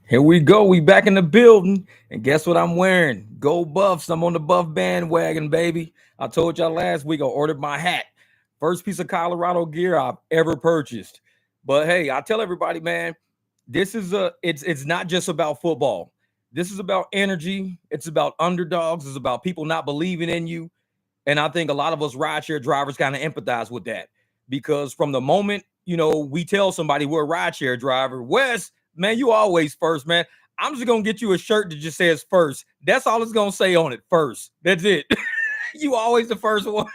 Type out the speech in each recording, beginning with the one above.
Here we go. We back in the building. And guess what I'm wearing? Go Buffs. I'm on the Buff bandwagon, baby. I told y'all last week I ordered my hat. First piece of Colorado gear I've ever purchased. But hey, I tell everybody, man, it's not just about football. This is about energy. It's about underdogs. It's about people not believing in you. And I think a lot of us rideshare drivers kind of empathize with that because from the moment, we tell somebody we're a rideshare driver, Wes, man, you always first, man. I'm just going to get you a shirt that just says first. That's all it's going to say on it. First. That's it. You always the first one.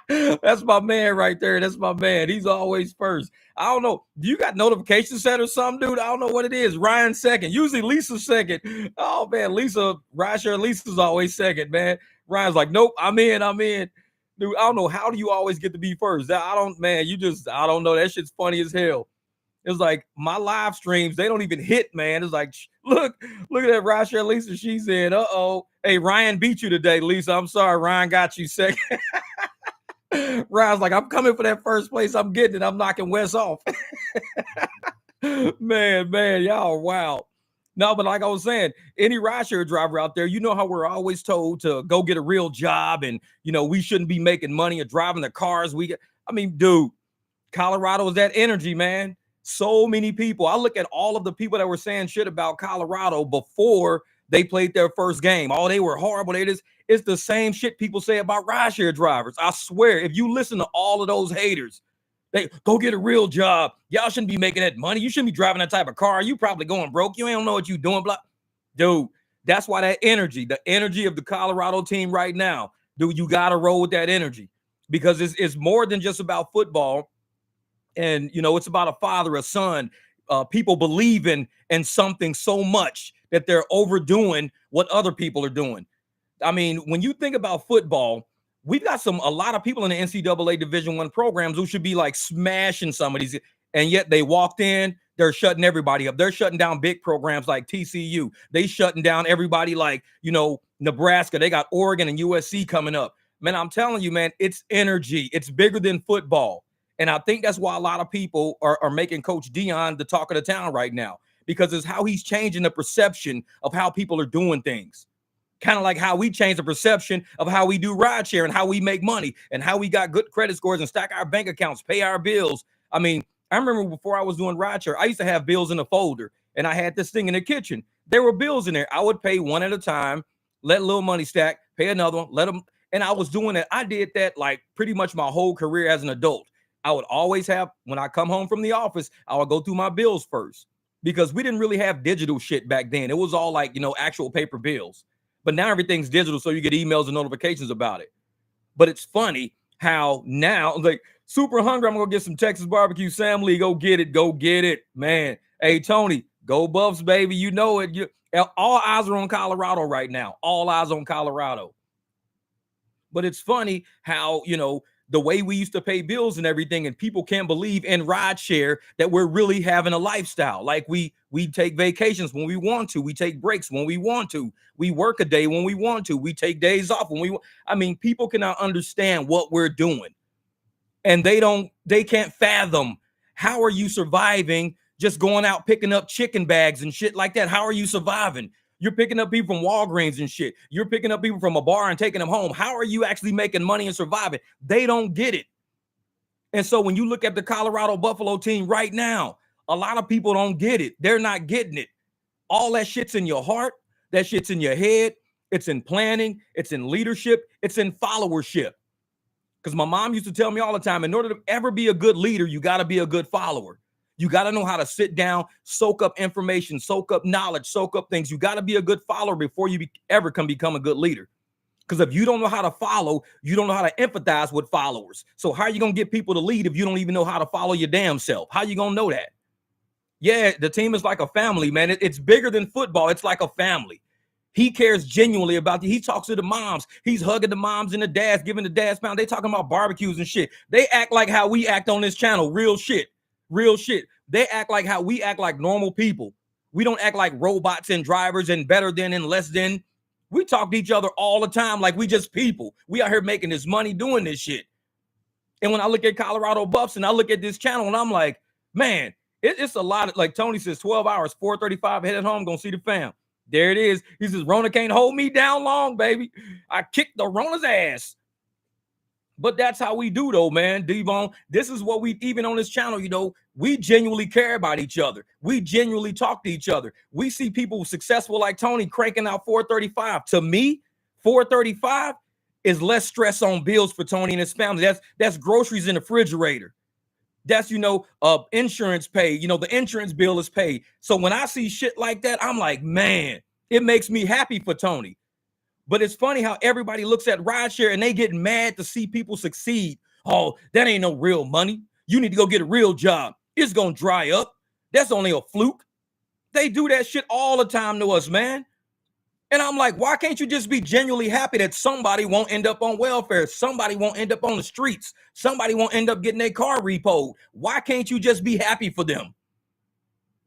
That's my man right there. That's my man. He's always first. I don't know. Do you got notifications set or something, dude? I don't know what it is. Ryan second. Usually Lisa's second. Oh man, Lisa, rideshare Lisa's always second, man. Ryan's like, nope, I'm in. Dude, I don't know. How do you always get to be first? I don't, man. I don't know. That shit's funny as hell. It's like my live streams, they don't even hit, man. It's like, look at that rideshare Lisa. She's in. Uh-oh. Hey, Ryan beat you today, Lisa. I'm sorry. Ryan got you second. Ryan's like, I'm coming for that first place. I'm getting it. I'm knocking Wes off. man, y'all, wow. No, but like I was saying, any rideshare driver out there, you know how we're always told to go get a real job and, we shouldn't be making money or driving the cars we get. I mean, dude, Colorado is that energy, man. So many people. I look at all of the people that were saying shit about Colorado before they played their first game. Oh, they were horrible. It's the same shit people say about rideshare drivers. I swear, if you listen to all of those haters, they go get a real job. Y'all shouldn't be making that money. You shouldn't be driving that type of car. You probably going broke. You don't know what you're doing. Blah. Dude, that's why the energy of the Colorado team right now, dude, you got to roll with that energy because it's more than just about football. And, it's about a father, a son. People believe in something so much that they're overdoing what other people are doing. I mean, when you think about football, we've got a lot of people in the NCAA Division I programs who should be like smashing some of these, and yet they walked in, they're shutting everybody up. They're shutting down big programs like TCU. They shutting down everybody like, Nebraska. They got Oregon and USC coming up. Man, I'm telling you, man, it's energy. It's bigger than football. And I think that's why a lot of people are making Coach Dion the talk of the town right now, because it's how he's changing the perception of how people are doing things. Kind of like how we change the perception of how we do rideshare and how we make money and how we got good credit scores and stack our bank accounts, pay our bills. I mean, I remember before I was doing rideshare, I used to have bills in a folder and I had this thing in the kitchen. There were bills in there. I would pay one at a time, let a little money stack, pay another one, let them. And I was doing it. I did that like pretty much my whole career as an adult. I would always have, when I come home from the office, I would go through my bills first because we didn't really have digital shit back then. It was all like, actual paper bills. But now everything's digital, so you get emails and notifications about it. But it's funny how now, like, super hungry, I'm going to get some Texas barbecue. Sam Lee, go get it, man. Hey, Tony, go Buffs, baby. You know it. All eyes are on Colorado right now. All eyes on Colorado. But it's funny how, the way we used to pay bills and everything, and people can't believe in rideshare that we're really having a lifestyle. Like we take vacations when we want to, we take breaks when we want to, we work a day when we want to, we take days off when we want. I mean, people cannot understand what we're doing, and they can't fathom how are you surviving just going out picking up chicken bags and shit like that. How are you surviving? You're picking up people from Walgreens and shit. You're picking up people from a bar and taking them home. How are you actually making money and surviving? They don't get it. And so when you look at the Colorado Buffalo team right now, a lot of people don't get it. They're not getting it. All that shit's in your heart. That shit's in your head. It's in planning. It's in leadership. It's in followership. Because my mom used to tell me all the time, in order to ever be a good leader, you got to be a good follower. You got to know how to sit down, soak up information, soak up knowledge, soak up things. You got to be a good follower before you ever can become a good leader. Because if you don't know how to follow, you don't know how to empathize with followers. So how are you going to get people to lead if you don't even know how to follow your damn self? How are you going to know that? Yeah, the team is like a family, man. It's bigger than football. It's like a family. He cares genuinely about you. He talks to the moms. He's hugging the moms and the dads, giving the dads pound. They talking about barbecues and shit. They act like how we act on this channel. Real shit. They act like how we act like normal people. We don't act like robots and drivers and better than and less than. We talk to each other all the time like we just people. We out here making this money doing this shit. And when I look at Colorado Buffs and I look at this channel and I'm like, man, It's a lot of, like Tony says, 12 hours, 4:35, headed home, gonna see the fam. There it is. He says, Rona can't hold me down long, baby. I kicked the Rona's ass. But that's how we do, though, man. Devon, this is what we, even on this channel, we genuinely care about each other. We genuinely talk to each other. We see people successful like Tony cranking out 435. To me, 435 is less stress on bills for Tony and his family. That's groceries in the refrigerator. That's, insurance paid. The insurance bill is paid. So when I see shit like that, I'm like, man, it makes me happy for Tony. But it's funny how everybody looks at rideshare and they get mad to see people succeed. Oh, that ain't no real money. You need to go get a real job. It's going to dry up. That's only a fluke. They do that shit all the time to us, man. And I'm like, why can't you just be genuinely happy that somebody won't end up on welfare? Somebody won't end up on the streets. Somebody won't end up getting their car repoed. Why can't you just be happy for them?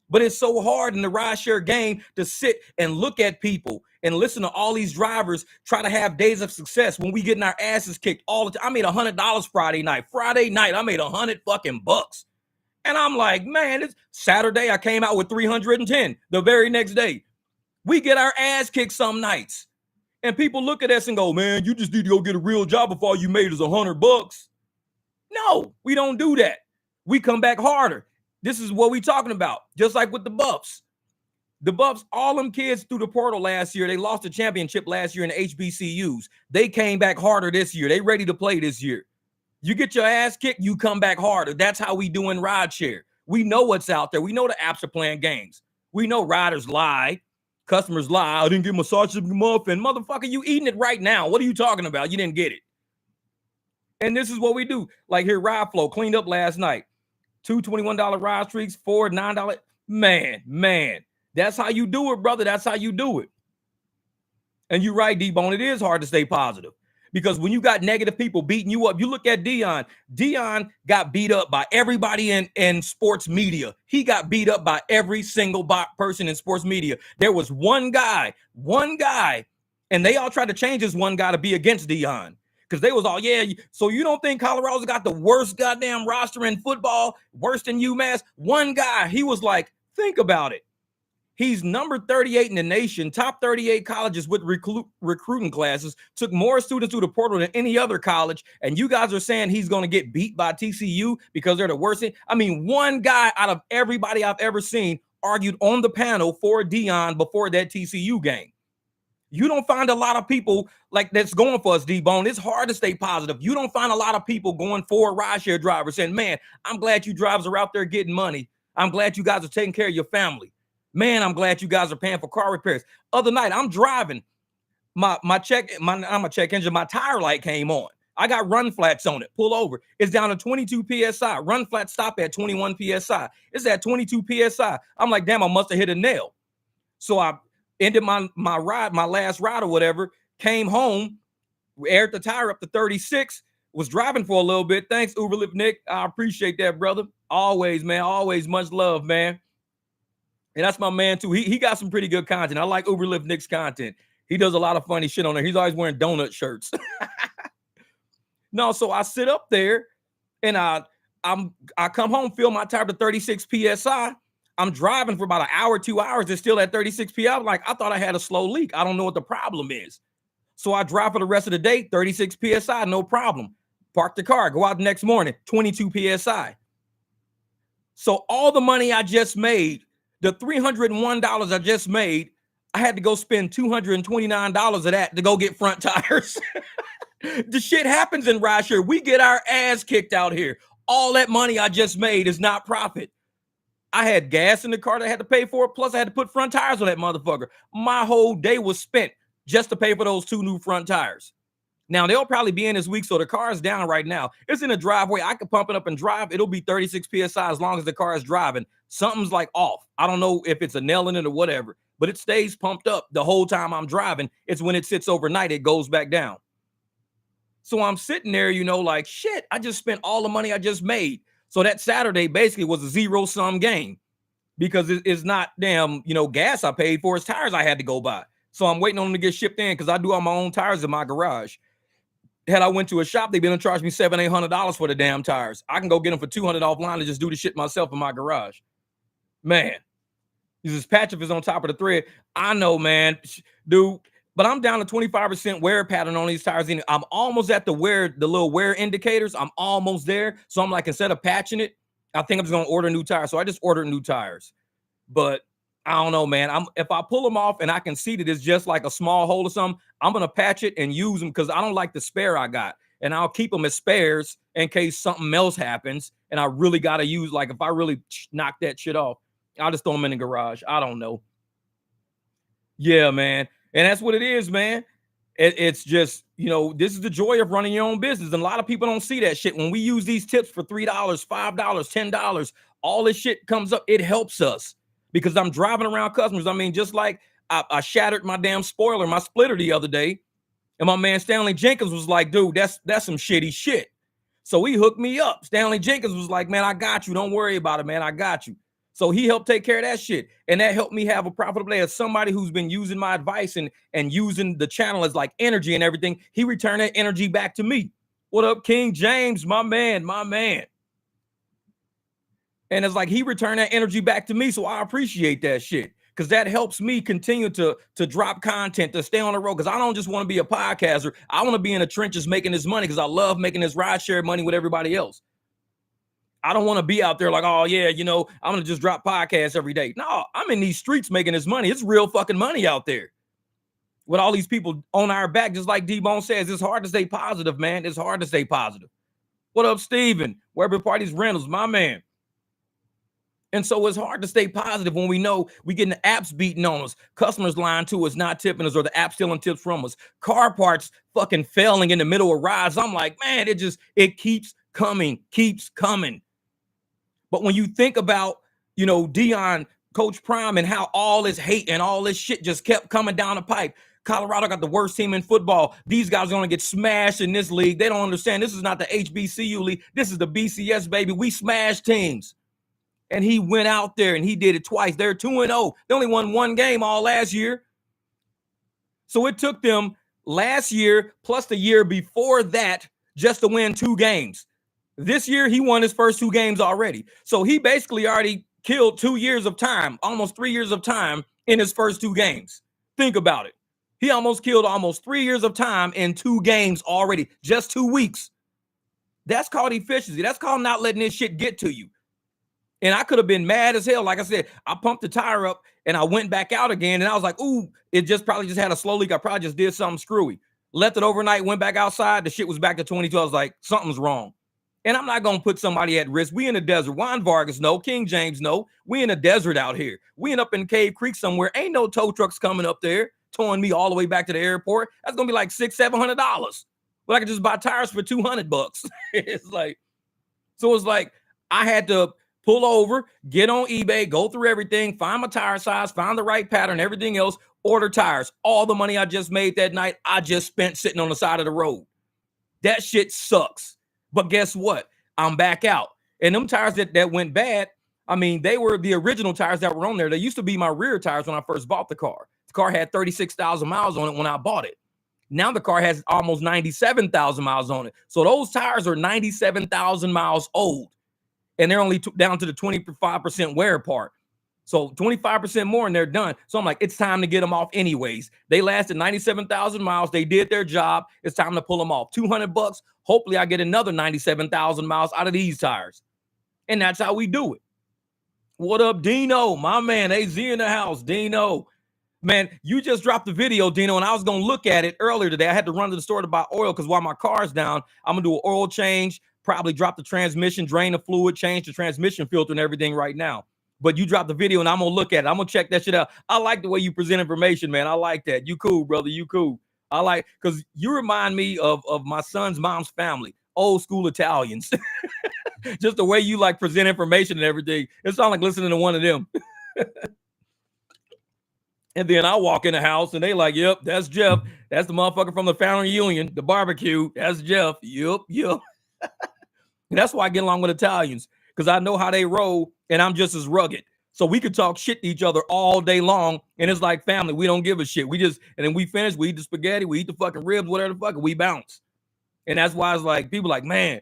But it's so hard in the rideshare game to sit and look at people and listen to all these drivers try to have days of success when we getting our asses kicked all the time. I made $100 Friday night. Friday night, I made $100 And I'm like, man, it's Saturday. I came out with 310 the very next day. We get our ass kicked some nights. And people look at us and go, man, you just need to go get a real job before all you made is $100. No, we don't do that. We come back harder. This is what we talking about. Just like with the Buffs. The Buffs, all them kids through the portal last year, they lost the championship last year in the HBCUs. They came back harder this year. They ready to play this year. You get your ass kicked, you come back harder. That's how we do in rideshare. We know what's out there. We know the apps are playing games. We know riders lie. Customers lie. I didn't get my sausage muffin. Motherfucker, you eating it right now. What are you talking about? You didn't get it. And this is what we do. Like here, Ride Flow cleaned up last night. 2 $21 ride streaks, 4 $9. Man. That's how you do it, brother. That's how you do it. And you're right, D-Bone. It is hard to stay positive. Because when you got negative people beating you up, you look at Dion. Dion got beat up by everybody in sports media. He got beat up by every single person in sports media. There was one guy, and they all tried to change this one guy to be against Dion. Because they was all, yeah, so you don't think Colorado's got the worst goddamn roster in football, worse than UMass? One guy, he was like, think about it. He's number 38 in the nation, top 38 colleges with recruiting classes, took more students through the portal than any other college, and you guys are saying he's going to get beat by TCU because they're the worst. I mean, one guy out of everybody I've ever seen argued on the panel for Dion before that TCU game. You don't find a lot of people like that's going for us, D-Bone. It's hard to stay positive. You don't find a lot of people going for rideshare drivers saying, man, I'm glad you drivers are out there getting money. I'm glad you guys are taking care of your family. Man, I'm glad you guys are paying for car repairs. Other night, I'm driving. My check engine, my tire light came on. I got run flats on it. Pull over. It's down to 22 PSI. Run flat stop at 21 PSI. It's at 22 PSI. I'm like, damn, I must have hit a nail. So I ended my last ride or whatever, came home, aired the tire up to 36, was driving for a little bit. Thanks, Uber Nick. I appreciate that, brother. Always, man. Always much love, man. And that's my man, too. He got some pretty good content. I like Uber Nick's content. He does a lot of funny shit on there. He's always wearing donut shirts. No, so I sit up there and I come home, fill my tire to 36 PSI. I'm driving for about an hour, 2 hours. It's still at 36 PSI. I'm like, I thought I had a slow leak. I don't know what the problem is. So I drive for the rest of the day, 36 PSI, no problem. Park the car, go out the next morning, 22 PSI. So all the money I just made, the $301 I just made, I had to go spend $229 of that to go get front tires. The shit happens in rideshare. We get our ass kicked out here. All that money I just made is not profit. I had gas in the car that I had to pay for it. Plus, I had to put front tires on that motherfucker. My whole day was spent just to pay for those 2 new front tires. Now, they'll probably be in this week, so the car is down right now. It's in a driveway. I can pump it up and drive. It'll be 36 PSI as long as the car is driving. Something's like off. I don't know if it's a nail in it or whatever, but it stays pumped up the whole time I'm driving. It's when it sits overnight, it goes back down. So I'm sitting there, like, shit, I just spent all the money I just made. So that Saturday basically was a zero-sum game because it's not damn, gas I paid for. It's tires I had to go buy. So I'm waiting on them to get shipped in because I do all my own tires in my garage. Had I went to a shop, they'd been charge me $700-800 for the damn tires. I can go get them for $200 offline and just do the shit myself in my garage. Man, this patch if it's on top of the thread. I know, man, dude. But I'm down to 25% wear pattern on these tires. And I'm almost at the little wear indicators. I'm almost there. So I'm like, instead of patching it, I think I'm just gonna order new tires. So I just ordered new tires. But I don't know, man. If I pull them off and I can see that it's just like a small hole or something, I'm gonna patch it and use them because I don't like the spare I got, and I'll keep them as spares in case something else happens and I really gotta use. Like if I really knock that shit off, I'll just throw them in the garage. I don't know. Yeah, man, and that's what it is, man. It's just, this is the joy of running your own business. And a lot of people don't see that shit. When we use these tips for $3, $5, $10, all this shit comes up. It helps us because I'm driving around customers. I mean, just like I shattered my damn spoiler, my splitter the other day. And my man Stanley Jenkins was like, dude, that's some shitty shit. So he hooked me up. Stanley Jenkins was like, man, I got you. Don't worry about it, man. I got you. So he helped take care of that shit. And that helped me have a profitable day. As somebody who's been using my advice and using the channel as like energy and everything, he returned that energy back to me. What up, King James? My man, my man. And it's like he returned that energy back to me. So I appreciate that shit. Because that helps me continue to drop content, to stay on the road. Because I don't just want to be a podcaster. I want to be in the trenches making this money because I love making this rideshare money with everybody else. I don't want to be out there like, oh, yeah, I'm going to just drop podcasts every day. No, I'm in these streets making this money. It's real fucking money out there. With all these people on our back, just like D-Bone says, it's hard to stay positive, man. It's hard to stay positive. What up, Steven? Wherever Parties Reynolds, my man. And so it's hard to stay positive when we know we getting the apps beating on us, customers lying to us, not tipping us, or the app stealing tips from us, car parts fucking failing in the middle of rides. I'm like, man, it keeps coming. But when you think about, Dion, Coach Prime, and how all this hate and all this shit just kept coming down the pipe. Colorado got the worst team in football. These guys are going to get smashed in this league. They don't understand. This is not the HBCU league. This is the BCS, baby. We smash teams. And he went out there and he did it twice. They're 2-0. They only won one game all last year. So it took them last year plus the year before that just to win 2 games. This year, he won his first 2 games already. So he basically already killed 2 years of time, almost 3 years of time in his first 2 games. Think about it. He almost killed almost 3 years of time in 2 games already, just 2 weeks. That's called efficiency. That's called not letting this shit get to you. And I could have been mad as hell. Like I said, I pumped the tire up and I went back out again. And I was like, ooh, it probably just had a slow leak. I probably just did something screwy. Left it overnight, went back outside. The shit was back to 22. I was like, something's wrong. And I'm not going to put somebody at risk. We in the desert. Juan Vargas, no. King James, no. We in the desert out here. We end up in Cave Creek somewhere. Ain't no tow trucks coming up there, towing me all the way back to the airport. That's going to be like $600-$700. But I could just buy tires for $200. It's like I had to pull over, get on eBay, go through everything, find my tire size, find the right pattern, everything else, order tires. All the money I just made that night, I just spent sitting on the side of the road. That shit sucks. But guess what? I'm back out. And them tires that went bad, I mean, they were the original tires that were on there. They used to be my rear tires when I first bought the car. The car had 36,000 miles on it when I bought it. Now the car has almost 97,000 miles on it. So those tires are 97,000 miles old. And they're only down to the 25% wear part. So 25% more and they're done. So I'm like, it's time to get them off anyways. They lasted 97,000 miles. They did their job. It's time to pull them off. $200. Hopefully I get another 97,000 miles out of these tires. And that's how we do it. What up, Dino? My man, AZ in the house. Dino. Man, you just dropped the video, Dino, and I was going to look at it earlier today. I had to run to the store to buy oil because while my car's down, I'm going to do an oil change, probably drop the transmission, drain the fluid, change the transmission filter and everything right now. But you dropped the video and I'm going to look at it. I'm going to check that shit out. I like the way you present information, man. I like that. You cool, brother. You cool. I like, because you remind me of my son's mom's family, old school Italians. Just the way you like present information and everything. It sounds like listening to one of them. And then I walk in the house and they like, yep, that's Jeff. That's the motherfucker from the family reunion, the barbecue. That's Jeff. Yep. And that's why I get along with Italians, because I know how they roll and I'm just as rugged. So we could talk shit to each other all day long. And it's like family. We don't give a shit. And then we finish, we eat the spaghetti, we eat the fucking ribs, whatever the fuck, and we bounce. And that's why it's like, people like, man,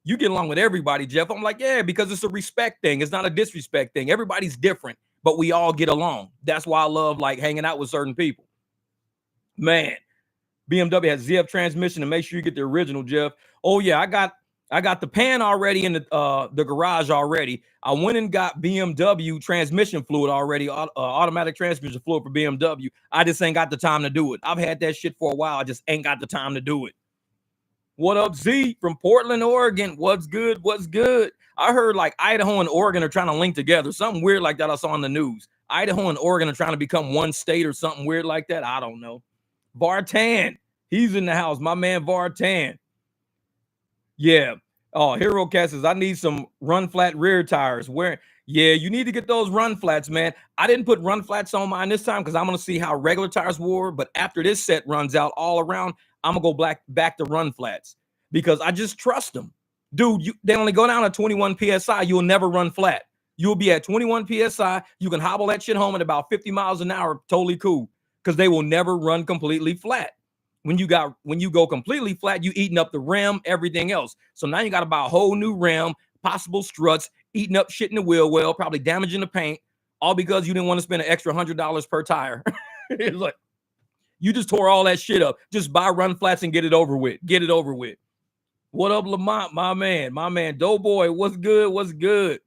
You get along with everybody, Jeff. I'm like, yeah, because it's a respect thing. It's not a disrespect thing. Everybody's different, but we all get along. That's why I love like hanging out with certain people. Man, BMW has ZF transmission, and make sure you get the original, Jeff. Oh yeah, I got the pan already in the garage already. I went and got BMW transmission fluid already, automatic transmission fluid for BMW. I just ain't got the time to do it. I've had that shit for a while. I just ain't got the time to do it. What up, Z from Portland, Oregon? What's good? What's good? I heard like Idaho and Oregon are trying to link together. Something weird like that I saw on the news. Idaho and Oregon are trying to become one state or something weird like that. I don't know. Vartan, he's in the house. My man Vartan. Yeah. Oh, Hero Cat says, I need some run flat rear tires. Where? Yeah, you need to get those run flats, man. I didn't put run flats on mine this time because I'm going to see how regular tires wore. But after this set runs out all around, I'm going to go back to run flats because I just trust them. Dude, they only go down to 21 PSI. You'll never run flat. You'll be at 21 PSI. You can hobble that shit home at about 50 miles an hour. Totally cool because they will never run completely flat. When you go completely flat, you eating up the rim, everything else. So now you got to buy a whole new rim, possible struts, eating up shit in the wheel well, probably damaging the paint, all because you didn't want to spend an extra $100 per tire. It's like you just tore all that shit up. Just buy run flats and get it over with. Get it over with. What up, Lamont, my man, Doughboy? What's good? What's good,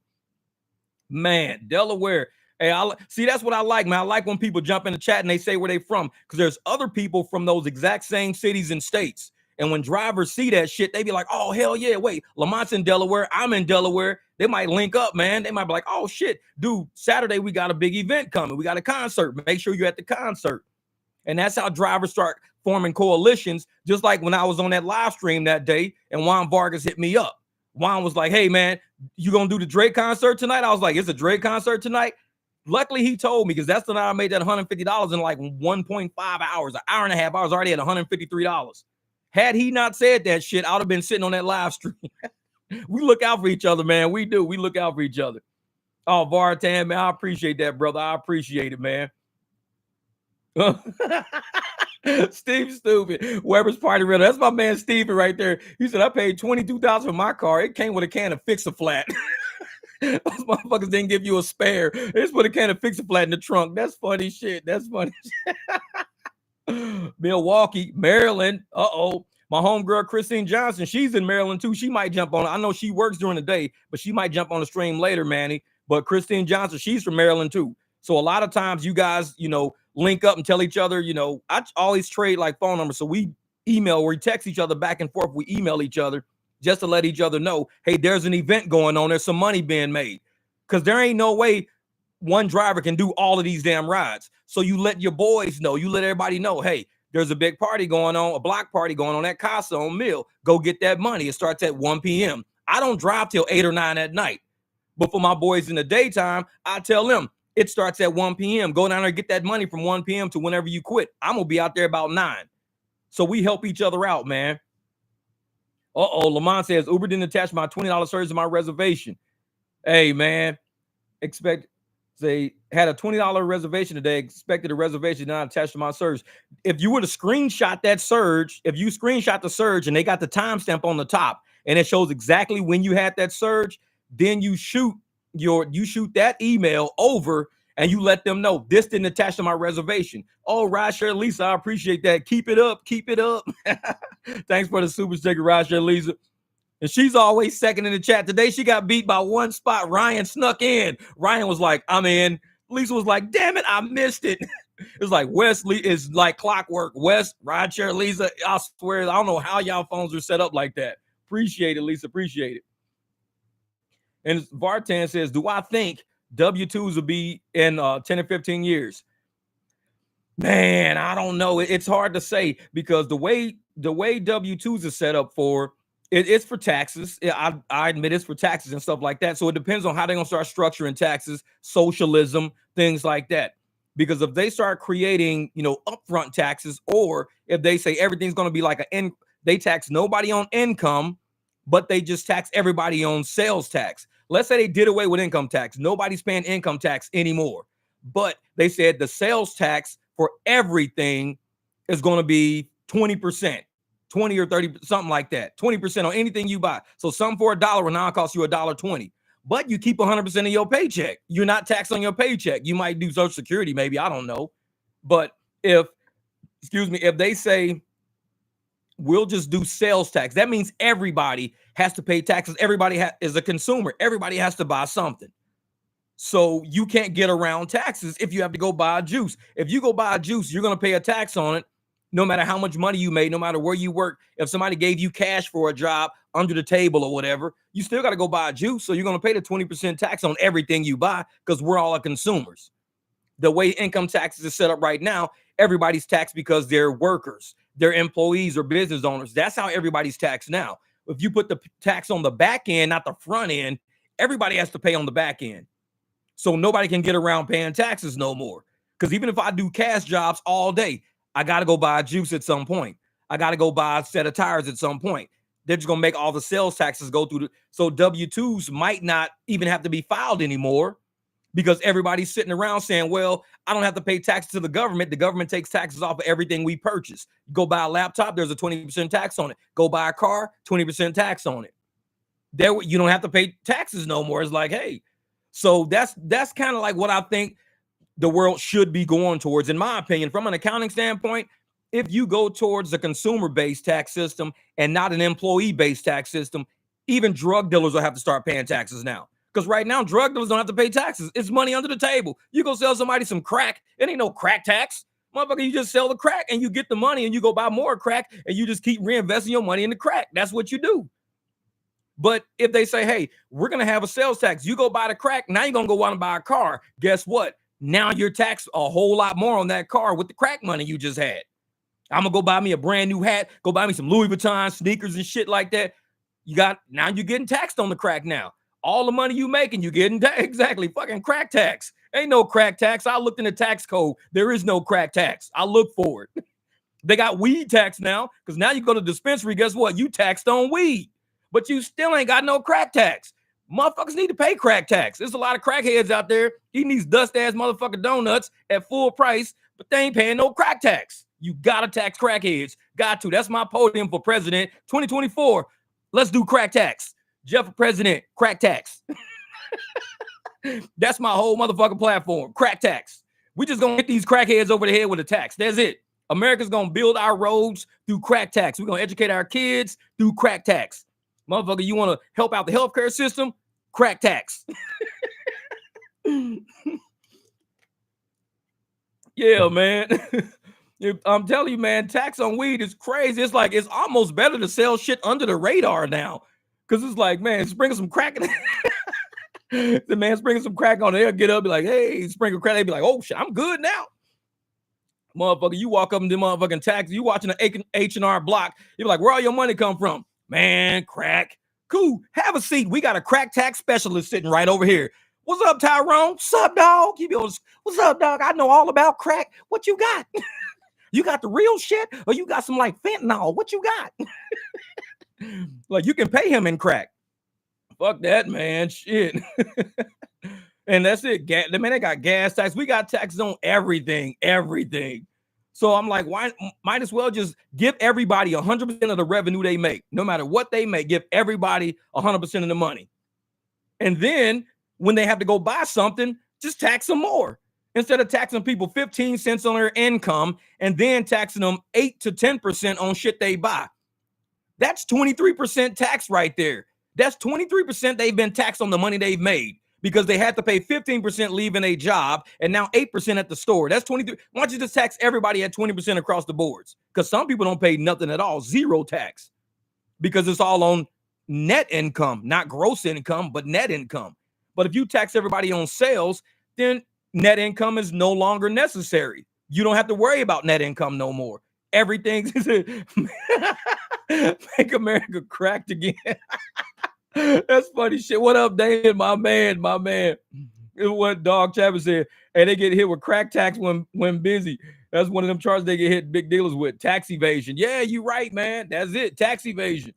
man? Delaware. Hey, see, that's what I like, man. I like when people jump in the chat and they say where they from, because there's other people from those exact same cities and states. And when drivers see that shit, they be like, oh, hell yeah, wait, Lamont's in Delaware, I'm in Delaware. They might link up, man. They might be like, oh, shit, dude, Saturday we got a big event coming. We got a concert. Make sure you're at the concert. And that's how drivers start forming coalitions, just like when I was on that live stream that day and Juan Vargas hit me up. Juan was like, hey, man, you going to do the Drake concert tonight? I was like, it's a Drake concert tonight? Luckily, he told me, because that's the night I made that $150 in like 1.5 hours, an hour and a half. I was already at $153. Had he not said that shit, I would have been sitting on that live stream. We look out for each other, man. We do. We look out for each other. Oh, Vartan, man, I appreciate that, brother. I appreciate it, man. Steve Stupid, Weber's Party Rental. That's my man Steven right there. He said, I paid $22 for my car. It came with a can of Fix-A-Flat. Those motherfuckers didn't give you a spare. They just put a can of Fix-A-Flat in the trunk. That's funny shit. That's funny shit. Milwaukee, Maryland. Uh-oh. My homegirl, Christine Johnson, she's in Maryland too. She might jump on. I know she works during the day, but she might jump on the stream later, Manny. But Christine Johnson, she's from Maryland too. So a lot of times you guys, link up and tell each other, I always trade like phone numbers. So we email or we text each other back and forth. We email each other just to let each other know, hey, there's an event going on. There's some money being made. Because there ain't no way one driver can do all of these damn rides. So you let your boys know. You let everybody know, hey, there's a big party going on, a block party going on at Casa on Mill. Go get that money. It starts at 1 p.m. I don't drive till 8 or 9 at night. But for my boys in the daytime, I tell them, it starts at 1 p.m. Go down there and get that money from 1 p.m. to whenever you quit. I'm going to be out there about 9. So we help each other out, man. Uh-oh, Lamont says, Uber didn't attach my $20 surge to my reservation. Hey, man, they had a $20 reservation today, expected a reservation not attached to my surge. If you were to screenshot that surge, if you screenshot the surge and they got the timestamp on the top and it shows exactly when you had that surge, then you shoot that email over and you let them know this didn't attach to my reservation. Oh, rideshare Lisa, I appreciate that. Keep it up. Keep it up. Thanks for the super sticker, rideshare Lisa. And she's always second in the chat. Today she got beat by one spot. Ryan snuck in. Ryan was like, I'm in. Lisa was like, damn it, I missed it. It's like Wesley is like clockwork. West, rideshare Lisa, I swear, I don't know how y'all phones are set up like that. Appreciate it, Lisa. Appreciate it. And Vartan says, do I think W-2s will be in 10 or 15 years? Man, I don't know. It's hard to say because the way W-2s are set up for, it's for taxes. I admit it's for taxes and stuff like that. So it depends on how they're going to start structuring taxes, socialism, things like that. Because if they start creating, upfront taxes, or if they say everything's going to be like they tax nobody on income, but they just tax everybody on sales tax. Let's say they did away with income tax. Nobody's paying income tax anymore. But they said the sales tax for everything is going to be 20%. 20 or 30, something like that. 20% on anything you buy. So some for $1 will now cost you $1.20. But you keep 100% of your paycheck. You're not taxed on your paycheck. You might do Social Security, maybe, I don't know. But if they say we'll just do sales tax, that means everybody has to pay taxes. Everybody is a consumer. Everybody has to buy something. So you can't get around taxes if you have to go buy a juice. If you go buy a juice, you're going to pay a tax on it, no matter how much money you made, no matter where you work. If somebody gave you cash for a job under the table or whatever, you still got to go buy a juice. So you're going to pay the 20% tax on everything you buy because we're all consumers. The way income taxes is set up right now, everybody's taxed because they're workers, they're employees or business owners. That's how everybody's taxed now. If you put the tax on the back end, not the front end, everybody has to pay on the back end. So nobody can get around paying taxes no more. Because even if I do cash jobs all day, I got to go buy a juice at some point. I got to go buy a set of tires at some point. They're just going to make all the sales taxes go through. So W-2s might not even have to be filed anymore because everybody's sitting around saying, well, I don't have to pay taxes to the government. The government takes taxes off of everything we purchase. Go buy a laptop, there's a 20% tax on it. Go buy a car, 20% tax on it. There, you don't have to pay taxes no more. It's like, hey, so that's kind of like what I think the world should be going towards, in my opinion. From an accounting standpoint, if you go towards a consumer-based tax system and not an employee-based tax system, even drug dealers will have to start paying taxes now. Because right now, drug dealers don't have to pay taxes. It's money under the table. You go sell somebody some crack, it ain't no crack tax. Motherfucker, you just sell the crack and you get the money and you go buy more crack and you just keep reinvesting your money in the crack. That's what you do. But if they say, hey, we're going to have a sales tax, you go buy the crack, now you're going to go out and buy a car. Guess what? Now you're taxed a whole lot more on that car with the crack money you just had. I'm going to go buy me a brand new hat, go buy me some Louis Vuitton sneakers and shit like that. Now you're getting taxed on the crack now. All the money you making, you getting exactly fucking crack tax. Ain't no crack tax. I looked in the tax code. There is no crack tax. I look for it. They got weed tax now because now you go to the dispensary. Guess what? You taxed on weed. But you still ain't got no crack tax. Motherfuckers need to pay crack tax. There's a lot of crackheads out there eating these dust-ass motherfucking donuts at full price, but they ain't paying no crack tax. You gotta tax crackheads. Got to. That's my podium for president 2024. Let's do crack tax. Jeff for president, crack tax. That's my whole motherfucking platform, crack tax. We just gonna hit these crackheads over the head with a tax. That's it. America's gonna build our roads through crack tax. We're gonna educate our kids through crack tax. Motherfucker, you want to help out the healthcare system? Crack tax. Yeah, man. I'm telling you, man, tax on weed is crazy. It's like, it's almost better to sell shit under the radar now. Because it's like, man, sprinkle some crack in it. The man sprinkle some crack on it. They'll get up, be like, hey, sprinkle crack. They'll be like, oh, shit, I'm good now. Motherfucker, you walk up in the motherfucking tax, you watching the H&R Block. You're like, where all your money come from? Man, crack. Cool. Have a seat. We got a crack tax specialist sitting right over here. What's up, Tyrone? What's up, dog? What's up, dog? I know all about crack. What you got? You got the real shit or you got some like fentanyl? What you got? Like you can pay him in crack. Fuck that, man. Shit. And that's it. Man, they got gas tax. We got taxes on everything. So I'm like, why might as well just give everybody 100% of the revenue they make, no matter what they make, give everybody 100% of the money. And then when they have to go buy something, just tax them more. Instead of taxing people 15 cents on their income and then taxing them 8 to 10% on shit they buy. That's 23% tax right there. That's 23% they've been taxed on the money they've made. Because they had to pay 15% leaving a job and now 8% at the store. That's 23. Why don't you just tax everybody at 20% across the boards? Because some people don't pay nothing at all, zero tax. Because it's all on net income, not gross income, but net income. But if you tax everybody on sales, then net income is no longer necessary. You don't have to worry about net income no more. Everything's make America cracked again. That's funny shit. What up, Dan? My man. What Dog Chapman said. And they get hit with crack tax when busy. That's one of them charges they get hit big dealers with. Tax evasion. Yeah, you right, man. That's it. Tax evasion.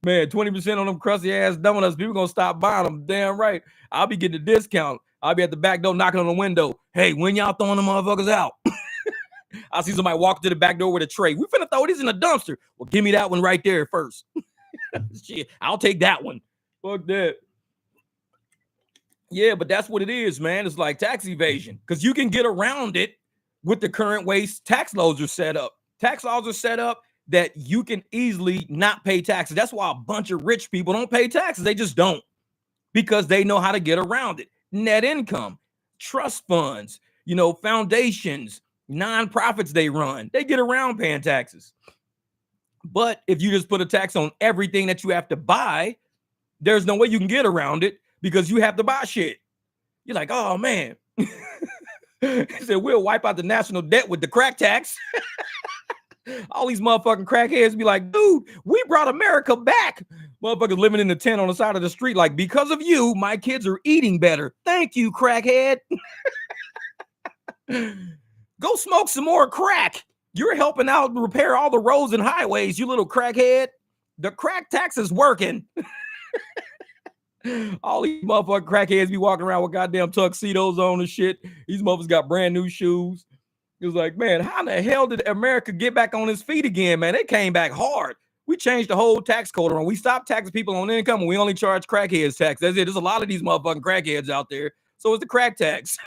Man, 20% on them crusty ass donuts. People gonna stop buying them. Damn right. I'll be getting a discount. I'll be at the back door knocking on the window. Hey, when y'all throwing the motherfuckers out? I see somebody walk to the back door with a tray. We finna throw this in a dumpster. Well, give me that one right there first. Shit, I'll take that one. Fuck that. Yeah, but that's what it is, man. It's like tax evasion because you can get around it with the current ways tax laws are set up. Tax laws are set up that you can easily not pay taxes. That's why a bunch of rich people don't pay taxes. They just don't because they know how to get around it. Net income, trust funds, foundations, nonprofits they run, they get around paying taxes. But if you just put a tax on everything that you have to buy, there's no way you can get around it because you have to buy shit. You're like, oh man. He said, we'll wipe out the national debt with the crack tax. All these motherfucking crackheads be like, dude, we brought America back. Motherfuckers living in the tent on the side of the street, like, because of you, my kids are eating better. Thank you, crackhead. Go smoke some more crack. You're helping out repair all the roads and highways, you little crackhead. The crack tax is working. All these motherfucking crackheads be walking around with goddamn tuxedos on and shit. These motherfuckers got brand new shoes. It was like, man, how the hell did America get back on its feet again, man? It came back hard. We changed the whole tax code around. We stopped taxing people on income and we only charge crackheads tax. That's it. There's a lot of these motherfucking crackheads out there. So it's the crack tax.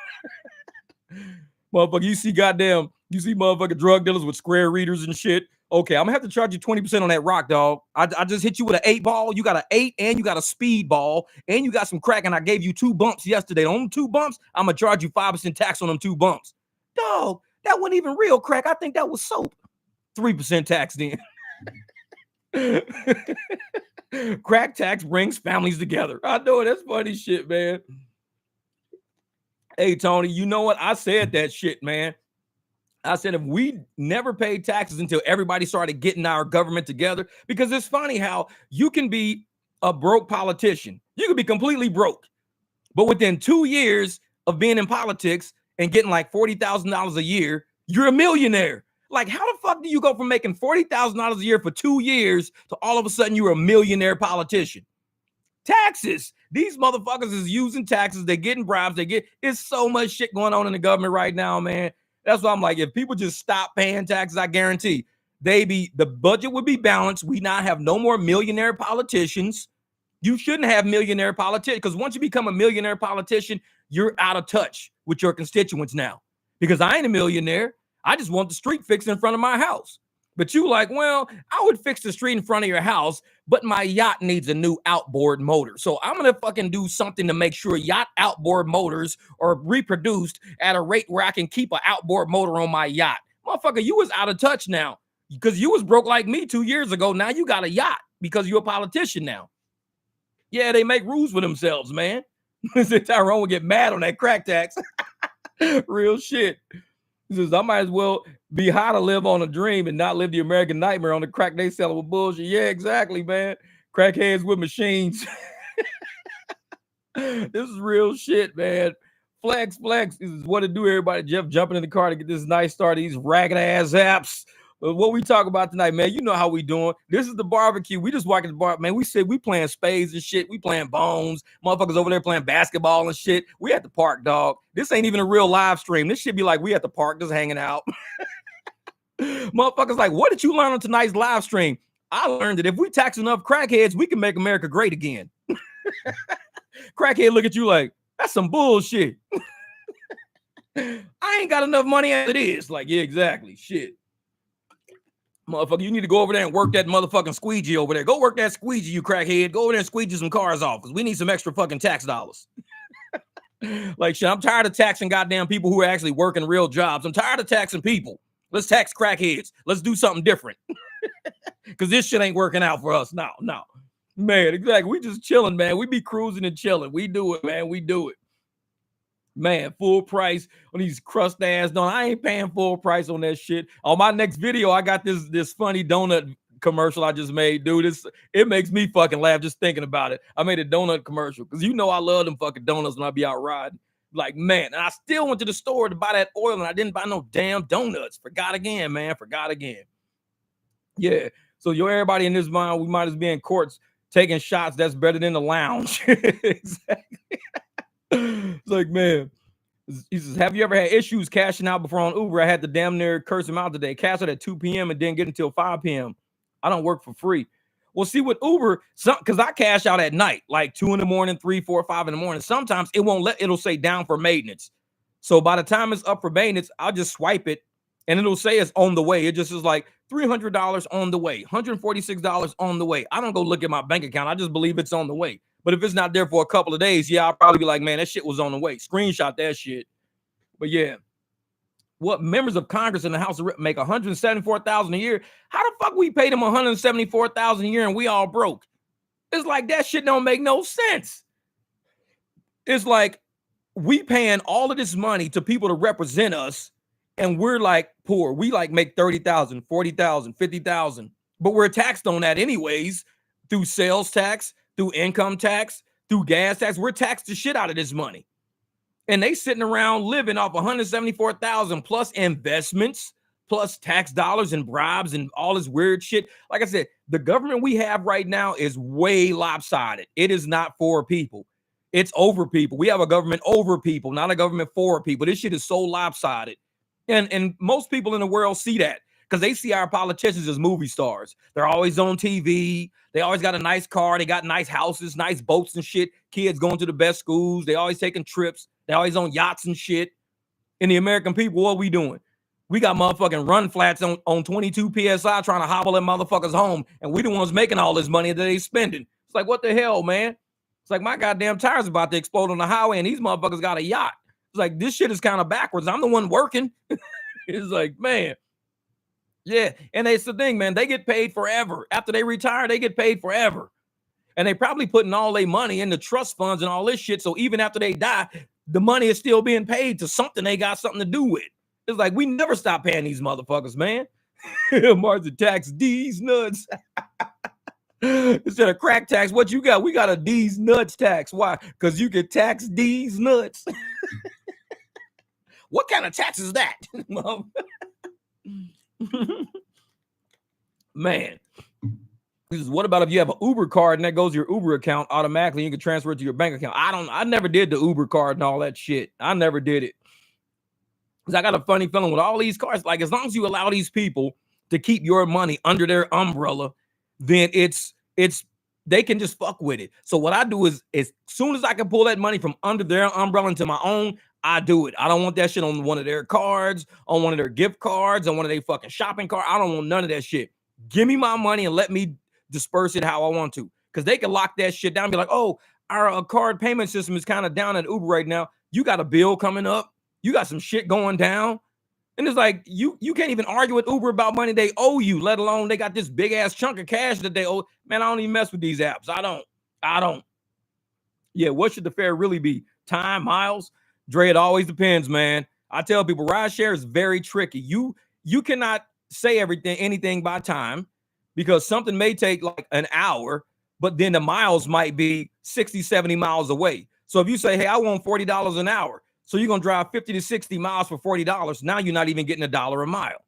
Motherfucker, you see motherfucking drug dealers with square readers and shit. Okay, I'm gonna have to charge you 20% on that rock, dog. I just hit you with an 8 ball. You got an 8 and you got a speed ball and you got some crack and I gave you 2 bumps yesterday. On 2 bumps, I'm gonna charge you 5% tax on them 2 bumps. Dog, that wasn't even real crack. I think that was soap. 3% tax then. Crack tax brings families together. I know it. That's funny shit, man. Hey, Tony, you know what? I said that shit, man. I said if we never paid taxes until everybody started getting our government together, because it's funny how you can be a broke politician. You can be completely broke. But within 2 years of being in politics and getting like $40,000 a year, you're a millionaire. Like, how the fuck do you go from making $40,000 a year for 2 years to all of a sudden you're a millionaire politician? Taxes. These motherfuckers is using taxes. They're getting bribes. It's so much shit going on in the government right now, man. That's why I'm like, if people just stop paying taxes, I guarantee the budget would be balanced. We not have no more millionaire politicians. You shouldn't have millionaire politicians because once you become a millionaire politician, you're out of touch with your constituents now. Because I ain't a millionaire. I just want the street fixed in front of my house. But you like, well, I would fix the street in front of your house, but my yacht needs a new outboard motor. So I'm going to fucking do something to make sure yacht outboard motors are reproduced at a rate where I can keep an outboard motor on my yacht. Motherfucker, you was out of touch now because you was broke like me 2 years ago. Now you got a yacht because you're a politician now. Yeah, they make rules for themselves, man. Tyrone would get mad on that crack tax. Real shit. He says, I might as well be high to live on a dream and not live the American nightmare on the crack they selling with bullshit. Yeah, exactly, man. Crackheads with machines. This is real shit, man. Flex. This is what it do, everybody. Jeff jumping in the car to get this nice start. These ragged ass apps. But what we talk about tonight, man, you know how we doing. This is the barbecue. We just walking the bar, man. We said we playing spades and shit. We playing bones. Motherfuckers over there playing basketball and shit. We at the park, dog. This ain't even a real live stream. This should be like we at the park just hanging out. Motherfuckers like, what did you learn on tonight's live stream? I learned that if we tax enough crackheads, we can make America great again. Crackhead look at you like, that's some bullshit. I ain't got enough money as it is. Like, yeah, exactly. Shit. Motherfucker, you need to go over there and work that motherfucking squeegee over there. Go work that squeegee, you crackhead. Go over there and squeegee some cars off because we need some extra fucking tax dollars. Like, shit, I'm tired of taxing goddamn people who are actually working real jobs. I'm tired of taxing people. Let's tax crackheads. Let's do something different. Because this shit ain't working out for us. No. Man, exactly. We just chilling, man. We be cruising and chilling. We do it, man. We do it. Man, full price on these crust ass. No, I ain't paying full price on that shit. On my next video, I got this funny donut commercial I just made, dude. It makes me fucking laugh just thinking about it. I made a donut commercial because you know I love them fucking donuts when I be out riding. Like, man, and I still went to the store to buy that oil and I didn't buy no damn donuts. Forgot again, man. Forgot again. Yeah. So everybody in this mind, we might as be in courts taking shots. That's better than the lounge. Exactly. It's like, man, He says, have you ever had issues cashing out before on Uber? I had to damn near curse him out today. Cash out at 2 p.m. and didn't get until 5 p.m. I don't work for free. Well, see, with Uber, because I cash out at night, like 2 in the morning, 3, 4, 5 in the morning. Sometimes it'll say down for maintenance. So by the time it's up for maintenance, I'll just swipe it and it'll say it's on the way. It just is like $300 on the way, $146 on the way. I don't go look at my bank account. I just believe it's on the way. But if it's not there for a couple of days, yeah, I'll probably be like, man, that shit was on the way. Screenshot that shit. But yeah, what members of Congress in the House of Rep make $174,000 a year? How the fuck we paid them $174,000 a year and we all broke? It's like that shit don't make no sense. It's like we paying all of this money to people to represent us, and we're like poor. We like make 30,000, 40,000, 50,000, but we're taxed on that anyways through sales tax, through income tax, through gas tax. We're taxed the shit out of this money. And they sitting around living off 174,000 plus investments, plus tax dollars and bribes and all this weird shit. Like I said, the government we have right now is way lopsided. It is not for people. It's over people. We have a government over people, not a government for people. This shit is so lopsided. And most people in the world see that because they see our politicians as movie stars. They're always on TV. They always got a nice car. They got nice houses, nice boats and shit. Kids going to the best schools. They always taking trips. They always on yachts and shit. And the American people, what we doing? We got motherfucking run flats on 22 PSI trying to hobble them motherfuckers home. And we the ones making all this money that they spending. It's like, what the hell, man? It's like my goddamn tire's about to explode on the highway and these motherfuckers got a yacht. It's like, this shit is kind of backwards. I'm the one working. It's like, man. Yeah. And it's the thing, man. They get paid forever. After they retire, they get paid forever. And they probably putting all their money into trust funds and all this shit. So even after they die, the money is still being paid to something they got something to do with. It's like, we never stop paying these motherfuckers, man. Margin tax, D's nuts. Instead of crack tax, what you got? We got a D's nuts tax. Why? Because you can tax D's nuts. What kind of tax is that? Man. What about if you have an Uber card and that goes to your Uber account automatically? You can transfer it to your bank account. I never did the Uber card and all that shit. I never did it. Because I got a funny feeling with all these cards, like as long as you allow these people to keep your money under their umbrella, then they can just fuck with it. So what I do is as soon as I can pull that money from under their umbrella into my own, I do it. I don't want that shit on one of their cards, on one of their gift cards, on one of their fucking shopping cards. I don't want none of that shit. Give me my money and let me disperse it how I want to. Because they can lock that shit down and be like, oh, our card payment system is kind of down at Uber right now. You got a bill coming up. You got some shit going down. And it's like, you can't even argue with Uber about money they owe you, let alone they got this big ass chunk of cash that they owe. Man, I don't even mess with these apps. I don't. Yeah, what should the fare really be? Time, miles? Dre, it always depends, man. I tell people, rideshare is very tricky. You cannot say anything by time because something may take like an hour, but then the miles might be 60, 70 miles away. So if you say, hey, I want $40 an hour, so you're going to drive 50 to 60 miles for $40. Now you're not even getting $1 a mile.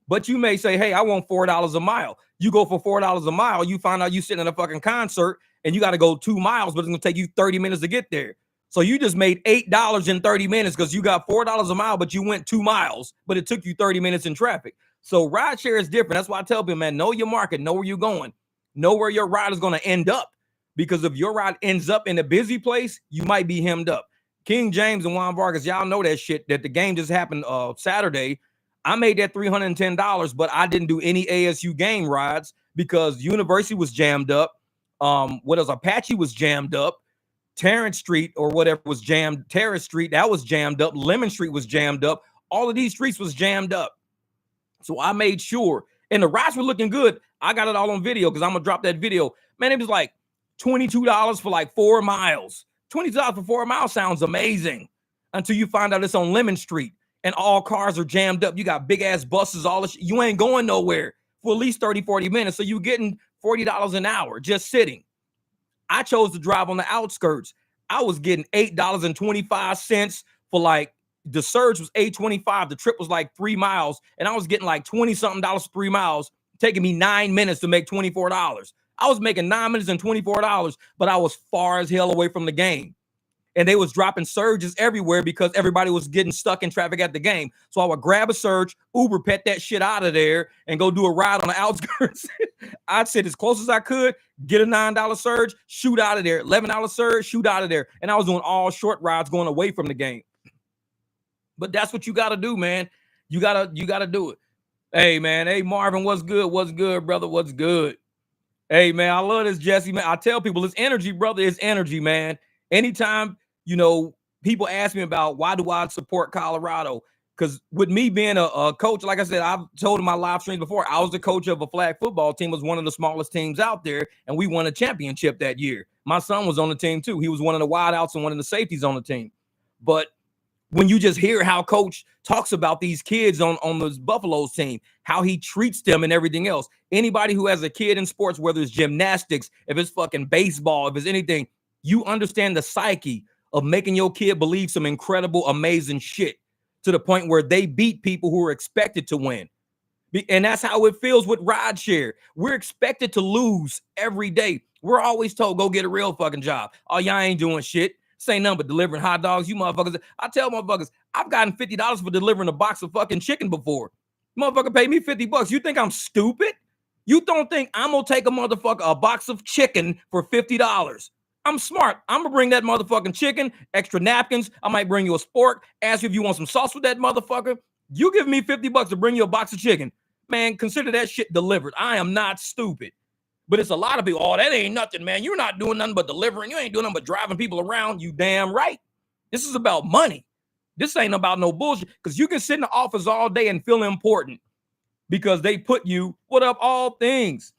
But you may say, hey, I want $4 a mile. You go for $4 a mile. You find out you sitting in a fucking concert and you got to go 2 miles, but it's going to take you 30 minutes to get there. So you just made $8 in 30 minutes because you got $4 a mile, but you went 2 miles, but it took you 30 minutes in traffic. So rideshare is different. That's why I tell people, man, know your market, know where you're going, know where your ride is going to end up. Because if your ride ends up in a busy place, you might be hemmed up. King James and Juan Vargas, y'all know that shit, that the game just happened Saturday. I made that $310, but I didn't do any ASU game rides because University was jammed up. Apache was jammed up. Terrence Street or whatever was jammed. Terrace Street, that was jammed up. Lemon Street was jammed up. All of these streets was jammed up. So I made sure. And the rides were looking good. I got it all on video because I'm going to drop that video. Man, it was like $22 for like 4 miles. $22 for 4 miles sounds amazing until you find out it's on Lemon Street and all cars are jammed up. You got big ass buses, all this. You ain't going nowhere for at least 30, 40 minutes. So you getting $40 an hour just sitting. I chose to drive on the outskirts. I was getting $8.25 for like the surge was $8.25. The trip was like 3 miles and I was getting like 20 something dollars for 3 miles, taking me 9 minutes to make $24. I was making 9 minutes and $24, but I was far as hell away from the game. and they was dropping surges everywhere because everybody was getting stuck in traffic at the game. So I would grab a surge, Uber pet that shit out of there, and go do a ride on the outskirts. I'd sit as close as I could, get a $9 surge, shoot out of there, $11 surge, shoot out of there. And I was doing all short rides going away from the game. But that's what you got to do, man. You gotta do it. Hey, man. Hey, Marvin, what's good? What's good, brother? What's good? Hey, man, I love this, Jesse, man. I tell people it's energy, brother. It's energy, man. Anytime, people ask me about why do I support Colorado? Because with me being a coach, like I said, I've told in my live streams before, I was the coach of a flag football team, was one of the smallest teams out there, and we won a championship that year. My son was on the team, too. He was one of the wideouts and one of the safeties on the team. But when you just hear how coach talks about these kids on this Buffaloes team, how he treats them and everything else. Anybody who has a kid in sports, whether it's gymnastics, if it's fucking baseball, if it's anything, you understand the psyche of making your kid believe some incredible, amazing shit to the point where they beat people who are expected to win. And that's how it feels with rideshare. We're expected to lose every day. We're always told, go get a real fucking job. Oh, y'all ain't doing shit. Say nothing but delivering hot dogs, you motherfuckers. I tell motherfuckers, I've gotten $50 for delivering a box of fucking chicken before. Motherfucker paid me $50. You think I'm stupid? You don't think I'm gonna take a box of chicken for $50? I'm smart. I'm gonna bring that motherfucking chicken, extra napkins. I might bring you a spork, ask you if you want some sauce with that motherfucker. You give me $50 to bring you a box of chicken. Man, consider that shit delivered. I am not stupid. But it's a lot of people, oh, that ain't nothing, man. You're not doing nothing but delivering. You ain't doing nothing but driving people around. You damn right. This is about money. This ain't about no bullshit. Because you can sit in the office all day and feel important because they put you, what up, all things.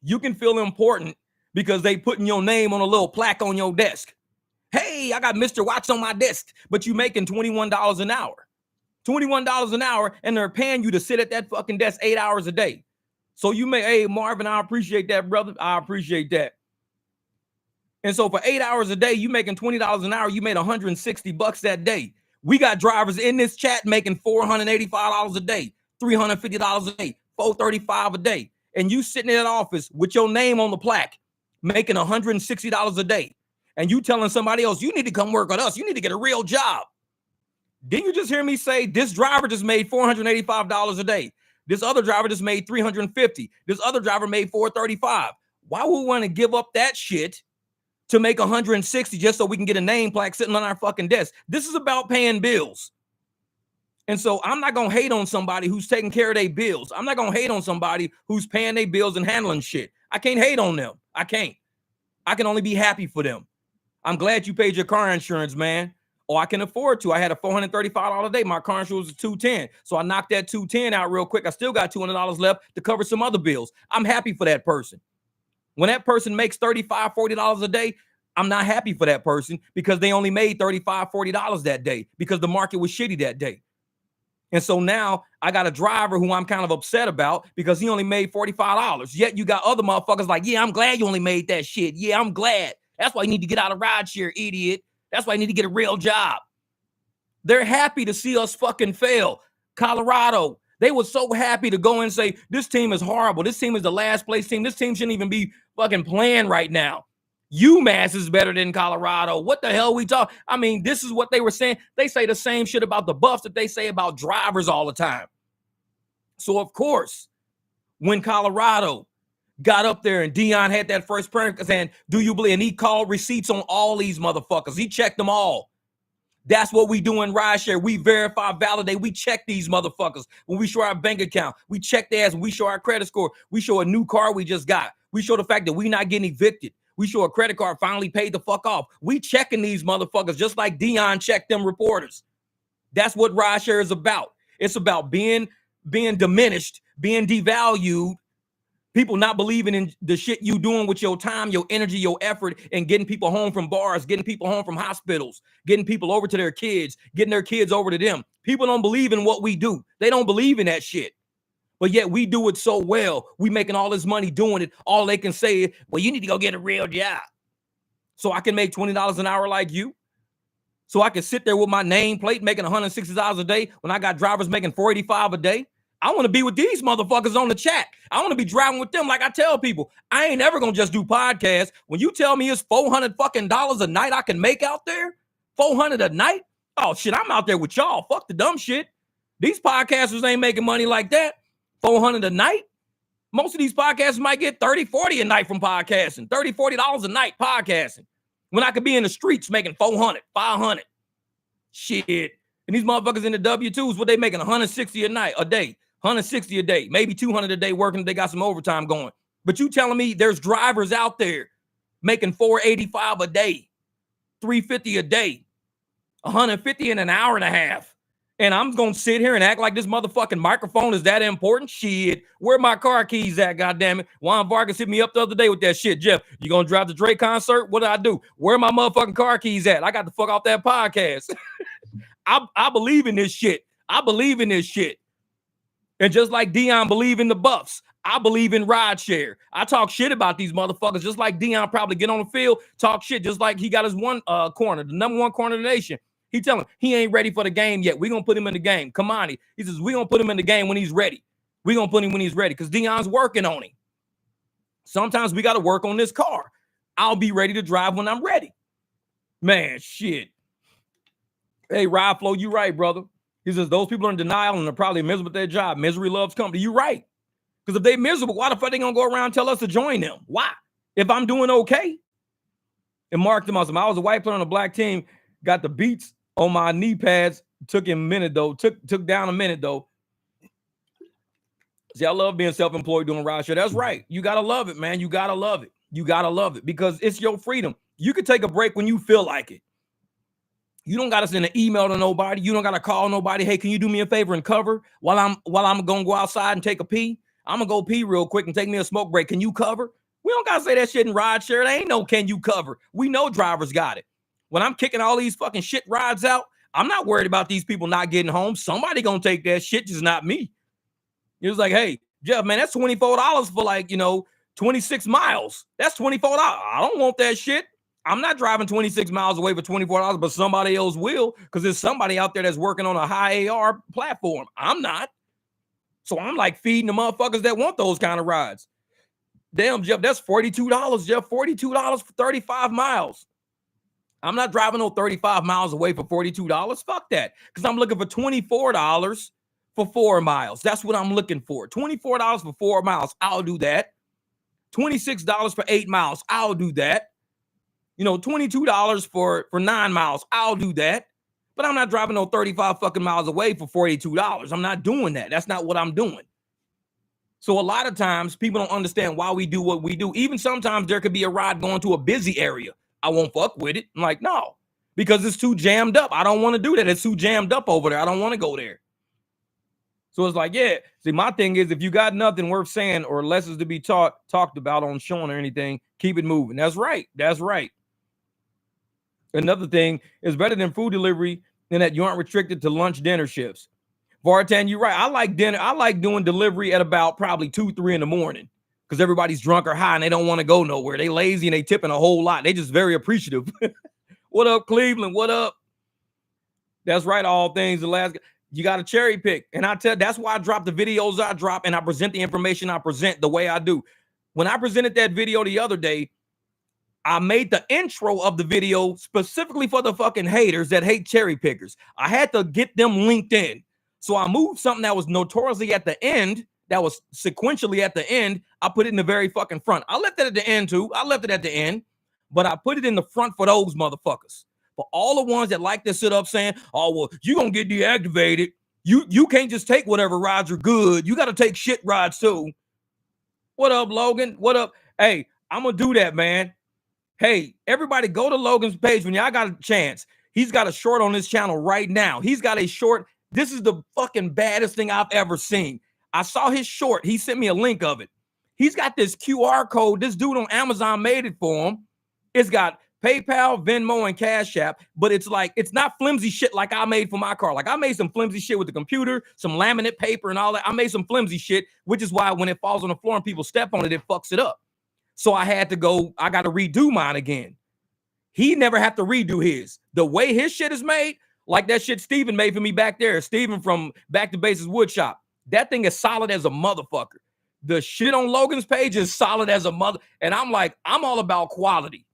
You can feel important because they putting your name on a little plaque on your desk. Hey, I got Mr. Watch on my desk, but you making $21 an hour. $21 an hour, and they're paying you to sit at that fucking desk 8 hours a day. So you may, hey, Marvin, I appreciate that, brother. I appreciate that. And so for 8 hours a day, you making $20 an hour, you made $160 that day. We got drivers in this chat making $485 a day, $350 a day, $435 a day. And you sitting in that office with your name on the plaque, making $160 a day. And you telling somebody else, you need to come work with us. You need to get a real job. Didn't you just hear me say this driver just made $485 a day? This other driver just made $350. This other driver made $435. Why would we want to give up that shit to make $160 just so we can get a name plaque sitting on our fucking desk? This is about paying bills. And so I'm not going to hate on somebody who's taking care of their bills. I'm not going to hate on somebody who's paying their bills and handling shit. I can't hate on them. I can't. I can only be happy for them. I'm glad you paid your car insurance, man. Or I can afford to. I had a $435 a day. My car insurance was $210. So I knocked that $210 out real quick. I still got $200 left to cover some other bills. I'm happy for that person. When that person makes $35, $40 a day, I'm not happy for that person because they only made $35, $40 that day because the market was shitty that day. And so now I got a driver who I'm kind of upset about because he only made $45. Yet you got other motherfuckers like, yeah, I'm glad you only made that shit. Yeah, I'm glad. That's why you need to get out of rideshare, idiot. That's why I need to get a real job. They're happy to see us fucking fail. Colorado, they were so happy to go and say, this team is horrible. This team is the last place team. This team shouldn't even be fucking playing right now. UMass is better than Colorado. What the hell we talk? I mean, this is what they were saying. They say the same shit about the Buffs that they say about drivers all the time. So, of course, when Colorado got up there and Dion had that first prayer saying, do you believe? And he called receipts on all these motherfuckers. He checked them all. That's what we do in rideshare. We verify, validate. We check these motherfuckers. When we show our bank account, we check their ass. When we show our credit score, we show a new car we just got. We show the fact that we're not getting evicted. We show a credit card finally paid the fuck off. We checking these motherfuckers just like Dion checked them reporters. That's what rideshare is about. It's about being diminished, being devalued, people not believing in the shit you doing with your time, your energy, your effort, and getting people home from bars, getting people home from hospitals, getting people over to their kids, getting their kids over to them. People don't believe in what we do. They don't believe in that shit. But yet we do it so well. We making all this money doing it. All they can say is, well, you need to go get a real job. So I can make $20 an hour like you. So I can sit there with my nameplate making $160 a day when I got drivers making $485 a day. I want to be with these motherfuckers on the chat. I want to be driving with them. Like I tell people, I ain't ever gonna just do podcasts. When you tell me it's $400 fucking a night I can make out there, $400 a night. Oh shit, I'm out there with y'all. Fuck the dumb shit. These podcasters ain't making money like that. $400 a night. Most of these podcasters might get $30, $40 a night from podcasting. $30, $40 a night podcasting. When I could be in the streets making $400, $500. Shit. And these motherfuckers in the W-2s, what they making? $160 a day. $160 a day. Maybe $200 a day working if they got some overtime going. But you telling me there's drivers out there making $485 a day, $350 a day, $150 in an hour and a half. And I'm going to sit here and act like this motherfucking microphone is that important? Shit. Where my car keys at, goddammit? Juan Vargas hit me up the other day with that shit. Jeff, you going to drive the Drake concert? What did I do? Where my motherfucking car keys at? I got the fuck off that podcast. I believe in this shit. I believe in this shit. And just like Dion believe in the Buffs, I believe in rideshare. I talk shit about these motherfuckers just like Dion probably get on the field, talk shit just like he got his one corner, the number one corner in the nation. He telling him he ain't ready for the game yet. We're going to put him in the game. Kamani, he says, we're going to put him in the game when he's ready. We're going to put him when he's ready because Dion's working on him. Sometimes we got to work on this car. I'll be ready to drive when I'm ready. Man, shit. Hey, Ride Flow, you right, brother. He says, those people are in denial and are probably miserable with their job. Misery loves company. You right. Because if they miserable, why the fuck they going to go around and tell us to join them? Why? If I'm doing okay. And Mark them awesome. I was a white player on a black team, got the beats on my knee pads. Took him a minute, though. Took down a minute, though. See, I love being self-employed doing rideshare. That's right. You got to love it, man. You got to love it. You got to love it because it's your freedom. You can take a break when you feel like it. You don't got to send an email to nobody. You don't got to call nobody. Hey, can you do me a favor and cover while I'm going to go outside and take a pee? I'm going to go pee real quick and take me a smoke break. Can you cover? We don't got to say that shit in rideshare. There ain't no can you cover. We know drivers got it. When I'm kicking all these fucking shit rides out, I'm not worried about these people not getting home. Somebody going to take that shit, just not me. It was like, hey, Jeff, man, that's $24 for 26 miles. That's $24. I don't want that shit. I'm not driving 26 miles away for $24, but somebody else will because there's somebody out there that's working on a high AR platform. I'm not. So I'm like feeding the motherfuckers that want those kind of rides. Damn, Jeff, that's $42, Jeff. $42 for 35 miles. I'm not driving no 35 miles away for $42. Fuck that. Because I'm looking for $24 for 4 miles. That's what I'm looking for. $24 for 4 miles. I'll do that. $26 for 8 miles. I'll do that. $22 for 9 miles. I'll do that. But I'm not driving no 35 fucking miles away for $42. I'm not doing that. That's not what I'm doing. So a lot of times people don't understand why we do what we do. Even sometimes there could be a ride going to a busy area. I won't fuck with it. I'm like, no, because it's too jammed up. I don't want to do that. It's too jammed up over there. I don't want to go there. So it's like, yeah. See, my thing is if you got nothing worth saying or lessons to be talked about on showing or anything, keep it moving. That's right. That's right. Another thing is better than food delivery in that you aren't restricted to lunch dinner shifts. Vartan, you're right. I like dinner. I like doing delivery at about probably 2, 3 in the morning because everybody's drunk or high and they don't want to go nowhere. They lazy and they tipping a whole lot. They just very appreciative. What up, Cleveland? What up? That's right. All things Alaska. You got to cherry pick. And that's why I drop the videos I drop and I present the information I present the way I do. When I presented that video the other day, I made the intro of the video specifically for the fucking haters that hate cherry pickers. I had to get them linked in. So I moved something that was notoriously at the end, that was sequentially at the end. I put it in the very fucking front. I left it at the end too. I left it at the end, but I put it in the front for those motherfuckers. For all the ones that like to sit up saying, oh, well, you're going to get deactivated. You can't just take whatever rides are good. You got to take shit rides too. What up, Logan? What up? Hey, I'm going to do that, man. Hey, everybody go to Logan's page when y'all got a chance. He's got a short on his channel right now. He's got a short. This is the fucking baddest thing I've ever seen. I saw his short. He sent me a link of it. He's got this QR code. This dude on Amazon made it for him. It's got PayPal, Venmo, and Cash App, but it's not flimsy shit like I made for my car. Like I made some flimsy shit with the computer, some laminate paper and all that. I made some flimsy shit, which is why when it falls on the floor and people step on it, it fucks it up. So I got to redo mine again. He never had to redo his. The way his shit is made, like that shit Steven made for me back there. Steven from Back to Basics Wood Shop. That thing is solid as a motherfucker. The shit on Logan's page is solid as a mother. And I'm like, I'm all about quality.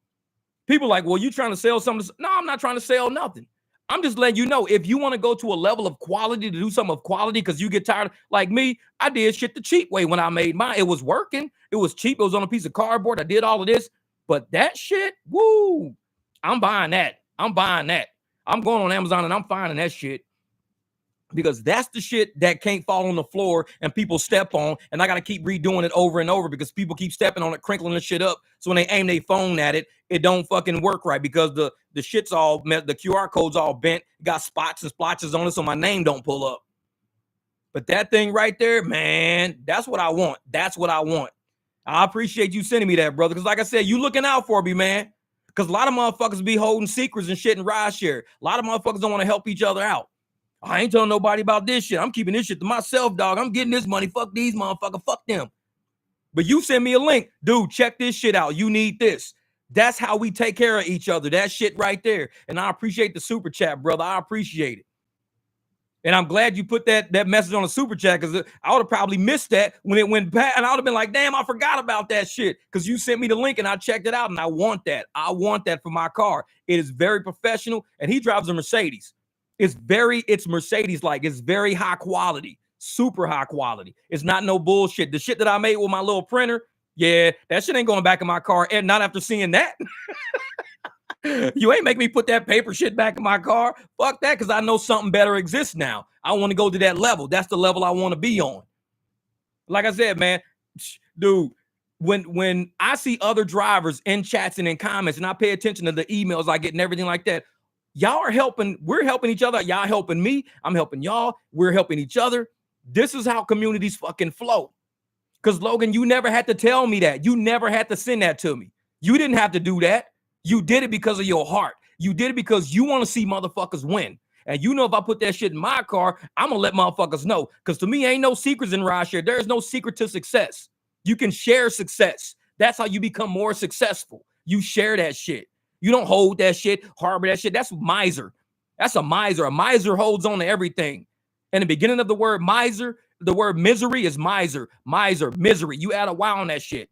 People are like, well, you trying to sell something? No, I'm not trying to sell nothing. I'm just letting you know, if you want to go to a level of quality, to do something of quality because you get tired. Like me, I did shit the cheap way when I made mine. It was working. It was cheap. It was on a piece of cardboard. I did all of this. But that shit, woo, I'm buying that. I'm buying that. I'm going on Amazon and I'm finding that shit. Because that's the shit that can't fall on the floor and people step on. And I got to keep redoing it over and over because people keep stepping on it, crinkling the shit up. So when they aim their phone at it, it don't fucking work right because the shit's all, the QR code's all bent, got spots and splotches on it so my name don't pull up. But that thing right there, man, that's what I want. That's what I want. I appreciate you sending me that, brother. Because like I said, you looking out for me, man. Because a lot of motherfuckers be holding secrets and shit in rideshare. A lot of motherfuckers don't want to help each other out. I ain't telling nobody about this shit. I'm keeping this shit to myself, dog. I'm getting this money. Fuck these motherfuckers. Fuck them. But you send me a link. Dude, check this shit out. You need this. That's how we take care of each other. That shit right there. And I appreciate the super chat, brother. I appreciate it. And I'm glad you put that message on the super chat because I would have probably missed that when it went back. And I would have been like, damn, I forgot about that shit. Because you sent me the link and I checked it out. And I want that. I want that for my car. It is very professional. And he drives a Mercedes. It's Mercedes-like. It's very high quality, super high quality. It's not no bullshit. The shit that I made with my little printer, yeah, that shit ain't going back in my car. And not after seeing that. You ain't make me put that paper shit back in my car. Fuck that, because I know something better exists now. I want to go to that level. That's the level I want to be on. Like I said, man, dude, when I see other drivers in chats and in comments, and I pay attention to the emails I get and everything like that, y'all are helping. We're helping each other. Y'all helping me. I'm helping y'all. We're helping each other. This is how communities fucking flow. Because, Logan, you never had to tell me that. You never had to send that to me. You didn't have to do that. You did it because of your heart. You did it because you want to see motherfuckers win. And you know if I put that shit in my car, I'm going to let motherfuckers know. Because to me, ain't no secrets in rideshare. There is no secret to success. You can share success. That's how you become more successful. You share that shit. You don't hold that shit, harbor that shit. That's miser. That's a miser. A miser holds on to everything. In the beginning of the word miser, the word misery is miser. Miser, misery. You add a Y on that shit.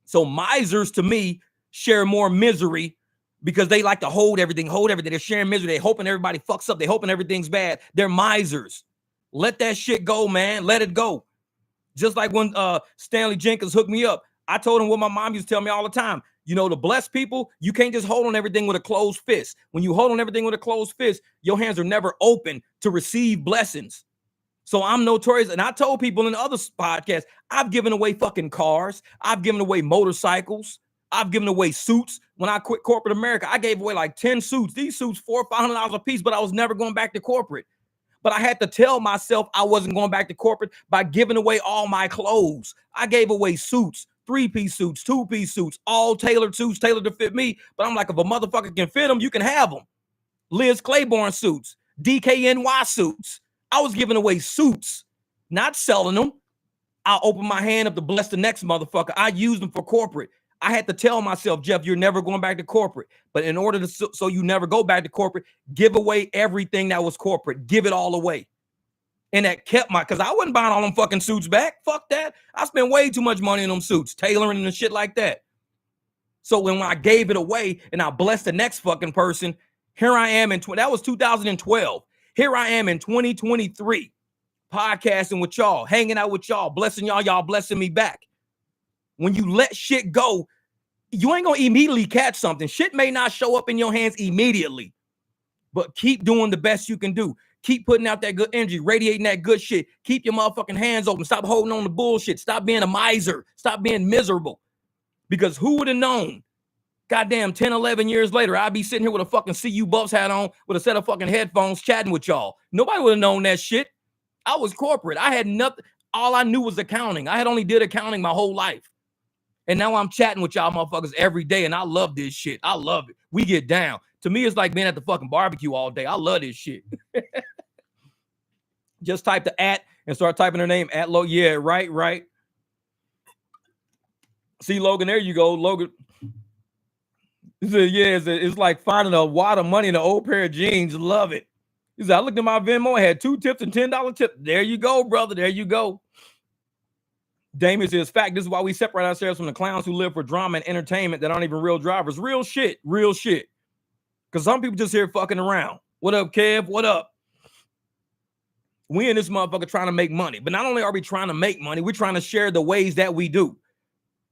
So misers, to me, share more misery because they like to hold everything. They're sharing misery. They're hoping everybody fucks up. They're hoping everything's bad. They're misers. Let that shit go, man. Let it go. Just like when Stanley Jenkins hooked me up. I told him what my mom used to tell me all the time. You know, to bless people, you can't just hold on everything with a closed fist. When you hold on everything with a closed fist, your hands are never open to receive blessings. So I'm notorious. And I told people in other podcasts, I've given away fucking cars. I've given away motorcycles. I've given away suits. When I quit corporate America, I gave away like 10 suits. These suits, $400 or $500 a piece, but I was never going back to corporate. But I had to tell myself I wasn't going back to corporate by giving away all my clothes. I gave away suits, 3-piece suits, 2-piece suits, all tailored suits, tailored to fit me. But I'm like, if a motherfucker can fit them, you can have them. Liz Claiborne suits, DKNY suits. I was giving away suits, not selling them. I'll open my hand up to bless the next motherfucker. I use them for corporate. I had to tell myself, Jeff, you're never going back to corporate. But in order to so you never go back to corporate, give away everything that was corporate. Give it all away. And that kept because I wasn't buying all them fucking suits back. Fuck that. I spent way too much money on them suits, tailoring and shit like that. So when I gave it away and I blessed the next fucking person, here I am that was 2012. Here I am in 2023, podcasting with y'all, hanging out with y'all, blessing y'all blessing me back. When you let shit go, you ain't going to immediately catch something. Shit may not show up in your hands immediately, but keep doing the best you can do. Keep putting out that good energy, radiating that good shit. Keep your motherfucking hands open. Stop holding on to bullshit. Stop being a miser. Stop being miserable. Because who would have known? Goddamn, 10, 11 years later, I'd be sitting here with a fucking CU Buffs hat on with a set of fucking headphones chatting with y'all. Nobody would have known that shit. I was corporate. I had nothing. All I knew was accounting. I had only did accounting my whole life. And now I'm chatting with y'all motherfuckers every day, and I love this shit. I love it. We get down. To me, it's like being at the fucking barbecue all day. I love this shit. Just type the @ and start typing her name @ Logan. Yeah, right. See, Logan, there you go. Logan. Yeah, it's like finding a wad of money in an old pair of jeans. Love it. He said, I looked at my Venmo, I had 2 tips and $10 tips. There you go, brother. There you go. Damien says, fact, this is why we separate ourselves from the clowns who live for drama and entertainment that aren't even real drivers. Real shit. Real shit. Because some people just here fucking around. What up, Kev? What up? We in this motherfucker trying to make money. But not only are we trying to make money, we're trying to share the ways that we do.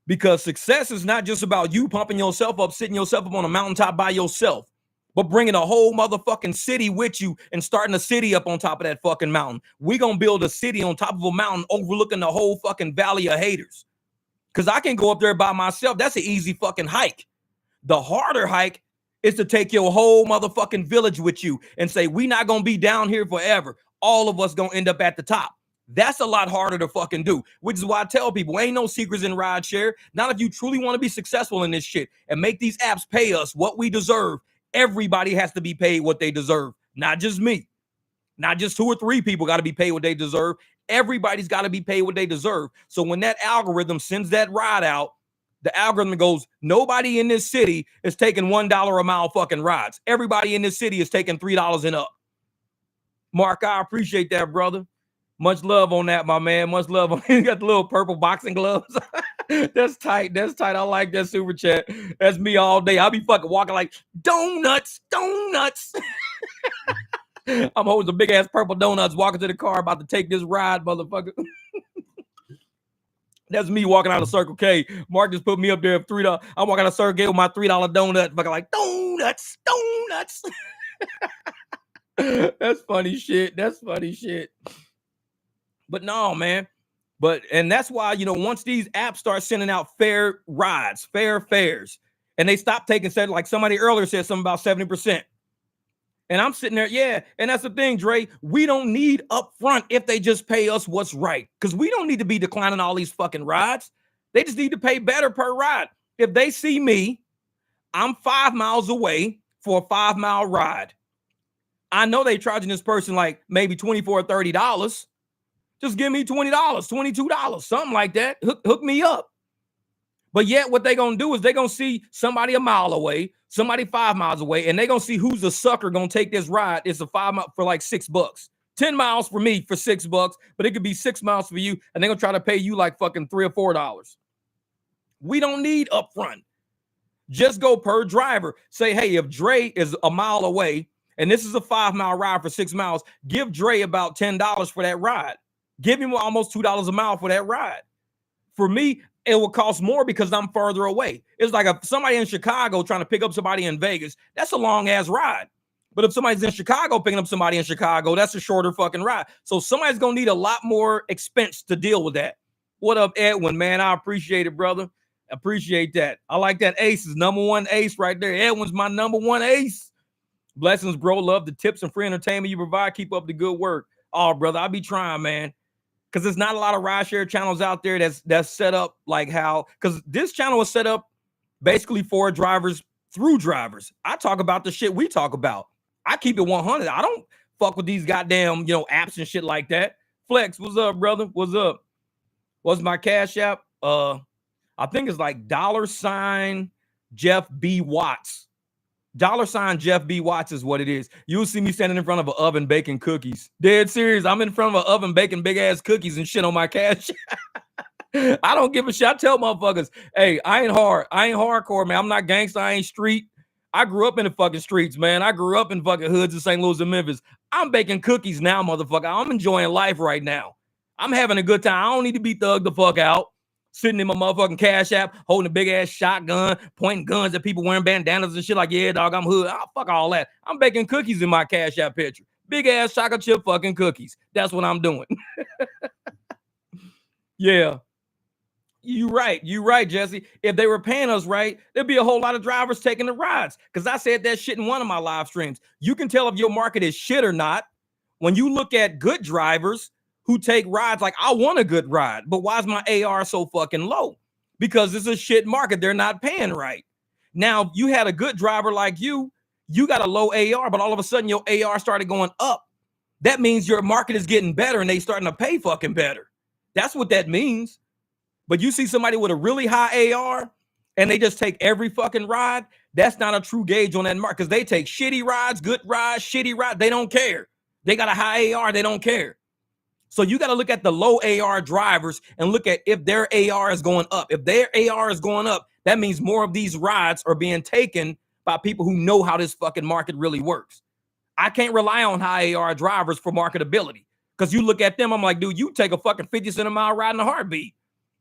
Because success is not just about you pumping yourself up, sitting yourself up on a mountaintop by yourself, but bringing a whole motherfucking city with you and starting a city up on top of that fucking mountain. We gonna build a city on top of a mountain overlooking the whole fucking valley of haters. Because I can go up there by myself. That's an easy fucking hike. The harder hike is to take your whole motherfucking village with you and say, we not gonna be down here forever. All of us gonna end up at the top. That's a lot harder to fucking do, which is why I tell people, ain't no secrets in rideshare. Not if you truly want to be successful in this shit and make these apps pay us what we deserve. Everybody has to be paid what they deserve, not just me. Not just 2 or 3 people got to be paid what they deserve. Everybody's got to be paid what they deserve. So when that algorithm sends that ride out, the algorithm goes, nobody in this city is taking $1 a mile fucking rides. Everybody in this city is taking $3 and up. Mark, I appreciate that, brother. Much love on that, my man. Much love on you. Got the little purple boxing gloves. That's tight. That's tight. I like that super chat. That's me all day. I'll be fucking walking like donuts. I'm holding some big ass purple donuts, walking to the car, about to take this ride, motherfucker. That's me walking out of Circle K. Mark just put me up there at $3. I'm walking out of Circle K with my $3 donut, fucking like donuts. That's funny shit. That's funny shit. But no, man. And that's why, once these apps start sending out fair rides, fair fares, and they stop taking, like somebody earlier said something about 70%. And I'm sitting there, yeah. And that's the thing, Dre. We don't need upfront if they just pay us what's right. Because we don't need to be declining all these fucking rides. They just need to pay better per ride. If they see me, I'm 5 miles away for a 5-mile ride. I know they charging this person like maybe $24 or $30. Just give me $20, $22, something like that. Hook me up. But yet what they going to do is they going to see somebody a mile away, somebody 5 miles away, and they going to see who's the sucker going to take this ride. It's a 5 mile for like $6. 10 miles for me for $6, but it could be 6 miles for you, and they're going to try to pay you like fucking $3 or $4. We don't need upfront. Just go per driver. Say, hey, if Dre is a mile away, and this is a 5-mile ride for 6 miles, give Dre about $10 for that ride. Give him almost $2 a mile for that ride. For me, it will cost more because I'm further away. It's like if somebody in Chicago trying to pick up somebody in Vegas, that's a long-ass ride. But if somebody's in Chicago picking up somebody in Chicago, that's a shorter fucking ride. So somebody's going to need a lot more expense to deal with that. What up, Edwin, man? I appreciate it, brother. Appreciate that. I like that. Ace is number 1 ace right there. Edwin's my number 1 ace. Blessings, bro. Love the tips and free entertainment you provide. Keep up the good work. Oh, brother, I'll be trying, man. Because there's not a lot of rideshare channels out there that's set up like how, because this channel was set up basically for drivers through drivers. I talk about the shit we talk about. I keep it 100. I don't fuck with these goddamn, apps and shit like that. Flex, what's up, brother? What's up? What's my Cash App? I think it's like $ Jeff B. Watts. $ Jeff B. Watts is what it is. You'll see me standing in front of an oven baking cookies. Dead serious. I'm in front of an oven baking big ass cookies and shit on my Cash. I don't give a shit. I tell motherfuckers, hey, I ain't hard. I ain't hardcore, man. I'm not gangster. I ain't street. I grew up in the fucking streets, man. I grew up in fucking hoods in St. Louis and Memphis. I'm baking cookies now, motherfucker. I'm enjoying life right now. I'm having a good time. I don't need to be thugged the fuck out. Sitting in my motherfucking Cash App, holding a big ass shotgun, pointing guns at people wearing bandanas and shit like, yeah, dog, I'm hood. Oh, fuck all that. I'm baking cookies in my Cash App picture. Big ass chocolate chip fucking cookies. That's what I'm doing. Yeah. You right, Jesse. If they were paying us right, there'd be a whole lot of drivers taking the rides. Because I said that shit in one of my live streams. You can tell if your market is shit or not when you look at good drivers who take rides. Like, I want a good ride, but why is my AR so fucking low? Because it's a shit market. They're not paying right. Now, you had a good driver like you got a low AR, but all of a sudden your AR started going up. That means your market is getting better and they starting to pay fucking better. That's what that means. But you see somebody with a really high AR and they just take every fucking ride, that's not a true gauge on that market because they take shitty rides, good rides, shitty rides. They don't care. They got a high AR, they don't care. So you got to look at the low AR drivers and look at if their AR is going up. If their AR is going up, that means more of these rides are being taken by people who know how this fucking market really works. I can't rely on high AR drivers for marketability, because you look at them, I'm like, dude, you take a fucking 50 cent a mile ride in a heartbeat.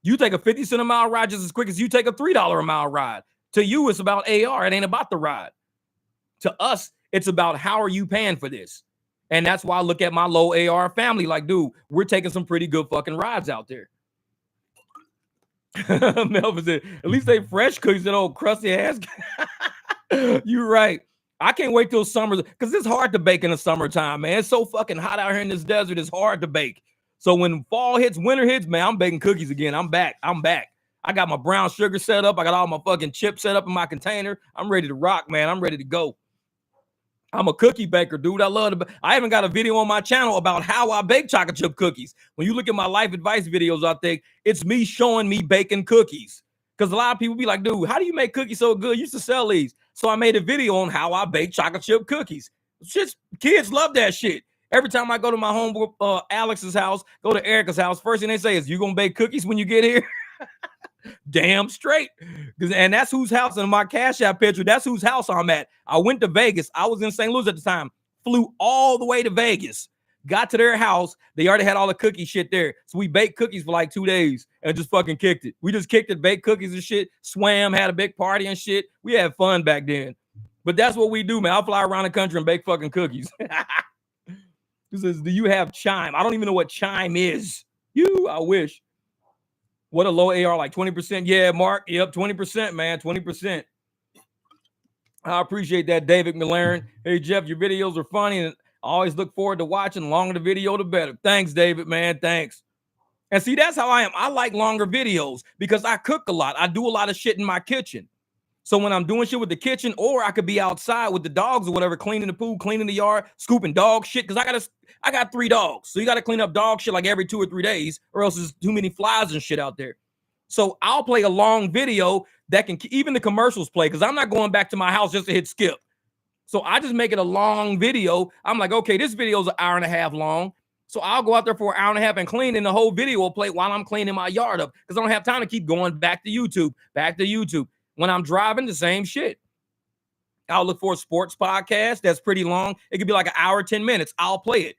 You take a 50 cent a mile ride just as quick as you take a $3 a mile ride. To you, it's about AR. It ain't about the ride. To us, it's about how are you paying for this? And that's why I look at my low AR family like, dude, we're taking some pretty good fucking rides out there. Melvin said, at least they fresh cookies, that old crusty ass. You're right. I can't wait till summer, because it's hard to bake in the summertime, man. It's so fucking hot out here in this desert. It's hard to bake. So when fall hits, winter hits, man, I'm baking cookies again. I'm back. I got my brown sugar set up. I got all my fucking chips set up in my container. I'm ready to rock, man. I'm ready to go. I'm a cookie baker, dude. I even got a video on my channel about how I bake chocolate chip cookies. When you look at my life advice videos, I think it's me showing me baking cookies. Because a lot of people be like, dude, how do you make cookies so good? You used to sell these. So I made a video on how I bake chocolate chip cookies. Just kids love that shit. Every time I go to my homeboy Alex's house, go to Erica's house, first thing they say is, you gonna bake cookies when you get here? Damn straight. And that's whose house in my Cash App picture. That's whose house I'm at. I went to Vegas. I was in St. Louis at the time. Flew all the way to Vegas. Got to their house. They already had all the cookie shit there. So we baked cookies for like 2 days and just fucking kicked it. We just kicked it, baked cookies and shit. Swam, had a big party and shit. We had fun back then. But that's what we do, man. I'll fly around the country and bake fucking cookies. He says, do you have chime? I don't even know what chime is. I wish. What a low AR, like 20%? Yeah, Mark. Yep, 20%, man. 20%. I appreciate that, David McLaren. Hey, Jeff, your videos are funny, and I always look forward to watching. The longer the video, the better. Thanks, David, man. Thanks. And see, that's how I am. I like longer videos because I cook a lot. I do a lot of shit in my kitchen. So when I'm doing shit with the kitchen, or I could be outside with the dogs or whatever, cleaning the pool, cleaning the yard, scooping dog shit, because I got 3 dogs. So you got to clean up dog shit like every 2 or 3 days, or else there's too many flies and shit out there. So I'll play a long video that can, even the commercials play, because I'm not going back to my house just to hit skip. So I just make it a long video. I'm like, okay, this video is an hour and a half long. So I'll go out there for an hour and a half and clean, and the whole video will play while I'm cleaning my yard up, because I don't have time to keep going back to YouTube. When I'm driving, the same shit. I'll look for a sports podcast that's pretty long. It could be like an hour, 10 minutes. I'll play it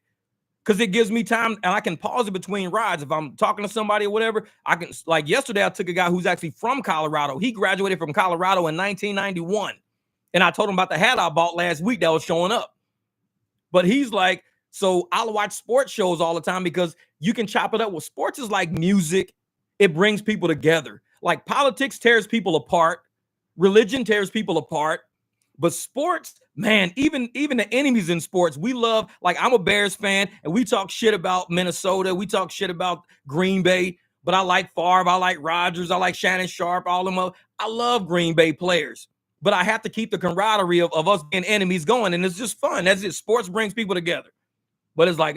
because it gives me time, and I can pause it between rides. If I'm talking to somebody or whatever, I can, like yesterday, I took a guy who's actually from Colorado. He graduated from Colorado in 1991. And I told him about the hat I bought last week that was showing up. But he's like, so I'll watch sports shows all the time because you can chop it up. Well, sports is like music. It brings people together. Like politics tears people apart. Religion tears people apart. But sports, man, even the enemies in sports, we love. Like, I'm a Bears fan, and we talk shit about Minnesota. We talk shit about Green Bay. But I like Favre. I like Rodgers. I like Shannon Sharp. All of them. I love Green Bay players. But I have to keep the camaraderie of us being enemies going. And it's just fun. That's it. Sports brings people together. But it's like,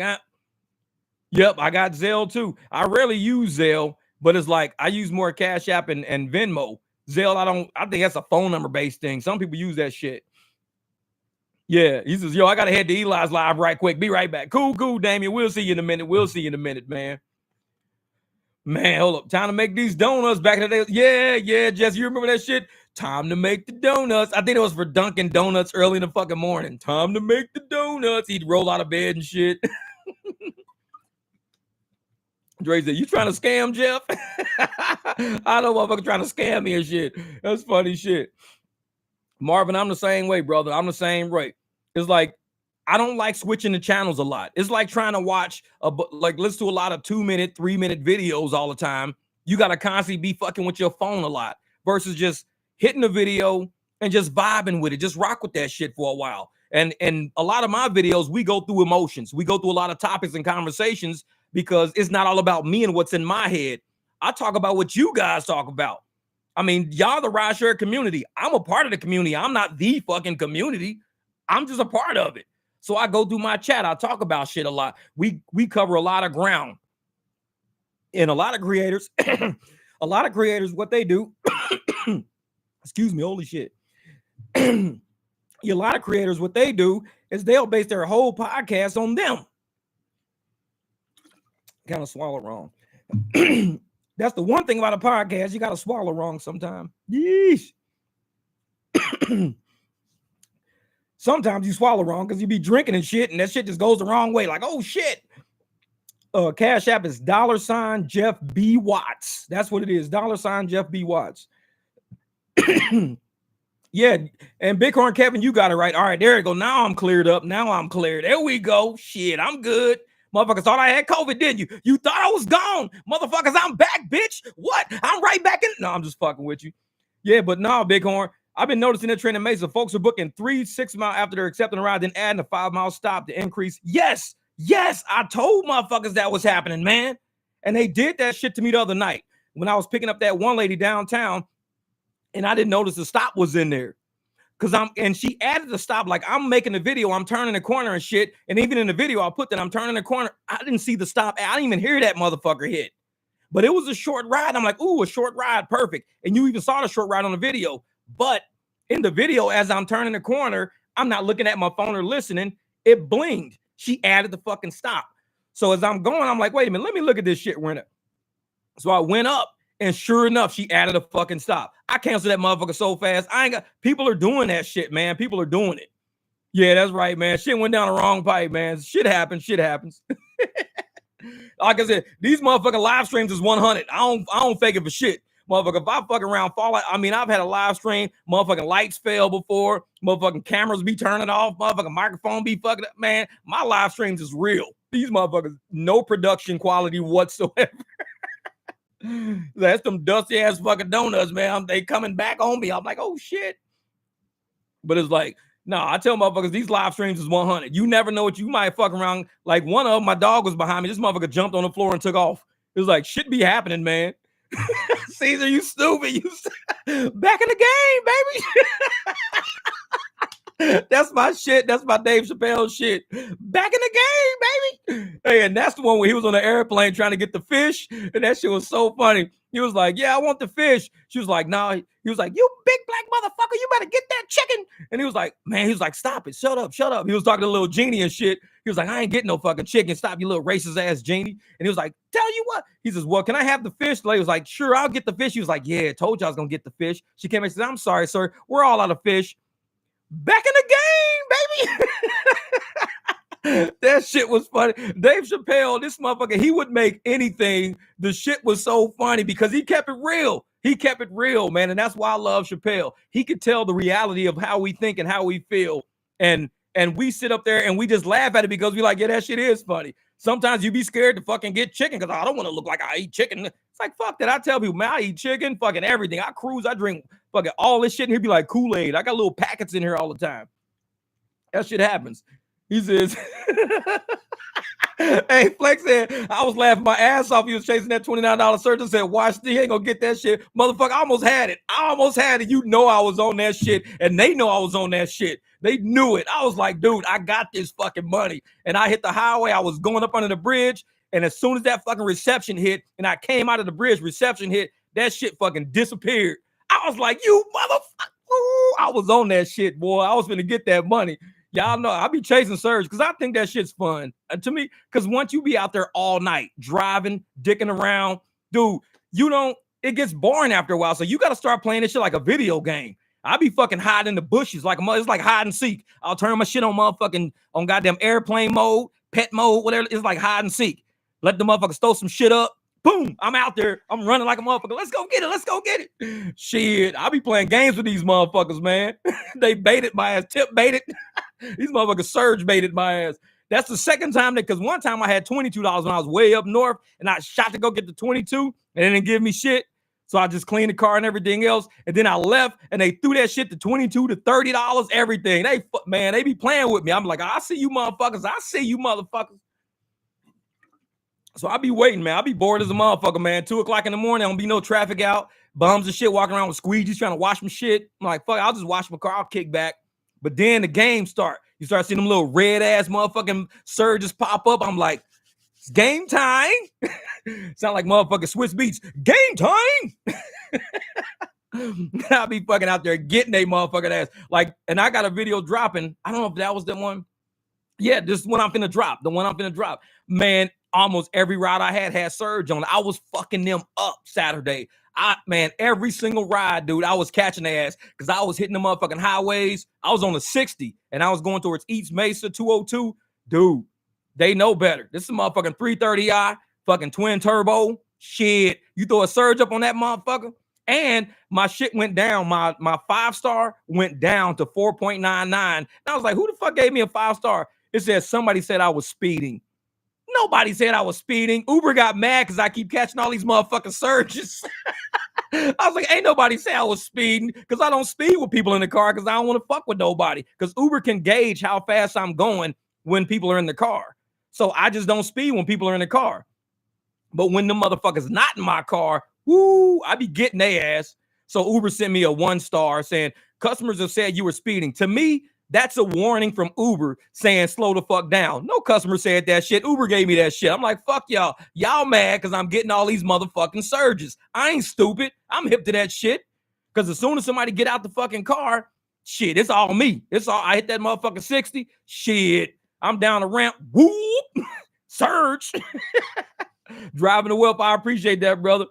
yep, I got Zelle too. I rarely use Zelle, but it's like I use more Cash App and Venmo. Zelle, I think that's a phone number based thing. Some people use that shit. Yeah, he says, yo, I got to head to Eli's live right quick. Be right back. Cool, Damien. We'll see you in a minute. Man. Man, hold up. Time to make these donuts back in the day. Yeah, Jess, you remember that shit? Time to make the donuts. I think it was for Dunkin' Donuts early in the fucking morning. Time to make the donuts. He'd roll out of bed and shit. Dre said, you trying to scam, Jeff? I know motherfucker trying to scam me and shit. That's funny shit. Marvin, I'm the same way, brother. I'm the same way. It's like, I don't like switching the channels a lot. It's like trying to watch, listen to a lot of 2-minute, 3-minute videos all the time. You got to constantly be fucking with your phone a lot versus just hitting a video and just vibing with it. Just rock with that shit for a while. And a lot of my videos, we go through emotions. We go through a lot of topics and conversations because it's not all about me and what's in my head. I talk about what you guys talk about. I mean, y'all the rideshare community. I'm a part of the community. I'm not the fucking community. I'm just a part of it. So I go through my chat. I talk about shit a lot. We cover a lot of ground. And a lot of creators, what they do, excuse me, holy shit. A lot of creators, what they do is they'll base their whole podcast on them. Kind of swallow wrong. That's the one thing about a podcast. You got to swallow wrong sometimes. Yeesh. Sometimes you swallow wrong because you be drinking and shit, and that shit just goes the wrong way. Like, oh shit. Cash App is $ Jeff B. Watts. That's what it is. $ Jeff B. Watts. Yeah. And Bighorn Kevin, you got it right. All right, there you go. Now I'm cleared up. Now I'm clear. There we go. Shit, I'm good. Motherfuckers thought I had COVID, didn't you? You thought I was gone. Motherfuckers, I'm back, bitch. What? I'm right back in. No, I'm just fucking with you. Yeah, but no, Bighorn. I've been noticing that trend in Mesa. Folks are booking 3 6-mile after they're accepting a ride, then adding a 5-mile stop to increase. Yes, I told motherfuckers that was happening, man. And they did that shit to me the other night when I was picking up that one lady downtown, and I didn't notice the stop was in there. And she added the stop, like I'm making a video, I'm turning the corner and shit. And even in the video, I put that I'm turning the corner. I didn't see the stop. I didn't even hear that motherfucker hit. But it was a short ride. I'm like, ooh, a short ride, perfect. And you even saw the short ride on the video. But in the video, as I'm turning the corner, I'm not looking at my phone or listening. It blinged. She added the fucking stop. So as I'm going, I'm like, wait a minute, let me look at this shit, Renner. So I went up, and sure enough, she added a fucking stop. I canceled that motherfucker so fast. People are doing that shit, man. People are doing it. Yeah, that's right, man. Shit went down the wrong pipe, man. Shit happens. Like I said, these motherfucking live streams is 100. I don't fake it for shit. Motherfucker, if I fucking around fall out, I mean, I've had a live stream, motherfucking lights fail before, motherfucking cameras be turning off, motherfucking microphone be fucking up, man. My live streams is real. These motherfuckers, no production quality whatsoever. That's them dusty ass fucking donuts, man. They coming back on me. I'm like, oh shit. But it's like, no, I tell motherfuckers, these live streams is 100. You never know what you might fuck around. Like one of them, my dog was behind me. This motherfucker jumped on the floor and took off. It was like, shit be happening, man. Caesar, you stupid. Back in the game, baby. That's my shit. That's my Dave Chappelle shit. Back in the game, baby. Hey, and that's the one where he was on the airplane trying to get the fish. And that shit was so funny. He was like, yeah, I want the fish. She was like, no. He was like, you big black motherfucker, you better get that chicken. And he was like, man, he was like, stop it. Shut up. He was talking to little Genie and shit. He was like, I ain't getting no fucking chicken. Stop, you little racist ass Genie. And he was like, tell you what. He says, well, can I have the fish? The lady was like, sure, I'll get the fish. He was like, yeah, told you I was going to get the fish. She came and said, I'm sorry, sir. We're all out of fish. Back in the game, baby. That shit was funny. Dave Chappelle, this motherfucker, he would make anything. The shit was so funny because he kept it real. He kept it real, man. And that's why I love Chappelle. He could tell the reality of how we think and how we feel. And we sit up there and we just laugh at it because we like, yeah, that shit is funny. Sometimes you be scared to fucking get chicken because I don't want to look like I eat chicken. It's like, fuck that. I tell people, man, I eat chicken, fucking everything. I cruise, I drink fucking all this shit. And he'd be like Kool-Aid. I got little packets in here all the time. That shit happens. He says, hey, Flex said, I was laughing my ass off. He was chasing that $29 search and said, watch, he ain't gonna get that shit. Motherfucker, I almost had it. You know I was on that shit. And they know I was on that shit. They knew it. I was like, dude, I got this fucking money. And I hit the highway. I was going up under the bridge. And as soon as that fucking reception hit and I came out of the bridge, reception hit, that shit fucking disappeared. I was like, you motherfucker. Ooh, I was on that shit, boy. I was finna get that money. Y'all know I be chasing Surge because I think that shit's fun. And to me, because once you be out there all night driving, dicking around, dude, it gets boring after a while. So you got to start playing this shit like a video game. I be fucking hiding in the bushes it's like hide and seek. I'll turn my shit on on goddamn airplane mode, pet mode, whatever. It's like hide and seek. Let the motherfuckers throw some shit up. Boom, I'm out there. I'm running like a motherfucker. Let's go get it. Shit, I be playing games with these motherfuckers, man. They baited my ass, tip baited. These motherfuckers surge baited my ass. That's the second time because one time I had $22 when I was way up north and I shot to go get the 22 and they didn't give me shit. So I just cleaned the car and everything else. And then I left and they threw that shit to $22 to $30, everything. They be playing with me. I'm like, I see you motherfuckers. So I be waiting, man. I be bored as a motherfucker, man. 2:00 in the morning, don't be no traffic out. Bums and shit walking around with squeegees trying to wash my shit. I'm like, fuck, I'll just wash my car. I'll kick back. But then the game start. You start seeing them little red ass motherfucking surges pop up. I'm like, it's game time. Sound like motherfucking Swiss Beats. Game time. I'll be fucking out there getting they motherfucking ass. Like, and I got a video dropping. I don't know if that was the one. Yeah, this is what I'm finna drop. The one I'm finna drop. Man, almost every ride I had surge on it. I was fucking them up Saturday. Man, every single ride, dude, I was catching their ass because I was hitting the motherfucking highways. I was on the 60 and I was going towards East Mesa 202. Dude, they know better. This is a motherfucking 330i, fucking twin turbo. Shit. You throw a surge up on that motherfucker. And my shit went down. My 5-star went down to 4.99. And I was like, who the fuck gave me a 5-star? It says somebody said I was speeding. Nobody said I was speeding. Uber got mad because I keep catching all these motherfucking surges. I was like, ain't nobody say I was speeding because I don't speed with people in the car because I don't want to fuck with nobody. Because Uber can gauge how fast I'm going when people are in the car. So I just don't speed when people are in the car. But when the motherfuckers not in my car, woo, I be getting their ass. So Uber sent me a 1-star saying, customers have said you were speeding. To me, that's a warning from Uber saying slow the fuck down. No customer said that shit. Uber gave me that shit. I'm like, fuck y'all. Y'all mad because I'm getting all these motherfucking surges. I ain't stupid. I'm hip to that shit. Because as soon as somebody get out the fucking car, shit, it's all me. It's all, I hit that motherfucking 60. Shit, I'm down the ramp. Whoop. Surge. Driving the wealth. I appreciate that, brother.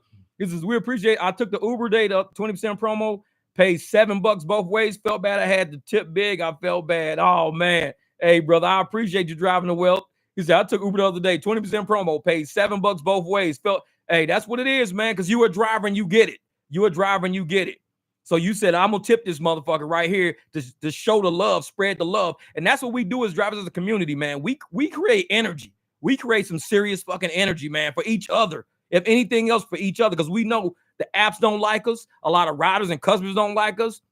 We appreciate. I took the Uber day, the 20% promo. Paid $7 both ways. Felt bad. I had to tip big. I felt bad. Oh man. Hey, brother, I appreciate you driving the wealth. He said, I took Uber the other day, 20% promo, paid $7 both ways. Hey, that's what it is, man. Because you a driver and you get it. You a driver and you get it. So you said, I'm gonna tip this motherfucker right here to show the love, spread the love. And that's what we do as drivers as a community, man. We create energy. We create some serious fucking energy, man, for each other. If anything else, for each other, because we know the apps don't like us. A lot of riders and customers don't like us.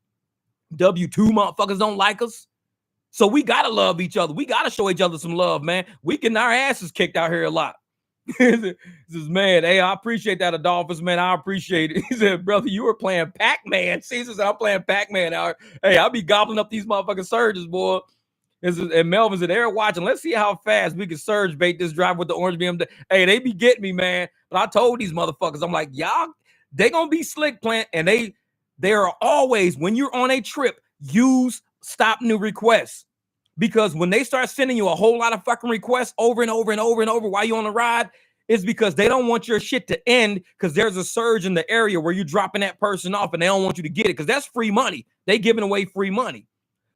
W2 motherfuckers don't like us. So we got to love each other. We got to show each other some love, man. We getting our asses kicked out here a lot. This is, man, hey, I appreciate that, Adolphus, man. I appreciate it. He said, brother, you were playing Pac-Man. Caesar said, I'm playing Pac-Man out here. Hey, I'll be gobbling up these motherfucking surges, boy. And Melvin said, they're watching. Let's see how fast we can surge bait this drive with the orange BMW. Hey, they be getting me, man. But I told these motherfuckers, I'm like, y'all, they gonna be slick plant. And they are always, when you're on a trip, use stop new requests. Because when they start sending you a whole lot of fucking requests over and over and over and over while you're on the ride, it's because they don't want your shit to end because there's a surge in the area where you're dropping that person off and they don't want you to get it because that's free money. They giving away free money.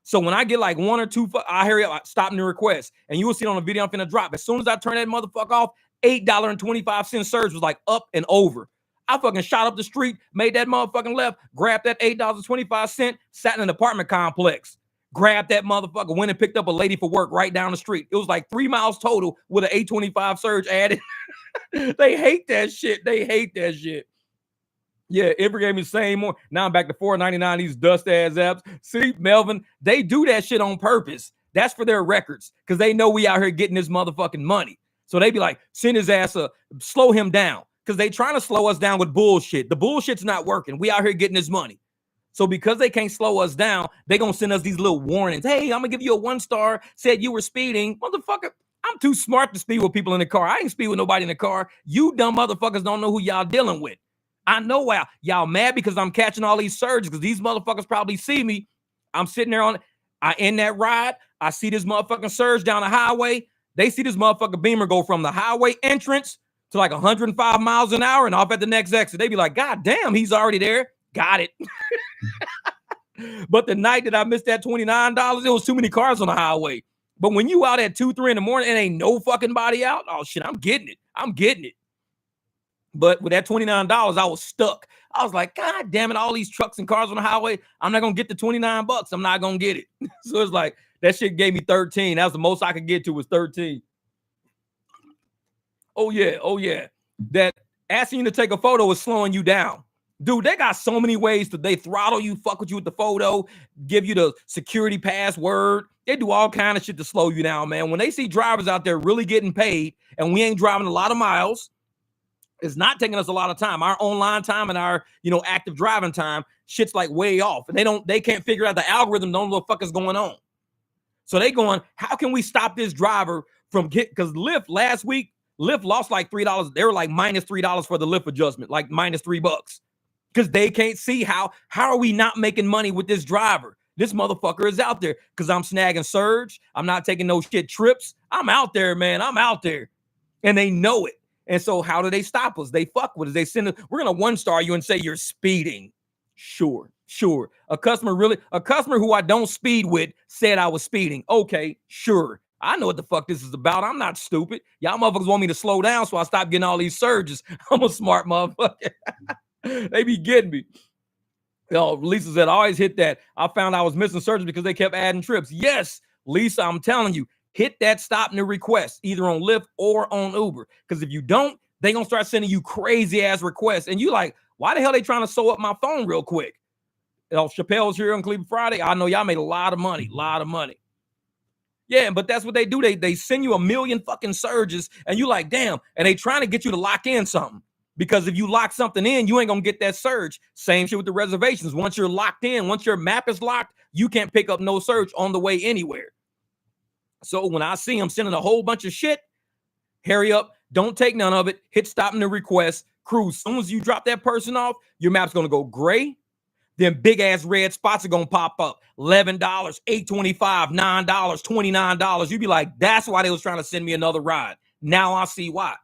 So when I get like one or two, I hurry up, stop new requests, and you will see it on the video I'm finna drop. As soon as I turn that motherfucker off, $8.25 surge was like up and over. I fucking shot up the street, made that motherfucking left, grabbed that $8.25, sat in an apartment complex, grabbed that motherfucker, went and picked up a lady for work right down the street. It was like 3 miles total with an $8.25 surge added. They hate that shit. They hate that shit. Yeah, Ivor gave me the same more. Now I'm back to $4.99. These dust ass apps. See, Melvin, they do that shit on purpose. That's for their records because they know we out here getting this motherfucking money. So they be like, send his ass up, slow him down because they trying to slow us down with bullshit. The bullshit's not working. We out here getting this money. So because they can't slow us down, they gonna send us these little warnings. Hey, I'm gonna give you a 1-star. Said you were speeding, motherfucker. I'm too smart to speed with people in the car. I ain't speed with nobody in the car. You dumb motherfuckers don't know who y'all dealing with. I know why y'all mad because I'm catching all these surges because these motherfuckers probably see me. I'm sitting there I end that ride. I see this motherfucking surge down the highway. They see this motherfucking Beamer go from the highway entrance to like 105 miles an hour and off at the next exit. They be like, God damn, he's already there. Got it. But the night that I missed that $29, it was too many cars on the highway. But when you out at 2, 3 in the morning and ain't no fucking body out, oh shit, I'm getting it. I'm getting it. But with that $29, I was stuck. I was like, God damn it, all these trucks and cars on the highway, I'm not going to get the $29. I'm not going to get it. So it's like, that shit gave me 13. That was the most I could get to was 13. Oh, yeah. Oh, yeah. That asking you to take a photo is slowing you down. Dude, they got so many ways that they throttle you, fuck with you with the photo, give you the security password. They do all kind of shit to slow you down, man. When they see drivers out there really getting paid and we ain't driving a lot of miles, it's not taking us a lot of time. Our online time and our, active driving time, shit's like way off. And they can't figure out the algorithm, don't know what the fuck is going on. So they going, how can we stop this driver from because Lyft last week, Lyft lost like $3. They were like minus $3 for the Lyft adjustment, like minus $3. Because they can't see how are we not making money with this driver? This motherfucker is out there because I'm snagging surge. I'm not taking no shit trips. I'm out there, man. I'm out there. And they know it. And so how do they stop us? They fuck with us. They send us, we're going to 1-star you and say you're speeding. Sure. A customer who I don't speed with said I was speeding. Okay, sure. I know what the fuck this is about. I'm not stupid. Y'all motherfuckers want me to slow down so I stop getting all these surges. I'm a smart motherfucker. They be getting me. Lisa said, I always hit that. I found I was missing surges because they kept adding trips. Yes, Lisa, I'm telling you, hit that stop new request, either on Lyft or on Uber. Because if you don't, they going to start sending you crazy ass requests. And you like, why the hell they trying to sew up my phone real quick? Chappelle's here on Cleveland Friday. I know y'all made a lot of money. Yeah, but that's what they do. They send you a million fucking surges and you like, damn. And they trying to get you to lock in something. Because if you lock something in, you ain't going to get that surge. Same shit with the reservations. Once you're locked in, once your map is locked, you can't pick up no surge on the way anywhere. So when I see them sending a whole bunch of shit, hurry up. Don't take none of it. Hit stop in the request. Cruise. As soon as you drop that person off, your map's going to go gray. Then big ass red spots are going to pop up. $11, $8.25, $9, $29. You be like, that's why they was trying to send me another ride. Now I see why.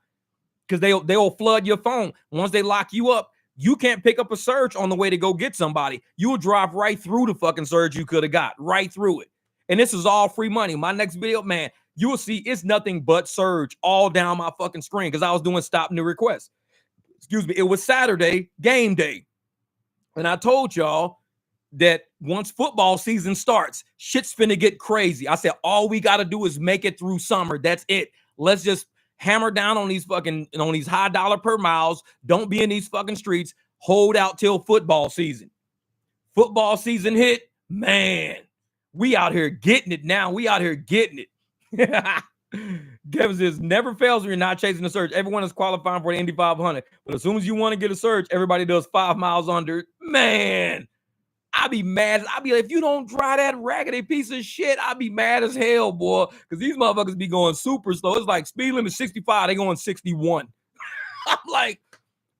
Because they'll flood your phone. Once they lock you up, you can't pick up a surge on the way to go get somebody. You'll drive right through the fucking surge you could have got. Right through it. And this is all free money. My next video, man, you will see it's nothing but surge all down my fucking screen because I was doing stop new requests. Excuse me. It was Saturday, game day. And I told y'all that once football season starts, shit's finna get crazy. I said, all we got to do is make it through summer. That's it. Let's just hammer down on these high dollar per miles. Don't be in these fucking streets. Hold out till football season. Football season hit, man. We out here getting it now. We out here getting it. Kevin says, never fails when you're not chasing the surge. Everyone is qualifying for the Indy 500. But as soon as you want to get a surge, everybody does 5 miles under. Man, I be mad. I be like, if you don't drive that raggedy piece of shit, I be mad as hell, boy. Because these motherfuckers be going super slow. It's like speed limit 65. They going 61. I'm like,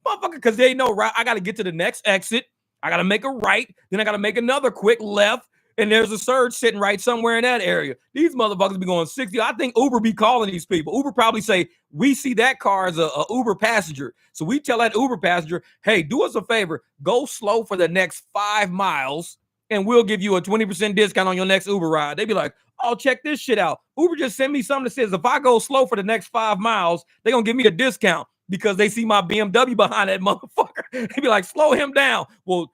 motherfucker, because they know, right? I got to get to the next exit. I got to make a right. Then I got to make another quick left. And there's a surge sitting right somewhere in that area. These motherfuckers be going 60. I think Uber be calling these people. Uber probably say, we see that car as a Uber passenger. So we tell that Uber passenger, hey, do us a favor. Go slow for the next 5 miles, and we'll give you a 20% discount on your next Uber ride. They be like, oh, check this shit out. Uber just sent me something that says if I go slow for the next 5 miles, they're going to give me a discount because they see my BMW behind that motherfucker. They be like, slow him down. Well,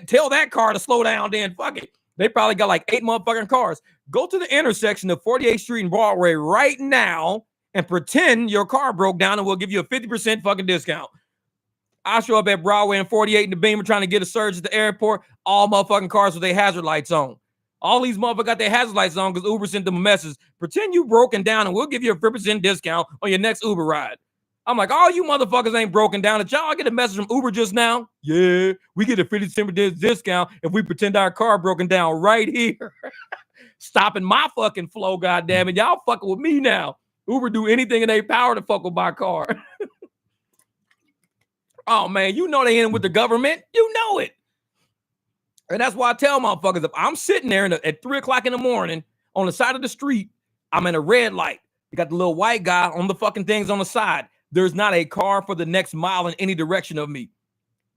tell that car to slow down then. Fuck it. They probably got like 8 motherfucking cars. Go to the intersection of 48th Street and Broadway right now and pretend your car broke down and we'll give you a 50% fucking discount. I show up at Broadway and 48 in the Beamer trying to get a surge at the airport. All motherfucking cars with their hazard lights on. All these motherfuckers got their hazard lights on because Uber sent them a message. Pretend you broken down and we'll give you a 50% discount on your next Uber ride. I'm like, all you motherfuckers ain't broken down. Did y'all get a message from Uber just now? Yeah, we get a 50% discount if we pretend our car broken down right here. Stopping my fucking flow, goddammit. Y'all fucking with me now. Uber do anything in their power to fuck with my car. Oh, man, you know they in with the government. You know it. And that's why I tell motherfuckers, if I'm sitting there at 3 o'clock in the morning on the side of the street, I'm in a red light. You got the little white guy on the fucking things on the side. There's not a car for the next mile in any direction of me.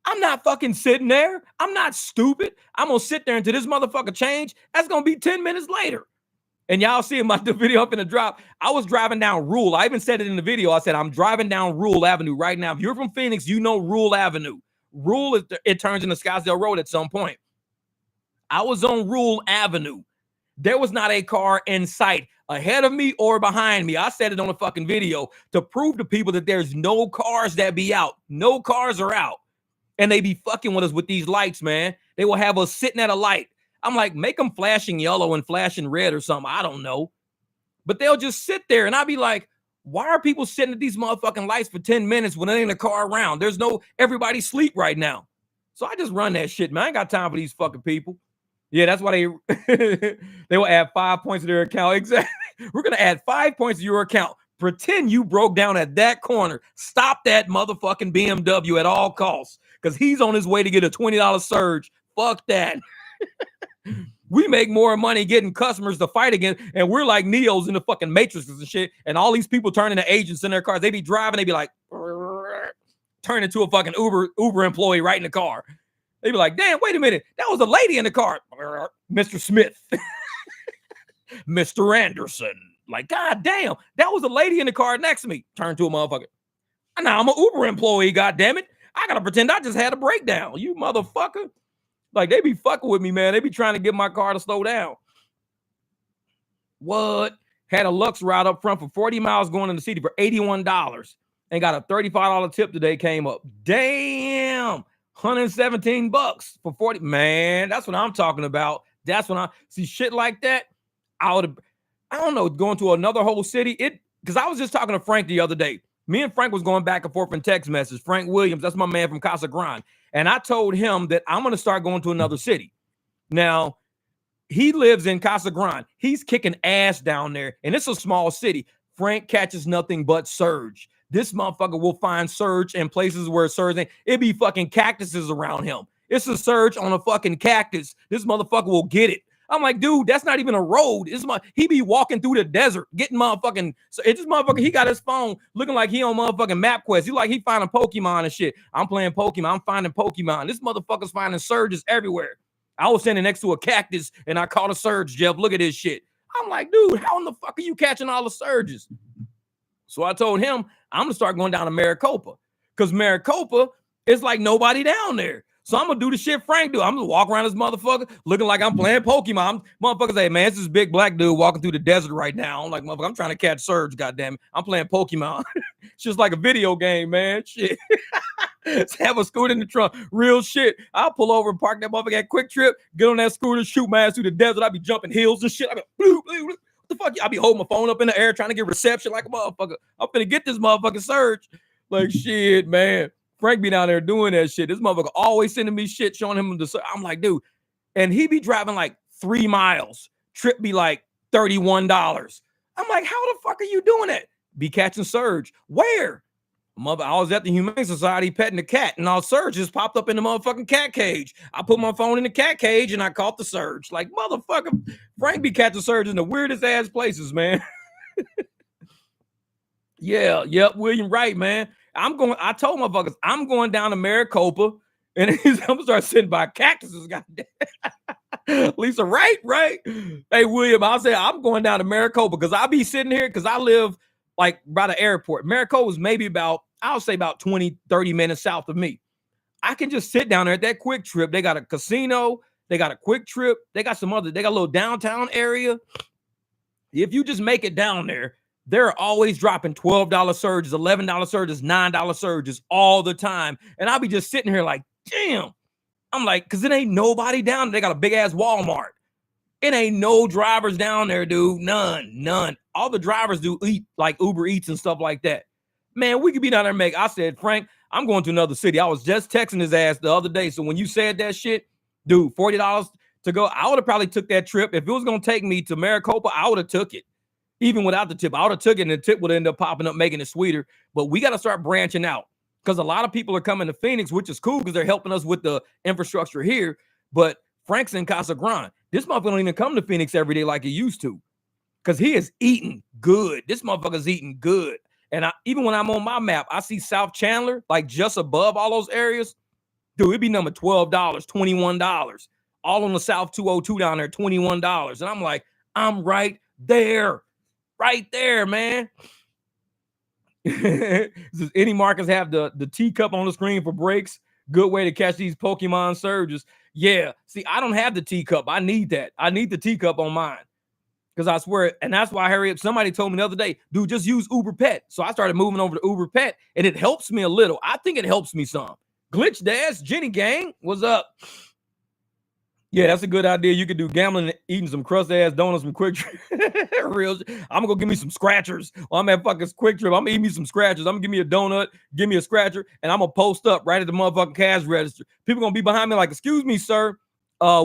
I'm not fucking sitting there. I'm not stupid. I'm going to sit there until this motherfucker change. That's going to be 10 minutes later. And y'all see the video up in the drop. I was driving down Rule. I even said it in the video. I said, I'm driving down Rule Avenue right now. If you're from Phoenix, you know Rule Avenue. Rule, it turns into Scottsdale Road at some point. I was on Rule Avenue. There was not a car in sight ahead of me or behind me. I said it on a fucking video to prove to people that there's no cars that be out. No cars are out. And they be fucking with us with these lights, man. They will have us sitting at a light. I'm like, make them flashing yellow and flashing red or something. I don't know. But they'll just sit there. And I'll be like, why are people sitting at these motherfucking lights for 10 minutes when there ain't a car around? There's no, everybody sleep right now. So I just run that shit, man. I ain't got time for these fucking people. Yeah, that's why they will add 5 points to their account. Exactly. We're going to add 5 points to your account. Pretend you broke down at that corner. Stop that motherfucking BMW at all costs because he's on his way to get a $20 surge. Fuck that. We make more money getting customers to fight against, and we're like Neos in the fucking matrices and shit. And all these people turn into agents in their cars. They be driving, they be like, turn into a fucking Uber employee right in the car. They be like, damn, wait a minute, that was a lady in the car. Mr. Smith, Mr. Anderson. Like, god damn, that was a lady in the car next to me. Turn to a motherfucker. Now I'm an Uber employee, god damn it. I gotta pretend I just had a breakdown, you motherfucker. Like, they be fucking with me, man. They be trying to get my car to slow down. What? Had a Lux ride up front for 40 miles going in the city for $81 and got a $35 tip today came up. Damn. $117 for 40. Man, that's what I'm talking about. That's when I see shit like that. I don't know, going to another whole city. Because I was just talking to Frank the other day. Me and Frank was going back and forth in text messages. Frank Williams, that's my man from Casa Grande. And I told him that I'm going to start going to another city. Now, he lives in Casa Grande. He's kicking ass down there. And it's a small city. Frank catches nothing but surge. This motherfucker will find surge in places where surge ain't. It be fucking cactuses around him. It's a surge on a fucking cactus. This motherfucker will get it. I'm like, dude, that's not even a road. He be walking through the desert, getting motherfucking. So it's this motherfucker. He got his phone looking like he on motherfucking MapQuest. He like he finding Pokemon and shit. I'm playing Pokemon. I'm finding Pokemon. This motherfucker's finding surges everywhere. I was standing next to a cactus and I caught a surge. Jeff, look at this shit. I'm like, dude, how in the fuck are you catching all the surges? So I told him I'm gonna start going down to Maricopa because Maricopa is like nobody down there. So I'm gonna do the shit Frank do. I'm gonna walk around this motherfucker looking like I'm playing Pokemon. Motherfuckers say, man, it's this big black dude walking through the desert right now. I'm like, motherfucker, I'm trying to catch surge, goddamn it. I'm playing Pokemon. It's just like a video game, man. Shit. Have a scooter in the trunk. Real shit. I'll pull over and park that motherfucker at Quick Trip, get on that scooter, shoot my ass through the desert. I'll be jumping hills and shit. I be bloop, bloop, bloop. What the fuck? I'll be holding my phone up in the air trying to get reception like a motherfucker. I'm finna get this motherfucking surge. Like, shit, man. Frank be down there doing that shit. This motherfucker always sending me shit, showing him the. I'm like, dude, and he be driving like 3 miles. Trip be like $31. I'm like, how the fuck are you doing that? Be catching surge. Where? Mother, I was at the Humane Society petting the cat, and all surge just popped up in the motherfucking cat cage. I put my phone in the cat cage, and I caught the surge. Like, motherfucker, Frank be catching surge in the weirdest ass places, man. Yeah, yep, William Wright, man. I told motherfuckers, I'm going down to Maricopa, and I'm gonna start sitting by cactuses, goddamn. Lisa, right? Hey, William, I'll say I'm going down to Maricopa because I'll be sitting here because I live like by the airport. Maricopa is maybe about, I'll say about 20, 30 minutes south of me. I can just sit down there at that Quick Trip. They got a casino, they got a Quick Trip, they got a little downtown area. If you just make it down there, they're always dropping $12 surges, $11 surges, $9 surges all the time. And I'll be just sitting here like, damn. I'm like, because it ain't nobody down there. They got a big ass Walmart. It ain't no drivers down there, dude. None. All the drivers do eat like Uber Eats and stuff like that. Man, we could be down there and make. I said, Frank, I'm going to another city. I was just texting his ass the other day. So when you said that shit, dude, $40 to go, I would have probably took that trip. If it was going to take me to Maricopa, I would have took it. Even without the tip, I would have took it and the tip would end up popping up, making it sweeter. But we got to start branching out because a lot of people are coming to Phoenix, which is cool because they're helping us with the infrastructure here. But Frank's in Casa Grande. This motherfucker don't even come to Phoenix every day like he used to because he is eating good. This motherfucker's eating good. And even when I'm on my map, I see South Chandler, like just above all those areas. Dude, it'd be number $12, $21. All on the South 202 down there, $21. And I'm like, I'm right there. Right there, man. Does any markets have the teacup on the screen for breaks? Good way to catch these Pokemon surges. Yeah. See, I don't have the teacup. I need that. I need the teacup on mine. Because I swear, and that's why, Harriet, somebody told me the other day, dude, just use Uber Pet. So I started moving over to Uber Pet, and it helps me a little. I think it helps me some. Glitch Dash, Jenny Gang, what's up? Yeah, that's a good idea. You could do gambling and eating some crust-ass donuts from Quick Trip. Real. I'm going to go give me some scratchers. While I'm at fucking Quick Trip, I'm going to eat me some scratchers. I'm going to give me a donut, give me a scratcher, and I'm going to post up right at the motherfucking cash register. People going to be behind me like, excuse me, sir.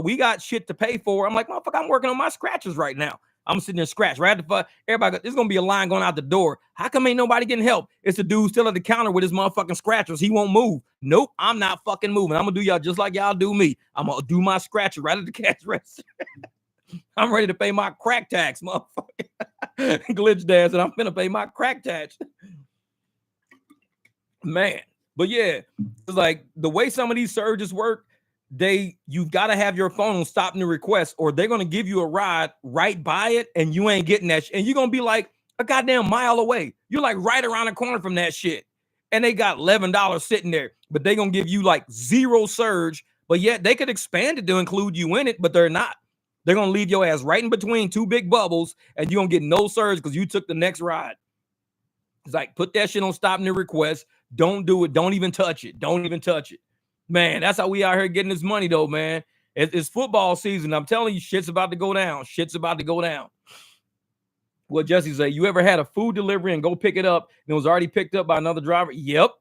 We got shit to pay for. I'm like, motherfucker, I'm working on my scratchers right now. I'm sitting there scratch right at the fuck. Everybody, there's gonna be a line going out the door. How come ain't nobody getting help? It's a dude still at the counter with his motherfucking scratchers. He won't move. Nope, I'm not fucking moving. I'm gonna do y'all just like y'all do me. I'm gonna do my scratcher right at the cash register. I'm ready to pay my crack tax, motherfucker. Glitch dance, and I'm gonna pay my crack tax. Man, but yeah, it's like the way some of these surges work. You've got to have your phone on stop new request, or they're gonna give you a ride right by it, and you ain't getting that. And you're gonna be like a goddamn mile away. You're like right around the corner from that shit, and they got $11 sitting there, but they gonna give you like zero surge. But yet they could expand it to include you in it, but they're not. They're gonna leave your ass right in between two big bubbles, and you're gonna get no surge because you took the next ride. It's like, put that shit on stop new request. Don't do it. Don't even touch it. Don't even touch it. Man, that's how we out here getting this money, though, man. It's football season. I'm telling you, shit's about to go down. Shit's about to go down. What Jesse say? You ever had a food delivery and go pick it up and it was already picked up by another driver? Yep.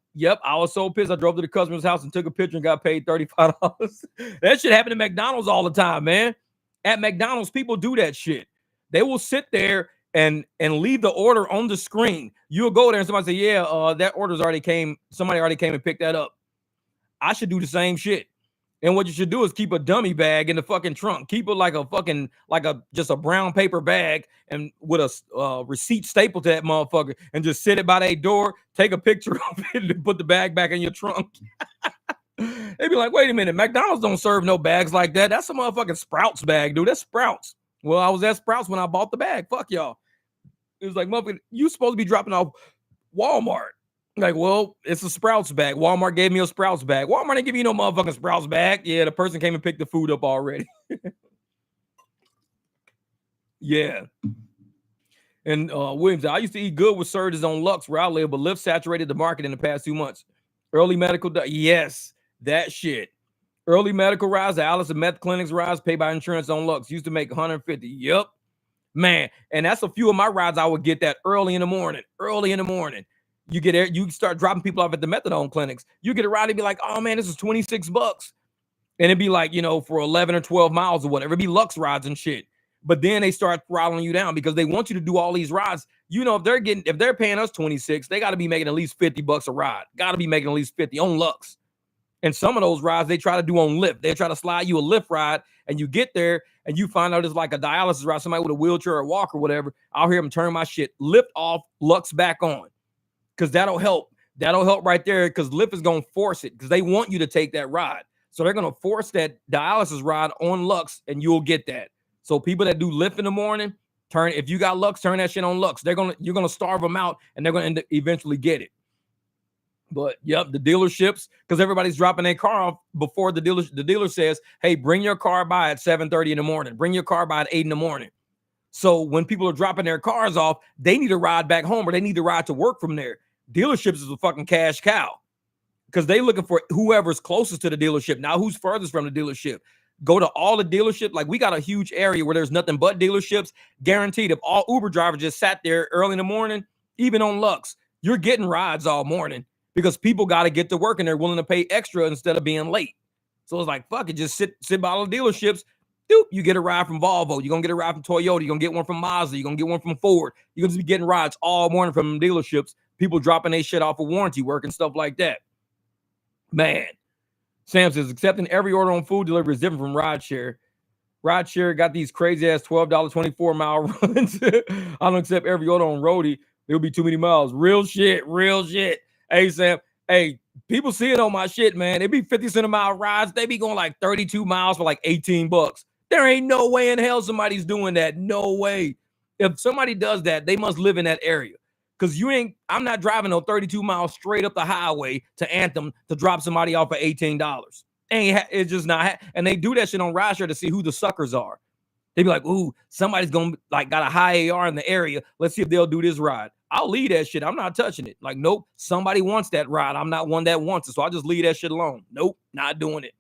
I was so pissed. I drove to the customer's house and took a picture and got paid $35. That shit happened at McDonald's all the time, man. At McDonald's, people do that shit. They will sit there and leave the order on the screen. You'll go there and somebody say, yeah, that order's already came. Somebody already came and picked that up. I should do the same shit. And what you should do is keep a dummy bag in the fucking trunk. Keep it like just a brown paper bag and with a receipt stapled to that motherfucker and just sit it by that door, take a picture of it and put the bag back in your trunk. They be like, wait a minute, McDonald's don't serve no bags like that. That's a motherfucking Sprouts bag, dude. That's Sprouts. Well, I was at Sprouts when I bought the bag. Fuck y'all. It was like, motherfucker, you supposed to be dropping off Walmart. Like, well, it's a Sprouts bag. Walmart gave me a Sprouts bag. Walmart didn't give you no motherfucking Sprouts bag. Yeah, the person came and picked the food up already. Yeah. And Williams, I used to eat good with surges on Lux where I live, but Lyft saturated the market in the past 2 months. Early medical, yes, that shit. Early medical rides, the Alice and Meth clinics rides paid by insurance on Lux. Used to make $150. Yep. Man, and that's a few of my rides I would get that early in the morning. You get there, you start dropping people off at the methadone clinics. You get a ride and be like, oh man, this is $26. And it'd be like, for 11 or 12 miles or whatever. It'd be Lux rides and shit. But then they start throttling you down because they want you to do all these rides. If they're paying us 26, they got to be making at least $50 a ride. Got to be making at least 50 on Lux. And some of those rides they try to do on Lyft. They try to slide you a Lyft ride, and you get there and you find out it's like a dialysis ride, somebody with a wheelchair or walk or whatever. I'll hear them turn my shit Lyft off, Lux back on. Because that'll help. That'll help right there because Lyft is going to force it because they want you to take that ride. So they're going to force that dialysis ride on Lux and you'll get that. So people that do Lyft in the morning, if you got Lux, turn that shit on Lux. You're going to starve them out and they're going to eventually get it. But yep, the dealerships, because everybody's dropping their car off before the dealer says, hey, bring your car by at 7:30 in the morning. Bring your car by at 8 in the morning. So when people are dropping their cars off, they need a ride back home or they need to ride to work from there. Dealerships is a fucking cash cow because they looking for whoever's closest to the dealership. Now, who's furthest from the dealership? Go to all the dealerships. Like, we got a huge area where there's nothing but dealerships. Guaranteed, if all Uber drivers just sat there early in the morning, even on Lux, you're getting rides all morning because people got to get to work and they're willing to pay extra instead of being late. So it's like, fuck it, just sit by all the dealerships. Doop, you get a ride from Volvo. You're going to get a ride from Toyota. You're going to get one from Mazda. You're going to get one from Ford. You're going to be getting rides all morning from dealerships. People dropping their shit off of warranty work and stuff like that. Man. Sam says, accepting every order on food delivery is different from rideshare. Rideshare got these crazy-ass $12, 24-mile runs. I don't accept every order on roadie. It'll be too many miles. Real shit. Hey, Sam. Hey, people see it on my shit, man. They be 50 cent a mile rides. They be going like 32 miles for like $18. There ain't no way in hell somebody's doing that. No way. If somebody does that, they must live in that area. Because I'm not driving no 32 miles straight up the highway to Anthem to drop somebody off for $18. It's just not. And they do that shit on rideshare to see who the suckers are. They be like, ooh, somebody's going to like got a high AR in the area. Let's see if they'll do this ride. I'll leave that shit. I'm not touching it. Like, nope, somebody wants that ride. I'm not one that wants it. So I just leave that shit alone. Nope, not doing it.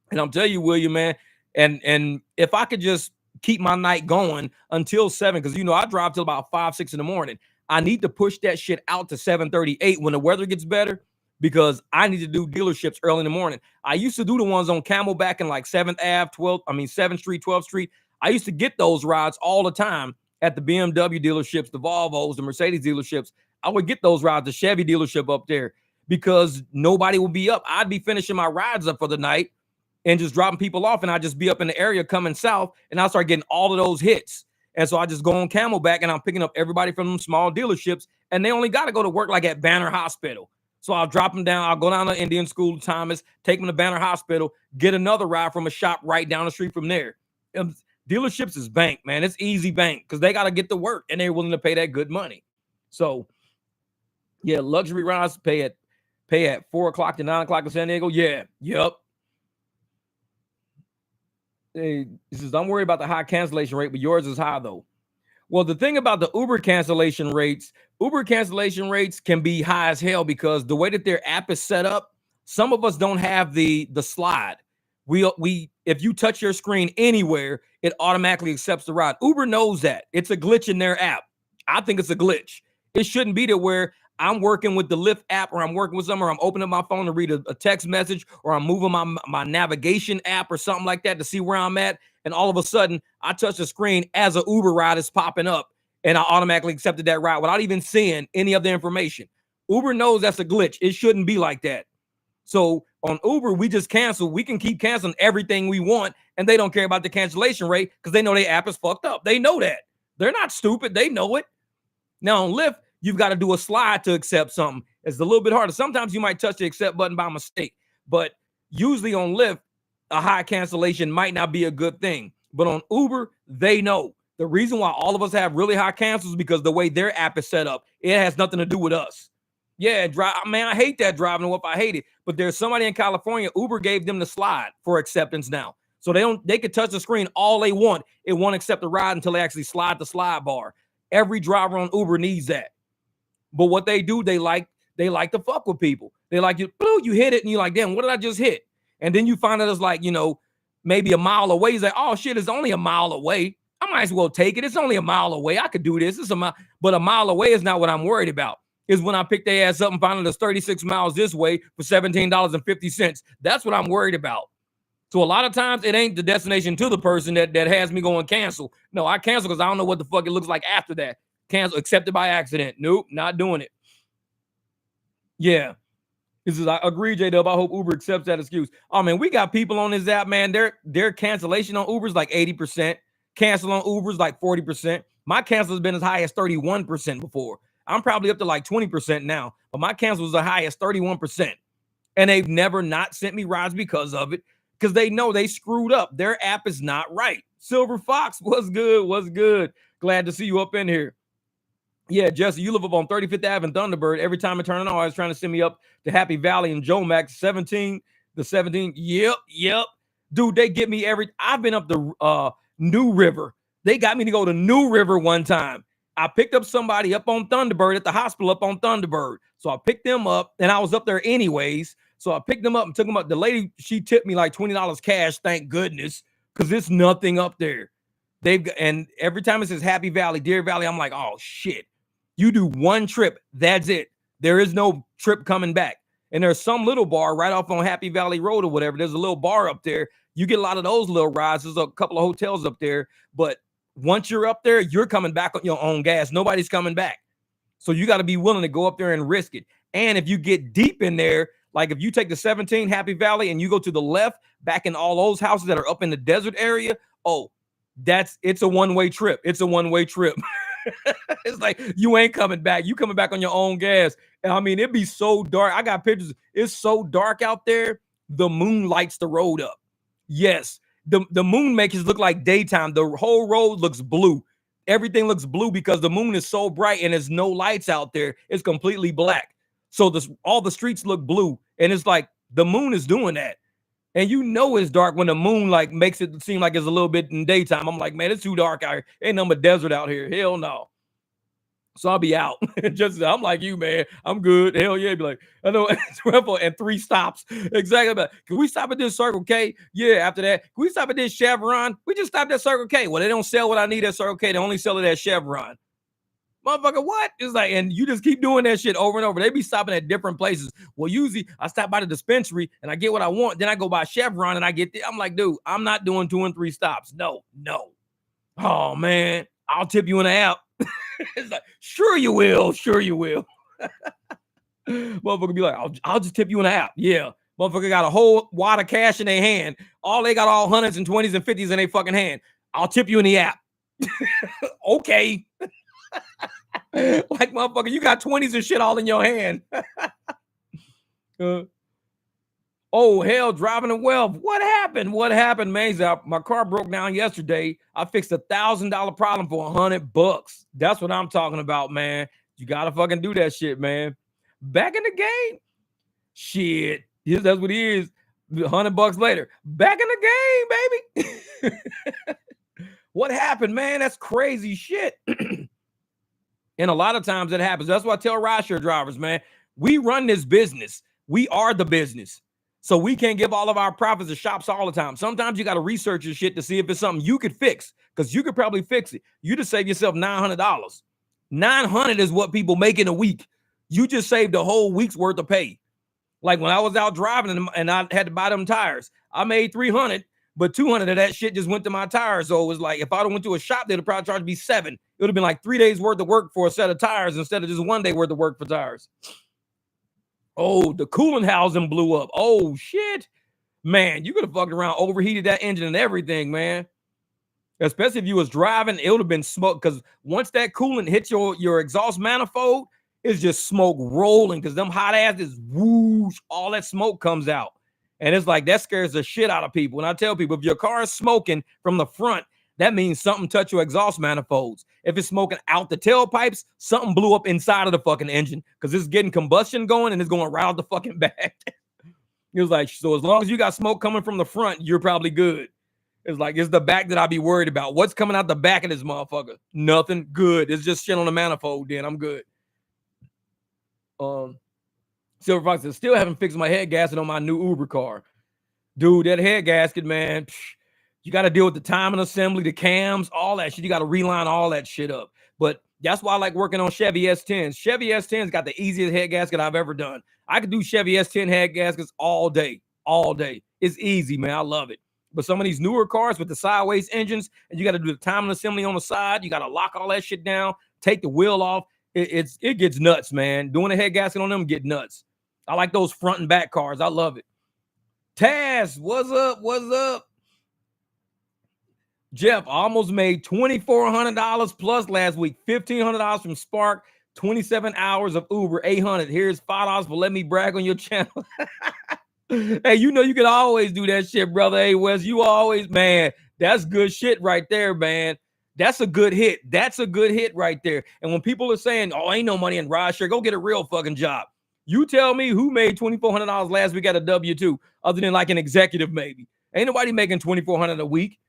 And I'm telling you, William, man, and if I could just keep my night going until 7, because, I drive till about 5, 6 in the morning. I need to push that shit out to 7:38 when the weather gets better because I need to do dealerships early in the morning. I used to do the ones on Camelback and like 7th Ave, 7th Street, 12th Street. I used to get those rides all the time at the BMW dealerships, the Volvos, the Mercedes dealerships. I would get those rides, the Chevy dealership up there, because nobody would be up. I'd be finishing my rides up for the night and just dropping people off, and I'd just be up in the area coming south, and I'll start getting all of those hits. And so I just go on Camelback, and I'm picking up everybody from them small dealerships, and they only got to go to work like at Banner Hospital. So I'll drop them down. I'll go down to Indian School, Thomas, take them to Banner Hospital, get another ride from a shop right down the street from there. Dealerships is bank, man. It's easy bank because they got to get to work, and they're willing to pay that good money. So, yeah, luxury rides pay at 4 o'clock to 9 o'clock in San Diego. Yeah, yep. He says, I'm worried about the high cancellation rate, but yours is high, though. Well, the thing about the Uber cancellation rates can be high as hell because the way that their app is set up, some of us don't have the slide. We if you touch your screen anywhere, it automatically accepts the ride. Uber knows that. It's a glitch in their app. I think it's a glitch. It shouldn't be there where I'm working with the Lyft app, or I'm working with someone, or I'm opening my phone to read a text message, or I'm moving my navigation app or something like that to see where I'm at. And all of a sudden, I touch the screen as an Uber ride is popping up, and I automatically accepted that ride without even seeing any of the information. Uber knows that's a glitch. It shouldn't be like that. So on Uber, we just cancel. We can keep canceling everything we want, and they don't care about the cancellation rate because they know their app is fucked up. They know that. They're not stupid. They know it. Now on Lyft, you've got to do a slide to accept something. It's a little bit harder. Sometimes you might touch the accept button by mistake, but usually on Lyft, a high cancellation might not be a good thing. But on Uber, they know. The reason why all of us have really high cancels is because the way their app is set up, it has nothing to do with us. Yeah, man, I hate that driving up. I hate it. But there's somebody in California, Uber gave them the slide for acceptance now. So they can touch the screen all they want. It won't accept the ride until they actually slide the slide bar. Every driver on Uber needs that. But what they do, they like to fuck with people. They like you hit it, and you're like, damn, what did I just hit? And then you find out it's like, maybe a mile away. He's like, oh shit, it's only a mile away. I might as well take it. It's only a mile away. I could do this. It's a mile, but a mile away is not what I'm worried about. Is when I pick their ass up and find out it's 36 miles this way for $17.50. That's what I'm worried about. So a lot of times it ain't the destination to the person that has me going cancel. No, I cancel because I don't know what the fuck it looks like after that. Cancel, accepted by accident. Nope, not doing it. Yeah. This is, I agree, J-Dub. I hope Uber accepts that excuse. Oh, man, we got people on this app, man. Their cancellation on Uber is like 80%. Cancel on Uber is like 40%. My cancel has been as high as 31% before. I'm probably up to like 20% now, but my cancel was as high as 31%. And they've never not sent me rides because of it, because they know they screwed up. Their app is not right. Silver Fox, what's good? What's good? Glad to see you up in here. Yeah, Jesse, you live up on 35th Ave and Thunderbird. Every time I turn it on, I was trying to send me up to Happy Valley and Joe Max 17. Yep. Dude, they get me I've been up to New River. They got me to go to New River one time. I picked up somebody up on Thunderbird at the hospital up on Thunderbird. So I picked them up, and I was up there anyways. So I picked them up and took them up. The lady, she tipped me like $20 cash, thank goodness, because it's nothing up there. And every time it says Happy Valley, Deer Valley, I'm like, oh shit. You do one trip, that's it. There is no trip coming back. And there's some little bar right off on Happy Valley Road or whatever. There's a little bar up there. You get a lot of those little rides. There's a couple of hotels up there. But once you're up there, you're coming back on your own gas. Nobody's coming back. So you got to be willing to go up there and risk it. And if you get deep in there, like if you take the 17 Happy Valley and you go to the left, back in all those houses that are up in the desert area, it's a one-way trip. It's a one-way trip. It's like you ain't coming back. You coming back on your own gas. And I mean, it'd be so dark. I got pictures. It's so dark out there. The moon lights the road up. Yes. The moon makes it look like daytime. The whole road looks blue. Everything looks blue because the moon is so bright and there's no lights out there. It's completely black. So all the streets look blue. And it's like the moon is doing that. And you know it's dark when the moon like makes it seem like it's a little bit in daytime. I'm like, man, it's too dark out here. Ain't nothing but desert out here. Hell no. So I'll be out. I'm like you, man. I'm good. Hell yeah. Be like, I know it's rough and 3 stops. Exactly. But can we stop at this Circle K? Yeah. After that, can we stop at this Chevron? We just stopped at Circle K. Well, they don't sell what I need at Circle K. They only sell it at Chevron. Motherfucker, what? It's like, and you just keep doing that shit over and over. They be stopping at different places. Well, usually I stop by the dispensary and I get what I want. Then I go by Chevron and I get I'm like, dude, I'm not doing 2 and 3 stops. No. Oh man, I'll tip you in the app. It's like, sure you will, sure you will. Motherfucker be like, I'll just tip you in the app. Yeah. Motherfucker got a whole wad of cash in their hand. They got all hundreds and 20s and 50s in their fucking hand. I'll tip you in the app. Okay. Like, motherfucker, you got 20s and shit all in your hand. Oh, hell, driving to wealth. What happened? What happened, man? My car broke down yesterday. I fixed $1,000 problem for $100. That's what I'm talking about, man. You gotta fucking do that shit, man. Back in the game. Shit. Yes, that's what he is. $100 later. Back in the game, baby. What happened, man? That's crazy shit. And a lot of times it happens. That's why I tell rideshare drivers, man, we run this business. We are the business. So we can't give all of our profits to shops all the time. Sometimes you got to research your shit to see if it's something you could fix, because you could probably fix it. You just save yourself $900. $900 is what people make in a week. You just saved a whole week's worth of pay. Like when I was out driving and I had to buy them tires, I made $300, but $200 of that shit just went to my tires. So it was like, if I went to a shop, they'd probably charge me $7. It would have been like 3 days worth of work for a set of tires instead of just 1 day worth of work for tires. Oh, the coolant housing blew up. Oh, shit. Man, you could have fucked around, overheated that engine and everything, man. Especially if you was driving, it would have been smoke, because once that coolant hits your exhaust manifold, it's just smoke rolling, because them hot asses, whoosh, all that smoke comes out. And it's like, that scares the shit out of people. And I tell people, if your car is smoking from the front, that means something touched your exhaust manifolds. If it's smoking out the tailpipes, something blew up inside of the fucking engine, because it's getting combustion going and it's going right out the fucking back. It was like, so as long as you got smoke coming from the front, you're probably good. It's like, it's the back that I'd be worried about. What's coming out the back of this motherfucker? Nothing. Good. It's just shit on the manifold. Then I'm good. Silver Fox says, still haven't fixed my head gasket on my new Uber car. Dude, that head gasket, man, you got to deal with the timing assembly, the cams, all that shit. You got to reline all that shit up. But that's why I like working on Chevy S10s. Chevy S10's got the easiest head gasket I've ever done. I could do Chevy S10 head gaskets all day. All day. It's easy, man. I love it. But some of these newer cars with the sideways engines, and you got to do the timing assembly on the side. You got to lock all that shit down, take the wheel off. It gets nuts, man. Doing a head gasket on them get nuts. I like those front and back cars. I love it. Taz, what's up? What's up? Jeff, I almost made $2,400 plus last week. $1,500 from Spark, 27 hours of Uber, $800. Here's $5 for let me brag on your channel. Hey, you know you can always do that shit, brother. Hey, Wes, you always, man, that's good shit right there, man. That's a good hit. That's a good hit right there. And when people are saying, oh, ain't no money in rideshare, go get a real fucking job. You tell me who made $2,400 last week at a W-2, other than like an executive maybe. Ain't nobody making $2,400 a week.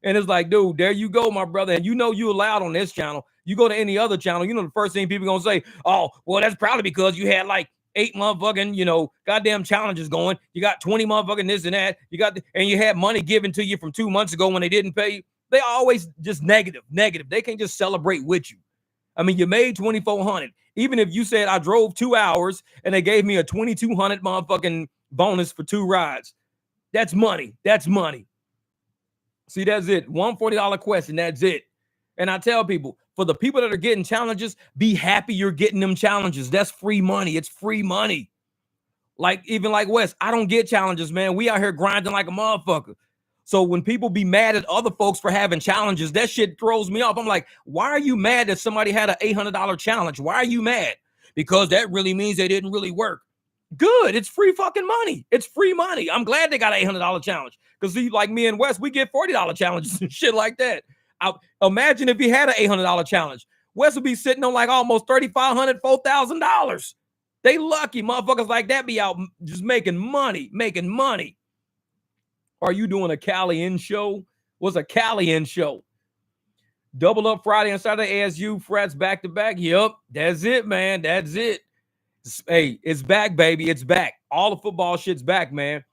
And it's like, dude, there you go, my brother. And you know you allowed on this channel. You go to any other channel, you know the first thing people gonna say, oh, well, that's probably because you had like 8 motherfucking, goddamn challenges going. You got 20 motherfucking this and that. And you had money given to you from 2 months ago when they didn't pay you. They always just negative. They can't just celebrate with you. I mean, you made $2,400. Even if you said I drove 2 hours and they gave me a $2,200 motherfucking bonus for 2 rides. That's money. That's money. See, that's it. $140 question. That's it. And I tell people, for the people that are getting challenges, be happy you're getting them challenges. That's free money. It's free money. Like, even like Wes, I don't get challenges, man. We out here grinding like a motherfucker. So when people be mad at other folks for having challenges, that shit throws me off. I'm like, why are you mad that somebody had an $800 challenge? Why are you mad? Because that really means they didn't really work. Good. It's free fucking money. It's free money. I'm glad they got an $800 challenge. Because like me and Wes, we get $40 challenges and shit like that. Imagine if he had an $800 challenge. Wes would be sitting on like almost $3,500, $4,000. They lucky. Motherfuckers like that be out just making money. Are you doing a Cali-in show? What's a Cali-in show? Double up Friday and Saturday ASU frats back to back. Yep, that's it, man. That's it. Hey, it's back, baby. It's back. All the football shit's back, man.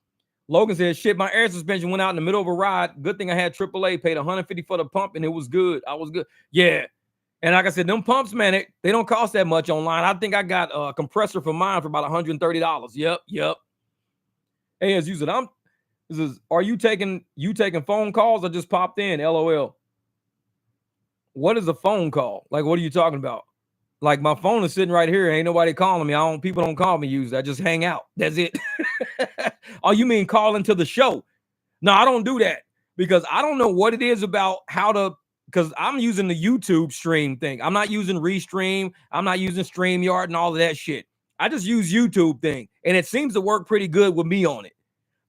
Logan said, shit, my air suspension went out in the middle of a ride. Good thing I had AAA, paid $150 for the pump, and it was good. I was good. Yeah. And like I said, them pumps, man, they don't cost that much online. I think I got a compressor for mine for about $130. Yep. Hey, as you said, are you taking phone calls or just popped in? LOL. What is a phone call? Like, what are you talking about? Like, my phone is sitting right here. Ain't nobody calling me. People don't call me. Use I just hang out. That's it. Oh, you mean call into the show? No, I don't do that because I don't know what it is about how to. Because I'm using the YouTube stream thing. I'm not using Restream. I'm not using StreamYard and all of that shit. I just use YouTube thing, and it seems to work pretty good with me on it.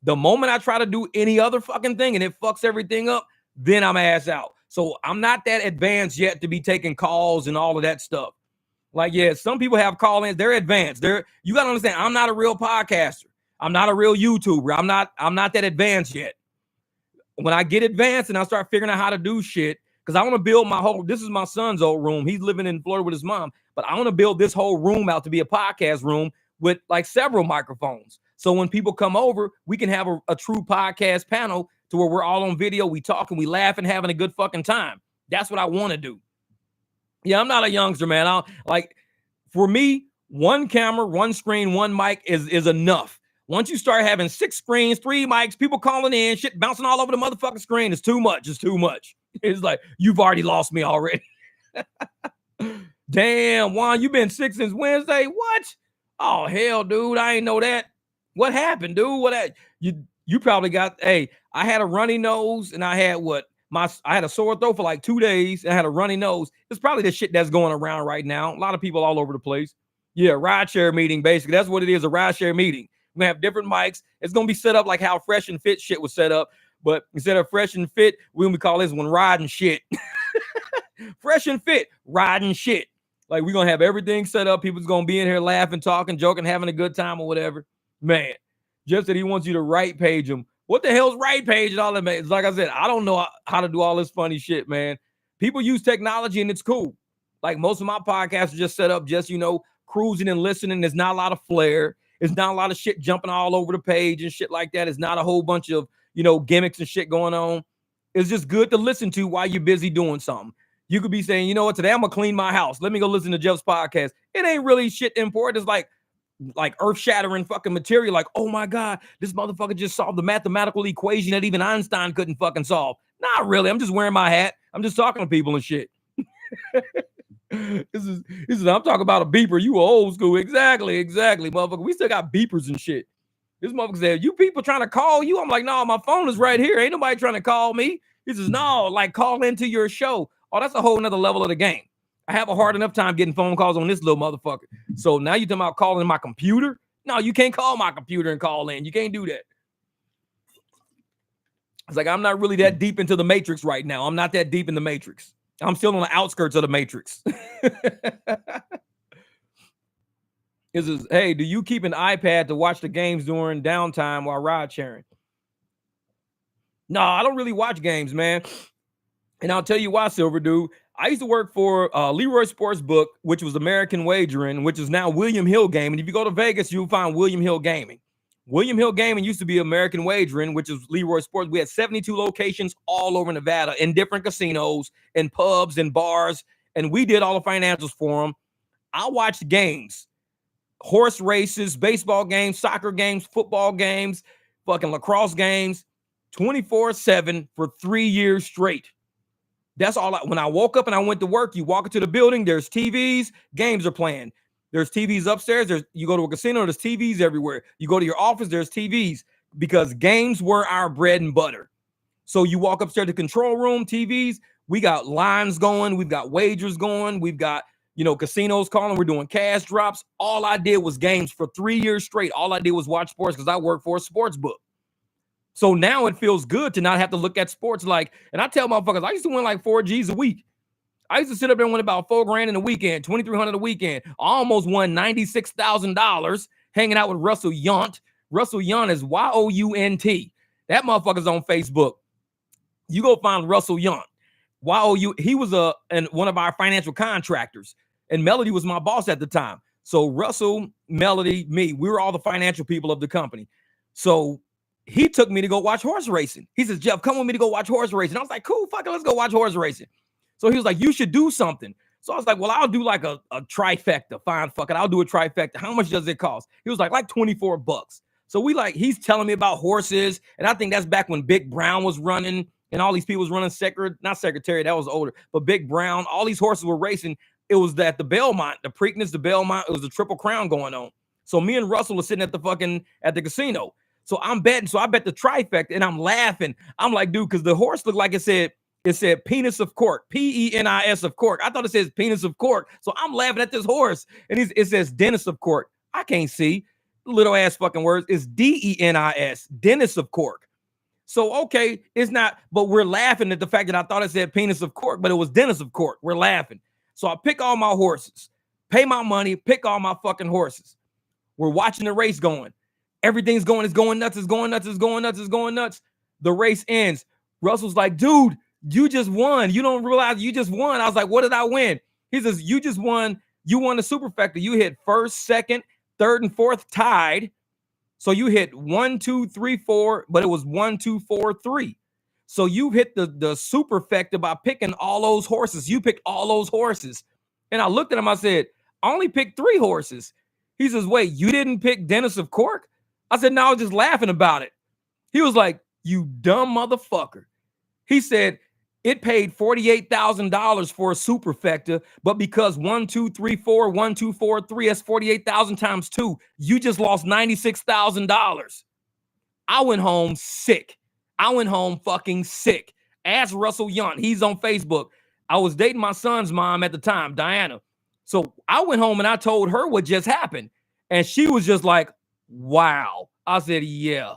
The moment I try to do any other fucking thing and it fucks everything up, then I'm ass out. So I'm not that advanced yet to be taking calls and all of that stuff. Like, yeah, some people have call-ins. They're advanced. You got to understand, I'm not a real podcaster. I'm not a real YouTuber. I'm not that advanced yet. When I get advanced and I start figuring out how to do shit, because I want to build this is my son's old room. He's living in Florida with his mom, but I want to build this whole room out to be a podcast room with like several microphones. So when people come over, we can have a true podcast panel to where we're all on video, we talk and we laugh and having a good fucking time. That's what I want to do. Yeah, I'm not a youngster, man. For me, one camera, one screen, one mic is enough. Once you start having 6 screens, 3 mics, people calling in, shit bouncing all over the motherfucking screen, it's too much. It's too much. It's like, you've already lost me already. Damn, Juan, you been sick since Wednesday? What? Oh, hell, dude, I ain't know that. What happened, dude? You probably got, I had a runny nose and I had I had a sore throat for like 2 days and I had a runny nose. It's probably the shit that's going around right now. A lot of people all over the place. Yeah, rideshare meeting, basically. That's what it is, a rideshare meeting. We're going to have different mics. It's going to be set up like how Fresh and Fit shit was set up. But instead of Fresh and Fit, we're going to call this one riding shit. Fresh and Fit, riding shit. Like, we're going to have everything set up. People's going to be in here laughing, talking, joking, having a good time or whatever. Man, Jeff said he wants you to right page him. What the hell's right page and all that, man? It's like I said, I don't know how to do all this funny shit, man. People use technology and it's cool. Like, most of my podcasts are just set up just, cruising and listening. There's not a lot of flair. There's not a lot of shit jumping all over the page and shit like that. It's not a whole bunch of, gimmicks and shit going on. It's just good to listen to while you're busy doing something. You could be saying, you know what, today I'm going to clean my house. Let me go listen to Jeff's podcast. It ain't really shit important. It's like earth-shattering fucking material. Like, oh my God, this motherfucker just solved the mathematical equation that even Einstein couldn't fucking solve. Not really. I'm just wearing my hat. I'm just talking to people and shit. This is I'm talking about a beeper. You old school. Exactly, motherfucker. We still got beepers and shit. This motherfucker said, you people trying to call you? I'm like, no, my phone is right here. Ain't nobody trying to call me. He says, no, like call into your show. Oh, that's a whole nother level of the game. I have a hard enough time getting phone calls on this little motherfucker. So now you're talking about calling my computer? No, you can't call my computer and call in. You can't do that. It's like, I'm not really that deep into the matrix right now. I'm not that deep in the matrix. I'm still on the outskirts of the matrix. Hey, do you keep an iPad to watch the games during downtime while ride sharing? No, I don't really watch games, man. And I'll tell you why, Silver Dude. I used to work for Leroy Sportsbook, which was American Wagering, which is now William Hill Gaming. If you go to Vegas, you'll find William Hill Gaming. William Hill Gaming used to be American Wagering, which is Leroy Sports. We had 72 locations all over Nevada in different casinos and pubs and bars, and we did all the financials for them. I watched games, horse races, baseball games, soccer games, football games, fucking lacrosse games, 24/7 for 3 years straight. That's all. When I woke up and I went to work, you walk into the building, there's TVs, games are playing. There's TVs upstairs. You go to a casino, there's TVs everywhere. You go to your office, there's TVs, because games were our bread and butter. So you walk upstairs to control room, TVs. We got lines going. We've got wagers going. We've got, casinos calling. We're doing cash drops. All I did was games for 3 years straight. All I did was watch sports because I work for a sports book. So now it feels good to not have to look at sports and I tell motherfuckers, I used to win like 4 G's a week. I used to sit up there and win about $4,000 in a weekend, $2,300 a weekend. I almost won $96,000 hanging out with Russell Yount. Russell Yount is Y-O-U-N-T. That motherfucker's on Facebook. You go find Russell Yount. Y-O-U. He was one of our financial contractors, and Melody was my boss at the time. So Russell, Melody, me, we were all the financial people of the company. So he took me to go watch horse racing. He says, Jeff, come with me to go watch horse racing. I was like, cool, fuck it, let's go watch horse racing. So he was like, you should do something. So I was like, well, I'll do like a trifecta. Fine, fuck it, I'll do a trifecta. How much does it cost? He was like $24. So he's telling me about horses. And I think that's back when Big Brown was running and all these people was running not Secretary, that was older, but Big Brown. All these horses were racing. It was at the Belmont, the Preakness, the Belmont. It was the Triple Crown going on. So me and Russell were sitting at the casino. So I'm betting. So I bet the trifecta, and I'm laughing. I'm like, dude, because the horse looked like it said penis of cork, Penis of cork. I thought it says penis of cork. So I'm laughing at this horse, and it says Dennis of cork. I can't see little ass fucking words. It's Denis, Dennis of cork. So okay, it's not, but we're laughing at the fact that I thought it said penis of cork, but it was Dennis of cork. We're laughing. So I pick all my horses, pay my money, pick all my fucking horses. We're watching the race going. Everything's going, it's going nuts, it's going nuts, it's going nuts, it's going nuts. The race ends. Russell's like, dude, you just won. You don't realize you just won. I was like, what did I win? He says, you just won. You won the superfecta. You hit first, second, third, and fourth tied. So you hit 1, 2, 3, 4, but it was 1, 2, 4, 3. So you hit the superfecta by picking all those horses. You picked all those horses. And I looked at him, I said, I only picked 3 horses. He says, wait, you didn't pick Dennis of Cork? I said, no, I was just laughing about it. He was like, you dumb motherfucker. He said, it paid $48,000 for a superfecta, but because 1, 2, 3, 4, 1, 2, 4, 3, that's 48,000 times 2. You just lost $96,000. I went home sick. I went home fucking sick. Ask Russell Young. He's on Facebook. I was dating my son's mom at the time, Diana. So I went home and I told her what just happened. And she was just like, wow. I said, yeah.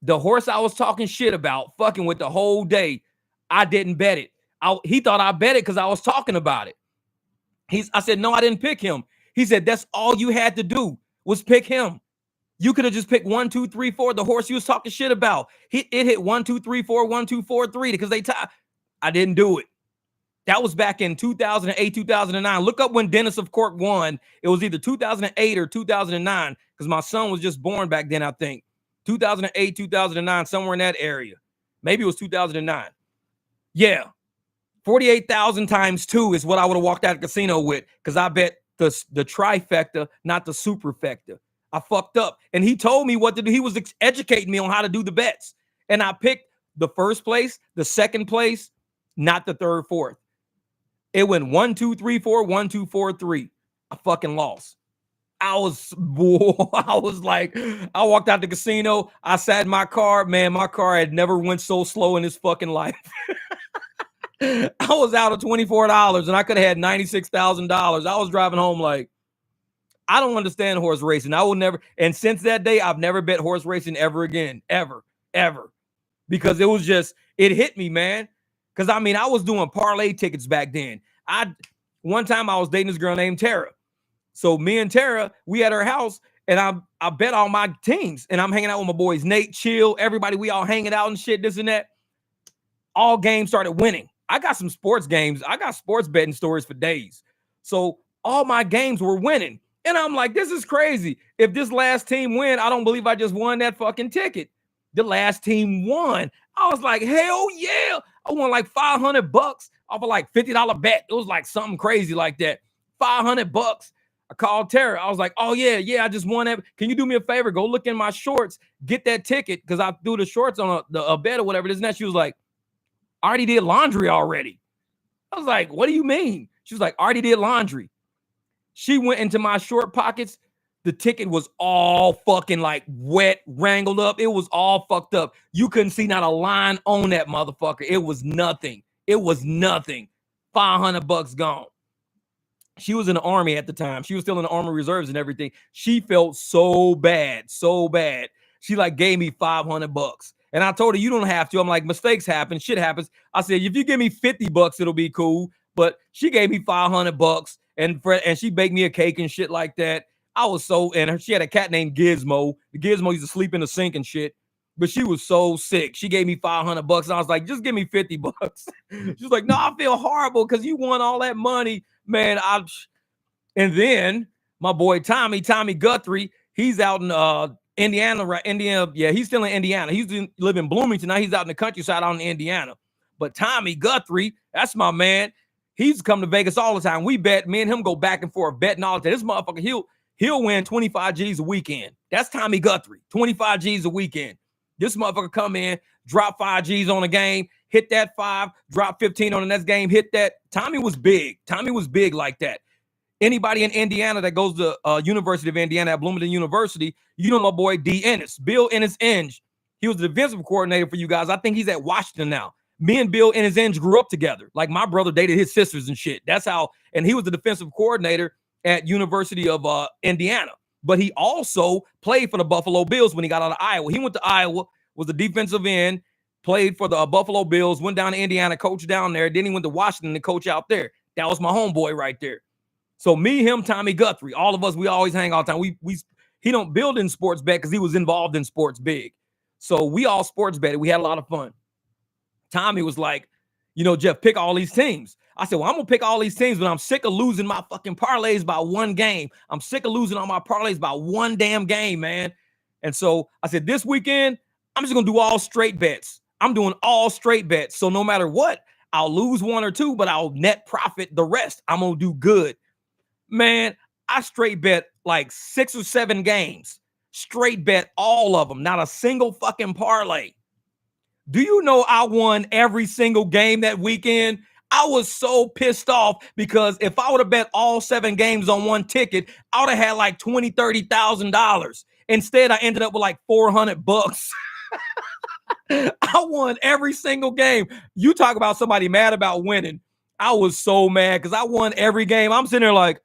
The horse I was talking shit about, fucking with the whole day, I didn't bet it. He thought I bet it because I was talking about it. I said, no, I didn't pick him. He said, that's all you had to do was pick him. You could have just picked 1, 2, 3, 4, the horse you was talking shit about. It hit 1, 2, 3, 4, 1, 2, 4, 3 because they tied. I didn't do it. That was back in 2008, 2009. Look up when Dennis of Cork won. It was either 2008 or 2009 because my son was just born back then, I think. 2008, 2009, somewhere in that area. Maybe it was 2009. Yeah. 48,000 times 2 is what I would have walked out of the casino with because I bet the trifecta, not the superfecta. I fucked up. And he told me what to do. He was educating me on how to do the bets. And I picked the first place, the second place, not the third, fourth. It went 1, 2, 3, 4, 1, 2, 4, 3. I fucking lost. I was like, I walked out the casino. I sat in my car. Man, my car had never went so slow in his fucking life. I was out of $24 and I could have had $96,000. I was driving home like, I don't understand horse racing. I will never. And since that day, I've never bet horse racing ever again. Ever. Because it was just, it hit me, man. Because I mean, I was doing parlay tickets back then. One time I was dating this girl named Tara. So me and Tara, we at her house and I bet all my teams and I'm hanging out with my boys, Nate, Chill, everybody. We all hanging out and shit, this and that. All games started winning. I got some sports games. I got sports betting stories for days. So all my games were winning. And I'm like, this is crazy. If this last team win, I don't believe I just won that fucking ticket. The last team won. I was like, hell yeah. I won like $500 off of like $50 bet. It was like something crazy like that. $500. I called Tara. I was like, oh yeah, I just won that. Can you do me a favor? Go look in my shorts, get that ticket because I threw the shorts on a bet or whatever it is. And that she was like, I already did laundry already. I was like, what do you mean? She was like, I already did laundry. She went into my short pockets. The ticket was all fucking like wet, wrangled up. It was all fucked up. You couldn't see not a line on that motherfucker. It was nothing. $500 gone. She was in the Army at the time. She was still in the Army Reserves and everything. She felt so bad. She like gave me $500. And I told her, you don't have to. I'm like, mistakes happen. Shit happens. I said, if you give me $50, it'll be cool. But she gave me $500 and she baked me a cake and shit like that. I was she had a cat named Gizmo. The Gizmo used to sleep in the sink and shit. But she was so sick. She gave me $500. And I was like, just give me $50. She was like, no, I feel horrible because you won all that money. Man, and then my boy Tommy Guthrie, he's out in Indiana, right? Yeah, he's still in Indiana. He's live in Bloomington. Now he's out in the countryside out in Indiana. But Tommy Guthrie, that's my man. He's come to Vegas all the time. We bet, me and him go back and forth betting all the time. This motherfucker, he'll win 25 G's a weekend. That's Tommy Guthrie, 25 G's a weekend. This motherfucker come in, drop 5 G's on a game, hit that 5, drop 15 on the next game, hit that. Tommy was big. Tommy was big like that. Anybody in Indiana that goes to University of Indiana at Bloomington University, you know my boy D. Ennis, Bill Ennis-Inge. He was the defensive coordinator for you guys. I think he's at Washington now. Me and Bill Ennis-Inge grew up together. Like my brother dated his sisters and shit. That's how, and he was the defensive coordinator at University of Indiana. But he also played for the Buffalo Bills when he got out of Iowa. He went to Iowa, was a defensive end, played for the Buffalo Bills, went down to Indiana, coached down there. Then he went to Washington to coach out there. That was my homeboy right there. So me, him, Tommy Guthrie, all of us, we always hang all the time. He don't build in sports bet because he was involved in sports big. So we all sports betted. We had a lot of fun. Tommy was like, Jeff, pick all these teams. I said, well, I'm going to pick all these teams, but I'm sick of losing my fucking parlays by one game. I'm sick of losing all my parlays by one damn game, man. And so I said, this weekend, I'm just going to do all straight bets. I'm doing all straight bets. So no matter what, I'll lose one or two, but I'll net profit the rest. I'm going to do good. Man, I straight bet like 6 or 7 games. Straight bet all of them. Not a single fucking parlay. Do you know I won every single game that weekend? I was so pissed off because if I would have bet all 7 games on one ticket, I would have had like $20,000, $30,000. Instead, I ended up with like $400. I won every single game. You talk about somebody mad about winning. I was so mad because I won every game. I'm sitting there like,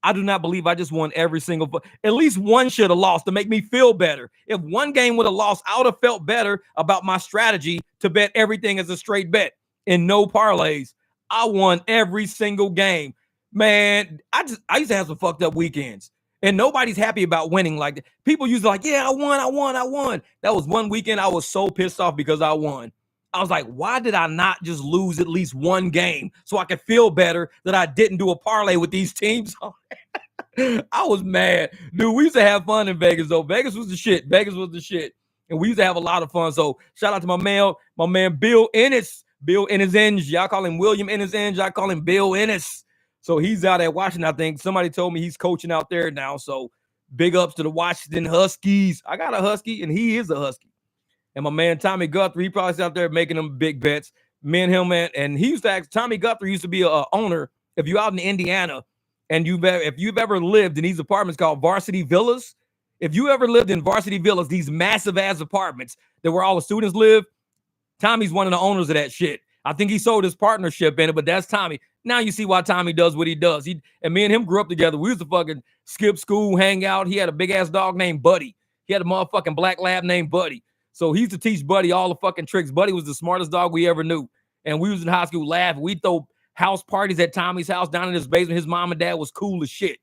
I do not believe I just won every single. At least one should have lost to make me feel better. If one game would have lost, I would have felt better about my strategy to bet everything as a straight bet and no parlays. I won every single game. Man, I used to have some fucked up weekends. And nobody's happy about winning like that. People used to like, yeah, I won. That was one weekend I was so pissed off because I won. I was like, why did I not just lose at least one game so I could feel better that I didn't do a parlay with these teams? I was mad. Dude, we used to have fun in Vegas, though. Vegas was the shit. And we used to have a lot of fun. So shout out to my man Bill Ennis. Bill Ennis-Inge. Y'all call him William Ennis-Inge. I call him Bill Ennis. So he's out at Washington, I think. Somebody told me he's coaching out there now. So big ups to the Washington Huskies. I got a Husky, and he is a Husky. And my man Tommy Guthrie, he probably out there making them big bets. Me and him, man. And he used to ask, Tommy Guthrie used to be a owner. If you're out in Indiana and if you've ever lived in these apartments called Varsity Villas, if you ever lived in Varsity Villas, these massive ass apartments that where all the students live, Tommy's one of the owners of that shit. I think he sold his partnership in it, but that's Tommy. Now you see why Tommy does what he does. And me and him grew up together. We used to fucking skip school, hang out. He had a big ass dog named Buddy. He had a motherfucking black lab named Buddy. So he used to teach Buddy all the fucking tricks. Buddy was the smartest dog we ever knew. And we was in high school laughing. We'd throw house parties at Tommy's house down in his basement. His mom and dad was cool as shit.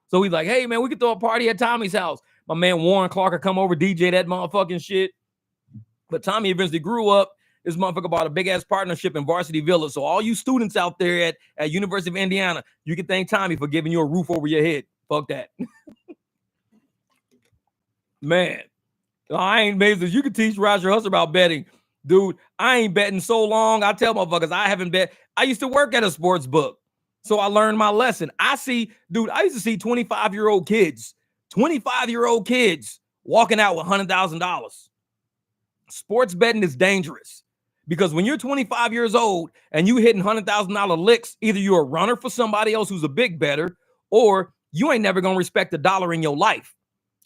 So he's like, hey, man, we could throw a party at Tommy's house. My man Warren Clark would come over, DJ that motherfucking shit. But Tommy eventually grew up. This motherfucker bought a big-ass partnership in Varsity Villa. So all you students out there at University of Indiana, you can thank Tommy for giving you a roof over your head. Fuck that. Man. I ain't amazing. You can teach Roger Hustle about betting. Dude, I ain't betting so long. I tell motherfuckers I haven't bet. I used to work at a sports book. So I learned my lesson. I used to see 25-year-old kids walking out with $100,000. Sports betting is dangerous because when you're 25 years old and you hitting $100,000 licks, either you're a runner for somebody else who's a big bettor or you ain't never going to respect a dollar in your life.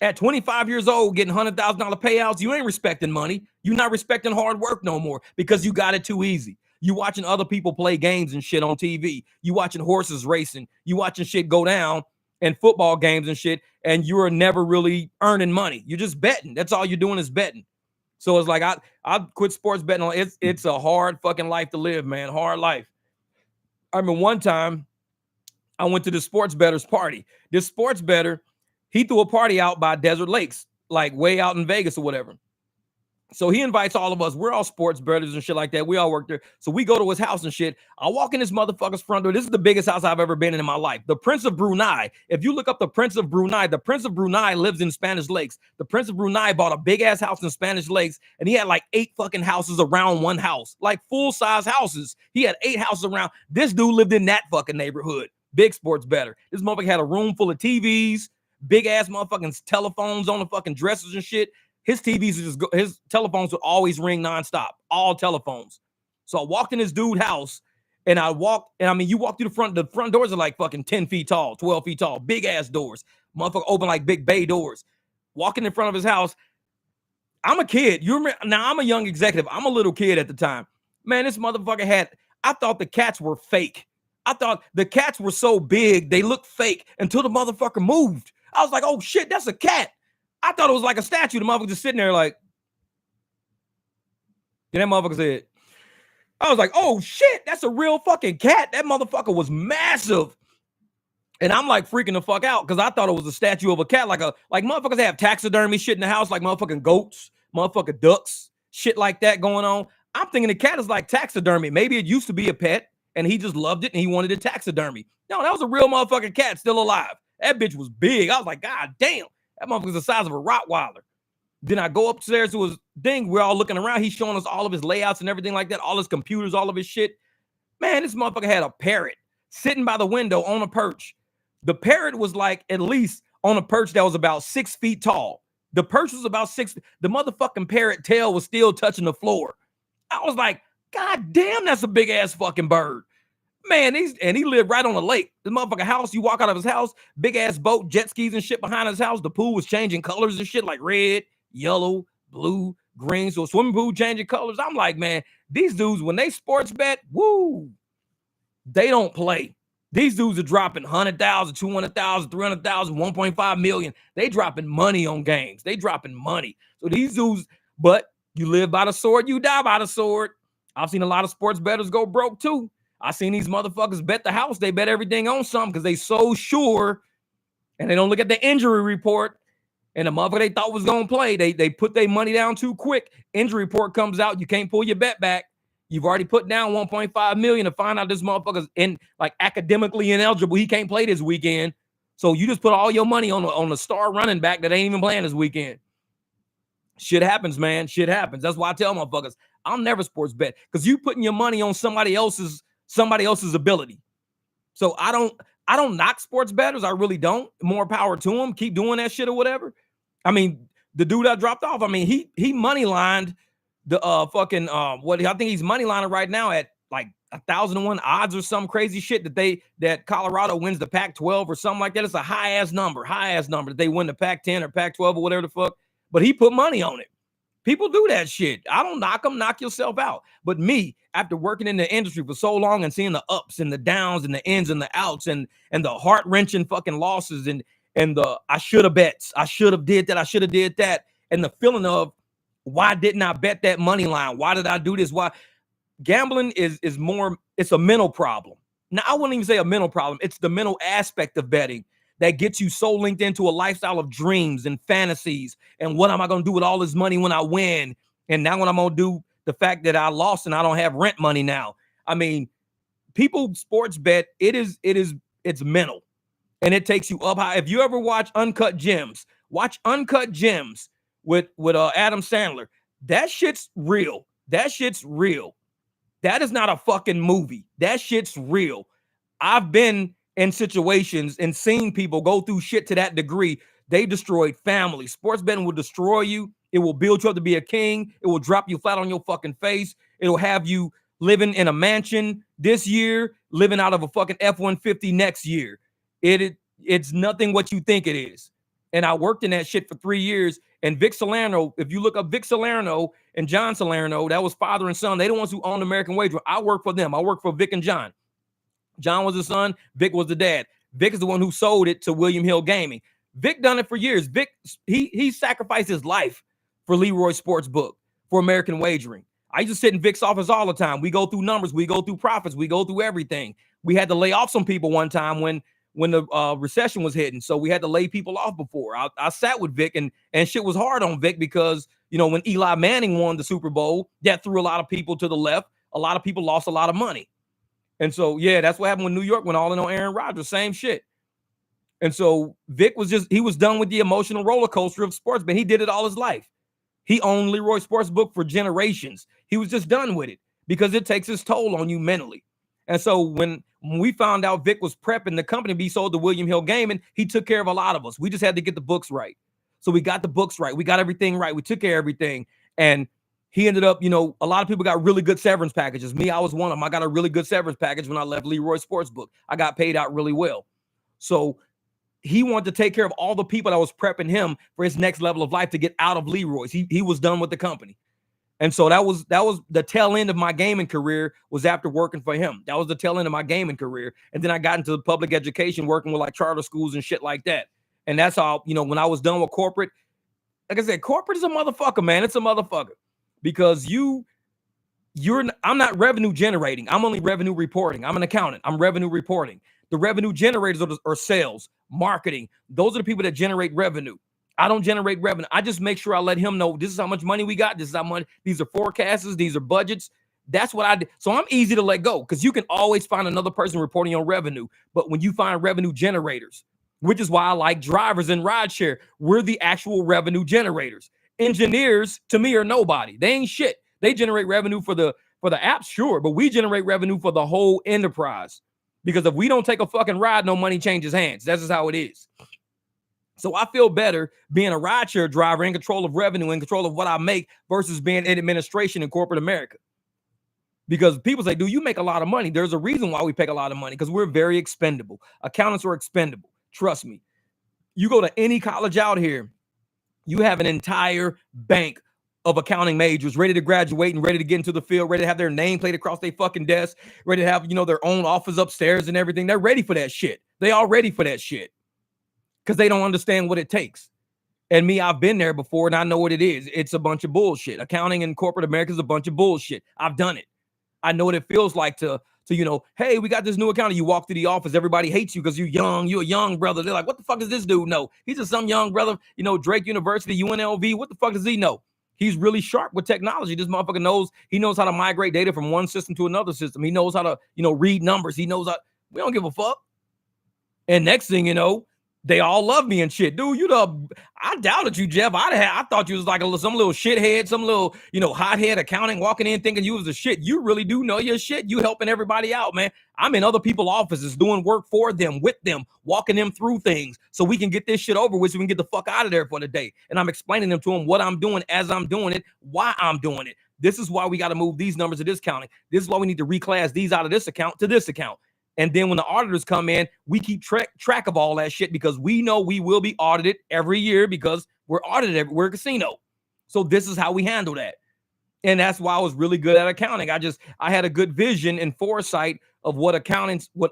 At 25 years old, getting $100,000 payouts, you ain't respecting money. You're not respecting hard work no more because you got it too easy. You watching other people play games and shit on TV. You watching horses racing. You watching shit go down and football games and shit, and you're never really earning money. You're just betting. That's all you're doing is betting. So it's like I quit sports betting. It's a hard fucking life to live, man. Hard life. I remember one time I went to the sports bettor's party. This sports bettor, he threw a party out by Desert Lakes, like way out in Vegas or whatever. So he invites all of us. We're all sports bettors and shit like that. We all work there. So we go to his house and shit. I walk in this motherfucker's front door. This is the biggest house I've ever been in my life. The Prince of Brunei. If you look up the Prince of Brunei lives in Spanish Lakes. The Prince of Brunei bought a big ass house in Spanish Lakes, and he had like 8 fucking houses around one house, like full size houses. He had 8 houses around. This dude lived in that fucking neighborhood. Big sports bettor. This motherfucker had a room full of TVs, big ass motherfucking telephones on the fucking dressers and shit. his TVs would just go, his telephones would always ring nonstop, all telephones. So I walked in this dude's house, and I walked, and I mean, you walk through the front doors are like fucking 10 feet tall, 12 feet tall, big ass doors. Motherfucker open like big bay doors. Walking in front of his house. I'm a kid. You remember now? I'm a young executive. I'm a little kid at the time. Man, this motherfucker had. I thought the cats were fake. I thought the cats were so big they looked fake until the motherfucker moved. I was like, oh shit, that's a cat. I thought it was like a statue. The motherfucker just sitting there like. Then that motherfucker said. I was like, oh shit, that's a real fucking cat. That motherfucker was massive. And I'm like freaking the fuck out because I thought it was a statue of a cat, like motherfuckers have taxidermy shit in the house, like motherfucking goats, motherfucking ducks, shit like that going on. I'm thinking the cat is like taxidermy. Maybe it used to be a pet and he just loved it and he wanted a taxidermy. No, that was a real motherfucking cat still alive. That bitch was big. I was like, God damn, that motherfucker's the size of a Rottweiler. Then I go upstairs to his thing. We're all looking around. He's showing us all of his layouts and everything like that, all his computers, all of his shit. Man, this motherfucker had a parrot sitting by the window on a perch. The parrot was like at least on a perch that was about 6 feet tall. The perch was about 6. The motherfucking parrot tail was still touching the floor. I was like, God damn, that's a big ass fucking bird. Man, he lived right on the lake. The motherfucking house, you walk out of his house, big ass boat, jet skis and shit behind his house. The pool was changing colors and shit like red, yellow, blue, green. So swimming pool changing colors. I'm like, man, these dudes, when they sports bet, woo, they don't play. These dudes are dropping 100,000, 200,000, 300,000, 1.5 million. They dropping money on games. They dropping money. So these dudes, but you live by the sword, you die by the sword. I've seen a lot of sports bettors go broke too. I seen these motherfuckers bet the house. They bet everything on something because they so sure, and they don't look at the injury report. And the motherfucker they thought was gonna play, they put their money down too quick. Injury report comes out, you can't pull your bet back. You've already put down 1.5 million to find out this motherfucker's in like academically ineligible. He can't play this weekend. So you just put all your money on the star running back that ain't even playing this weekend. Shit happens, man. Shit happens. That's why I tell motherfuckers, I'll never sports bet because you putting your money on somebody else's ability. So I don't knock sports bettors. I really don't. More power to them. Keep doing that shit or whatever. I mean, the dude I dropped off, I mean, he money lined the what I think he's money lining right now at like 1,001 odds or some crazy shit that Colorado wins the Pac-12 or something like that. It's a high ass number that they win the Pac-10 or Pac-12 or whatever the fuck. But he put money on it. People do that shit. I don't knock them, knock yourself out. But me, after working in the industry for so long and seeing the ups and the downs and the ins and the outs and the heart-wrenching fucking losses and the I should have bets, I should have did that, I should have did that, and the feeling of why didn't I bet that money line? Why did I do this? Why? Gambling is more, it's a mental problem. Now, I wouldn't even say a mental problem. It's the mental aspect of betting that gets you so linked into a lifestyle of dreams and fantasies. And what am I going to do with all this money when I win? And now what I'm going to do, the fact that I lost and I don't have rent money now. I mean, people sports bet, it's mental. And it takes you up high. If you ever watch Uncut Gems, watch Uncut Gems with Adam Sandler. That shit's real. That shit's real. That is not a fucking movie. That shit's real. I've been in situations and seen people go through shit to that degree. They destroyed families. Sports betting will destroy you. It will build you up to be a king. It will drop you flat on your fucking face. It'll have you living in a mansion this year, living out of a fucking F-150 next year. It's nothing what you think it is. And I worked in that shit for 3 years. And Vic Salerno, if you look up Vic Salerno and John Salerno, that was father and son. They the ones who owned American Wager. I work for them. I work for Vic and John. John was the son. Vic was the dad. Vic is the one who sold it to William Hill Gaming. Vic done it for years. Vic, he sacrificed his life for Leroy Sportsbook, for American Wagering. I used to sit in Vic's office all the time. We go through numbers. We go through profits. We go through everything. We had to lay off some people one time when the recession was hitting. So we had to lay people off before. I sat with Vic and shit was hard on Vic because, you know, when Eli Manning won the Super Bowl, that threw a lot of people to the left. A lot of people lost a lot of money. And so, yeah, that's what happened when New York went all in on Aaron Rodgers. Same shit. And so Vic he was done with the emotional roller coaster of sports, but he did it all his life. He owned Leroy Sportsbook for generations. He was just done with it because it takes its toll on you mentally. And so when we found out Vic was prepping the company to be sold to William Hill Gaming, he took care of a lot of us. We just had to get the books right. So we got the books right. We got everything right. We took care of everything. And he ended up, you know, a lot of people got really good severance packages. Me, I was one of them. I got a really good severance package when I left Leroy Sportsbook. I got paid out really well. So he wanted to take care of all the people that was prepping him for his next level of life to get out of Leroy's. He was done with the company. And so that was the tail end of my gaming career, was after working for him. That was the tail end of my gaming career. And then I got into public education, working with like charter schools and shit like that. And that's how, you know, when I was done with corporate, like I said, corporate is a motherfucker, man. It's a motherfucker. Because I'm not revenue generating. I'm only revenue reporting. I'm an accountant. I'm revenue reporting. The revenue generators are sales, marketing. Those are the people that generate revenue. I don't generate revenue. I just make sure I let him know this is how much money we got. This is how much. These are forecasts. These are budgets. That's what I do. So I'm easy to let go because you can always find another person reporting on revenue. But when you find revenue generators, which is why I like drivers in rideshare, we're the actual revenue generators. Engineers, to me, are nobody. They ain't shit. They generate revenue for the app, sure, but we generate revenue for the whole enterprise. Because if we don't take a fucking ride, no money changes hands. That's just how it is. So I feel better being a rideshare driver, in control of revenue, in control of what I make, versus being in administration in corporate America. Because people say, dude, you make a lot of money. There's a reason why we make a lot of money, because we're very expendable. Accountants are expendable. Trust me. You go to any college out here, you have an entire bank of accounting majors ready to graduate and ready to get into the field, ready to have their nameplate across their fucking desk, ready to have, you know, their own office upstairs and everything. They're ready for that shit. They all ready for that shit because they don't understand what it takes. And me, I've been there before and I know what it is. It's a bunch of bullshit. Accounting in corporate America is a bunch of bullshit. I've done it. I know what it feels like to you know, hey, we got this new accountant. You walk through the office, everybody hates you because you're young. You're a young brother. They're like, what the fuck is this dude know? He's just some young brother, you know, Drake University, UNLV. What the fuck does he know? He's really sharp with technology. This motherfucker knows, he knows how to migrate data from one system to another system. He knows how to, you know, read numbers. He knows how, we don't give a fuck. And next thing you know, they all love me and shit. Dude, I doubted you, Jeff. I thought you was like some little shithead, some little, you know, hothead accounting, walking in thinking you was a shit. You really do know your shit. You helping everybody out, man. I'm in other people's offices doing work for them, with them, walking them through things so we can get this shit over with, so we can get the fuck out of there for the day. And I'm explaining them to them what I'm doing as I'm doing it, why I'm doing it. This is why we got to move these numbers to this counting. This is why we need to reclass these out of this account to this account. And then when the auditors come in, we keep track of all that shit because we know we will be audited every year because we're audited. We're a casino. So this is how we handle that. And that's why I was really good at accounting. I had a good vision and foresight of what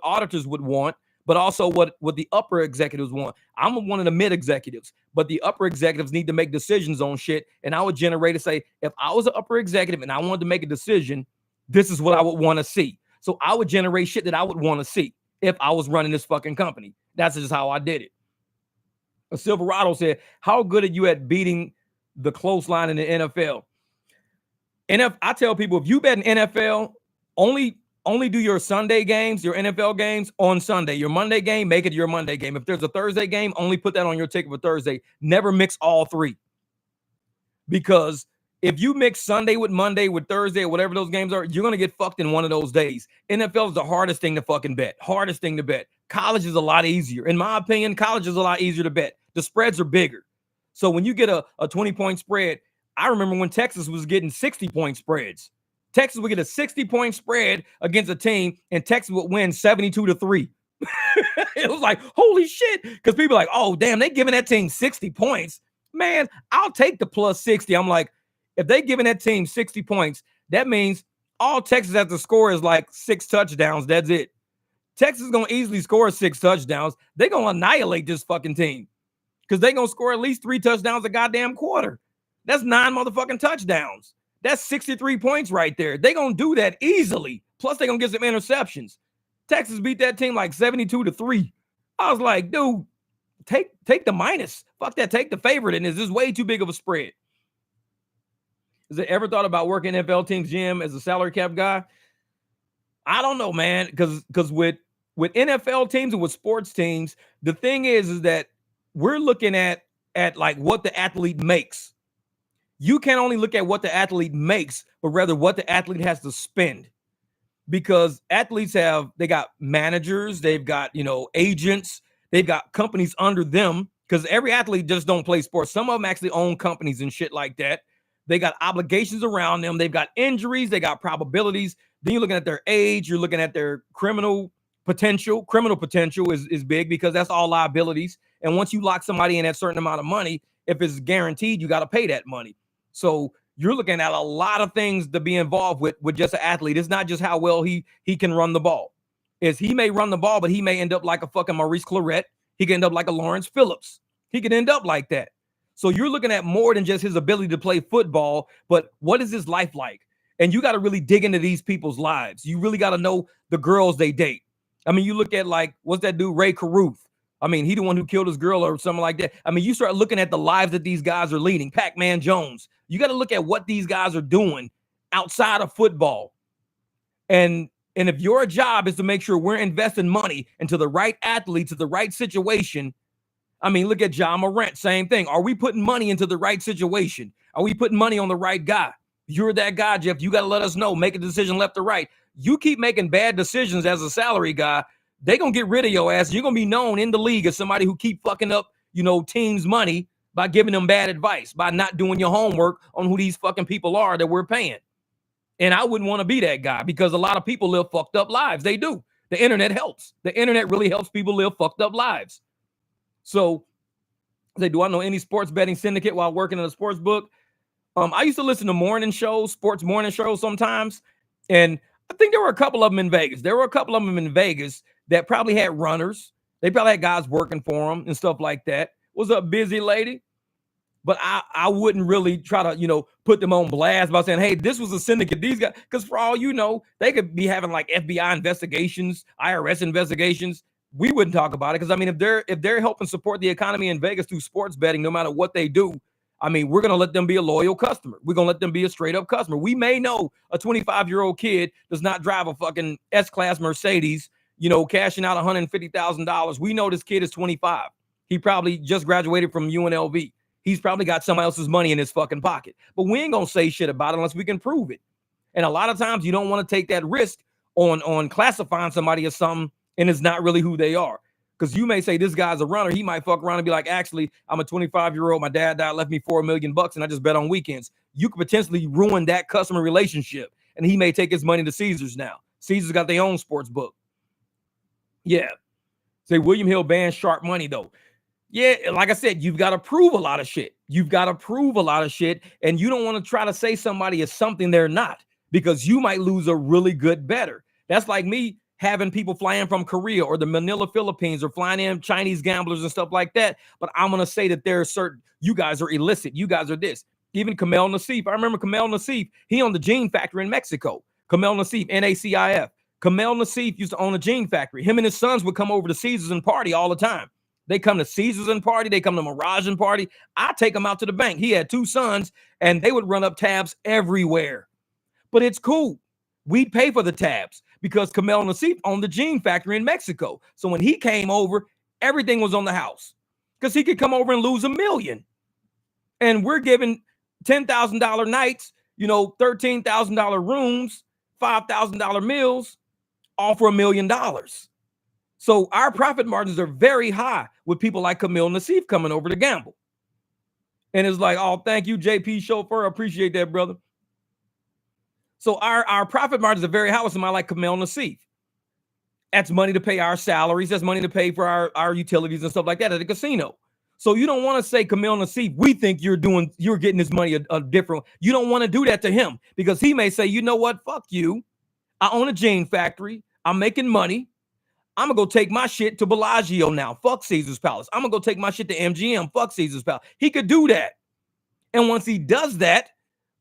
auditors would want, but also what the upper executives want. I'm one of the mid executives, but the upper executives need to make decisions on shit. And I would generate and say, if I was an upper executive and I wanted to make a decision, this is what I would want to see. So I would generate shit that I would want to see if I was running this fucking company. That's just how I did it. A Silverado said, how good are you at beating the close line in the NFL? I tell people, if you bet in NFL, only do your Sunday games, your NFL games on Sunday. Your Monday game, make it your Monday game. If there's a Thursday game, only put that on your ticket for Thursday. Never mix all three. Because if you mix Sunday with Monday with Thursday or whatever those games are, you're going to get fucked in one of those days. NFL is the hardest thing to fucking bet. Hardest thing to bet. College is a lot easier. In my opinion, college is a lot easier to bet. The spreads are bigger. So when you get a 20-point spread, I remember when Texas was getting 60-point spreads. Texas would get a 60-point spread against a team, and Texas would win 72-3. It was like, holy shit. Because people are like, oh, damn, they giving that team 60 points. Man, I'll take the plus 60. I'm like, if they giving that team 60 points, that means all Texas has to score is like 6 touchdowns. That's it. Texas is going to easily score 6 touchdowns. They're going to annihilate this fucking team because they're going to score at least 3 touchdowns a goddamn quarter. That's 9 motherfucking touchdowns. That's 63 points right there. They're going to do that easily. Plus, they're going to get some interceptions. Texas beat that team like 72-3. I was like, dude, take the minus. Fuck that. Take the favorite. And this is way too big of a spread. Has it ever thought about working NFL teams, Jim, as a salary cap guy? I don't know, man, because with NFL teams and with sports teams, the thing is that we're looking at like what the athlete makes. You can't only look at what the athlete makes, but rather what the athlete has to spend. Because athletes they got managers, they've got, agents, they've got companies under them because every athlete just don't play sports. Some of them actually own companies and shit like that. They got obligations around them. They've got injuries. They got probabilities. Then you're looking at their age. You're looking at their criminal potential. Criminal potential is big because that's all liabilities. And once you lock somebody in at a certain amount of money, if it's guaranteed, you got to pay that money. So you're looking at a lot of things to be involved with just an athlete. It's not just how well he can run the ball. Is he may run the ball, but he may end up like a fucking Maurice Clarett. He can end up like a Lawrence Phillips. He can end up like that. So you're looking at more than just his ability to play football, but what is his life like? And you got to really dig into these people's lives. You really got to know the girls they date. I mean, you look at like, what's that dude, Ray Caruth? I mean, he the one who killed his girl or something like that. I mean, you start looking at the lives that these guys are leading. Pac-Man Jones. You got to look at what these guys are doing outside of football. And if your job is to make sure we're investing money into the right athletes, to the right situation, I mean, look at John Morant, same thing. Are we putting money into the right situation? Are we putting money on the right guy? You're that guy, Jeff. You got to let us know. Make a decision left or right. You keep making bad decisions as a salary guy, they're going to get rid of your ass. You're going to be known in the league as somebody who keep fucking up, teams' money by giving them bad advice, by not doing your homework on who these fucking people are that we're paying. And I wouldn't want to be that guy because a lot of people live fucked up lives. They do. The internet helps. The internet really helps people live fucked up lives. So, do I know any sports betting syndicate while working in a sports book? I used to listen to morning shows, sports morning shows sometimes. And I think there were a couple of them in Vegas. That probably had runners. They probably had guys working for them and stuff like that. What's up, busy lady? But I wouldn't really try to, put them on blast by saying, hey, this was a syndicate. These guys, because for all you know, they could be having like FBI investigations, IRS investigations. We wouldn't talk about it because, I mean, if they're helping support the economy in Vegas through sports betting, no matter what they do, I mean, we're going to let them be a loyal customer. We're going to let them be a straight up customer. We may know a 25-year-old kid does not drive a fucking S-Class Mercedes, cashing out $150,000. We know this kid is 25. He probably just graduated from UNLV. He's probably got somebody else's money in his fucking pocket. But we ain't going to say shit about it unless we can prove it. And a lot of times you don't want to take that risk on classifying somebody as something and it's not really who they are. Because you may say this guy's a runner. He might fuck around and be like, actually, I'm a 25-year-old. My dad died, left me $4 million and I just bet on weekends. You could potentially ruin that customer relationship. And he may take his money to Caesars now. Caesars got their own sports book. Yeah. Say William Hill banned sharp money, though. Yeah, like I said, you've got to prove a lot of shit. And you don't want to try to say somebody is something they're not because you might lose a really good bettor. That's like me having people flying from Korea or the Manila, Philippines, or flying in Chinese gamblers and stuff like that. But I'm going to say that there's certain, you guys are illicit. You guys are this. Even Kamel Nassif. I remember Kamel Nassif. He owned the jean factory in Mexico. Kamel Nassif, Nacif. Kamel Nassif used to own a jean factory. Him and his sons would come over to Caesars and party all the time. They come to Caesars and party. They come to Mirage and party. I take them out to the bank. He had 2 sons, and they would run up tabs everywhere. But it's cool. We'd pay for the tabs because Kamel Nassif owned the jean factory in Mexico. So when he came over, everything was on the house because he could come over and lose $1 million. And we're giving $10,000 nights, $13,000 rooms, $5,000 meals, all for $1 million. So our profit margins are very high with people like Kamel Nassif coming over to gamble. And it's like, oh, thank you, JP Chauffeur. I appreciate that, brother. So our profit margins are very high with somebody like Kamel Nassif. That's money to pay our salaries. That's money to pay for our utilities and stuff like that at the casino. So you don't want to say, Kamel Nassif, we think you're getting this money a different. You don't want to do that to him because he may say, you know what? Fuck you. I own a jean factory. I'm making money. I'm going to go take my shit to Bellagio now. Fuck Caesar's Palace. I'm going to go take my shit to MGM. Fuck Caesar's Palace. He could do that. And once he does that,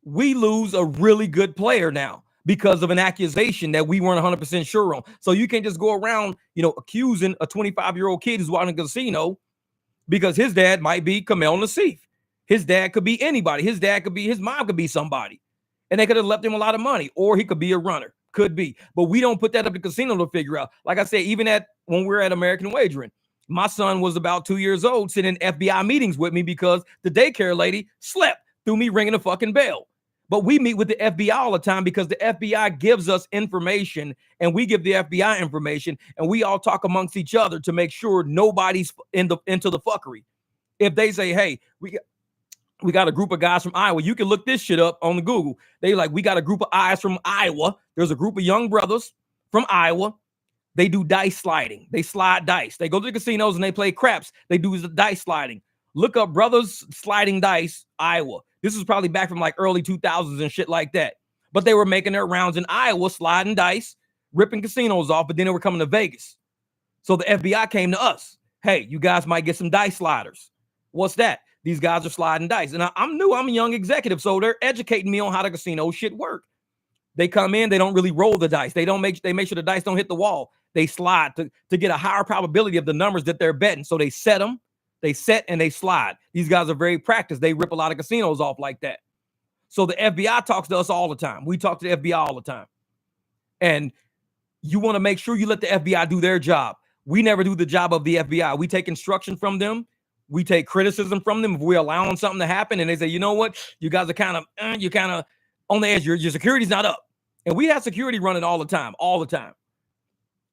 we lose a really good player now because of an accusation that we weren't 100% sure on. So you can't just go around, accusing a 25-year-old kid who's watching a casino because his dad might be Kamel Nassif. His dad could be anybody. His mom could be somebody. And they could have left him a lot of money, or he could be a runner. Could be. But we don't put that up to casino to figure out. Like I said, even when we're at American Wagering, my son was about 2 years old sitting in FBI meetings with me because the daycare lady slept through me ringing a fucking bell. But we meet with the FBI all the time because the FBI gives us information and we give the FBI information and we all talk amongst each other to make sure nobody's into the fuckery. If they say, hey, we got a group of guys from Iowa. You can look this shit up on the Google. They like, we got a group of eyes from Iowa. There's a group of young brothers from Iowa. They do dice sliding. They slide dice. They go to the casinos and they play craps. They do the dice sliding. Look up Brothers Sliding Dice, Iowa. This is probably back from like early 2000s and shit like that. But they were making their rounds in Iowa, sliding dice, ripping casinos off, but then they were coming to Vegas. So the FBI came to us. Hey, you guys might get some dice sliders. What's that? These guys are sliding dice. And I'm new. I'm a young executive, so they're educating me on how the casino shit work. They come in, they don't really roll the dice. They make sure the dice don't hit the wall. They slide to get a higher probability of the numbers that they're betting. So they set them, they set and they slide. These guys are very practiced. They rip a lot of casinos off like that. So the FBI talks to us all the time. We talk to the FBI all the time. And you want to make sure you let the FBI do their job. We never do the job of the FBI. We take instruction from them. We take criticism from them if we're allowing something to happen. And they say, you know what? You guys are kind of on the edge. Your security's not up. And we have security running all the time.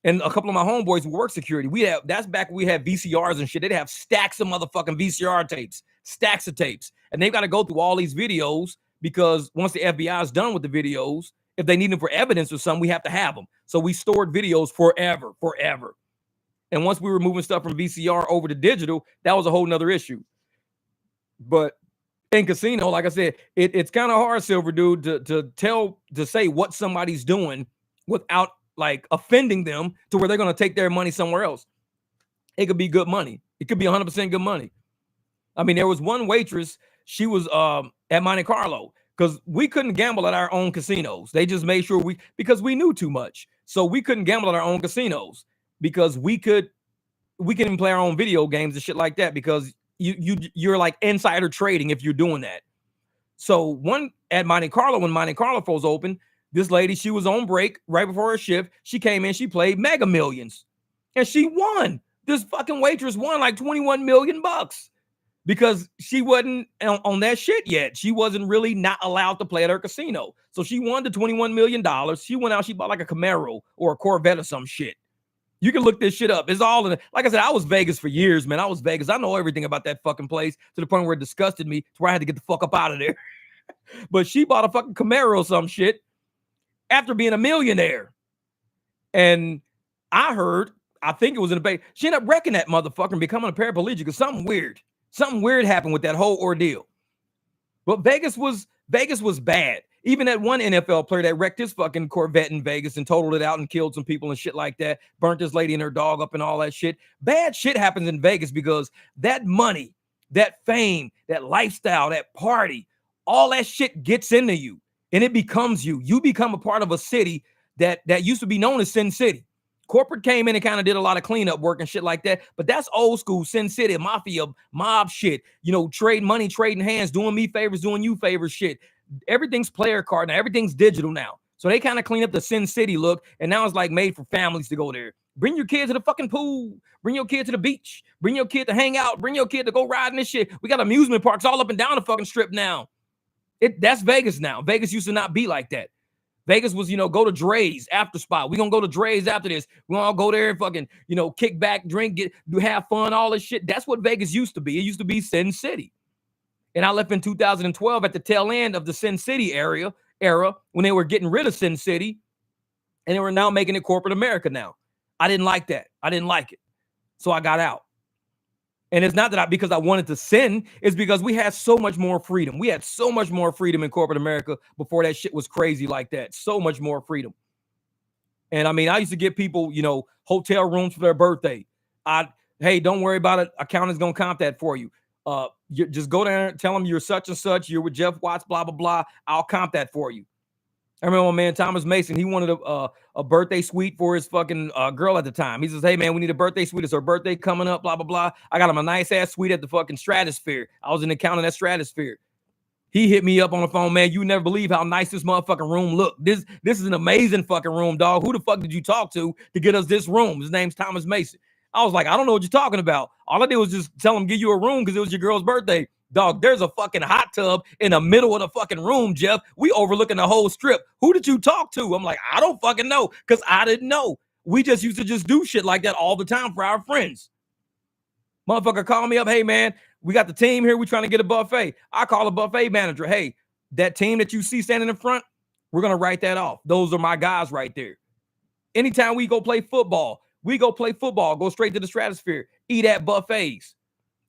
And a couple of my homeboys who work security, that's back when we had VCRs and shit. They'd have stacks of motherfucking VCR tapes, stacks of tapes. And they've got to go through all these videos because once the FBI is done with the videos, if they need them for evidence or something, we have to have them. So we stored videos forever. And once we were moving stuff from VCR over to digital, that was a whole nother issue. But in casino, like I said, it's kind of hard, Silver Dude, to say what somebody's doing without like offending them to where they're going to take their money somewhere else. It could be good money. It could be 100% good money. I mean, there was one waitress. She was at Monte Carlo because we couldn't gamble at our own casinos. They just made sure because we knew too much. So we couldn't gamble at our own casinos because we couldn't even play our own video games and shit like that because you're like insider trading if you're doing that. So one at Monte Carlo, when Monte Carlo was open, this lady, she was on break right before her shift. She came in, she played Mega Millions, and she won. This fucking waitress won like $21 million because she wasn't on that shit yet. She wasn't really not allowed to play at her casino. So she won the $21 million. She went out, she bought like a Camaro or a Corvette or some shit. You can look this shit up. It's all in it. Like I said, I was Vegas for years, man. I was Vegas. I know everything about that fucking place to the point where it disgusted me to where I had to get the fuck up out of there. But she bought a fucking Camaro or some shit after being a millionaire. And I think it was in a bay. She ended up wrecking that motherfucker and becoming a paraplegic because something weird happened with that whole ordeal. But Vegas was bad. Even that one NFL player that wrecked his fucking Corvette in Vegas and totaled it out and killed some people and shit like that, burnt this lady and her dog up and all that shit. Bad shit happens in Vegas because that money, that fame, that lifestyle, that party, all that shit gets into you and it becomes you. You become a part of a city that used to be known as Sin City. Corporate came in and kind of did a lot of cleanup work and shit like that. But that's old school Sin City, mafia, mob shit. Trade money, trading hands, doing me favors, doing you favors shit. Everything's player card now. Everything's digital now. So they kind of clean up the Sin City look. And now it's like made for families to go there. Bring your kid to the fucking pool. Bring your kid to the beach. Bring your kid to hang out. Bring your kid to go riding this shit. We got amusement parks all up and down the fucking strip now. That's Vegas now. Vegas used to not be like that. Vegas was, go to Dre's after spot. We're going to go to Dre's after this. We're going to go there and fucking, kick back, drink, have fun, all this shit. That's what Vegas used to be. It used to be Sin City. And I left in 2012 at the tail end of the Sin City era when they were getting rid of Sin City and they were now making it corporate America now. I didn't like that. I didn't like it. So I got out. And it's not that because I wanted to sin. It's because we had so much more freedom. We had so much more freedom in corporate America before that shit was crazy like that. So much more freedom. And I mean, I used to get people, hotel rooms for their birthday. Hey, don't worry about it. Accountant's going to comp that for you. You just go there and tell them you're such and such. You're with Jeff Watts, blah, blah, blah. I'll comp that for you. I remember my man, Thomas Mason, he wanted a birthday suite for his fucking girl at the time. He says, hey, man, we need a birthday suite. It's her birthday coming up, blah, blah, blah. I got him a nice-ass suite at the fucking Stratosphere. I was in the accountant at Stratosphere. He hit me up on the phone, man. You never believe how nice this motherfucking room looked. This is an amazing fucking room, dog. Who the fuck did you talk to get us this room? His name's Thomas Mason. I was like, I don't know what you're talking about. All I did was just tell him, give you a room because it was your girl's birthday. Dog, there's a fucking hot tub in the middle of the fucking room, Jeff. We overlooking the whole strip. Who did you talk to? I'm like, I don't fucking know because I didn't know. We used to do shit like that all the time for our friends. Motherfucker called me up. Hey, man, We got the team here. We're trying to get a buffet. I call a buffet manager. Hey, that team that you see standing in front, we're going to write that off. Those are my guys right there. Anytime we go play football, go straight to the stratosphere, eat at buffets.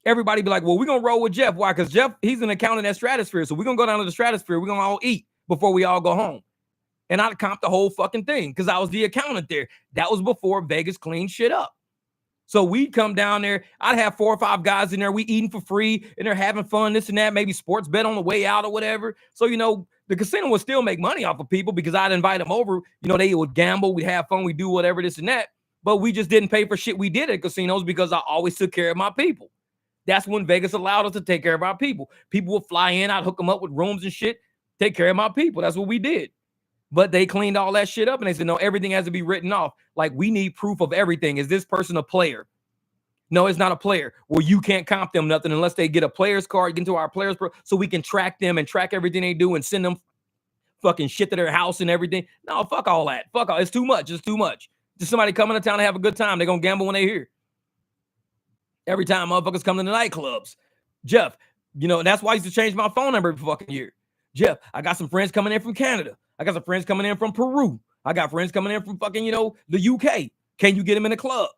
Everybody be like, well, we're going to roll with Jeff. Why? Because Jeff, he's an accountant at stratosphere. So we're going to go down to the stratosphere. We're going to all eat before we all go home. And I comped the whole fucking thing because I was the accountant there. That was before Vegas cleaned shit up. So we'd come down there. I'd have 4 or 5 guys in there. We eating for free and they're having fun, this and that, maybe sports bet on the way out or whatever. So, the casino would still make money off of people because I'd invite them over. They would gamble. We'd have fun. We'd do whatever, this and that. But we just didn't pay for shit we did at casinos because I always took care of my people. That's when Vegas allowed us to take care of our people. People would fly in. I'd hook them up with rooms and shit. Take care of my people. That's what we did. But they cleaned all that shit up and they said, no, everything has to be written off. Like, we need proof of everything. Is this person a player? No, it's not a player. Well, you can't comp them nothing unless they get a player's card, get into our players pro, so we can track them and track everything they do and send them fucking shit to their house and everything. No, fuck all that. Fuck all. It's too much. It's too much. Just somebody coming to town to have a good time. They're going to gamble when they're here. Every time motherfuckers come to the nightclubs. Jeff, that's why I used to change my phone number every fucking year. Jeff, I got some friends coming in from Canada. I got some friends coming in from Peru. I got friends coming in from fucking, the UK. Can you get them in the club?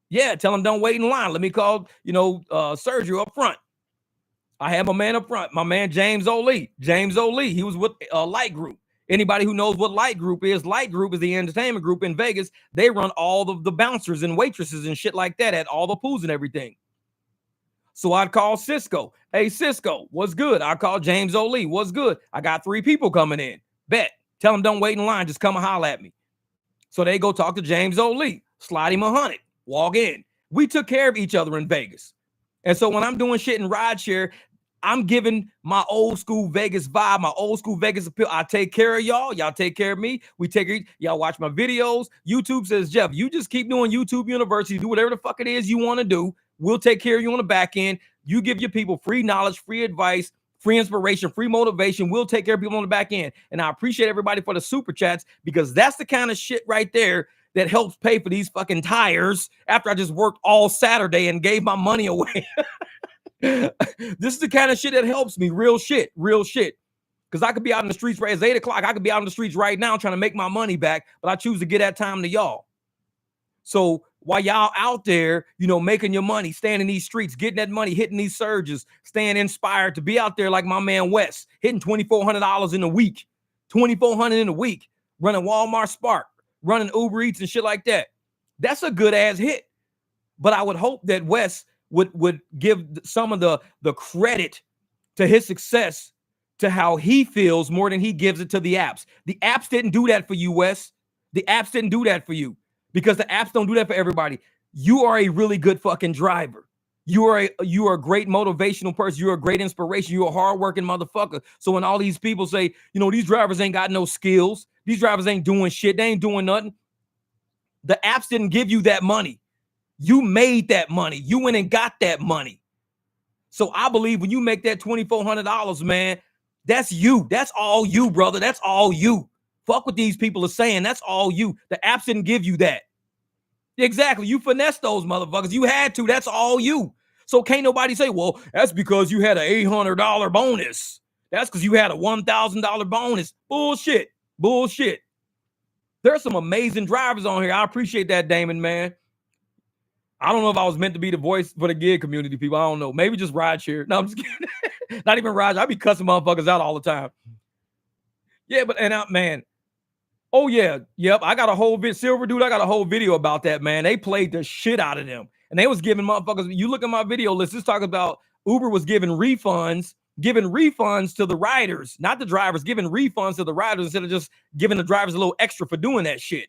Yeah, tell them don't wait in line. Let me call, Sergio up front. I have a man up front, my man James O'Lee. He was with Light Group. Anybody who knows what Light Group is the entertainment group in Vegas. They run all of the bouncers and waitresses and shit like that at all the pools and everything. So I'd call Cisco. Hey, Cisco, what's good? I call James O'Lee. What's good? I got 3 people coming in. Bet. Tell them don't wait in line. Just come and holler at me. So they go talk to James O'Lee. Slide him 100. Walk in. We took care of each other in Vegas. And so when I'm doing shit in rideshare, I'm giving my old school Vegas vibe, my old school Vegas appeal. I take care of y'all. Y'all take care of me. Y'all watch my videos. YouTube says, Jeff, you just keep doing YouTube University. Do whatever the fuck it is you want to do. We'll take care of you on the back end. You give your people free knowledge, free advice, free inspiration, free motivation. We'll take care of people on the back end. And I appreciate everybody for the super chats because that's the kind of shit right there that helps pay for these fucking tires after I just worked all Saturday and gave my money away. This is the kind of shit that helps me. Real shit. Because I could be out in the streets right. It's 8 o'clock. I could be out in the streets right now trying to make my money back, but I choose to get that time to y'all. So while y'all out there, making your money, staying in these streets, getting that money, hitting these surges, staying inspired to be out there like my man Wes, hitting $2,400 in a week, $2,400 in a week, running Walmart Spark, running Uber Eats and shit like that. That's a good ass hit. But I would hope that Wes would give some of the credit to his success to how he feels more than he gives it to the apps. The apps didn't do that for you, Wes. The apps didn't do that for you because the apps don't do that for everybody. You are a really good fucking driver. You are a great motivational person. You're a great inspiration. You're a hardworking motherfucker. So when all these people say, these drivers ain't got no skills, these drivers ain't doing shit, they ain't doing nothing. The apps didn't give you that money. You made that money. You went and got that money. So I believe when you make that $2,400, man, that's you. That's all you, brother. That's all you. Fuck what these people are saying. That's all you. The apps didn't give you that. Exactly. You finessed those motherfuckers. You had to. That's all you. So can't nobody say, well, that's because you had an $800 bonus. That's because you had a $1,000 bonus. Bullshit. There's some amazing drivers on here. I appreciate that, Damon, man. I don't know if I was meant to be the voice for the gig community, people. I don't know. Maybe just rideshare. No, I'm just kidding. Not even rideshare. I be cussing motherfuckers out all the time. Yeah, but man. Oh, yeah. Yep. I got a whole Silver Dude. I got a whole video about that, man. They played the shit out of them. And they was giving motherfuckers. You look at my video list. This talking about Uber was giving refunds to the riders, not the drivers, giving refunds to the riders instead of just giving the drivers a little extra for doing that shit.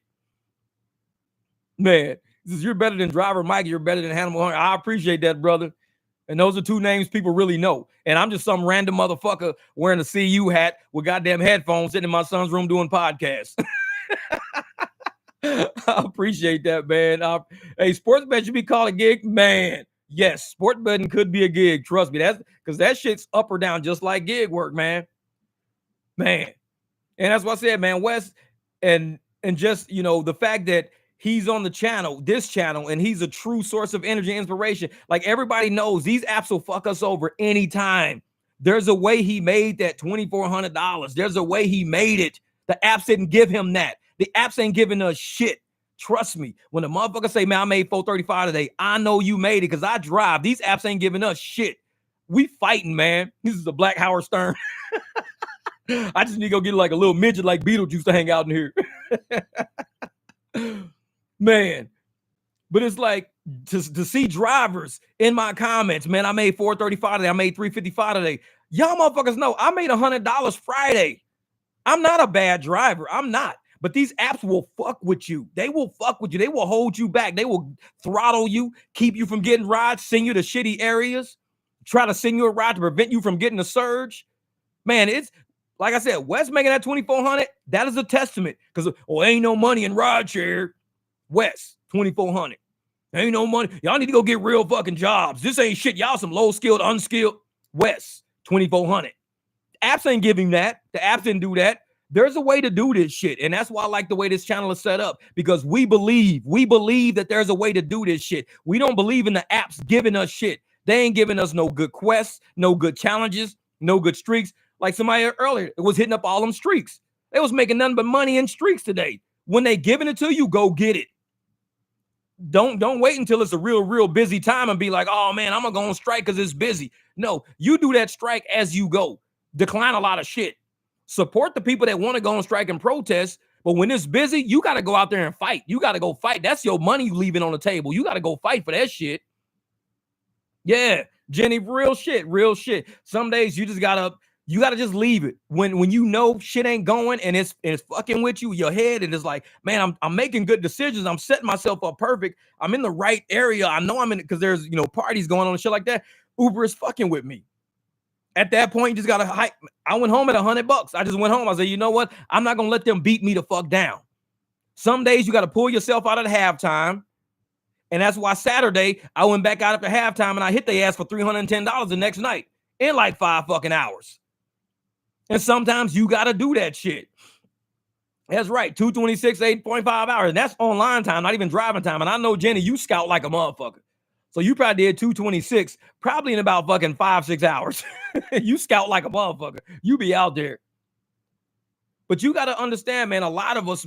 Man. You're better than Driver Mike. You're better than Hannibal Hunter. I appreciate that, brother. And those are 2 names people really know. And I'm just some random motherfucker wearing a CU hat with goddamn headphones sitting in my son's room doing podcasts. I appreciate that, man. Hey, sports bet should be called a gig, man. Yes, sports betting could be a gig. Trust me. That's because that shit's up or down just like gig work, man. And that's what I said, man. Wes and just the fact that he's on the channel, this channel, and he's a true source of energy and inspiration. Like everybody knows, these apps will fuck us over anytime. There's a way he made that $2,400. There's a way he made it. The apps didn't give him that. The apps ain't giving us shit. Trust me. When the motherfucker say, man, I made $435 today, I know you made it because I drive. These apps ain't giving us shit. We fighting, man. This is the Black Howard Stern. I just need to go get like a little midget like Beetlejuice to hang out in here. Man. But it's like to see drivers in my comments, man, I made $435 today. I made $355 today. Y'all motherfuckers know I made $100 Friday. I'm not a bad driver. I'm not. But these apps will fuck with you. They will fuck with you. They will hold you back. They will throttle you, keep you from getting rides, send you to shitty areas, try to send you a ride to prevent you from getting a surge. Man, it's like I said, Wes making that $2,400, that is a testament. Because, ain't no money in rideshare. Wes, $2,400. Ain't no money. Y'all need to go get real fucking jobs. This ain't shit. Y'all some low-skilled, unskilled. Wes, $2,400. Apps ain't giving that. The apps didn't do that. There's a way to do this shit. And that's why I like the way this channel is set up. Because we believe that there's a way to do this shit. We don't believe in the apps giving us shit. They ain't giving us no good quests, no good challenges, no good streaks. Like somebody earlier, it was hitting up all them streaks. They was making nothing but money in streaks today. When they giving it to you, go get it. Don't wait until it's a real busy time and be like, oh man, I'm gonna go on strike because it's busy. No, you do that strike as you go. Decline a lot of shit. Support the people that want to go on strike and protest. But when it's busy, you got to go out there and fight. You got to go fight. That's your money you leaving on the table. You got to go fight for that shit. Yeah, Jenny, real shit. Some days you gotta just leave it. When you know shit ain't going and it's fucking with you, your head, and it's like, man, I'm making good decisions. I'm setting myself up perfect. I'm in the right area. I know I'm in it because there's parties going on and shit like that. Uber is fucking with me. At that point, you just gotta hike. I went home at $100. I just went home. I said, you know what? I'm not gonna let them beat me the fuck down. Some days you gotta pull yourself out of the halftime. And that's why Saturday, I went back out after halftime and I hit their ass for $310 the next night in like 5 fucking hours. And sometimes you got to do that shit. That's right. 226, 8.5 hours. And that's online time, not even driving time. And I know, Jenny, you scout like a motherfucker. So you probably did 226, probably in about fucking 5-6 hours. You scout like a motherfucker. You be out there. But you got to understand, man, a lot of us,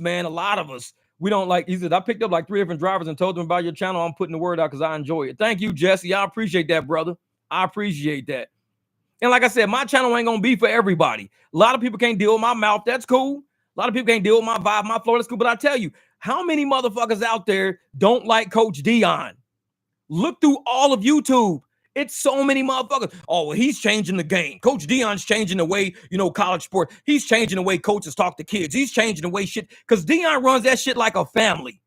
we don't like, he said, I picked up like 3 different drivers and told them about your channel. I'm putting the word out because I enjoy it. Thank you, Jesse. I appreciate that, brother. I appreciate that. And like I said, my channel ain't going to be for everybody. A lot of people can't deal with my mouth. That's cool. A lot of people can't deal with my vibe, my flow. That's cool. But I tell you, how many motherfuckers out there don't like Coach Dion? Look through all of YouTube. It's so many motherfuckers. Oh, well, he's changing the game. Coach Dion's changing the way, college sport. He's changing the way coaches talk to kids. He's changing the way shit. Because Dion runs that shit like a family.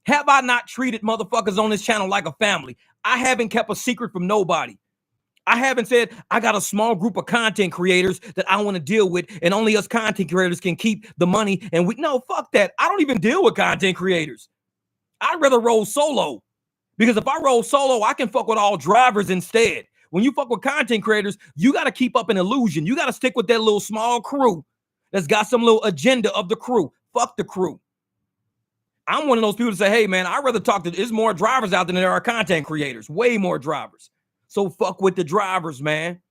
Have I not treated motherfuckers on this channel like a family? I haven't kept a secret from nobody. I haven't said I got a small group of content creators that I want to deal with and only us content creators can keep the money. And no, fuck that. I don't even deal with content creators. I'd rather roll solo. Because if I roll solo, I can fuck with all drivers instead. When you fuck with content creators, you got to keep up an illusion. You got to stick with that little small crew that's got some little agenda of the crew. Fuck the crew. I'm one of those people to say, hey, man, I'd rather talk to, there's more drivers out there than there are content creators. Way more drivers. So fuck with the drivers, man.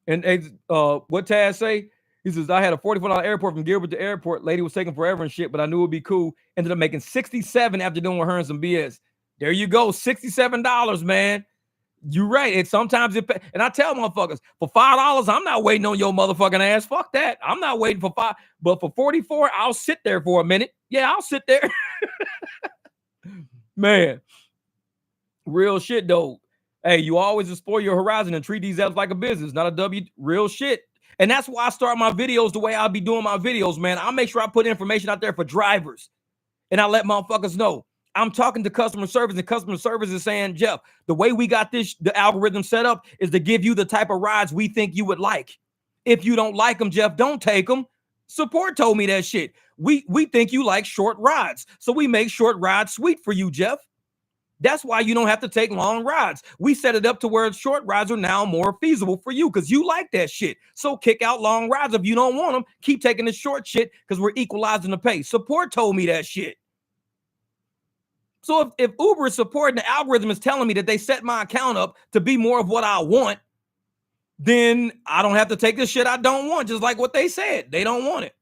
And what Taz say? He says, I had a $44 airport from Gilbert to airport. Lady was taking forever and shit, but I knew it'd be cool. Ended up making $67 after doing with her and some BS. There you go, $67, man. You're right. And sometimes and I tell motherfuckers, for $5, I'm not waiting on your motherfucking ass. Fuck that. I'm not waiting for $5. But for $44, I'll sit there for a minute. Yeah, I'll sit there. Man. Real shit, though. Hey, you always explore your horizon and treat these apps like a business, not a W. Real shit. And that's why I start my videos the way I'll be doing my videos, man. I'll make sure I put information out there for drivers. And I let motherfuckers know. I'm talking to customer service, and customer service is saying, Jeff, the way we got the algorithm set up is to give you the type of rides we think you would like. If you don't like them, Jeff, don't take them. Support told me that shit. We think you like short rides, so we make short rides sweet for you, Jeff. That's why you don't have to take long rides. We set it up to where short rides are now more feasible for you because you like that shit. So kick out long rides. If you don't want them, keep taking the short shit because we're equalizing the pay. Support told me that shit. So if Uber is supporting the algorithm is telling me that they set my account up to be more of what I want, then I don't have to take the shit I don't want, just like what they said. They don't want it.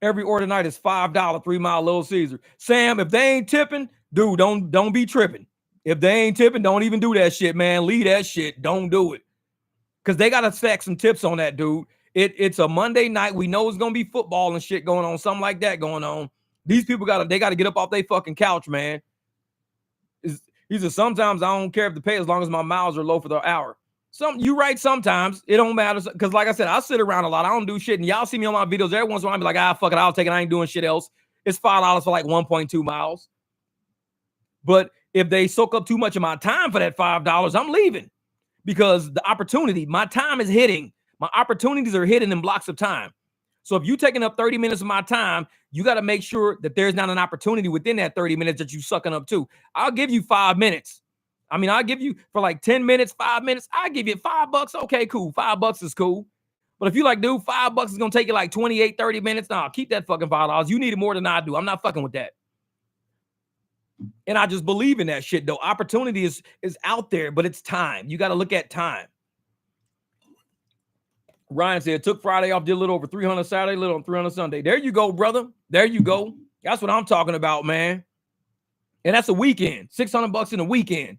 Every order night is $5, 3 Mile Little Caesar. Sam, if they ain't tipping, dude, don't be tripping. If they ain't tipping, don't even do that shit, man. Leave that shit. Don't do it. Because they got to stack some tips on that, dude. It's a Monday night. We know it's going to be football and shit going on, something like that going on. These people got to get up off their fucking couch, man. He said, sometimes I don't care if the pay as long as my miles are low for the hour. You right sometimes. It don't matter. Because like I said, I sit around a lot. I don't do shit. And y'all see me on my videos every once in a while. I be like, fuck it. I'll take it. I ain't doing shit else. It's $5 for like 1.2 miles. But if they soak up too much of my time for that $5, I'm leaving. Because the opportunity, my time is hitting. My opportunities are hitting in blocks of time. So if you're taking up 30 minutes of my time, you got to make sure that there's not an opportunity within that 30 minutes that you sucking up to. I'll give you 5 minutes. I mean, I'll give you for like 10 minutes, 5 minutes. I'll give you $5. Okay, cool. $5 is cool. But if you like, dude, $5 is going to take you like 28, 30 minutes. Nah, keep that fucking $5. You need it more than I do. I'm not fucking with that. And I just believe in that shit, though. Opportunity is out there, but it's time. You got to look at time. Ryan said, took Friday off, did a little over 300 Saturday, a little on 300 Sunday. There you go, brother. There you go. That's what I'm talking about, man. And that's a weekend. $600 in a weekend.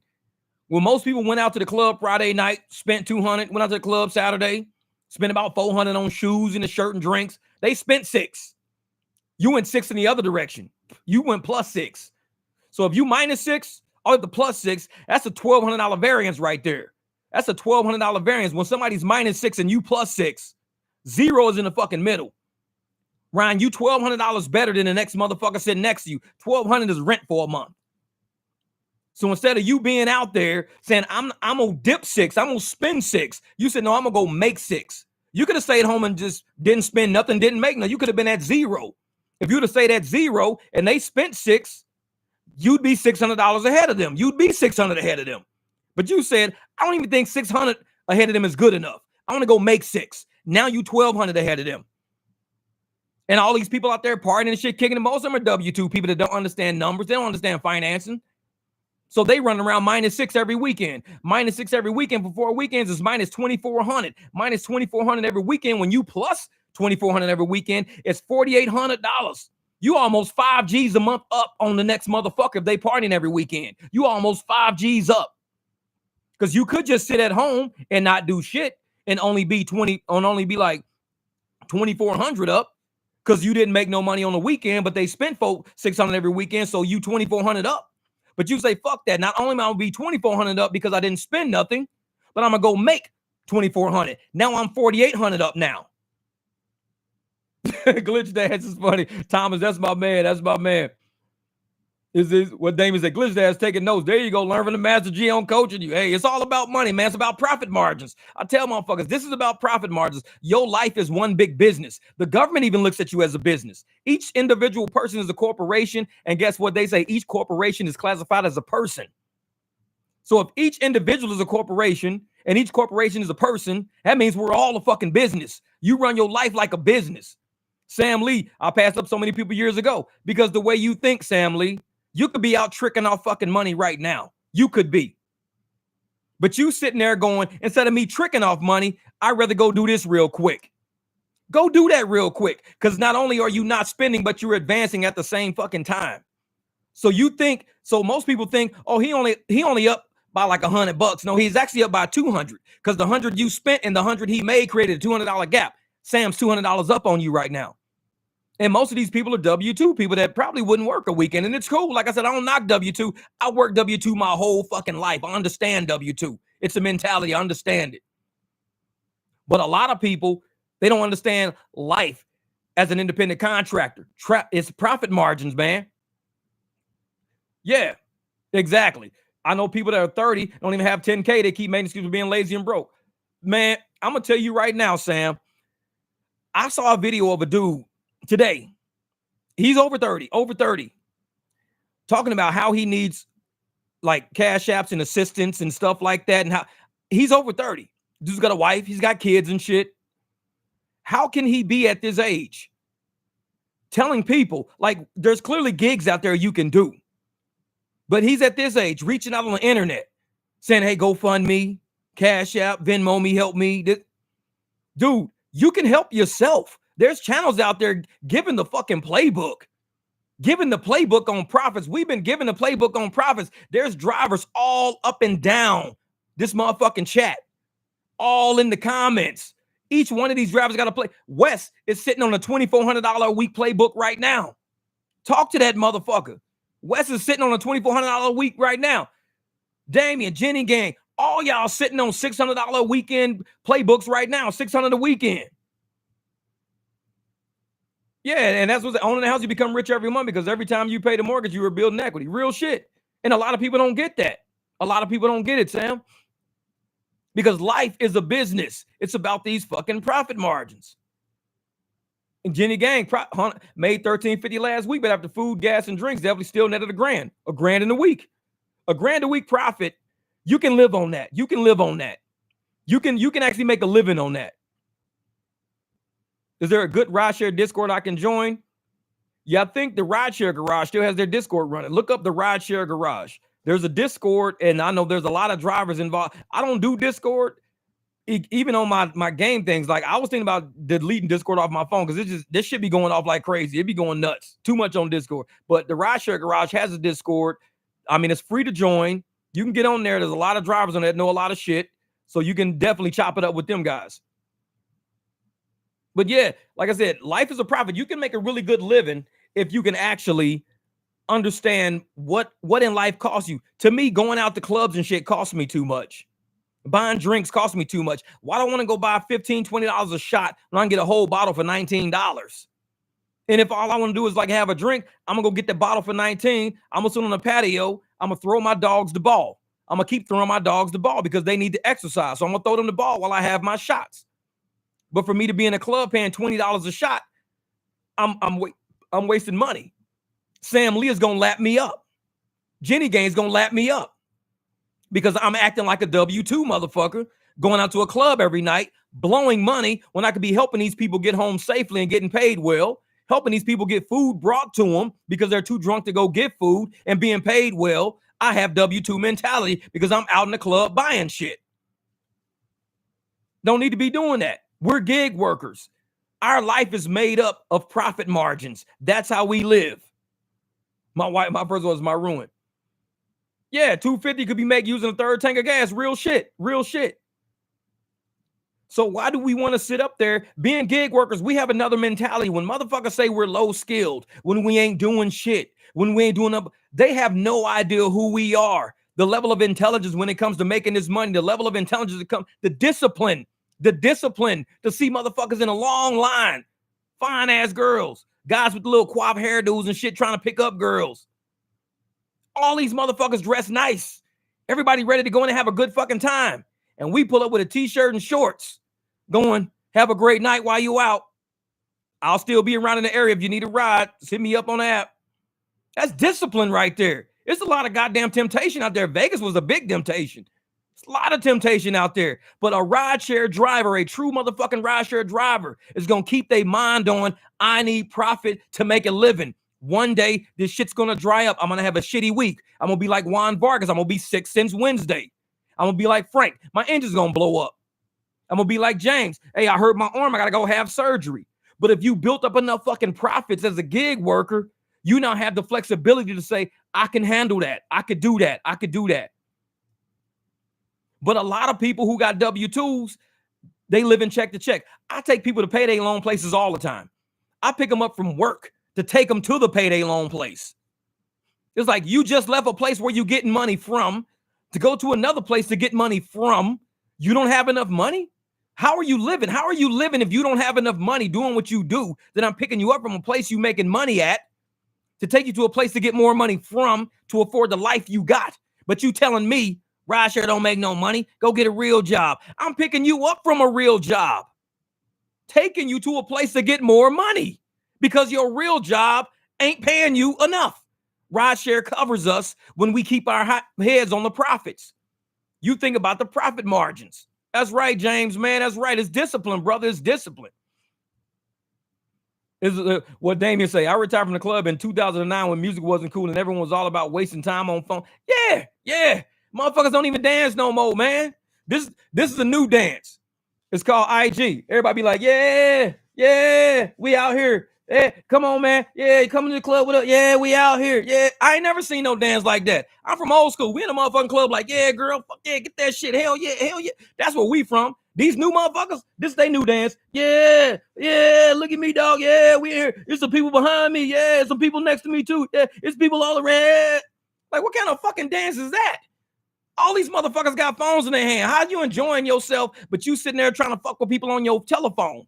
When most people went out to the club Friday night, spent $200, went out to the club Saturday, spent about $400 on shoes and a shirt and drinks. They spent $600. You went $600 in the other direction. You went plus $600. So if you minus $600, or the plus $600, that's a $1,200 variance right there. That's a $1,200 variance. When somebody's minus $600 and you plus $600, zero is in the fucking middle. Ryan, you $1,200 better than the next motherfucker sitting next to you. $1,200 is rent for a month. So instead of you being out there saying, I'm going to dip $600, I'm going to spend $600, you said, no, I'm going to go make $600. You could have stayed home and just didn't spend nothing, didn't make nothing. You could have been at zero. If you'd have stayed at zero and they spent $600, you'd be $600 ahead of them. You'd be $600 ahead of them. But you said, I don't even think $600 ahead of them is good enough. I want to go make $600. Now you $1,200 ahead of them. And all these people out there partying and shit, kicking them. Most of them are W-2 people that don't understand numbers. They don't understand financing. So they run around minus $600 every weekend. Minus $600 every weekend for 4 weekends is minus $2,400. Minus $2,400 every weekend. When you plus $2,400 every weekend, it's $4,800. You almost 5 G's a month up on the next motherfucker if they partying every weekend. You almost 5 G's up. Because you could just sit at home and not do shit and only be like 2,400 up because you didn't make no money on the weekend, but they spent $600 every weekend, so you 2,400 up. But you say, fuck that. Not only am I going to be 2,400 up because I didn't spend nothing, but I'm going to go make 2,400. Now I'm 4,800 up now. Glitch Dance is funny. Thomas, that's my man. That's my man. Is this what Damon said? Glitch Dad's taking notes. There you go. Learn from the Master G on coaching you. Hey, it's all about money, man. It's about profit margins. I tell motherfuckers, this is about profit margins. Your life is one big business. The government even looks at you as a business. Each individual person is a corporation. And guess what they say? Each corporation is classified as a person. So if each individual is a corporation and each corporation is a person, that means we're all a fucking business. You run your life like a business. Sam Lee, I passed up so many people years ago because the way you think, Sam Lee, you could be out tricking off fucking money right now. You could be. But you sitting there going, instead of me tricking off money, I'd rather go do this real quick. Go do that real quick. Because not only are you not spending, but you're advancing at the same fucking time. So most people think, oh, he only up by like $100. No, he's actually up by 200. Because the 100 you spent and the 100 he made created a $200 gap. Sam's $200 up on you right now. And most of these people are W-2 people that probably wouldn't work a weekend. And it's cool. Like I said, I don't knock W-2. I work W-2 my whole fucking life. I understand W-2. It's a mentality. I understand it. But a lot of people, they don't understand life as an independent contractor. It's profit margins, man. Yeah, exactly. I know people that are 30, don't even have 10K. They keep making excuses for being lazy and broke. Man, I'm going to tell you right now, Sam. I saw a video of a dude today. He's over 30, talking about how he needs like cash apps and assistance and stuff like that. And how he's over 30. Dude's got a wife. He's got kids and shit. How can he be at this age telling people, like, there's clearly gigs out there you can do. But he's at this age, reaching out on the internet, saying, hey, go fund me, Cash App, Venmo me, help me. Dude, you can help yourself. There's channels out there giving the fucking playbook. Giving the playbook on profits. We've been giving the playbook on profits. There's drivers all up and down this motherfucking chat, all in the comments. Each one of these drivers got to play. Wes is sitting on a $2,400 a week playbook right now. Talk to that motherfucker. Wes is sitting on a $2,400 a week right now. Damian, Jenny Gang, all y'all sitting on $600 a weekend playbooks right now. $600 a weekend. Yeah, and that's what's owning the house. You become rich every month because every time you pay the mortgage, you were building equity. Real shit. And a lot of people don't get that. A lot of people don't get it, Sam. Because life is a business. It's about these fucking profit margins. And Jenny Gang made $1,350 last week, but after food, gas, and drinks, definitely still netted $1,000. $1,000 in a week. $1,000 a week profit. You can live on that. You can live on that. You can actually make a living on that. Is there a good rideshare Discord I can join? Yeah, I think the rideshare garage still has their Discord running. Look up the rideshare garage. There's a Discord, and I know there's a lot of drivers involved. I don't do Discord, even on my game things. Like, I was thinking about deleting Discord off my phone because this should be going off like crazy. It'd be going nuts. Too much on Discord. But the rideshare garage has a Discord. I mean, it's free to join. You can get on there. There's a lot of drivers on there that know a lot of shit. So you can definitely chop it up with them guys. But yeah, like I said, life is a profit. You can make a really good living if you can actually understand what in life costs you. To me, going out to clubs and shit costs me too much. Buying drinks costs me too much. Why do I want to go buy $15, $20 a shot when I can get a whole bottle for $19? And if all I want to do is like have a drink, I'm going to go get the bottle for $19. I'm going to sit on the patio. I'm going to throw my dogs the ball. I'm going to keep throwing my dogs the ball because they need to exercise. So I'm going to throw them the ball while I have my shots. But for me to be in a club paying $20 a shot, I'm wasting money. Sam Lee is going to lap me up. Jenny Gaines going to lap me up because I'm acting like a W-2 motherfucker, going out to a club every night, blowing money when I could be helping these people get home safely and getting paid well, helping these people get food brought to them because they're too drunk to go get food and being paid well. I have W-2 mentality because I'm out in the club buying shit. Don't need to be doing that. We're gig workers. Our life is made up of profit margins. That's how we live. My first one was my ruin. Yeah, $250 could be made using a third tank of gas. Real shit. Real shit. So why do we want to sit up there being gig workers? We have another mentality. When motherfuckers say we're low skilled, when we ain't doing shit, when we ain't doing up, they have no idea who we are. The level of intelligence when it comes to making this money, the level of intelligence that comes, the discipline to see motherfuckers in a long line, fine ass girls, guys with the little quab hairdos and shit trying to pick up girls. All these motherfuckers dress nice. Everybody ready to go in and have a good fucking time. And we pull up with a t-shirt and shorts going, have a great night while you out. I'll still be around in the area if you need a ride. Just hit me up on the app. That's discipline right there. It's a lot of goddamn temptation out there. Vegas was a big temptation. It's a lot of temptation out there. But a rideshare driver, a true motherfucking rideshare driver, is going to keep their mind on, I need profit to make a living. One day, this shit's going to dry up. I'm going to have a shitty week. I'm going to be like Juan Vargas. I'm going to be sick since Wednesday. I'm going to be like Frank. My engine's going to blow up. I'm going to be like James. Hey, I hurt my arm. I got to go have surgery. But if you built up enough fucking profits as a gig worker, you now have the flexibility to say, I can handle that. I could do that. I could do that. But a lot of people who got W-2s, they live in check to check. I take people to payday loan places all the time. I pick them up from work to take them to the payday loan place. It's like you just left a place where you're getting money from to go to another place to get money from. You don't have enough money? How are you living? How are you living if you don't have enough money doing what you do? Then I'm picking you up from a place you making money at to take you to a place to get more money from to afford the life you got. But you telling me rideshare don't make no money. Go get a real job. I'm picking you up from a real job, taking you to a place to get more money because your real job ain't paying you enough. Rideshare covers us when we keep our heads on the profits. You think about the profit margins. That's right, James, man. That's right. It's discipline, brother. It's discipline. Is what Damien say. I retired from the club in 2009 when music wasn't cool and everyone was all about wasting time on phone. Yeah. Motherfuckers don't even dance no more, man. This is a new dance. It's called IG. Everybody be like, yeah, we out here. Yeah, come on, man. Yeah, come to the club with us. Yeah, we out here. Yeah, I ain't never seen no dance like that. I'm from old school. We in a motherfucking club like, yeah, girl, fuck yeah, get that shit. Hell yeah. That's where we from. These new motherfuckers, this they new dance. Yeah, look at me, dog. Yeah, we here. There's some people behind me. Yeah, some people next to me too. Yeah, it's people all around. Like, what kind of fucking dance is that? All these motherfuckers got phones in their hand. How you enjoying yourself, but you sitting there trying to fuck with people on your telephone?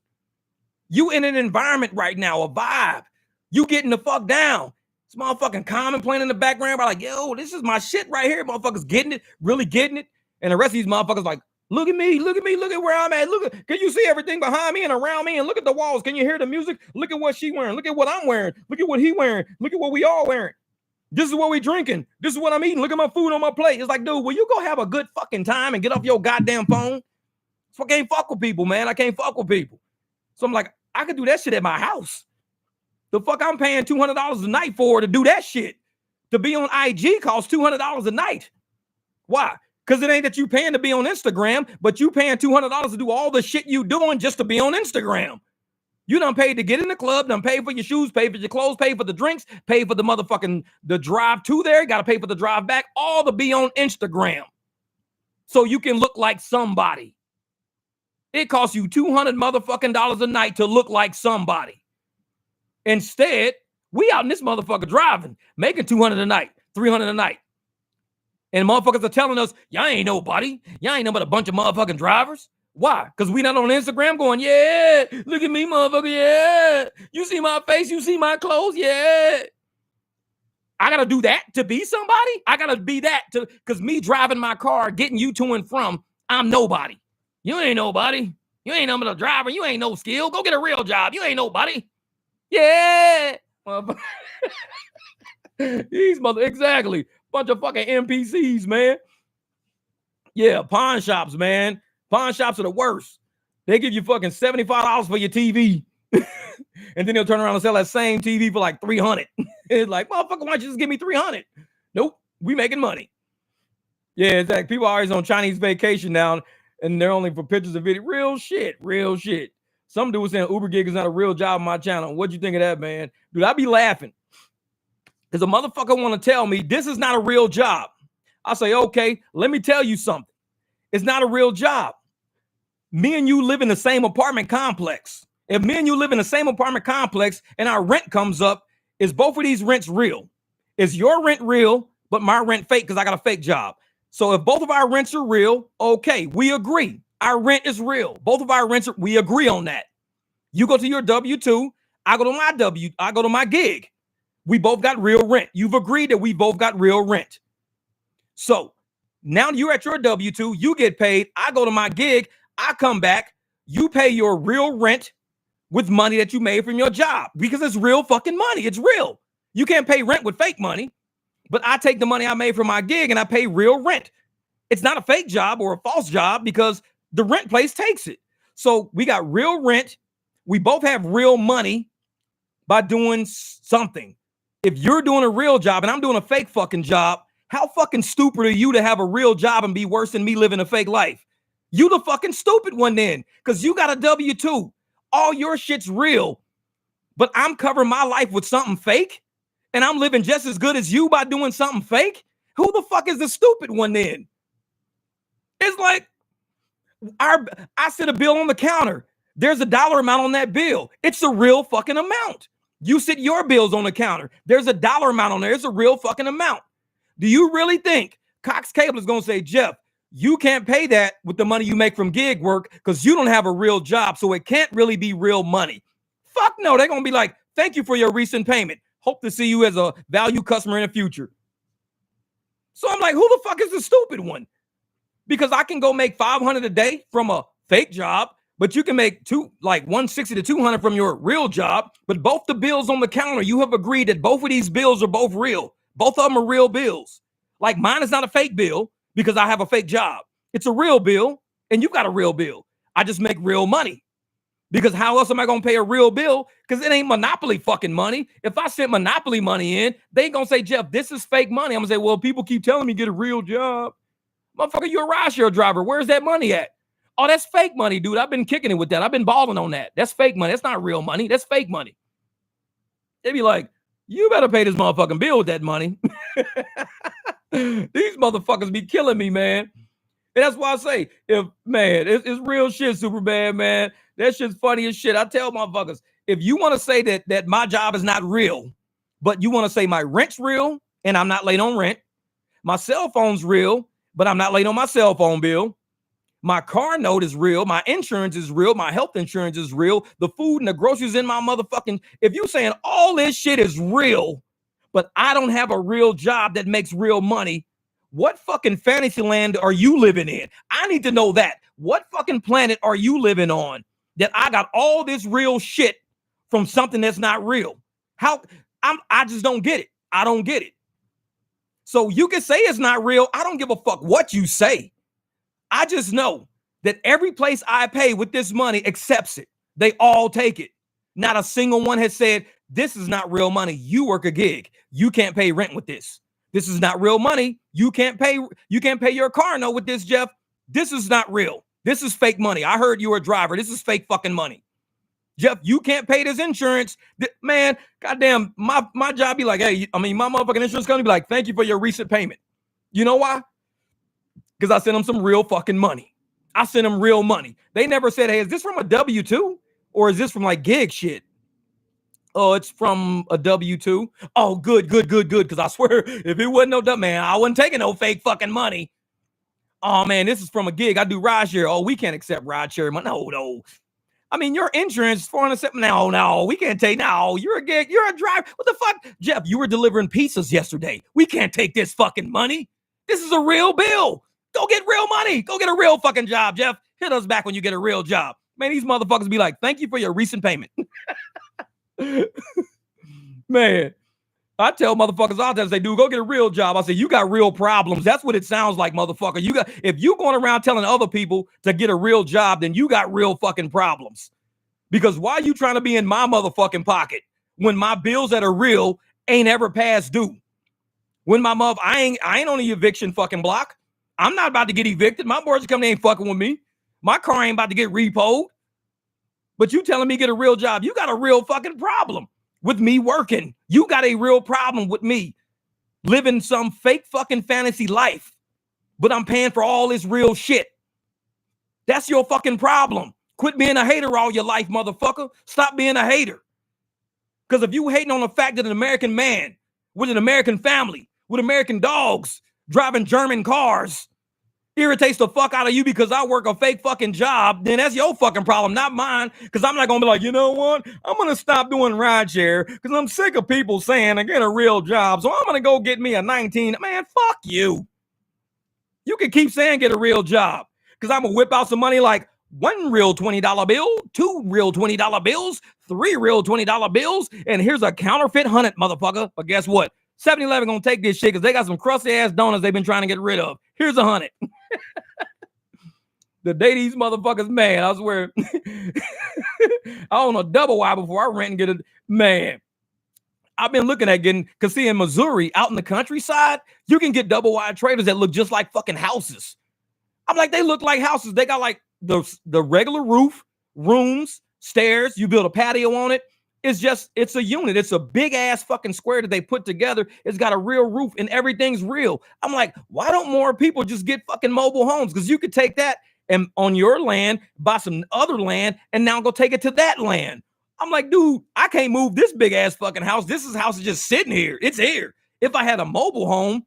You in an environment right now, a vibe. You getting the fuck down. This motherfucking Common playing in the background. Like, yo, this is my shit right here. Motherfuckers getting it, really getting it. And the rest of these motherfuckers like, look at me, look at where I'm at. Can you see everything behind me and around me? And look at the walls. Can you hear the music? Look at what she wearing. Look at what I'm wearing. Look at what he wearing. Look at what we all wearing. This is what we drinking. This is what I'm eating. Look at my food on my plate. It's like, dude, will you go have a good fucking time and get off your goddamn phone? So I can't fuck with people, man. I can't fuck with people. So I'm like, I could do that shit at my house. The fuck I'm paying $200 a night for to do that shit. To be on IG costs $200 a night. Why? Because it ain't that you paying to be on Instagram, but you paying $200 to do all the shit you doing just to be on Instagram. You done paid to get in the club, done paid for your shoes, paid for your clothes, paid for the drinks, paid for the motherfucking the drive to there, got to pay for the drive back, all to be on Instagram. So you can look like somebody. It costs you $200 motherfucking dollars a night to look like somebody. Instead, we out in this motherfucker driving, making $200 a night, $300 a night. And motherfuckers are telling us, y'all ain't nobody. Y'all ain't nothing but a bunch of motherfucking drivers. Why? Because we not on Instagram going, yeah, look at me, motherfucker, yeah. You see my face, you see my clothes, yeah. I got to do that to be somebody? I got to be that to, because me driving my car, getting you to and from, I'm nobody. You ain't nobody. You ain't nothing but a driver. You ain't no skill. Go get a real job. You ain't nobody. Yeah. These exactly. Bunch of fucking NPCs, man. Yeah, pawn shops, man. Pawn shops are the worst. They give you fucking $75 for your TV. And then they'll turn around and sell that same TV for like $300. It's like, motherfucker, why don't you just give me $300? Nope, we making money. Yeah, exactly. People are always on Chinese vacation now, and they're only for pictures and video. Real shit. Some dude was saying Uber gig is not a real job on my channel. What'd you think of that, man? Dude, I be laughing. Because a motherfucker want to tell me this is not a real job. I say, okay, let me tell you something. It's not a real job. Me and you live in the same apartment complex. If me and you live in the same apartment complex and our rent comes up, is both of these rents real? Is your rent real, but my rent fake because I got a fake job? So if both of our rents are real, okay, we agree. Our rent is real. Both of our rents, we agree on that. You go to your W-2, I go to my gig. We both got real rent. You've agreed that we both got real rent. So now you're at your W-2, you get paid, I go to my gig, I come back, you pay your real rent with money that you made from your job because it's real fucking money. It's real. You can't pay rent with fake money, but I take the money I made from my gig and I pay real rent. It's not a fake job or a false job because the rent place takes it. So we got real rent. We both have real money by doing something. If you're doing a real job and I'm doing a fake fucking job, how fucking stupid are you to have a real job and be worse than me living a fake life? You the fucking stupid one then, because you got a W-2. All your shit's real, but I'm covering my life with something fake, and I'm living just as good as you by doing something fake? Who the fuck is the stupid one then? It's like, I set a bill on the counter. There's a dollar amount on that bill. It's a real fucking amount. You sit your bills on the counter. There's a dollar amount on there. It's a real fucking amount. Do you really think Cox Cable is going to say, Jeff, you can't pay that with the money you make from gig work because you don't have a real job, so it can't really be real money? Fuck no. They're going to be like, thank you for your recent payment. Hope to see you as a value customer in the future. So I'm like, who the fuck is the stupid one? Because I can go make $500 a day from a fake job, but you can make $160 to $200 from your real job. But both the bills on the counter, you have agreed that both of these bills are both real. Both of them are real bills. Like, mine is not a fake bill because I have a fake job. It's a real bill, and you got a real bill. I just make real money. Because how else am I going to pay a real bill? Because it ain't Monopoly fucking money. If I sent Monopoly money in, they ain't going to say, Jeff, this is fake money. I'm going to say, well, people keep telling me get a real job. Motherfucker, you're a rideshare driver. Where's that money at? Oh, that's fake money, dude. I've been kicking it with that. I've been balling on that. That's fake money. That's not real money. That's fake money. They be like, you better pay this motherfucking bill with that money. These motherfuckers be killing me, man. And that's why I say, it's real shit, Superbad, man. That shit's funny as shit. I tell motherfuckers, if you want to say that my job is not real, but you want to say my rent's real and I'm not late on rent, my cell phone's real, but I'm not late on my cell phone bill, my car note is real, my insurance is real, my health insurance is real, the food and the groceries in my motherfucking, if you saying all this shit is real, but I don't have a real job that makes real money, what fucking fantasy land are you living in? I need to know that. What fucking planet are you living on that I got all this real shit from something that's not real? I just don't get it. I don't get it. So you can say it's not real. I don't give a fuck what you say. I just know that every place I pay with this money accepts it. They all take it. Not a single one has said, this is not real money. You work a gig. You can't pay rent with this. This is not real money. You can't pay your car note with this, Jeff. This is not real. This is fake money. I heard you were a driver. This is fake fucking money. Jeff, you can't pay this insurance. Man, goddamn, my job be like, hey, my motherfucking insurance company be like, thank you for your recent payment. You know why? Because I sent them some real fucking money. I sent them real money. They never said, hey, is this from a W-2? Or is this from like gig shit? Oh, it's from a W-2. Oh, good. Because I swear, if it wasn't no dumb man, I wasn't taking no fake fucking money. Oh, man, this is from a gig. I do rideshare. Oh, we can't accept rideshare. No. I mean, your insurance is $407. No, we can't take. No, you're a gig. You're a driver. What the fuck? Jeff, you were delivering pizzas yesterday. We can't take this fucking money. This is a real bill. Go get real money. Go get a real fucking job, Jeff. Hit us back when you get a real job. Man, these motherfuckers be like, thank you for your recent payment. Man, I tell motherfuckers all the time, say, dude, go get a real job. I say, you got real problems. That's what it sounds like, motherfucker. If you going around telling other people to get a real job, then you got real fucking problems. Because why are you trying to be in my motherfucking pocket when my bills that are real ain't ever past due? When my mother, I ain't on the eviction fucking block. I'm not about to get evicted. My boys come, they ain't fucking with me. My car ain't about to get repoed. But you telling me get a real job. You got a real fucking problem with me working. You got a real problem with me living some fake fucking fantasy life. But I'm paying for all this real shit. That's your fucking problem. Quit being a hater all your life, motherfucker. Stop being a hater. Because if you hating on the fact that an American man with an American family, with American dogs, driving German cars, irritates the fuck out of you because I work a fake fucking job, then that's your fucking problem, not mine. Because I'm not going to be like, you know what? I'm going to stop doing rideshare because I'm sick of people saying I get a real job. So I'm going to go get me a 19. Man, fuck you. You can keep saying get a real job because I'm going to whip out some money like one real $20 bill, two real $20 bills, three real $20 bills, and here's a counterfeit 100, motherfucker. But guess what? 7-Eleven gonna take this shit because they got some crusty ass donuts they've been trying to get rid of. Here's 100. The day these motherfuckers, man, I swear, I own a double wide before I rent and get a, man. I've been looking at getting, because see, in Missouri, out in the countryside, you can get double wide trailers that look just like fucking houses. I'm like, they look like houses. They got like the regular roof, rooms, stairs. You build a patio on it. It's a unit. It's a big ass fucking square that they put together. It's got a real roof and everything's real. I'm like, why don't more people just get fucking mobile homes? Because you could take that and on your land, buy some other land, and now go take it to that land. I'm like, dude, I can't move this big ass fucking house. House is just sitting here. It's here. If I had a mobile home,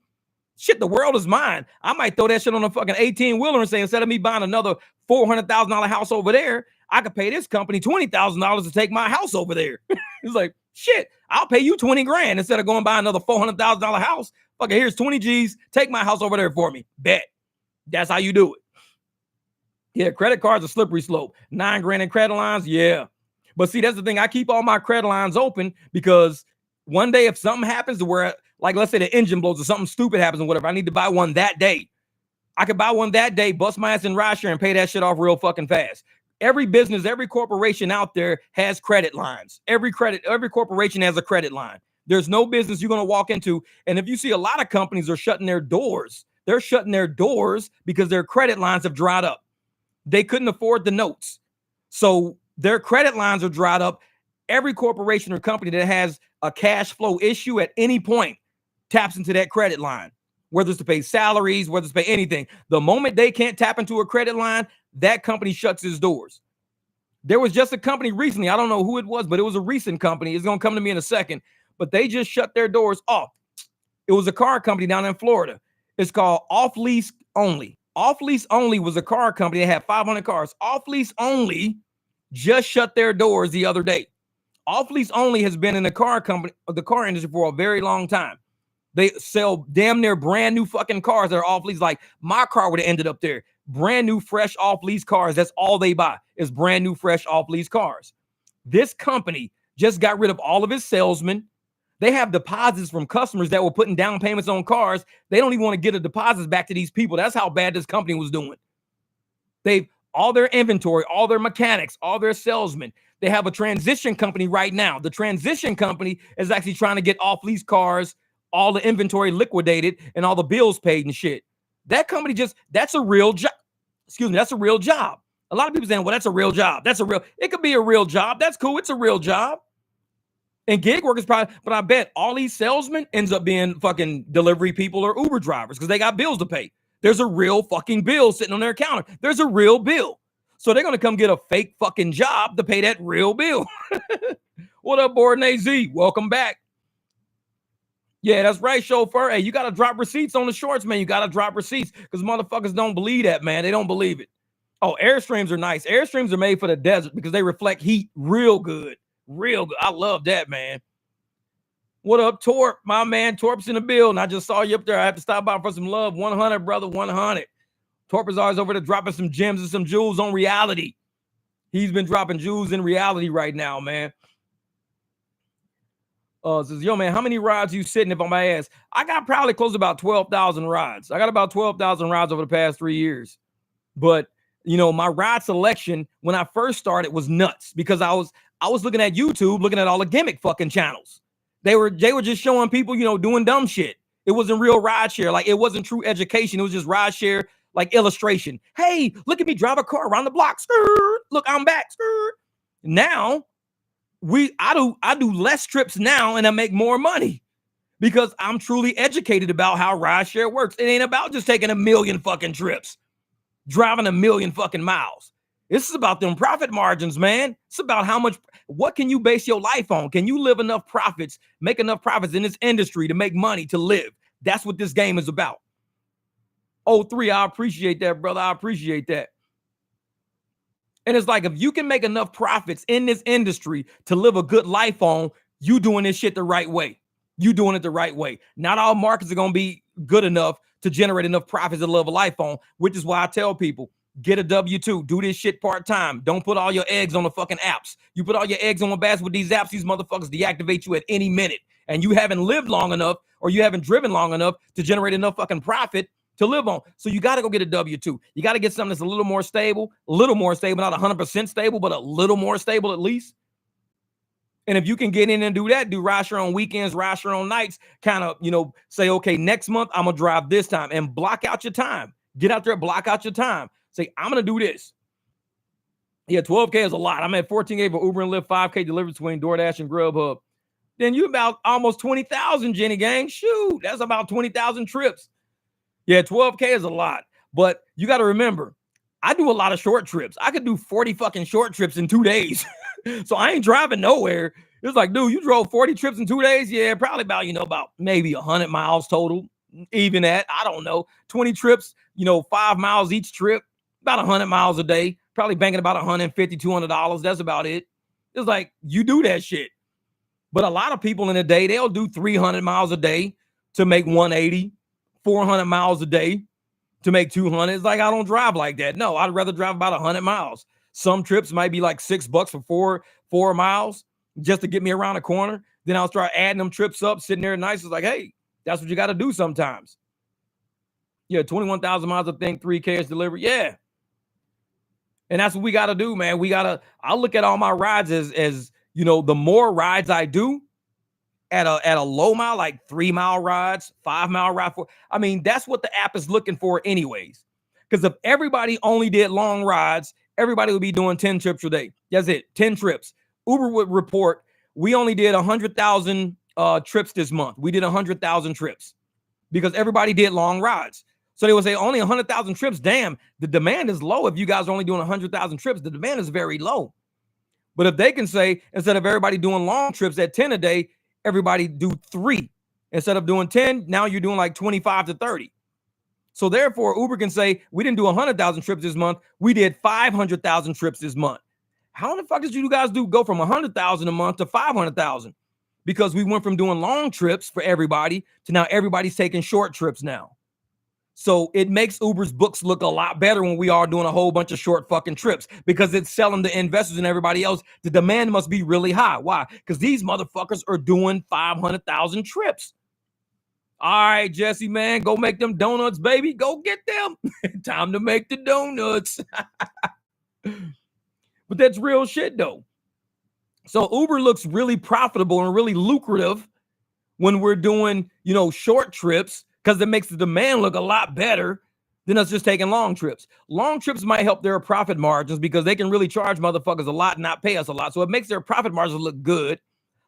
shit, the world is mine. I might throw that shit on a fucking 18-wheeler and say, instead of me buying another $400,000 house over there, I could pay this company $20,000 to take my house over there. It's like, shit, I'll pay you 20 grand instead of going buy another $400,000 house. Fuck it, here's 20 G's. Take my house over there for me. Bet. That's how you do it. Yeah, credit cards are slippery slope. 9 grand in credit lines, yeah. But see, that's the thing. I keep all my credit lines open because one day if something happens to where, like, let's say the engine blows or something stupid happens or whatever, I need to buy one that day. I could buy one that day, bust my ass in rideshare and pay that shit off real fucking fast. Every business, every corporation out there has credit lines. Every corporation has a credit line. There's no business you're going to walk into. And if you see a lot of companies are shutting their doors, they're shutting their doors because their credit lines have dried up. They couldn't afford the notes. So their credit lines are dried up. Every corporation or company that has a cash flow issue at any point taps into that credit line, whether it's to pay salaries, whether it's to pay anything. The moment they can't tap into a credit line, that company shuts its doors. There was just a company recently, I don't know who it was, but it was a recent company. It's going to come to me in a second, but they just shut their doors off. It was a car company down in Florida. It's called Off Lease Only. Off Lease Only was a car company that had 500 cars. Off Lease Only just shut their doors the other day. Off Lease Only has been in the car industry for a very long time. They sell damn near brand new fucking cars that are off lease. Like my car would have ended up there. Brand new, fresh off lease cars. That's all they buy is brand new, fresh off lease cars. This company just got rid of all of its salesmen. They have deposits from customers that were putting down payments on cars. They don't even want to get the deposits back to these people. That's how bad this company was doing. They've all their inventory, all their mechanics, all their salesmen. They have a transition company right now. The transition company is actually trying to get off lease cars, all the inventory liquidated and all the bills paid and shit. That company that's a real job. Excuse me, that's a real job. A lot of people saying, well, that's a real job. It could be a real job. That's cool. It's a real job. And gig work is probably, but I bet all these salesmen ends up being fucking delivery people or Uber drivers because they got bills to pay. There's a real fucking bill sitting on their counter. There's a real bill. So they're going to come get a fake fucking job to pay that real bill. What up, Borden AZ? Welcome back. Yeah, that's right, chauffeur. Hey, you got to drop receipts on the shorts, man. You got to drop receipts because motherfuckers don't believe that, man. They don't believe it. Oh, Airstreams are nice. Airstreams are made for the desert because they reflect heat real good. Real good. I love that, man. What up, Torp? My man, Torp's in the building. I just saw you up there. I have to stop by for some love. 100, brother, 100. Torp is always over there dropping some gems and some jewels on reality. He's been dropping jewels in reality right now, man. Says, yo, man, how many rides you sitting if on my ass? I got probably close to about 12,000 rides. I got about 12,000 rides over the past 3 years. But, you know, my ride selection when I first started was nuts because I was looking at YouTube, looking at all the gimmick fucking channels. They were just showing people, you know, doing dumb shit. It wasn't real rideshare. Like, it wasn't true education. It was just rideshare, like illustration. Hey, look at me drive a car around the block. Skirt. Look, I'm back. Skirt. Now, I do less trips now and I make more money because I'm truly educated about how rideshare works. It ain't about just taking 1 million fucking trips, driving 1 million fucking miles. This is about them profit margins, man. It's about what can you base your life on? Can you live enough profits, make enough profits in this industry to make money to live? That's what this game is about. 03, I appreciate that, brother. I appreciate that. And it's like, if you can make enough profits in this industry to live a good life on, you doing this shit the right way. You doing it the right way. Not all markets are going to be good enough to generate enough profits to live a life on, which is why I tell people, get a W-2, do this shit part-time. Don't put all your eggs on the fucking apps. You put all your eggs on one basket with these apps, these motherfuckers deactivate you at any minute. And you haven't lived long enough or you haven't driven long enough to generate enough fucking profit to live on. So you got to go get a W-2. You got to get something that's a little more stable, not 100% stable, but a little more stable at least. And if you can get in and do that, do rideshare on weekends, rideshare on nights, kind of, you know, say, okay, next month I'm going to drive this time and block out your time. Get out there, block out your time. Say, I'm going to do this. Yeah, 12K is a lot. I'm at 14K for Uber and Lyft, 5K delivered between DoorDash and Grubhub. Then you about almost 20,000, Jenny gang. Shoot, that's about 20,000 trips. Yeah, 12K is a lot, but you got to remember, I do a lot of short trips. I could do 40 fucking short trips in 2 days. So I ain't driving nowhere. It's like, dude, you drove 40 trips in 2 days? Yeah, probably about maybe 100 miles total. Even that, I don't know. 20 trips, 5 miles each trip, about 100 miles a day, probably banking about $150, $200. That's about it. It's like, you do that shit. But a lot of people in a day, they'll do 300 miles a day to make 180. 400 miles a day to make 200. It's like, I don't drive like that. No, I'd rather drive about 100 miles. Some trips might be like $6 for four miles just to get me around the corner. Then I'll start adding them trips up, sitting there nice. It's like, hey, that's what you got to do sometimes. Yeah, 21,000 miles, I think, 3K is delivered. Yeah. And that's what we got to do, man. I look at all my rides as, you know, the more rides I do at a low mile, like 3 mile rides, 5 mile ride for, I mean, that's what the app is looking for anyways. Because if everybody only did long rides, everybody would be doing 10 trips a day. That's it, 10 trips. Uber would report, we only did 100,000 trips this month. We did 100,000 trips because everybody did long rides. So they would say only 100,000 trips. Damn, the demand is low. If you guys are only doing 100,000 trips, the demand is very low. But if they can say, instead of everybody doing long trips at 10 a day, everybody do 3. Instead of doing 10, now you're doing like 25 to 30. So therefore, Uber can say, we didn't do 100,000 trips this month. We did 500,000 trips this month. How the fuck did you guys go from 100,000 a month to 500,000? Because we went from doing long trips for everybody to now everybody's taking short trips now. So it makes Uber's books look a lot better when we are doing a whole bunch of short fucking trips, because it's selling the investors and everybody else. The demand must be really high. Why? Because these motherfuckers are doing 500,000 trips. All right, Jesse, man, go make them donuts, baby. Go get them. Time to make the donuts. But that's real shit, though. So Uber looks really profitable and really lucrative when we're doing, you know, short trips, because it makes the demand look a lot better than us just taking long trips. Long trips might help their profit margins because they can really charge motherfuckers a lot and not pay us a lot. So it makes their profit margins look good.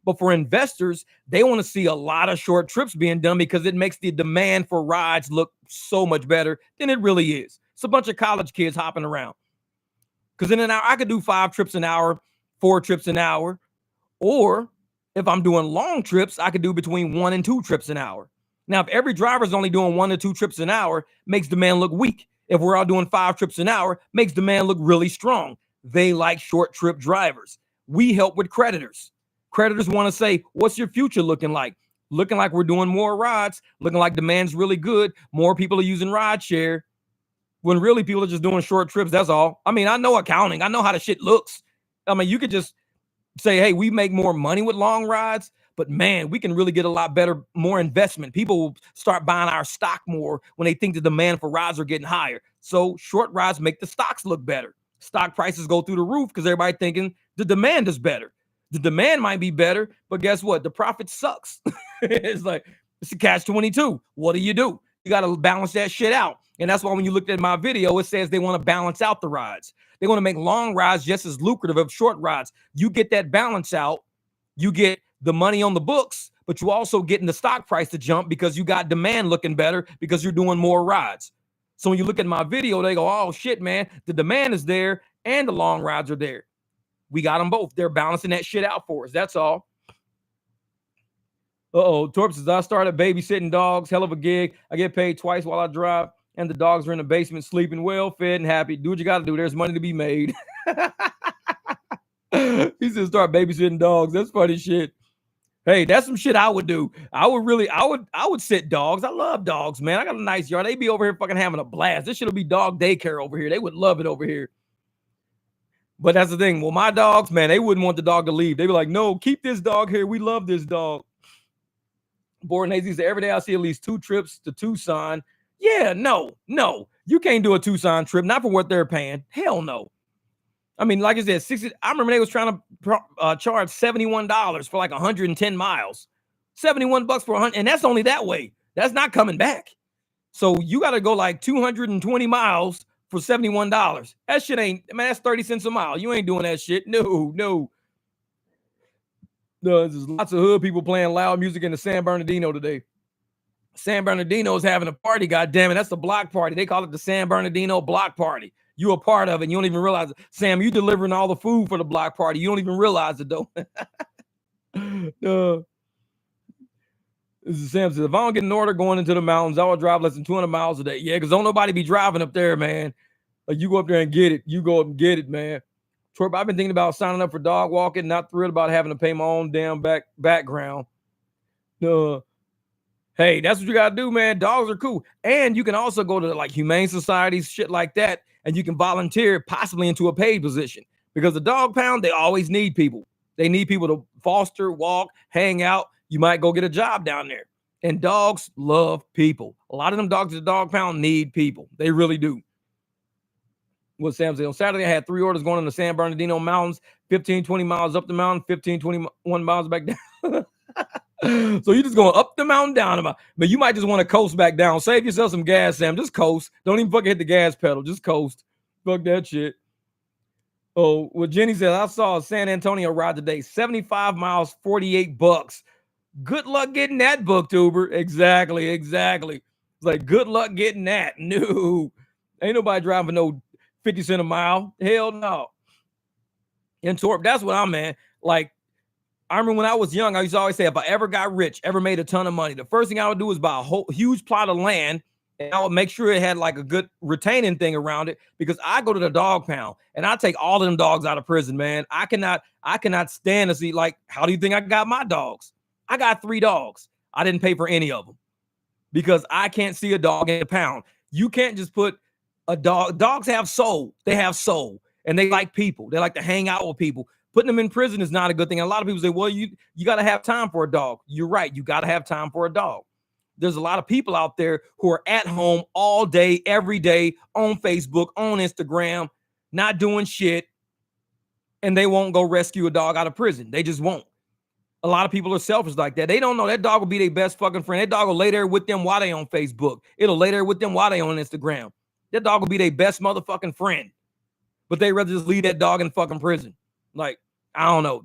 But for investors, they want to see a lot of short trips being done because it makes the demand for rides look so much better than it really is. It's a bunch of college kids hopping around. Because in an hour, I could do 5 trips an hour, 4 trips an hour. Or if I'm doing long trips, I could do between 1 and 2 trips an hour. Now, if every driver is only doing 1 to 2 trips an hour, makes demand look weak. If we're all doing 5 trips an hour, makes demand look really strong. They like short trip drivers. We help with creditors. Creditors want to say, what's your future looking like? Looking like we're doing more rides, looking like demand's really good. More people are using rideshare, when really people are just doing short trips. That's all. I mean, I know accounting. I know how the shit looks. I mean, you could just say, hey, we make more money with long rides, but man, we can really get a lot better, more investment. People will start buying our stock more when they think the demand for rides are getting higher. So short rides make the stocks look better. Stock prices go through the roof because everybody thinking the demand is better. The demand might be better, but guess what? The profit sucks. It's like, it's a catch-22. What do? You got to balance that shit out. And that's why when you looked at my video, it says they want to balance out the rides. They want to make long rides just as lucrative as short rides. You get that balance out, you get the money on the books, but you also getting the stock price to jump because you got demand looking better because you're doing more rides. So when you look at my video, they go, oh shit, man, the demand is there and the long rides are there. We got them both. They're balancing that shit out for us. That's all. Torp says, I started babysitting dogs. Hell of a gig. I get paid twice while I drive, and the dogs are in the basement sleeping well, fed, and happy. Do what you got to do. There's money to be made. He said, start babysitting dogs. That's funny shit. Hey, that's some shit I would do. I would sit dogs. I love dogs, man. I got a nice yard. They be over here fucking having a blast. This shit'll be dog daycare over here. They would love it over here. But that's the thing. Well, my dogs, man, they wouldn't want the dog to leave. They'd be like, no, keep this dog here. We love this dog. Bornese said, every day I see at least 2 trips to Tucson. Yeah, no. You can't do a Tucson trip, not for what they're paying. Hell no. I mean, like I said, 60. I remember they was trying to charge $71 for like 110 miles. $71 for 100, and that's only that way. That's not coming back. So you got to go like 220 miles for $71. That shit ain't, man, that's 30 cents a mile. You ain't doing that shit. No. There's lots of hood people playing loud music in the San Bernardino today. San Bernardino is having a party, goddammit. That's the block party. They call it the San Bernardino block party. You a part of it. You don't even realize it. Sam, you delivering all the food for the block party. You don't even realize it, though. This is Sam says, if I don't get an order going into the mountains, I will drive less than 200 miles a day. Yeah, because don't nobody be driving up there, man. Like, you go up there and get it. You go up and get it, man. Torp, I've been thinking about signing up for dog walking, not thrilled about having to pay my own damn background. Hey, that's what you got to do, man. Dogs are cool. And you can also go to like humane societies, shit like that, and you can volunteer possibly into a paid position. Because the dog pound, they always need people. They need people to foster, walk, hang out. You might go get a job down there. And dogs love people. A lot of them dogs at the dog pound need people. They really do. What Sam said, on Saturday, I had 3 orders going in the San Bernardino Mountains, 15, 20 miles up the mountain, 15, 21 miles back down. So you just going up the mountain, down the mountain. But you might just want to coast back down. Save yourself some gas, Sam. Just coast. Don't even fucking hit the gas pedal. Just coast. Fuck that shit. Oh, well, Jenny said, I saw a San Antonio ride today, 75 miles, $48. Good luck getting that booked, Uber. Exactly. It's like, good luck getting that. No. Ain't nobody driving no 50 cents a mile. Hell no. In Torp, that's what I'm at. Like, I remember when I was young, I used to always say, if I ever got rich, ever made a ton of money, the first thing I would do was buy a whole huge plot of land, and I would make sure it had like a good retaining thing around it, because I go to the dog pound and I take all of them dogs out of prison, man. I cannot stand to see, like, how do you think I got my dogs? I got 3 dogs. I didn't pay for any of them because I can't see a dog in a pound. You can't just put a dog. Dogs have soul. They have soul, and they like people. They like to hang out with people. Putting them in prison is not a good thing. And a lot of people say, well, you got to have time for a dog. You're right. You got to have time for a dog. There's a lot of people out there who are at home all day, every day, on Facebook, on Instagram, not doing shit, and they won't go rescue a dog out of prison. They just won't. A lot of people are selfish like that. They don't know that dog will be their best fucking friend. That dog will lay there with them while they on Facebook. It'll lay there with them while they on Instagram. That dog will be their best motherfucking friend. But they rather just leave that dog in fucking prison. Like, I don't know.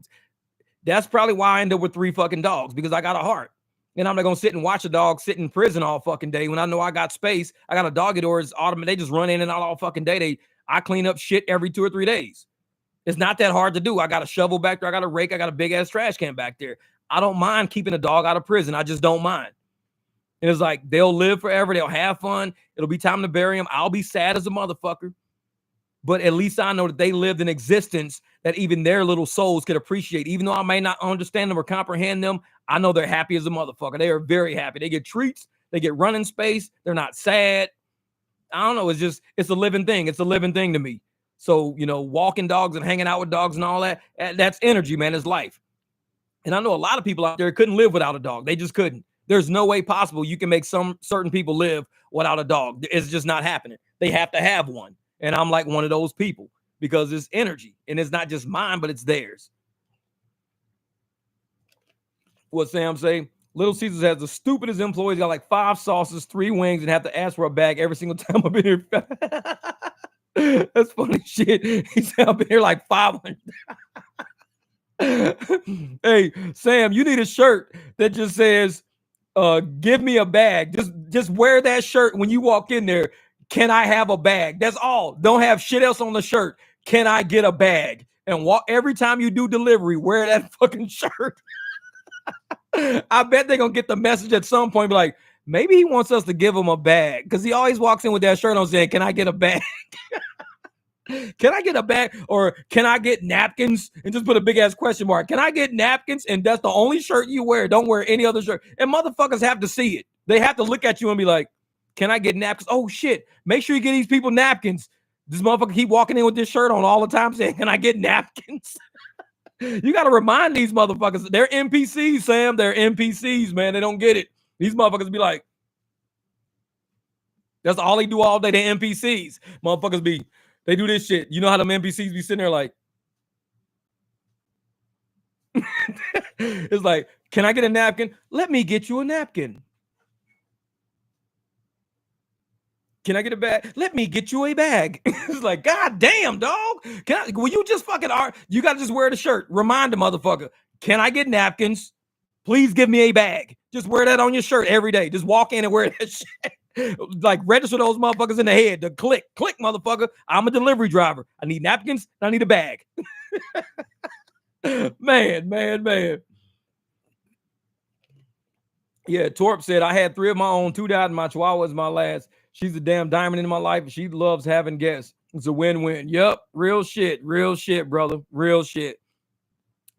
That's probably why I end up with 3 fucking dogs, because I got a heart. And I'm not going to sit and watch a dog sit in prison all fucking day when I know I got space. I got a doggy door. It's automatic. They just run in and out all fucking day. I clean up shit every 2 or 3 days. It's not that hard to do. I got a shovel back there. I got a rake. I got a big ass trash can back there. I don't mind keeping a dog out of prison. I just don't mind. And it's like, they'll live forever. They'll have fun. It'll be time to bury them. I'll be sad as a motherfucker. But at least I know that they lived an existence that even their little souls could appreciate. Even though I may not understand them or comprehend them, I know they're happy as a motherfucker. They are very happy. They get treats. They get running space. They're not sad. I don't know. It's a living thing. It's a living thing to me. So, walking dogs and hanging out with dogs and all that, that's energy, man. It's life. And I know a lot of people out there couldn't live without a dog. They just couldn't. There's no way possible you can make some certain people live without a dog. It's just not happening. They have to have one. And I'm like one of those people, because it's energy, and it's not just mine, but it's theirs. What Sam say? Little Caesars has the stupidest employees. Got like 5 sauces, 3 wings, and have to ask for a bag every single time I've been here. That's funny shit. He said I've been here like 500. Hey, Sam, you need a shirt that just says, give me a bag. Just wear that shirt when you walk in there. Can I have a bag? That's all. Don't have shit else on the shirt. Can I get a bag? And walk every time you do delivery, wear that fucking shirt. I bet they're going to get the message at some point. Be like, maybe he wants us to give him a bag, because he always walks in with that shirt on saying, can I get a bag? Can I get a bag? Or can I get napkins? And just put a big ass question mark. Can I get napkins? And that's the only shirt you wear. Don't wear any other shirt. And motherfuckers have to see it. They have to look at you and be like, can I get napkins? Oh shit. Make sure you get these people napkins. This motherfucker keep walking in with this shirt on all the time saying, can I get napkins? You got to remind these motherfuckers. They're NPCs, Sam. They're NPCs, man. They don't get it. These motherfuckers be like, that's all they do all day. They NPCs. Motherfuckers they do this shit. You know how them NPCs be sitting there like, it's like, can I get a napkin? Let me get you a napkin. Can I get a bag? Let me get you a bag. It's like, God damn, dog. Will you just fucking you got to just wear the shirt. Remind the motherfucker. Can I get napkins? Please give me a bag. Just wear that on your shirt every day. Just walk in and wear that shit. Like, register those motherfuckers in the head. The click, motherfucker. I'm a delivery driver. I need napkins. I need a bag. Man. Yeah, Torp said, I had 3 of my own. 2 died, and my Chihuahua was my last. She's a damn diamond in my life, and she loves having guests. It's a win-win. Yep, real shit, brother, real shit.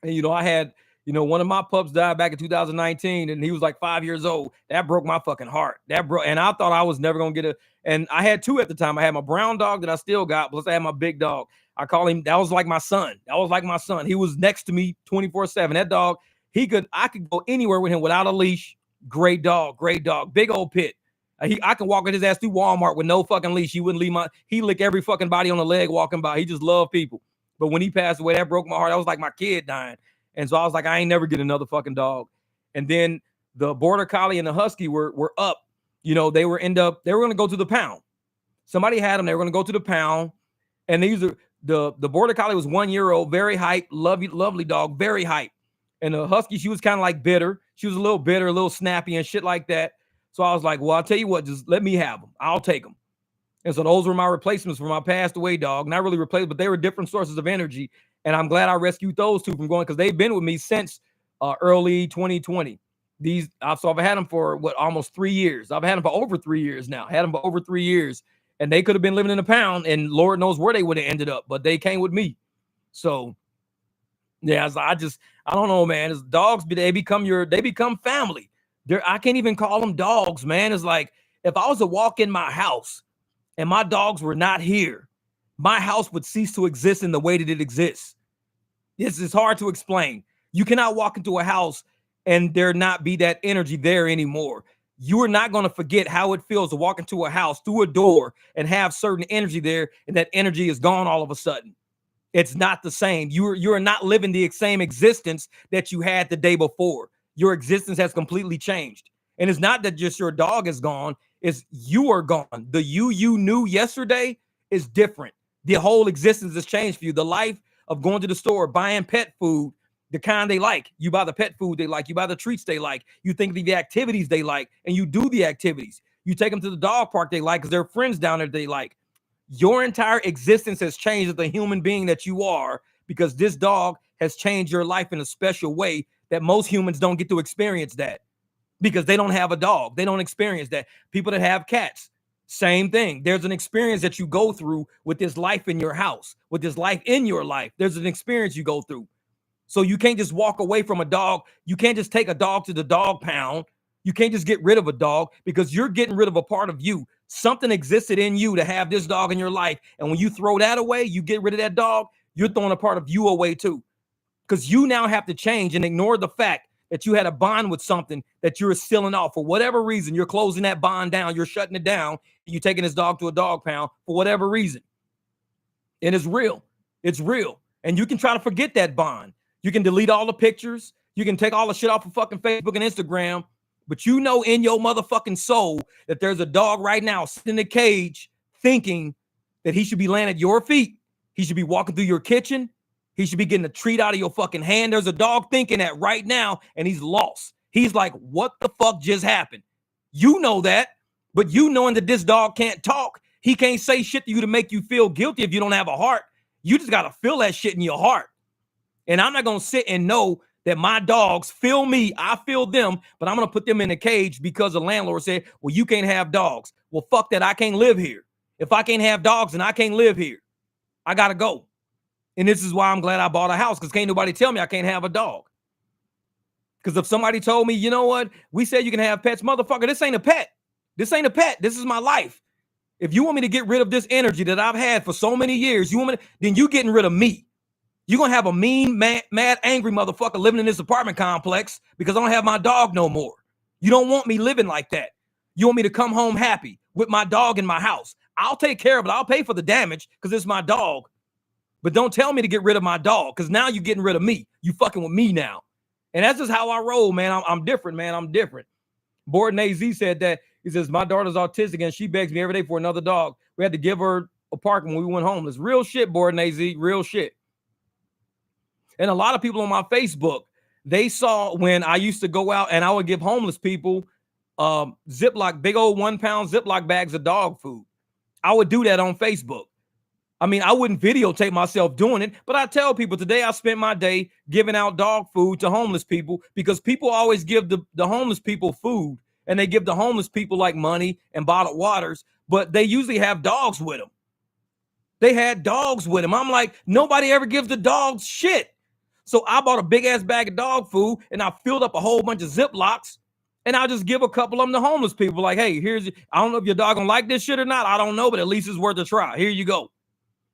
And, I had, one of my pups died back in 2019, and he was like 5 years old. That broke my fucking heart. And I thought I was never going to get and I had 2 at the time. I had my brown dog that I still got, plus I had my big dog. I call him, that was like my son. He was next to me 24/7. That dog, I could go anywhere with him without a leash. Great dog, big old pit. I can walk with his ass through Walmart with no fucking leash. He lick every fucking body on the leg walking by. He just loved people. But when he passed away, that broke my heart. That was like my kid dying. And so I was like, I ain't never get another fucking dog. And then the Border Collie and the Husky were up. You know, they were going to go to the pound. Somebody had them. They were going to go to the pound. And the Border Collie was 1 year old, very hype, lovely dog, very hype. And the Husky, she was kind of like bitter. She was a little bitter, a little snappy and shit like that. So I was like, well, I'll tell you what, just let me have them. I'll take them. And so those were my replacements for my passed away dog. Not really replaced, but they were different sources of energy. And I'm glad I rescued those two from going, because they've been with me since early 2020. I've had them for almost 3 years. I've had them for over 3 years now. Had them for over 3 years. And they could have been living in a pound, and Lord knows where they would have ended up, but they came with me. So yeah, I don't know, man. It's dogs, they become family. I can't even call them dogs, man. It's like if I was to walk in my house and my dogs were not here, my house would cease to exist in the way that it exists. This is hard to explain. You cannot walk into a house and there not be that energy there anymore. You are not going to forget how it feels to walk into a house through a door and have certain energy there, and that energy is gone all of a sudden. It's not the same. You're not living the same existence that you had the day before. Your existence has completely changed. And it's not that just your dog is gone, it's you are gone. The you knew yesterday is different. The whole existence has changed for you. The life of going to the store, buying pet food, the kind they like. You buy the pet food they like. You buy the treats they like. You think of the activities they like, and you do the activities. You take them to the dog park they like because their friends down there they like. Your entire existence has changed as the human being that you are, because this dog has changed your life in a special way that most humans don't get to experience that, because they don't have a dog. They don't experience that. People that have cats, same thing. There's an experience that you go through with this life in your house, with this life in your life. There's an experience you go through. So you can't just walk away from a dog. You can't just take a dog to the dog pound. You can't just get rid of a dog, because you're getting rid of a part of you. Something existed in you to have this dog in your life. And when you throw that away, you get rid of that dog, you're throwing a part of you away too. Because you now have to change and ignore the fact that you had a bond with something that you're sealing off. For whatever reason, you're closing that bond down. You're shutting it down. You're taking this dog to a dog pound for whatever reason. And it's real. It's real. And you can try to forget that bond. You can delete all the pictures. You can take all the shit off of fucking Facebook and Instagram. But you know in your motherfucking soul that there's a dog right now sitting in a cage thinking that he should be laying at your feet. He should be walking through your kitchen. He should be getting a treat out of your fucking hand. There's a dog thinking that right now, and he's lost. He's like, what the fuck just happened? You know that, but you knowing that this dog can't talk, he can't say shit to you to make you feel guilty if you don't have a heart. You just got to feel that shit in your heart. And I'm not going to sit and know that my dogs feel me, I feel them, but I'm going to put them in a cage because the landlord said, well, you can't have dogs. Well, fuck that. I can't live here. If I can't have dogs, then I can't live here. I got to go. And this is why I'm glad I bought a house, because can't nobody tell me I can't have a dog. Because if somebody told me, you know what, we said you can have pets, motherfucker, this ain't a pet. This ain't a pet. This is my life. If you want me to get rid of this energy that I've had for so many years, then you getting rid of me. You're going to have a mean, mad, angry motherfucker living in this apartment complex because I don't have my dog no more. You don't want me living like that. You want me to come home happy with my dog in my house. I'll take care of it. I'll pay for the damage because it's my dog. But don't tell me to get rid of my dog, because now you're getting rid of me. You fucking with me now. And that's just how I roll, man. I'm different, man. I'm different. Borden AZ said that. He says, my daughter's autistic and she begs me every day for another dog. We had to give her a park when we went homeless. Real shit, Borden AZ. Real shit. And a lot of people on my Facebook, they saw when I used to go out and I would give homeless people Ziploc, big old 1 pound Ziploc bags of dog food. I would do that on Facebook. I mean, I wouldn't videotape myself doing it, but I tell people today I spent my day giving out dog food to homeless people, because people always give the homeless people food, and they give the homeless people like money and bottled waters, but they usually have dogs with them. They had dogs with them. I'm like, nobody ever gives the dogs shit. So I bought a big ass bag of dog food and I filled up a whole bunch of Ziplocs, and I'll just give a couple of them to homeless people. Like, hey, I don't know if your dog gonna like this shit or not. I don't know, but at least it's worth a try. Here you go.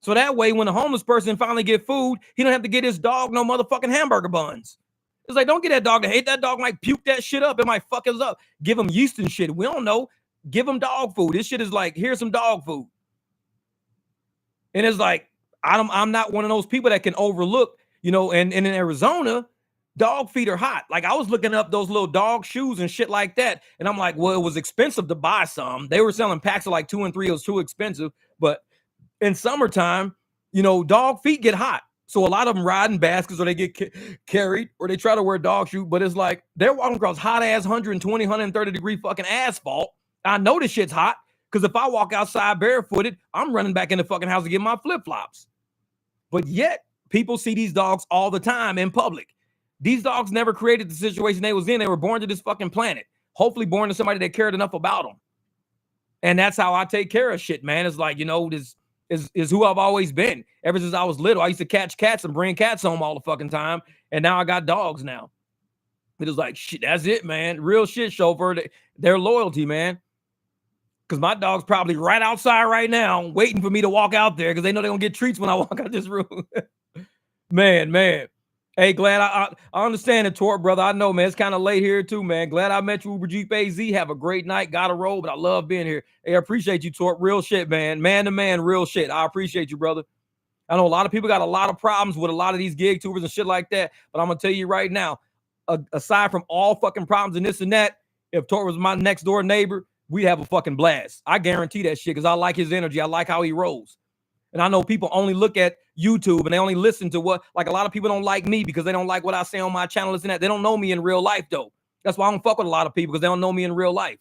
So that way, when a homeless person finally get food, he don't have to get his dog no motherfucking hamburger buns. It's like, don't get that dog to hate. That dog might puke that shit up. It might fuck us up. Give him yeast and shit. We don't know. Give them dog food. This shit is like, here's some dog food. And it's like, I'm not one of those people that can overlook, and in Arizona, dog feet are hot. Like, I was looking up those little dog shoes and shit like that. And I'm like, well, it was expensive to buy some. They were selling packs of like 2 and 3. It was too expensive. But in summertime, dog feet get hot. So a lot of them ride in baskets, or they get carried, or they try to wear dog shoes. But it's like, they're walking across hot ass 120, 130 degree fucking asphalt. I know this shit's hot, because if I walk outside barefooted, I'm running back in the fucking house to get my flip-flops. But yet, people see these dogs all the time in public. These dogs never created the situation they was in. They were born to this fucking planet. Hopefully born to somebody that cared enough about them. And that's how I take care of shit, man. It's like, this is who I've always been. Ever since I was little, I used to catch cats and bring cats home all the fucking time. And now I got dogs now. It was like, shit, that's it, man. Real shit, chauffeur. Their loyalty, man. Because my dog's probably right outside right now waiting for me to walk out there, because they know they're going to get treats when I walk out this room. man. Hey, glad I understand it, Torp, brother. I know, man. It's kind of late here, too, man. Glad I met you, Uber Jeep AZ. Have a great night. Got to roll, but I love being here. Hey, I appreciate you, Torp. Real shit, man. Man to man, real shit. I appreciate you, brother. I know a lot of people got a lot of problems with a lot of these gig tubers and shit like that, but I'm going to tell you right now, aside from all fucking problems and this and that, if Torp was my next door neighbor, we'd have a fucking blast. I guarantee that shit, because I like his energy. I like how he rolls. And I know people only look at YouTube and they only listen to what, like, a lot of people don't like me because they don't like what I say on my channel, this and that. They don't know me in real life, though. That's why I don't fuck with a lot of people, because they don't know me in real life.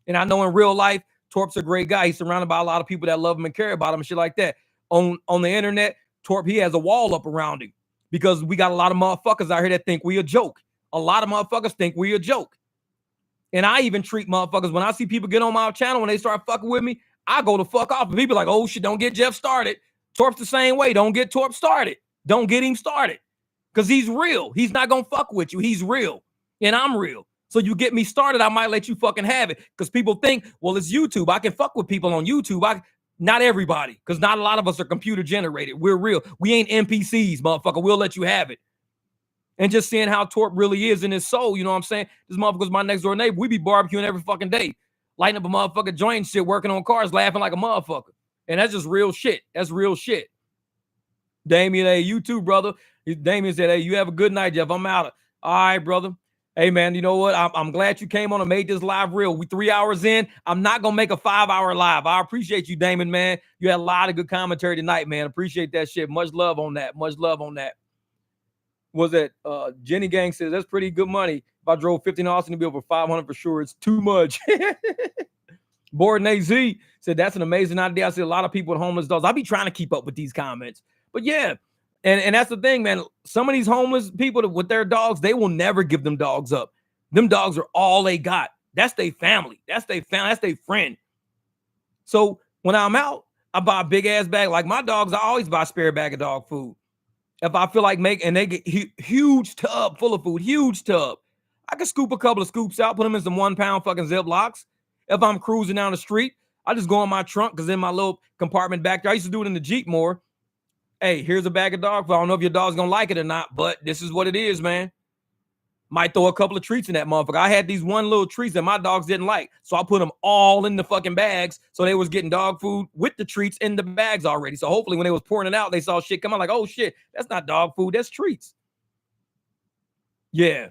And I know in real life, Torp's a great guy. He's surrounded by a lot of people that love him and care about him and shit like that. On the internet, Torp, he has a wall up around him, because we got a lot of motherfuckers out here that think we a joke. A lot of motherfuckers think we a joke. And I even treat motherfuckers, when I see people get on my channel, when they start fucking with me, I go to fuck off. And people like, oh shit, don't get Jeff started. Torp's the same way. Don't get Torp started. Don't get him started. Because he's real. He's not going to fuck with you. He's real. And I'm real. So you get me started, I might let you fucking have it. Because people think, well, it's YouTube. I can fuck with people on YouTube. Not everybody. Because not a lot of us are computer generated. We're real. We ain't NPCs, motherfucker. We'll let you have it. And just seeing how Torp really is in his soul, you know what I'm saying? This motherfucker's my next door neighbor. We be barbecuing every fucking day. Lighting up a motherfucker joint and shit, working on cars, laughing like a motherfucker. And that's just real shit. That's real shit. Damien, hey, you too, brother. Damien said, hey, you have a good night, Jeff. I'm out. All right, brother. Hey, man, you know what? I'm glad you came on and made this live real. We 3 hours in. I'm not going to make a 5-hour live. I appreciate you, Damon, man. You had a lot of good commentary tonight, man. Appreciate that shit. Much love on that. Much love on that. Was that Jenny Gang says, that's pretty good money. If I drove 15 Austin to be over 500 for sure, it's too much. Borden AZ said, that's an amazing idea. I see a lot of people with homeless dogs. I be trying to keep up with these comments. But yeah, and that's the thing, man. Some of these homeless people with their dogs, they will never give them dogs up. Them dogs are all they got. That's their family. That's their family. That's their friend. So when I'm out, I buy a big ass bag. Like my dogs, I always buy a spare bag of dog food. If I feel like and they get huge tub full of food, huge tub. I can scoop a couple of scoops out, put them in some 1 pound fucking Ziplocs. If I'm cruising down the street, I just go in my trunk, because in my little compartment back there, I used to do it in the Jeep more. Hey, here's a bag of dog food. I don't know if your dog's going to like it or not, but this is what it is, man. Might throw a couple of treats in that motherfucker. I had these one little treats that my dogs didn't like, so I put them all in the fucking bags, so they was getting dog food with the treats in the bags already. So hopefully when they was pouring it out, they saw shit come out like, oh shit, that's not dog food, that's treats. Yeah.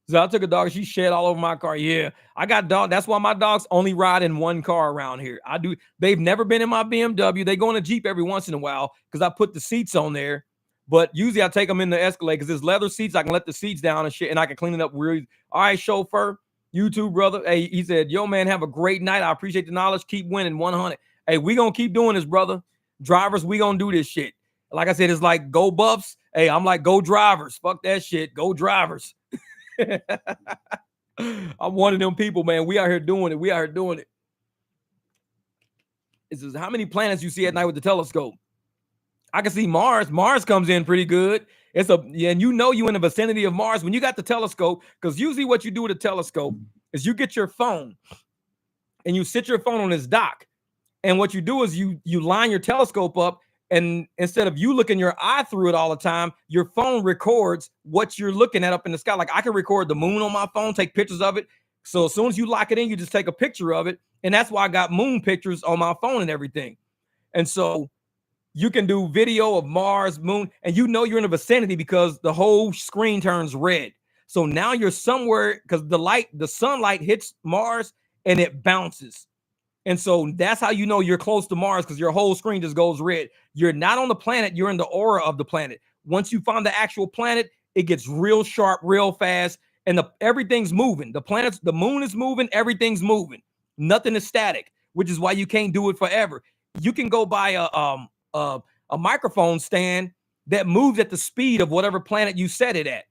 So I took a dog, she shed all over my car. Yeah, I got dog. That's why my dogs only ride in one car around here. They've never been in my BMW. They go in a Jeep every once in a while, because I put the seats on there. But usually I take them in the Escalade, because there's leather seats. I can let the seats down and shit, and I can clean it up real easy. All right, chauffeur, you too, brother. Hey, he said, yo, man, have a great night. I appreciate the knowledge. Keep winning 100. Hey, we going to keep doing this, brother. Drivers, we going to do this shit. Like I said, it's like go Buffs. Hey, I'm like go drivers. Fuck that shit. Go drivers. I'm one of them people, man. We out here doing it. We out here doing it. It says, how many planets you see at night with the telescope? I can see Mars. Mars comes in pretty good. And you in the vicinity of Mars when you got the telescope, because usually what you do with a telescope is you get your phone and you sit your phone on this dock. And what you do is you line your telescope up, and instead of you looking your eye through it all the time, your phone records what you're looking at up in the sky. Like I can record the moon on my phone, take pictures of it, So as soon as you lock it in, you just take a picture of it. And that's why I got moon pictures on my phone and everything. And so you can do video of Mars, moon, and you know you're in the vicinity because the whole screen turns red. So now you're somewhere because the sunlight hits Mars and it bounces. And so that's how you know you're close to Mars, because your whole screen just goes red. You're not on the planet, you're in the aura of the planet. Once you find the actual planet, it gets real sharp, real fast, and everything's moving. The moon is moving, everything's moving. Nothing is static, which is why you can't do it forever. You can go buy a microphone stand that moves at the speed of whatever planet you set it at.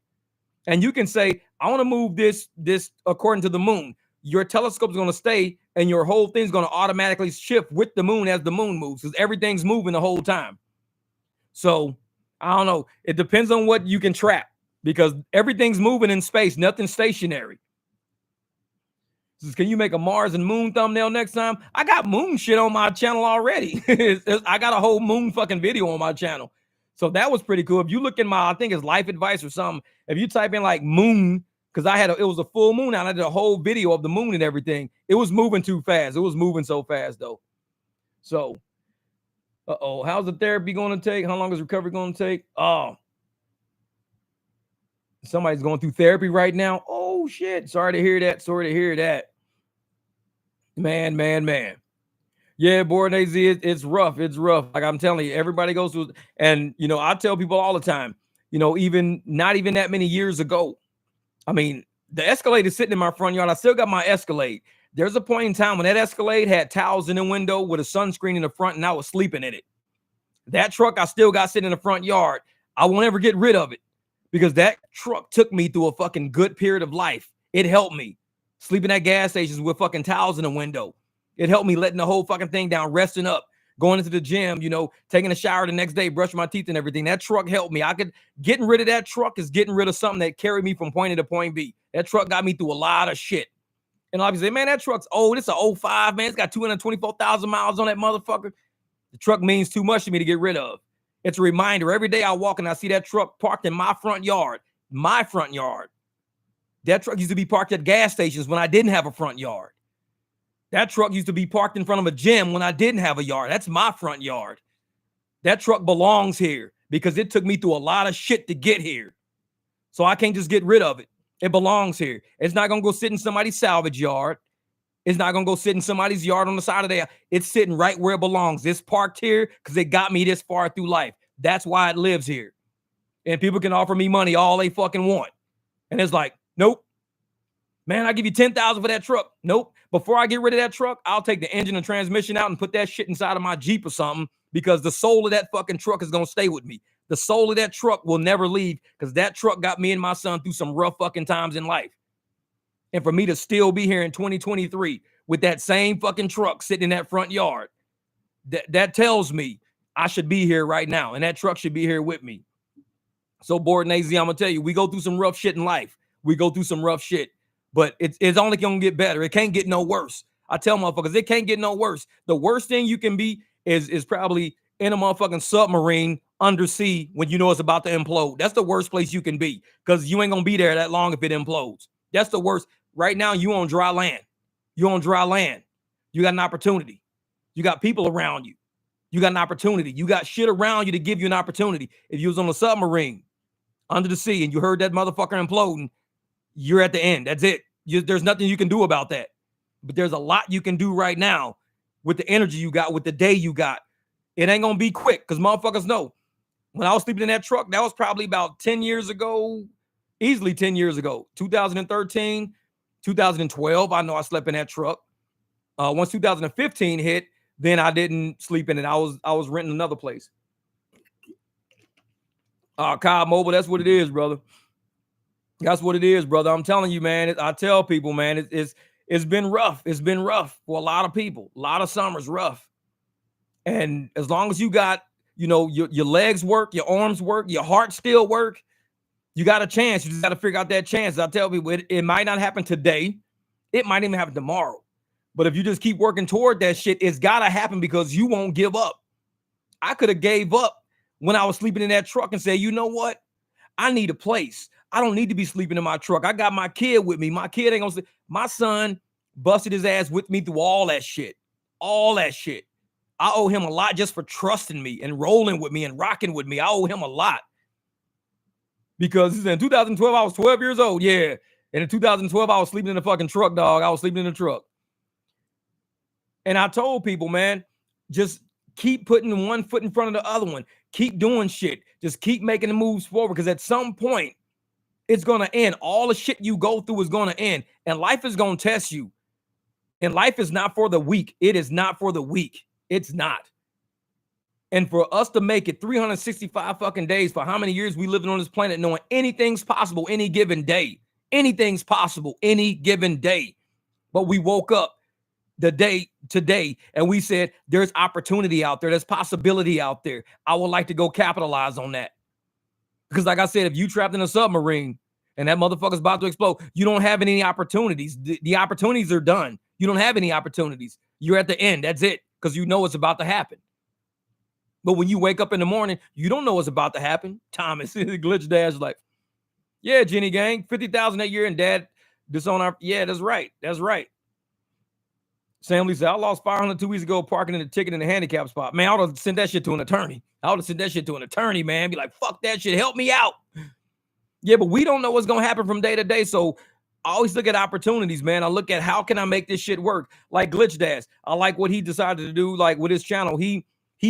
And you can say, I want to move this according to the moon. Your telescope is going to stay and your whole thing's going to automatically shift with the moon as the moon moves, because everything's moving the whole time. So I don't know. It depends on what you can trap, because everything's moving in space. Nothing's stationary. Says, can you make a Mars and moon thumbnail next time? I got moon shit on my channel already. I got a whole moon fucking video on my channel. So that was pretty cool. If you look in my, I think it's life advice or something. If you type in like moon, because it was a full moon out. I did a whole video of the moon and everything. It was moving too fast. It was moving so fast though. So, how's the therapy going to take? How long is recovery going to take? Oh, somebody's going through therapy right now. Oh shit. Sorry to hear that. Sorry to hear that. Man. Yeah, board AZ, it's rough. It's rough. Like I'm telling you, everybody goes through, and I tell people all the time, even not even that many years ago. I mean, the Escalade is sitting in my front yard. I still got my Escalade. There's a point in time when that Escalade had towels in the window with a sunscreen in the front, and I was sleeping in it. That truck I still got sitting in the front yard. I won't ever get rid of it, because that truck took me through a fucking good period of life. It helped me sleeping at gas stations with fucking towels in the window. It helped me letting the whole fucking thing down, resting up, going into the gym, taking a shower the next day, brushing my teeth and everything. That truck helped me. Getting rid of that truck is getting rid of something that carried me from point A to point B. That truck got me through a lot of shit. And a lot of people say, man, that truck's old. It's an 05, man. It's got 224,000 miles on that motherfucker. The truck means too much to me to get rid of. It's a reminder. Every day I walk and I see that truck parked in my front yard. That truck used to be parked at gas stations when I didn't have a front yard. That truck used to be parked in front of a gym when I didn't have a yard. That's my front yard. That truck belongs here because it took me through a lot of shit to get here. So I can't just get rid of it. It belongs here. It's not going to go sit in somebody's salvage yard. It's not going to go sit in somebody's yard on the side of there. It's sitting right where it belongs. It's parked here because it got me this far through life. That's why it lives here. And people can offer me money all they fucking want. And it's like, nope. Man, I'll give you $10,000 for that truck. Nope. Before I get rid of that truck, I'll take the engine and transmission out and put that shit inside of my Jeep or something, because the soul of that fucking truck is going to stay with me. The soul of that truck will never leave, because that truck got me and my son through some rough fucking times in life. And for me to still be here in 2023 with that same fucking truck sitting in that front yard, that tells me I should be here right now, and that truck should be here with me. So, Board and AZ, I'm going to tell you, we go through some rough shit in life. We go through some rough shit. But it's only going to get better. It can't get no worse. I tell motherfuckers, it can't get no worse. The worst thing you can be is probably in a motherfucking submarine undersea when you know it's about to implode. That's the worst place you can be, because you ain't going to be there that long if it implodes. That's the worst. Right now, you on dry land. You on dry land. You got an opportunity. You got people around you. You got an opportunity. You got shit around you to give you an opportunity. If you was on a submarine under the sea and you heard that motherfucker imploding, you're at the end. That's it. There's nothing you can do about that. But there's a lot you can do right now with the energy you got, with the day you got. It ain't going to be quick, because motherfuckers know. When I was sleeping in that truck, that was probably about 10 years ago, easily 10 years ago, 2013, 2012. I know I slept in that truck. Once 2015 hit, then I didn't sleep in it. I was renting another place. Kyle Mobile, that's what it is, brother. That's what it is, brother. I'm telling you, man. I tell people, man, it's been rough. It's been rough for a lot of people. A lot of summers rough. And as long as you got, your legs work, your arms work, your heart still work, you got a chance. You just got to figure out that chance. I tell people, it might not happen today. It might even happen tomorrow. But if you just keep working toward that shit, it's got to happen, because you won't give up. I could have gave up when I was sleeping in that truck and said, you know what? I need a place. I don't need to be sleeping in my truck. I got my kid with me. My kid ain't gonna sleep. My son busted his ass with me through all that shit. All that shit. I owe him a lot just for trusting me and rolling with me and rocking with me. I owe him a lot. Because in 2012, I was 12 years old. Yeah. And in 2012, I was sleeping in the fucking truck, dog. I was sleeping in the truck. And I told people, man, just keep putting one foot in front of the other one. Keep doing shit. Just keep making the moves forward. Because at some point, it's going to end. All the shit you go through is going to end. And life is going to test you. And life is not for the weak. It is not for the weak. It's not. And for us to make it 365 fucking days, for how many years we living on this planet knowing anything's possible any given day. Anything's possible any given day. But we woke up the day today and we said, there's opportunity out there. There's possibility out there. I would like to go capitalize on that. Because like I said, if you trapped in a submarine and that motherfucker's about to explode, you don't have any opportunities. The opportunities are done. You don't have any opportunities. You're at the end. That's it. Because you know it's about to happen. But when you wake up in the morning, you don't know what's about to happen. Thomas, Glitch Dash, like, yeah, Jenny gang, 50,000 that year, and Dad disown our. Yeah, that's right. That's right. Sam Lee said, I lost 500 2 weeks ago parking in the ticket in the handicap spot. Man, I would have sent that shit to an attorney. Man. Be like, fuck that shit. Help me out. Yeah, but we don't know what's going to happen from day to day. So I always look at opportunities, man. I look at how can I make this shit work? Like Glitch Dash. I like what he decided to do, like with his channel. He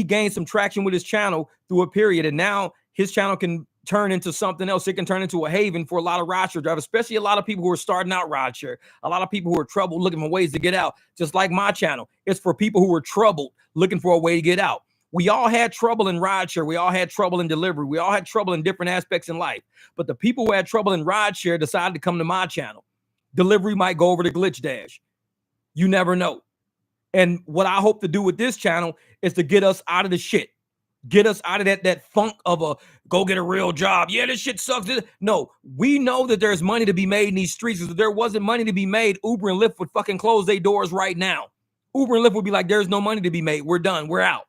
gained some traction with his channel through a period. And now his channel can turn into something else. It can turn into a haven for a lot of rideshare drivers, especially a lot of people who are starting out rideshare, a lot of people who are troubled looking for ways to get out. Just like my channel, it's for people who are troubled looking for a way to get out. We all had trouble in rideshare. We all had trouble in delivery. We all had trouble in different aspects in life. But the people who had trouble in rideshare decided to come to my channel. Delivery might go over to Glitch Dash. You never know. And what I hope to do with this channel is to get us out of the shit. Get us out of that funk of a go get a real job. Yeah, this shit sucks. No, we know that there's money to be made in these streets. If there wasn't money to be made, Uber and Lyft would fucking close their doors right now. Uber and Lyft would be like, there's no money to be made. We're done. We're out.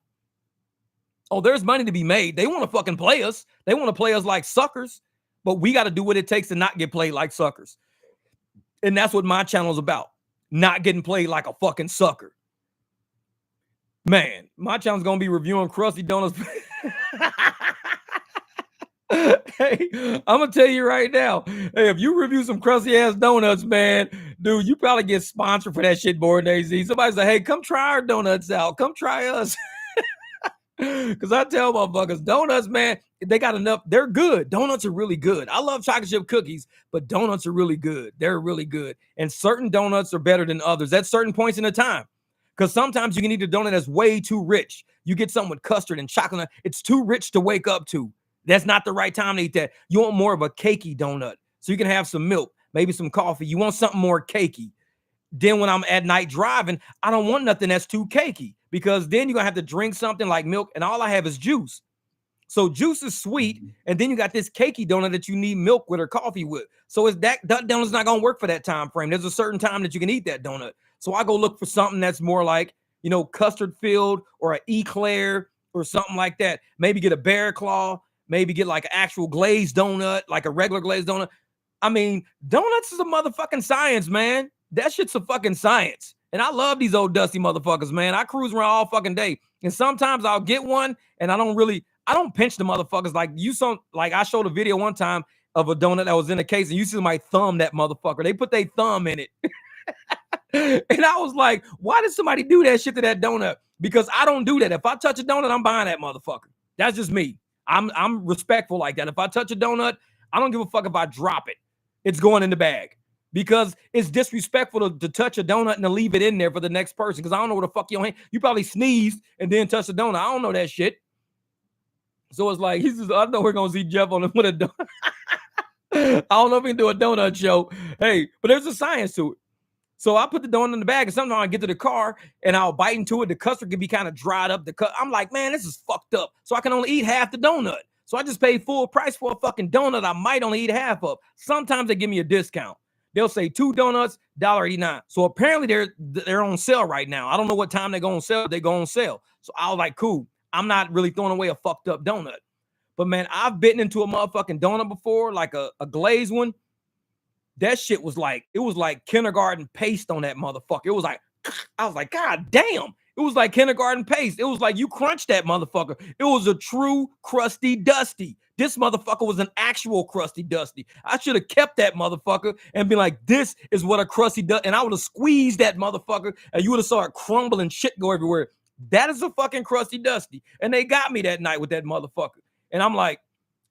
Oh, there's money to be made. They want to fucking play us. They want to play us like suckers. But we got to do what it takes to not get played like suckers. And that's what my channel is about. Not getting played like a fucking sucker. Man, my channel's going to be reviewing Krusty Donuts. Hey, I'm going to tell you right now. Hey, if you review some crusty ass donuts, man, dude, you probably get sponsored for that shit more than AZ. Somebody's like, hey, come try our donuts out. Come try us. Because I tell motherfuckers, donuts, man, they got enough. They're good. Donuts are really good. I love chocolate chip cookies, but donuts are really good. They're really good. And certain donuts are better than others at certain points in the time. Because sometimes you can eat a donut that's way too rich. You get something with custard and chocolate. It's too rich to wake up to. That's not the right time to eat that. You want more of a cakey donut. So you can have some milk, maybe some coffee. You want something more cakey. Then when I'm at night driving, I don't want nothing that's too cakey. Because then you're going to have to drink something like milk, and all I have is juice. So juice is sweet, and then you got this cakey donut that you need milk with or coffee with. So is that donut's not going to work for that time frame. There's a certain time that you can eat that donut. So I go look for something that's more like, you know, custard filled or an eclair or something like that. Maybe get a bear claw, maybe get like an actual glazed donut, like a regular glazed donut. I mean, donuts is a motherfucking science, man. That shit's a fucking science. And I love these old dusty motherfuckers, man. I cruise around all fucking day. And sometimes I'll get one and I don't pinch the motherfuckers. Like I showed a video one time of a donut that was in a case and you see somebody thumb that motherfucker. They put their thumb in it. And I was like, why did somebody do that shit to that donut? Because I don't do that. If I touch a donut, I'm buying that motherfucker. That's just me. I'm respectful like that. If I touch a donut, I don't give a fuck if I drop it. It's going in the bag. Because it's disrespectful to touch a donut and to leave it in there for the next person. Because I don't know what the fuck your hand. You probably sneezed and then touched a donut. I don't know that shit. So it's like, he says, I know we're going to see Jeff on with a donut. I don't know if we can do a donut show. Hey, but there's a science to it. So I put the donut in the bag and sometimes I get to the car and I'll bite into it. The custard can be kind of dried up. I'm like, man, this is fucked up. So I can only eat half the donut. So I just paid full price for a fucking donut I might only eat half of. Sometimes they give me a discount. They'll say 2 donuts, $1.89. So apparently they're on sale right now. I don't know what time they go on sale. They go on sale. So I was like, cool. I'm not really throwing away a fucked up donut. But man, I've bitten into a motherfucking donut before, like a glazed one. That shit was like, it was like kindergarten paste on that motherfucker. It was like, I was like, God damn. It was like kindergarten paste. It was like you crunched that motherfucker. It was a true crusty dusty. This motherfucker was an actual crusty dusty. I should have kept that motherfucker and been like, this is what a crusty dusty. And I would have squeezed that motherfucker and you would have saw it crumble and shit go everywhere. That is a fucking crusty dusty. And they got me that night with that motherfucker. And I'm like,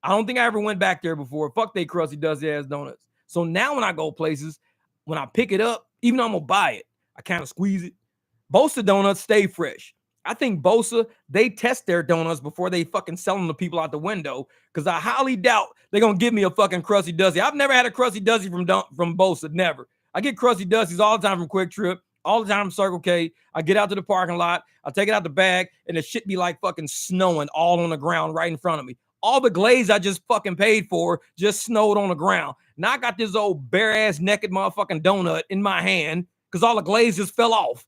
I don't think I ever went back there before. Fuck they crusty dusty ass donuts. So now when I go places, when I pick it up, even though I'm gonna buy it, I kind of squeeze it. Bosa donuts stay fresh. I think Bosa, they test their donuts before they fucking sell them to people out the window, because I highly doubt they're gonna give me a fucking crusty dusty. I've never had a crusty dusty from Bosa, never. I get crusty dusties all the time from Quick Trip, all the time from Circle K. I get out to the parking lot, I take it out the bag, and the shit be like fucking snowing all on the ground right in front of me. All the glaze I just fucking paid for just snowed on the ground. Now I got this old bare ass naked motherfucking donut in my hand because all the glaze just fell off.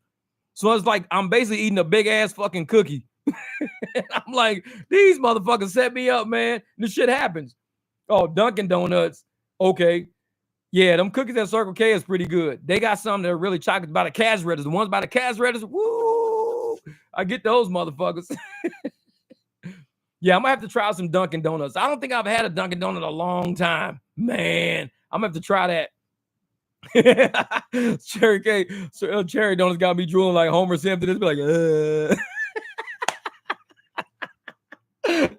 So it's like I'm basically eating a big ass fucking cookie. And I'm like, these motherfuckers set me up, man. This shit happens. Oh, Dunkin' Donuts. Okay. Yeah, them cookies at Circle K is pretty good. They got some that are really chocolate by the cash registers. The ones by the cash registers, woo! I get those motherfuckers. Yeah, I'm gonna have to try some Dunkin' Donuts. I don't think I've had a Dunkin' Donut in a long time. Man, I'm gonna have to try that. Cherry cake, cherry donuts got me drooling like Homer Simpson. It's be like,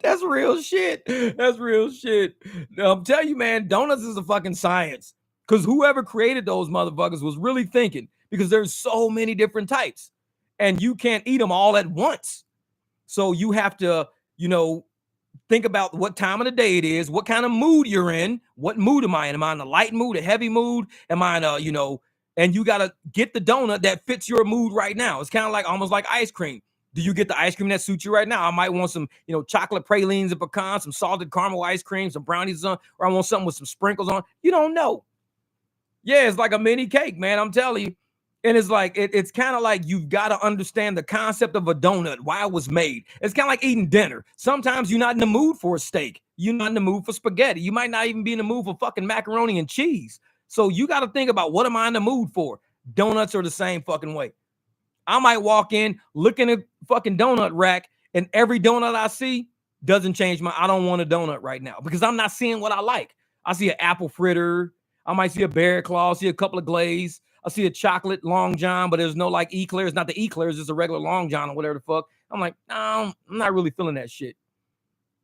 That's real shit. That's real shit. I'm telling you, man, donuts is a fucking science. Because whoever created those motherfuckers was really thinking, because there's so many different types, and you can't eat them all at once. So you have to, think about what time of the day it is, what kind of mood you're in. What mood am I in? Am I in a light mood, a heavy mood? Am I in a, and you got to get the donut that fits your mood right now. It's kind of like almost like ice cream. Do you get the ice cream that suits you right now? I might want some, chocolate pralines and pecans, some salted caramel ice cream, some brownies on, or I want something with some sprinkles on. You don't know. Yeah, it's like a mini cake, man. I'm telling you. And it's like, it's kind of like you've got to understand the concept of a donut, why it was made. It's kind of like eating dinner. Sometimes you're not in the mood for a steak. You're not in the mood for spaghetti. You might not even be in the mood for fucking macaroni and cheese. So you got to think about, what am I in the mood for? Donuts are the same fucking way. I might walk in, look in a fucking donut rack, and every donut I see doesn't change I don't want a donut right now because I'm not seeing what I like. I see an apple fritter. I might see a berry claw, see a couple of glaze. I see a chocolate Long John, but there's no like eclairs. It's not the eclairs, it's a regular Long John or whatever the fuck. I'm like, no, I'm not really feeling that shit.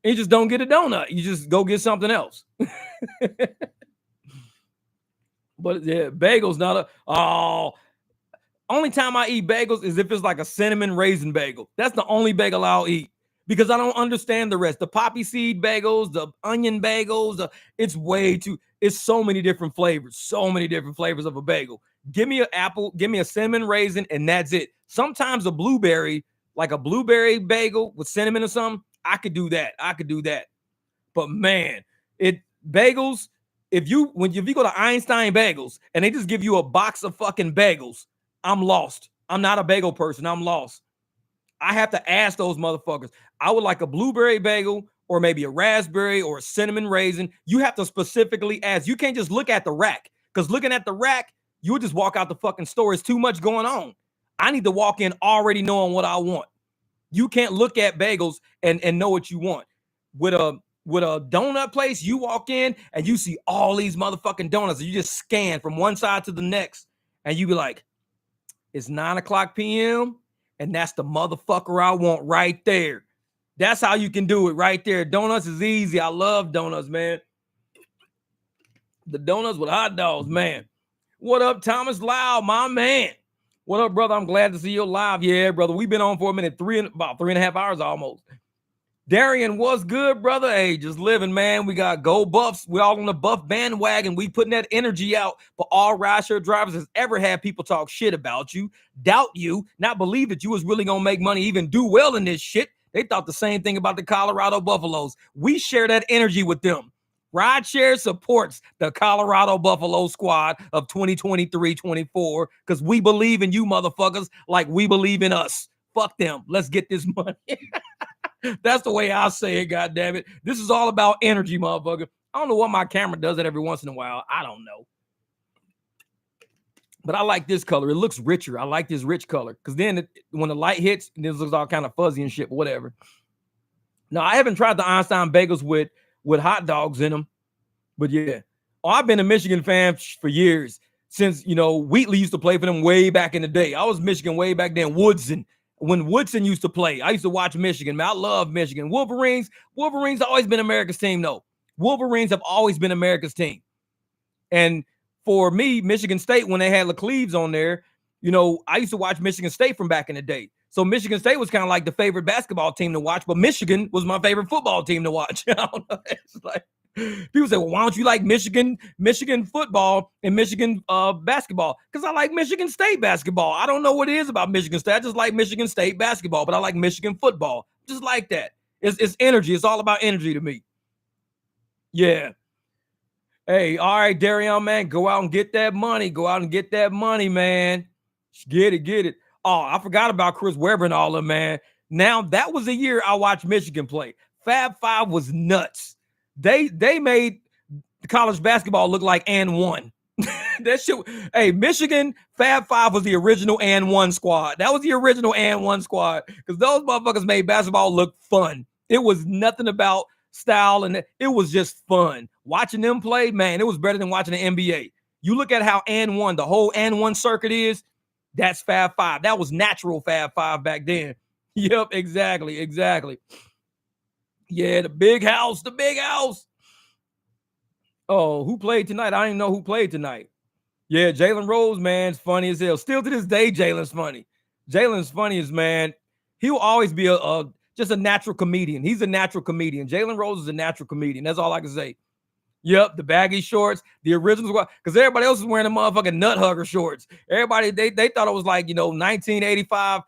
You just don't get a donut. You just go get something else. But yeah, bagels not only time I eat bagels is if it's like a cinnamon raisin bagel. That's the only bagel I'll eat because I don't understand the rest. The poppy seed bagels, the onion bagels, it's so many different flavors of a bagel. Give me an apple, give me a cinnamon raisin, and that's it. Sometimes a blueberry, like a blueberry bagel with cinnamon or something, I could do that. But man, bagels, if you go to Einstein Bagels and they just give you a box of fucking bagels, I'm lost. I'm not a bagel person. I'm lost. I have to ask those motherfuckers. I would like a blueberry bagel or maybe a raspberry or a cinnamon raisin. You have to specifically ask. You can't just look at the rack, because looking at the rack, you'll just walk out the fucking store. It's too much going on. I need to walk in already knowing what I want. You can't look at bagels and know what you want. With a donut place, you walk in and you see all these motherfucking donuts. You just scan from one side to the next and you be like, it's 9:00 p.m. and that's the motherfucker I want right there. That's how you can do it right there. Donuts is easy. I love donuts, man. The donuts with hot dogs, man. What up, Thomas Lau, my man? What up, brother? I'm glad to see you live. Yeah, brother. We've been on for a minute, about 3.5 hours almost. Darian, what's good, brother? Hey, just living, man. We got Go Buffs. We're all on the Buff bandwagon. We putting that energy out for all rideshare drivers that's ever had people talk shit about you, doubt you, not believe that you was really going to make money, even do well in this shit. They thought the same thing about the Colorado Buffaloes. We share that energy with them. Rideshare supports the Colorado Buffalo squad of 2023-24 because we believe in you motherfuckers like we believe in us. Fuck them. Let's get this money. That's the way I say it, God damn it. This is all about energy, motherfucker. I don't know what my camera does it every once in a while. I don't know. But I like this color. It looks richer. I like this rich color. Because then when the light hits, this looks all kind of fuzzy and shit, whatever. Now, I haven't tried the Einstein bagels with hot dogs in them. But yeah. Oh, I've been a Michigan fan for years. Since, Wheatley used to play for them way back in the day. I was Michigan way back then. Woodson. When Woodson used to play, I used to watch Michigan. Man, I love Michigan. Wolverines always been America's team, though. Wolverines have always been America's team. And for me, Michigan State, when they had LeCleaves on there, I used to watch Michigan State from back in the day. So Michigan State was kind of like the favorite basketball team to watch, but Michigan was my favorite football team to watch. I don't know. It's like, people say, well, why don't you like Michigan football and Michigan basketball? Because I like Michigan State basketball. I don't know what it is about Michigan State. I just like Michigan State basketball, but I like Michigan football. Just like that. It's energy. It's all about energy to me. Yeah. Hey, all right, Darion, man, go out and get that money. Go out and get that money, man. Get it. Oh, I forgot about Chris Webber and all of them, man. Now, that was the year I watched Michigan play. Fab Five was nuts. They made the college basketball look like and one. That shit. Hey, Michigan Fab Five was the original and one squad. That was the original and one squad because those motherfuckers made basketball look fun. It was nothing about style, and it was just fun. Watching them play, man, it was better than watching the NBA. You look at how and one, the whole and one circuit is, that's Fab Five. That was natural Fab Five back then. Yep, exactly. Yeah, the big house. Oh, who played tonight? I didn't know who played tonight. Yeah, Jalen Rose, man, is funny as hell. Still to this day, Jalen's funny. Jalen's funny as, man. He will always be just a natural comedian. He's a natural comedian. Jalen Rose is a natural comedian. That's all I can say. Yep, the baggy shorts, the originals, because everybody else is wearing the motherfucking nut hugger shorts. Everybody, they thought it was like, 1985,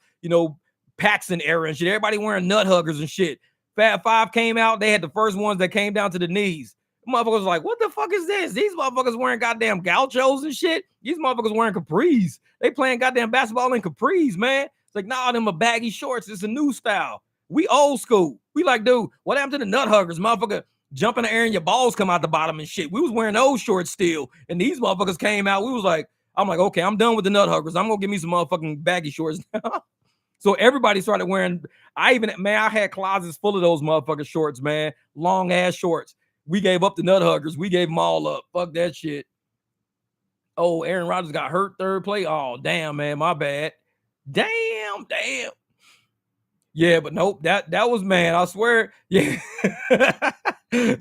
Paxson era and shit. Everybody wearing nut huggers and shit. Fab Five came out. They had the first ones that came down to the knees. Motherfuckers was like, what the fuck is this? These motherfuckers wearing goddamn gauchos and shit. These motherfuckers wearing capris. They playing goddamn basketball in capris, man. It's like, nah, them are baggy shorts. It's a new style. We old school. We like, dude, what happened to the nut huggers? Motherfucker jump in the air and your balls come out the bottom and shit. We was wearing those shorts still. And these motherfuckers came out. We was like, I'm like, okay, I'm done with the nut huggers. I'm going to give me some motherfucking baggy shorts now. So everybody started wearing, I had closets full of those motherfucking shorts, man. Long ass shorts. We gave up the nut huggers. We gave them all up. Fuck that shit. Oh, Aaron Rodgers got hurt third play. Oh, damn, man. My bad. Damn. Yeah, but nope. That was, man. I swear. Yeah.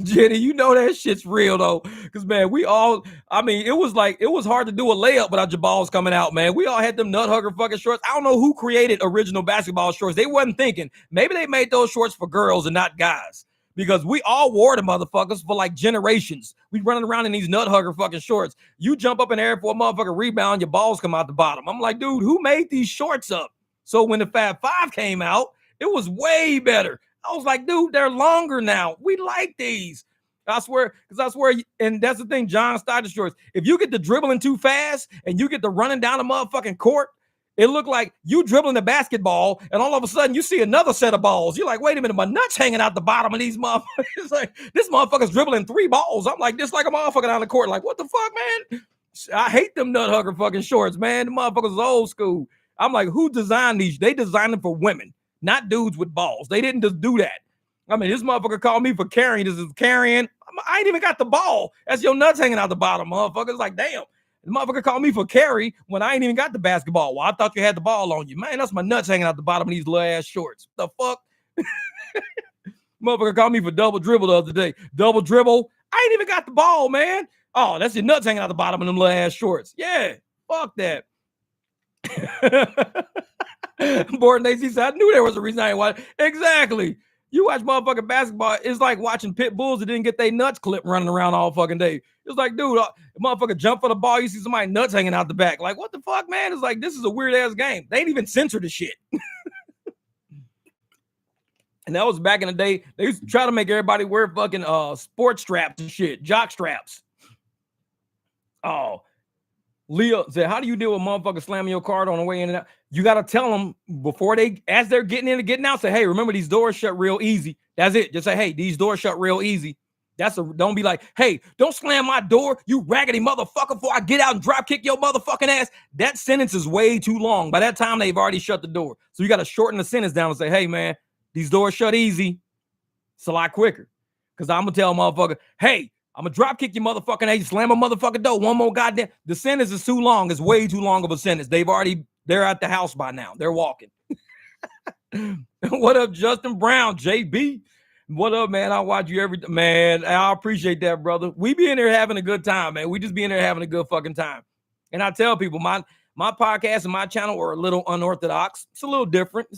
Jenny, you know that shit's real though. Because, man, it was hard to do a layup without your balls coming out, man. We all had them nut hugger fucking shorts. I don't know who created original basketball shorts. They wasn't thinking. Maybe they made those shorts for girls and not guys. Because we all wore the motherfuckers for like generations. We running around in these nut hugger fucking shorts. You jump up in the air for a motherfucking rebound, your balls come out the bottom. I'm like, dude, who made these shorts up? So when the Fab Five came out, it was way better. I was like, dude, they're longer now. We like these. I swear, and that's the thing, John Stockton shorts. If you get the dribbling too fast and you get the running down the motherfucking court, it looked like you dribbling the basketball, and all of a sudden you see another set of balls. You're like, wait a minute, my nuts hanging out the bottom of these motherfuckers. It's like, this motherfucker's dribbling 3 balls. I'm like, this like a motherfucker down the court. Like, what the fuck, man? I hate them nut hugger fucking shorts, man. The motherfuckers is old school. I'm like, who designed these? They designed them for women, not dudes with balls. They didn't just do that. I mean, this motherfucker called me for carrying. This is carrying. I ain't even got the ball. That's your nuts hanging out the bottom, motherfucker. It's like, damn. The motherfucker called me for carry when I ain't even got the basketball. Well, I thought you had the ball on you. Man, that's my nuts hanging out the bottom of these little ass shorts. The fuck? Motherfucker called me for double dribble the other day. Double dribble? I ain't even got the ball, man. Oh, that's your nuts hanging out the bottom of them little ass shorts. Yeah, fuck that. Borden AC said, I knew there was a reason I ain't watching. Exactly. You watch motherfucking basketball, it's like watching pit bulls that didn't get their nuts clipped running around all fucking day. It's like, dude, motherfucker jump for the ball, you see somebody nuts hanging out the back. Like, what the fuck, man? It's like, this is a weird-ass game. They ain't even censor the shit. And that was back in the day. They used to try to make everybody wear fucking sports straps and shit, jock straps. Oh, Leah said, how do you deal with motherfuckers slamming your card on the way in and out? You got to tell them before as they're getting in and getting out, say, hey, remember these doors shut real easy. That's it. Just say, hey, these doors shut real easy. Don't be like, hey, don't slam my door, you raggedy motherfucker, before I get out and drop kick your motherfucking ass. That sentence is way too long. By that time, they've already shut the door. So you got to shorten the sentence down and say, hey, man, these doors shut easy. It's a lot quicker. Because I'm going to tell a motherfucker, hey, I'm going to drop kick your motherfucking ass, slam a motherfucking door. One more goddamn. The sentence is too long. It's way too long of a sentence. They're at the house by now. They're walking. What up, Justin Brown, JB? What up, man? I watch you man. I appreciate that, brother. We be in there having a good time, man. We just be in there having a good fucking time. And I tell people, my podcast and my channel are a little unorthodox. It's a little different.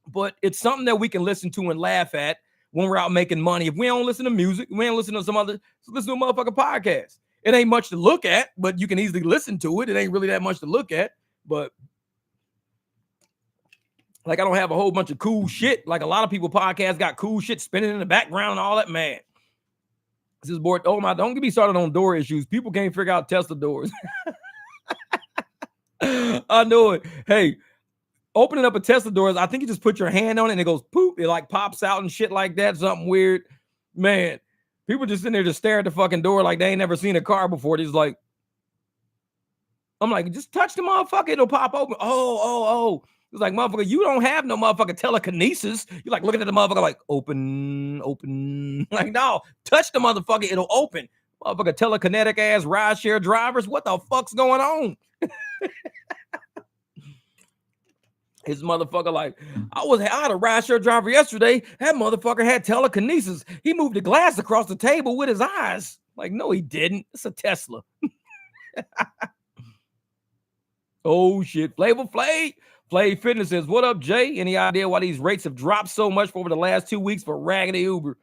But it's something that we can listen to and laugh at when we're out making money. If we don't listen to music, we ain't listen to some other, so listen to a motherfucking podcast. It ain't much to look at, but you can easily listen to it. It ain't really that much to look at, but like, I don't have a whole bunch of cool shit. Like a lot of people podcasts got cool shit spinning in the background and all that, man. This is bored. Oh my, don't get me started on door issues. People can't figure out Tesla doors. I know it. Hey, opening up a Tesla door, I think you just put your hand on it and it goes poop. It like pops out and shit like that. Something weird. Man, people just in there just stare at the fucking door like they ain't never seen a car before. They're just like, I'm like, just touch the motherfucker. It'll pop open. Oh. It's like, motherfucker, you don't have no motherfucking telekinesis. You're like looking at the motherfucker like, open. Like, no, touch the motherfucker. It'll open. Motherfucker, telekinetic ass rideshare drivers. What the fuck's going on? His motherfucker like, I had a rideshare driver yesterday. That motherfucker had telekinesis. He moved the glass across the table with his eyes. Like, no, he didn't. It's a Tesla. Oh, shit. Flavor Flav. Flav Fitness says, what up, Jay? Any idea why these rates have dropped so much over the last 2 weeks for raggedy Uber?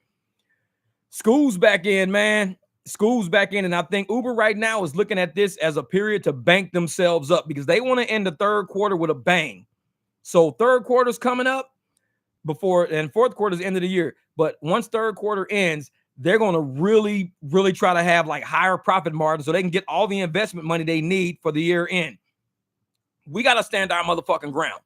School's back in, man. School's back in. And I think Uber right now is looking at this as a period to bank themselves up because they want to end the third quarter with a bang. So third quarter's coming up and fourth quarter's the end of the year. But once third quarter ends, they're going to really, really try to have like higher profit margins so they can get all the investment money they need for the year end. We got to stand our motherfucking ground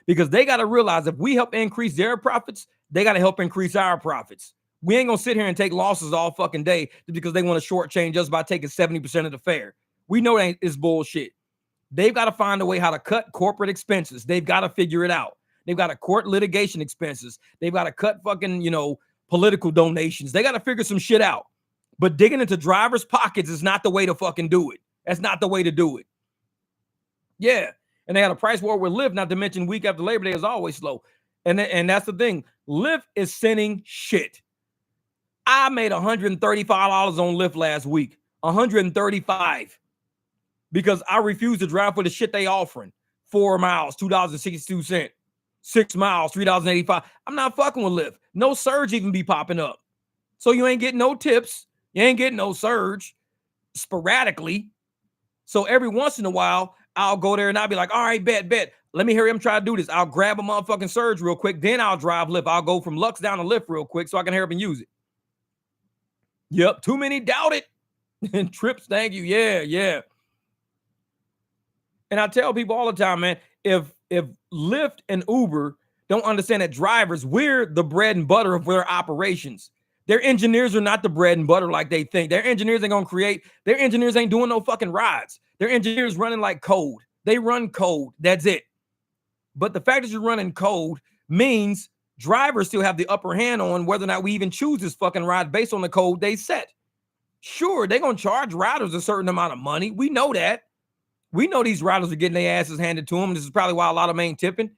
because they got to realize if we help increase their profits, they got to help increase our profits. We ain't going to sit here and take losses all fucking day because they want to shortchange us by taking 70% of the fare. We know that is bullshit. They've got to find a way how to cut corporate expenses. They've got to figure it out. They've got to court litigation expenses. They've got to cut fucking, political donations. They got to figure some shit out. But digging into drivers' pockets is not the way to fucking do it. That's not the way to do it. Yeah. And they had a price war with Lyft, not to mention week after Labor Day is always slow. And that's the thing. Lyft is sending shit. I made $135 on Lyft last week. $135. Because I refuse to drive for the shit they offering. 4 miles, $2.62. 6 miles, $3.85. I'm not fucking with Lyft. No surge even be popping up. So you ain't getting no tips. You ain't getting no surge sporadically. So every once in a while, I'll go there and I'll be like, all right, bet. Let me hurry up and try to do this. I'll grab a motherfucking surge real quick. Then I'll drive Lyft. I'll go from Lux down to Lyft real quick so I can hurry up and use it. Yep. Too many doubt it. And trips, thank you. Yeah. And I tell people all the time, man, if Lyft and Uber don't understand that drivers, we're the bread and butter of their operations. Their engineers are not the bread and butter like they think. Their engineers ain't going to create. Their engineers ain't doing no fucking rides. Their engineers running like code. They run code. That's it. But the fact that you're running code means drivers still have the upper hand on whether or not we even choose this fucking ride based on the code they set. Sure, they're going to charge riders a certain amount of money. We know that. We know these riders are getting their asses handed to them. This is probably why a lot of them ain't tipping.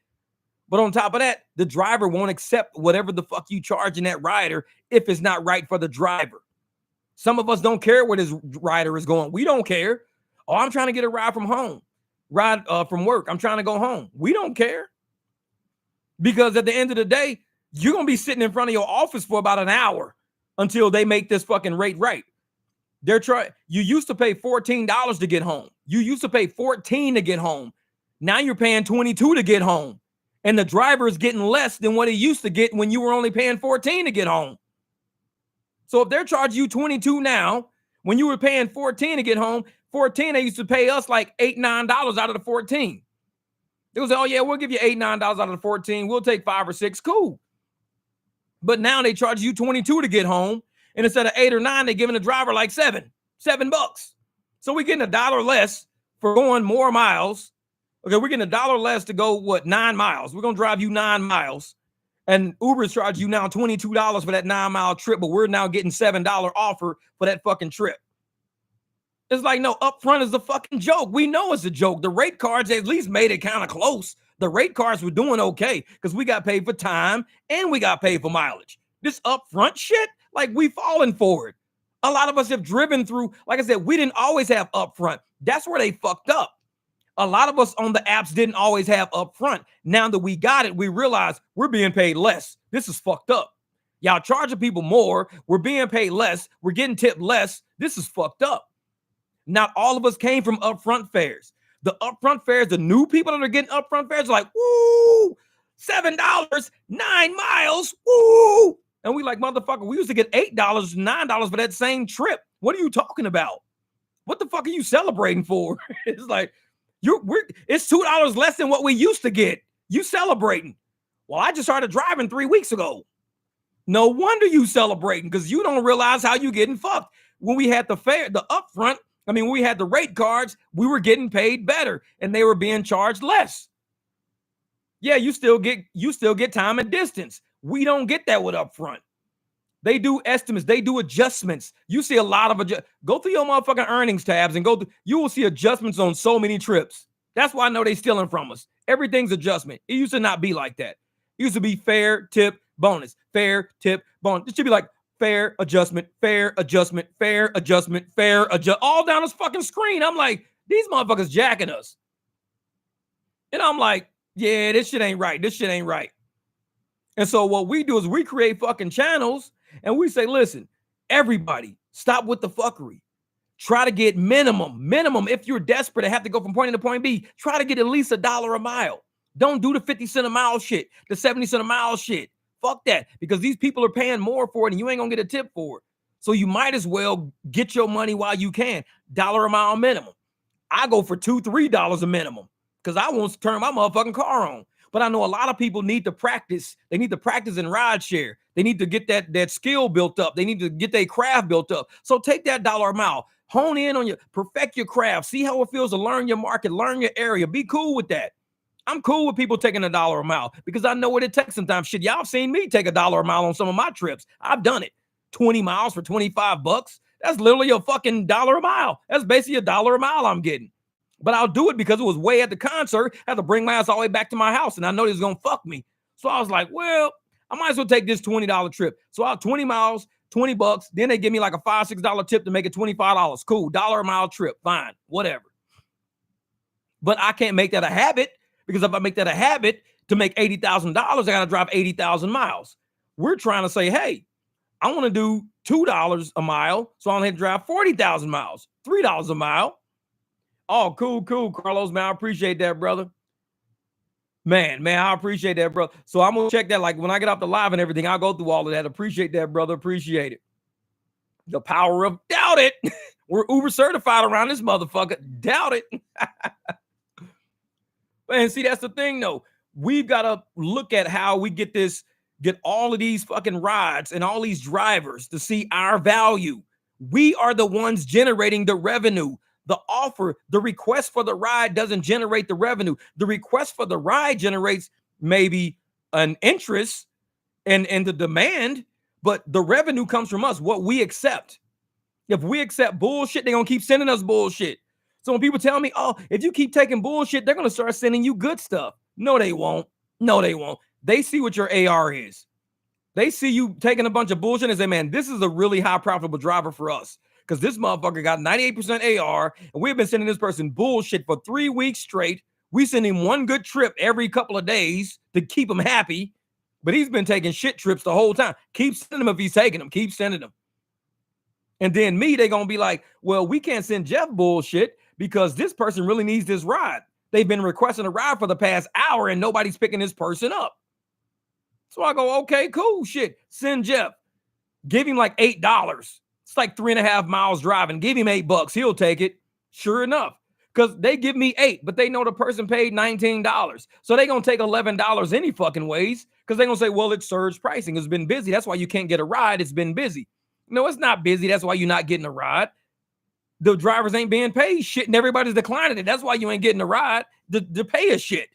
But on top of that, the driver won't accept whatever the fuck you charging that rider if it's not right for the driver. Some of us don't care where this rider is going. We don't care. Oh, I'm trying to get a ride from work. I'm trying to go home. We don't care. Because at the end of the day, you're going to be sitting in front of your office for about an hour until they make this fucking rate right. You used to pay $14 to get home. You used to pay $14 to get home. Now you're paying $22 to get home. And the driver is getting less than what he used to get when you were only paying $14 to get home. So if they're charging you $22 now, when you were paying $14 to get home, 14, they used to pay us like $8, $9 out of the 14. It was, oh yeah, we'll give you $8, $9 out of the 14. We'll take 5 or 6. Cool. But now they charge you 22 to get home. And instead of 8 or 9, they're giving the driver like $7 bucks. So we're getting $1 less for going more miles. Okay, we're getting $1 less to go, 9 miles. We're going to drive you 9 miles. And Uber's charging you now $22 for that 9-mile trip, but we're now getting $7 offer for that fucking trip. It's like, no, upfront is a fucking joke. We know it's a joke. The rate cards at least made it kind of close. The rate cards were doing okay because we got paid for time and we got paid for mileage. This upfront shit, like, we falling for it. A lot of us have driven through, like I said, we didn't always have upfront. That's where they fucked up. A lot of us on the apps didn't always have upfront. Now that we got it, we realize we're being paid less. This is fucked up. Y'all charging people more. We're being paid less. We're getting tipped less. This is fucked up. Not all of us came from upfront fares. The upfront fares, the new people that are getting upfront fares are like, woo, $7, 9 miles, woo. And we like, motherfucker, we used to get $8, $9 for that same trip. What are you talking about? What the fuck are you celebrating for? It's like, it's $2 less than what we used to get. You celebrating. Well, I just started driving 3 weeks ago. No wonder you celebrating, because you don't realize how you getting fucked. When we had the fare, the upfront, when we had the rate cards, we were getting paid better and they were being charged less. Yeah, you still get time and distance. We don't get that with upfront. They do estimates, they do adjustments. You see a lot of go through your motherfucking earnings tabs and you will see adjustments on so many trips. That's why I know they stealing from us. Everything's adjustment. It used to not be like that. It used to be fare, tip, bonus, fare, tip, bonus. It should be like fare, adjustment, fare, adjustment, fare, adjustment, fare, adjust, all down this fucking screen. I'm like, these motherfuckers jacking us. And I'm like, yeah, this shit ain't right. This shit ain't right. And so what we do is we create fucking channels and we say, listen, everybody, stop with the fuckery. Try to get minimum. If you're desperate and have to go from point A to point B, try to get at least $1 a mile. Don't do the 50 cent a mile shit, the 70 cent a mile shit. Fuck that, because these people are paying more for it and you ain't gonna get a tip for it. So you might as well get your money while you can. $1 a mile minimum. I go for $2, $3 a minimum because I won't turn my motherfucking car on. But I know a lot of people need to practice. They need to practice in rideshare. They need to get that skill built up. They need to get their craft built up. So take that $1 a mile, hone in on perfect your craft, see how it feels to learn your market, learn your area. Be cool with that. I'm cool with people taking $1 a mile because I know what it takes sometimes. Shit, y'all seen me take $1 a mile on some of my trips. I've done it. 20 miles for 25 bucks. That's literally a fucking $1 a mile. That's basically $1 a mile I'm getting. But I'll do it because it was way at the concert. I had to bring my ass all the way back to my house, and I know this is going to fuck me. So I was like, well, I might as well take this $20 trip. So I'll 20 miles, 20 bucks. Then they give me like a $5, $6 tip to make it $25. Cool. $1 a mile trip. Fine. Whatever. But I can't make that a habit. Because if I make that a habit to make $80,000, I got to drive 80,000 miles. We're trying to say, hey, I want to do $2 a mile. So I only have to drive 40,000 miles, $3 a mile. Oh, cool, Carlos, man. I appreciate that, brother. Man, I appreciate that, brother. So I'm going to check that. Like when I get off the live and everything, I'll go through all of that. Appreciate that, brother. Appreciate it. The power of doubt it. We're Uber certified around this motherfucker. Doubt it. And see, that's the thing, though. We've got to look at how we get all of these fucking rides and all these drivers to see our value. We are the ones generating the revenue. The offer, the request for the ride doesn't generate the revenue. The request for the ride generates maybe an interest and the demand, but the revenue comes from us, what we accept. If we accept bullshit, they're going to keep sending us bullshit. So when people tell me, oh, if you keep taking bullshit, they're going to start sending you good stuff. No, they won't. They see what your AR is. They see you taking a bunch of bullshit and say, man, this is a really high profitable driver for us. Because this motherfucker got 98% AR, and we've been sending this person bullshit for 3 weeks straight. We send him one good trip every couple of days to keep him happy. But he's been taking shit trips the whole time. Keep sending them if he's taking them. Keep sending them. And then they're going to be like, well, we can't send Jeff bullshit because this person really needs this ride. They've been requesting a ride for the past hour and nobody's picking this person up. So I go, okay, cool, shit. Send Jeff. Give him like $8. It's like 3.5 miles driving. Give him $8. He'll take it. Sure enough, because they give me 8, but they know the person paid $19. So they're going to take $11 any fucking ways because they're going to say, well, it's surge pricing. It's been busy. That's why you can't get a ride. It's been busy. No, it's not busy. That's why you're not getting a ride. The drivers ain't being paid shit and everybody's declining it. That's why you ain't getting a ride to pay a shit.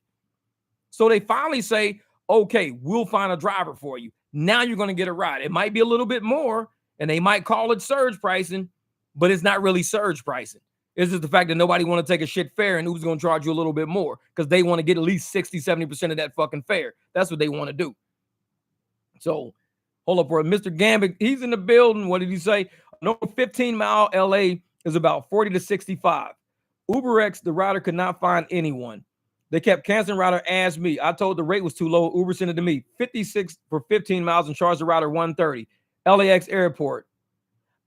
So they finally say, okay, we'll find a driver for you. Now you're going to get a ride. It might be a little bit more and they might call it surge pricing, but it's not really surge pricing. It's just the fact that nobody want to take a shit fare and Uber's going to charge you a little bit more because they want to get at least 60, 70% of that fucking fare. That's what they want to do. So hold up for it. Mr. Gambit, he's in the building. What did he say? No, 15-mile LA is about 40 to 65. UberX, the rider could not find anyone. They kept canceling rider, asked me. I told the rate was too low. Uber sent it to me. 56 for 15 miles and charged the rider 130. LAX airport.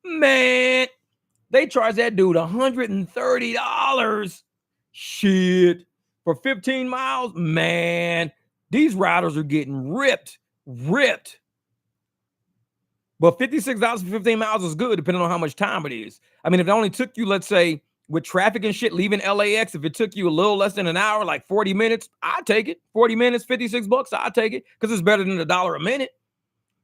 Man, they charged that dude $130. Shit. For 15 miles? Man, these riders are getting ripped. But $56 for 15 miles is good, depending on how much time it is. I mean, if it only took you, let's say, with traffic and shit, leaving LAX, if it took you a little less than an hour, like 40 minutes, I'd take it. 40 minutes, $56, I'd take it, because it's better than $1 a minute.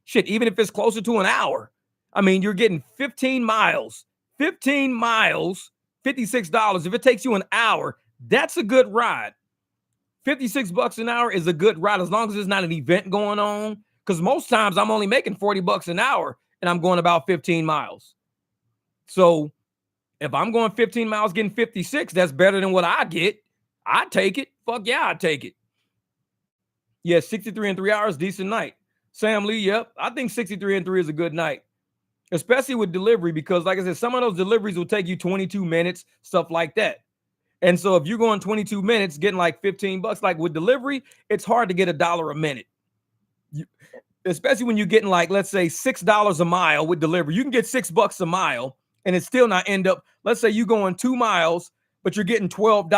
Shit, even if it's closer to an hour. I mean, you're getting 15 miles, $56. If it takes you an hour, that's a good ride. $56 an hour is a good ride, as long as there's not an event going on. Because most times I'm only making $40 an hour and I'm going about 15 miles. So if I'm going 15 miles getting 56, that's better than what I get. I'd take it. Fuck yeah, I'd take it. Yeah, 63 in 3 hours, decent night. Sam Lee, yep. I think 63 in 3 is a good night. Especially with delivery, because like I said, some of those deliveries will take you 22 minutes, stuff like that. And so if you're going 22 minutes, getting like $15, like with delivery, it's hard to get $1 a minute. Especially when you're getting like, let's say $6 a mile with delivery, you can get $6 a mile and it still not end up, let's say you going 2 miles, but you're getting $12,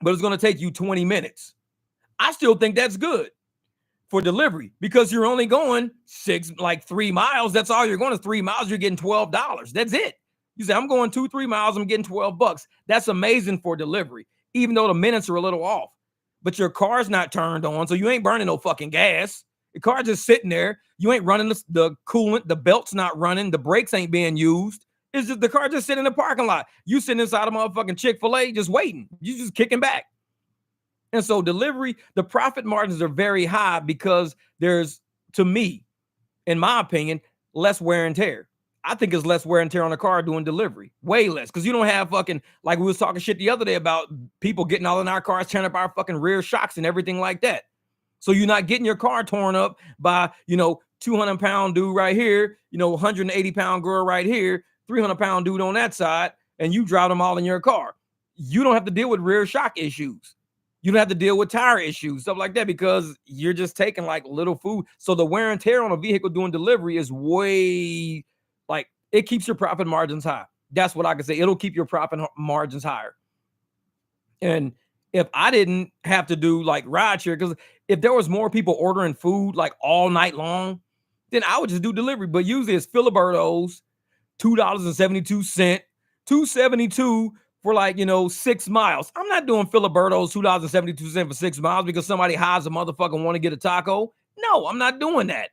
but it's going to take you 20 minutes. I still think that's good for delivery because you're only going 3 miles. That's all you're going is 3 miles. You're getting $12. That's it. You say, I'm going 2-3 miles. I'm getting $12. That's amazing for delivery, even though the minutes are a little off, but your car's not turned on. So you ain't burning no fucking gas. The car just sitting there. You ain't running the coolant. The belt's not running. The brakes ain't being used. It's just the car just sitting in the parking lot. You sitting inside a motherfucking Chick-fil-A just waiting. You just kicking back. And so delivery, the profit margins are very high because there's, to me, in my opinion, less wear and tear. I think it's less wear and tear on a car doing delivery. Way less. Because you don't have fucking, like we was talking shit the other day about people getting all in our cars, tearing up our fucking rear shocks and everything like that. So you're not getting your car torn up by, 200-pound dude right here, 180-pound girl right here, 300-pound dude on that side, and you drive them all in your car. You don't have to deal with rear shock issues. You don't have to deal with tire issues, stuff like that, because you're just taking like little food. So the wear and tear on a vehicle doing delivery is way, like, it keeps your profit margins high. That's what I can say. It'll keep your profit margins higher. And if I didn't have to do like rideshare, because if there was more people ordering food like all night long, then I would just do delivery. But usually it's Filiberto's, $2.72, $2.72 for like, 6 miles. I'm not doing Filiberto's $2.72 for 6 miles because somebody hires a motherfucker and want to get a taco. No, I'm not doing that.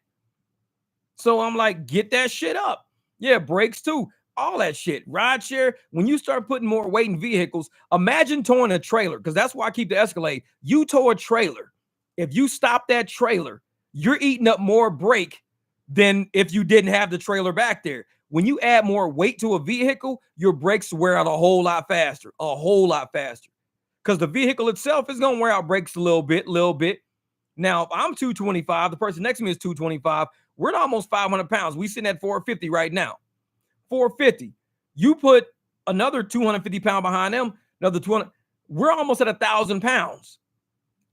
So I'm like, get that shit up. Yeah, brakes too. All that shit. Rideshare, when you start putting more weight in vehicles, imagine towing a trailer, because that's why I keep the Escalade. You tow a trailer. If you stop that trailer, you're eating up more brake than if you didn't have the trailer back there. When you add more weight to a vehicle, your brakes wear out a whole lot faster. Because the vehicle itself is going to wear out brakes a little bit. Now, if I'm 225, the person next to me is 225, we're at almost 500 pounds. We sitting at 450 right now. 450. You put another 250 pound behind them, another 200. We're almost at 1,000 pounds.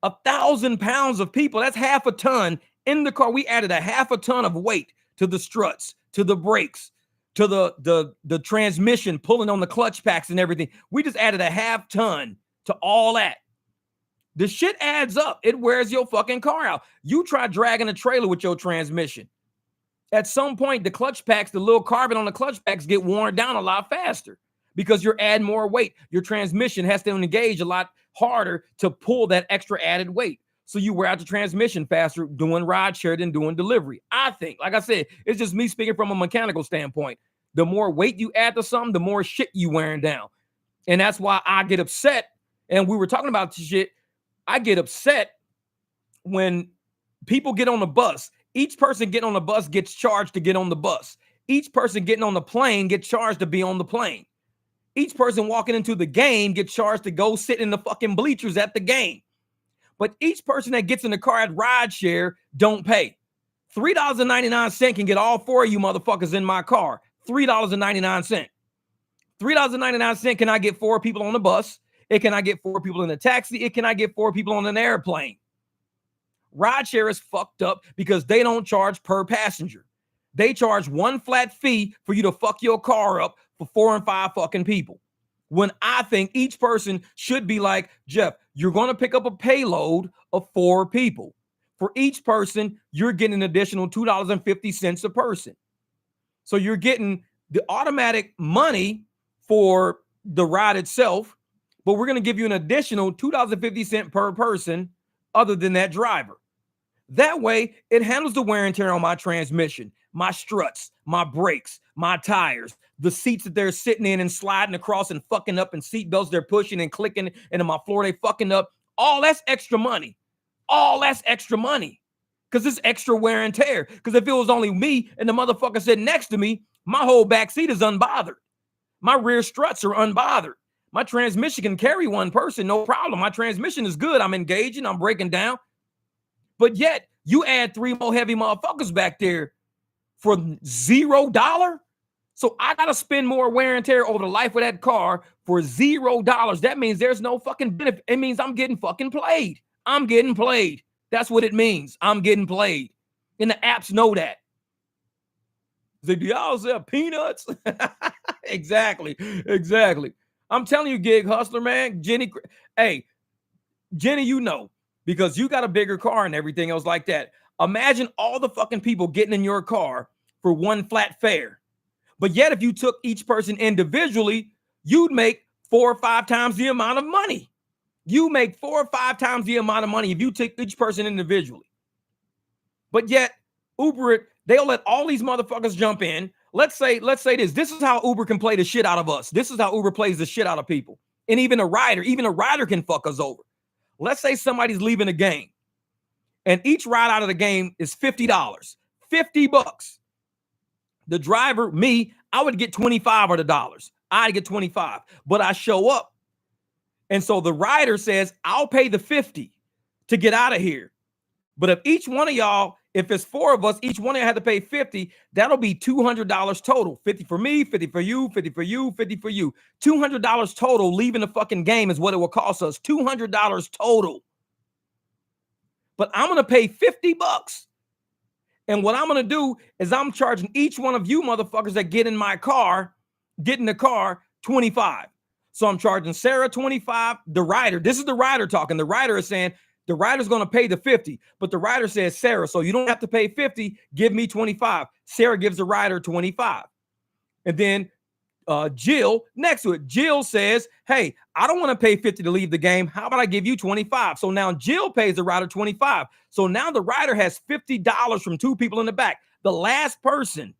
1,000 pounds of people. That's half a ton in the car. We added a half a ton of weight to the struts, to the brakes, to the transmission, pulling on the clutch packs and everything. We just added a half ton to all that. The shit adds up. It wears your fucking car out. You try dragging a trailer with your transmission. At some point, the clutch packs, the little carbon on the clutch packs get worn down a lot faster because you're adding more weight. Your transmission has to engage a lot harder to pull that extra added weight. So you wear out the transmission faster doing rideshare than doing delivery. I think, like I said, it's just me speaking from a mechanical standpoint. The more weight you add to something, the more shit you wearing down. And that's why I get upset. And we were talking about this shit. I get upset when people get on the bus. Each person getting on the bus gets charged to get on the bus. Each person getting on the plane gets charged to be on the plane. Each person walking into the game gets charged to go sit in the fucking bleachers at the game. But each person that gets in the car at rideshare don't pay. $3.99 can get all four of you motherfuckers in my car. $3.99. $3.99 can I get four people on the bus? It can I get four people in a taxi? It can I get four people on an airplane? Rideshare is fucked up because they don't charge per passenger. They charge one flat fee for you to fuck your car up for 4 and 5 fucking people. When I think each person should be like, Jeff, you're going to pick up a payload of 4 people. For each person, you're getting an additional $2.50 a person. So you're getting the automatic money for the ride itself, but we're going to give you an additional $2.50 per person other than that driver. That way, it handles the wear and tear on my transmission, my struts, my brakes, my tires, the seats that they're sitting in and sliding across and fucking up, and seat belts they're pushing and clicking into my floor they fucking up. All that's extra money. All that's extra money because it's extra wear and tear. Because if it was only me and the motherfucker sitting next to me, my whole back seat is unbothered. My rear struts are unbothered. My transmission can carry one person, no problem. My transmission is good. I'm engaging. I'm breaking down. But yet, you add 3 more heavy motherfuckers back there for $0. So I got to spend more wear and tear over the life of that car for $0. That means there's no fucking benefit. It means I'm getting fucking played. I'm getting played. That's what it means. I'm getting played. And the apps know that. Do y'all sell peanuts? Exactly. I'm telling you, gig hustler, man. Jenny, you know, because you got a bigger car and everything else like that. Imagine all the fucking people getting in your car for one flat fare. But yet, if you took each person individually, you'd make 4 or 5 times the amount of money. You make 4 or 5 times the amount of money if you took each person individually. But yet, Uber, they'll let all these motherfuckers jump in. Let's say this. This is how Uber can play the shit out of us. This is how Uber plays the shit out of people. And even a rider can fuck us over. Let's say somebody's leaving a game and each ride out of the game is $50. $50. The driver, me, I would get 25 of the dollars. I'd get 25, but I show up. And so the rider says, I'll pay the 50 to get out of here. But if each one of y'all, if it's 4 of us, each one of you had to pay 50, that'll be $200 total. 50 for me, 50 for you, 50 for you, 50 for you. $200 total leaving the fucking game is what it will cost us. $200 total. But I'm going to pay $50. And what I'm going to do is I'm charging each one of you motherfuckers that get in my car, get in the car, 25. So I'm charging Sarah 25, the rider. This is the rider talking. The rider is saying, the rider's going to pay the 50, but the rider says, Sarah, so you don't have to pay 50, give me 25. Sarah gives the rider 25. And then Jill next to it, Jill says, hey, I don't want to pay 50 to leave the game. How about I give you 25? So now Jill pays the rider 25. So now the rider has $50 from 2 people in the back. The last person,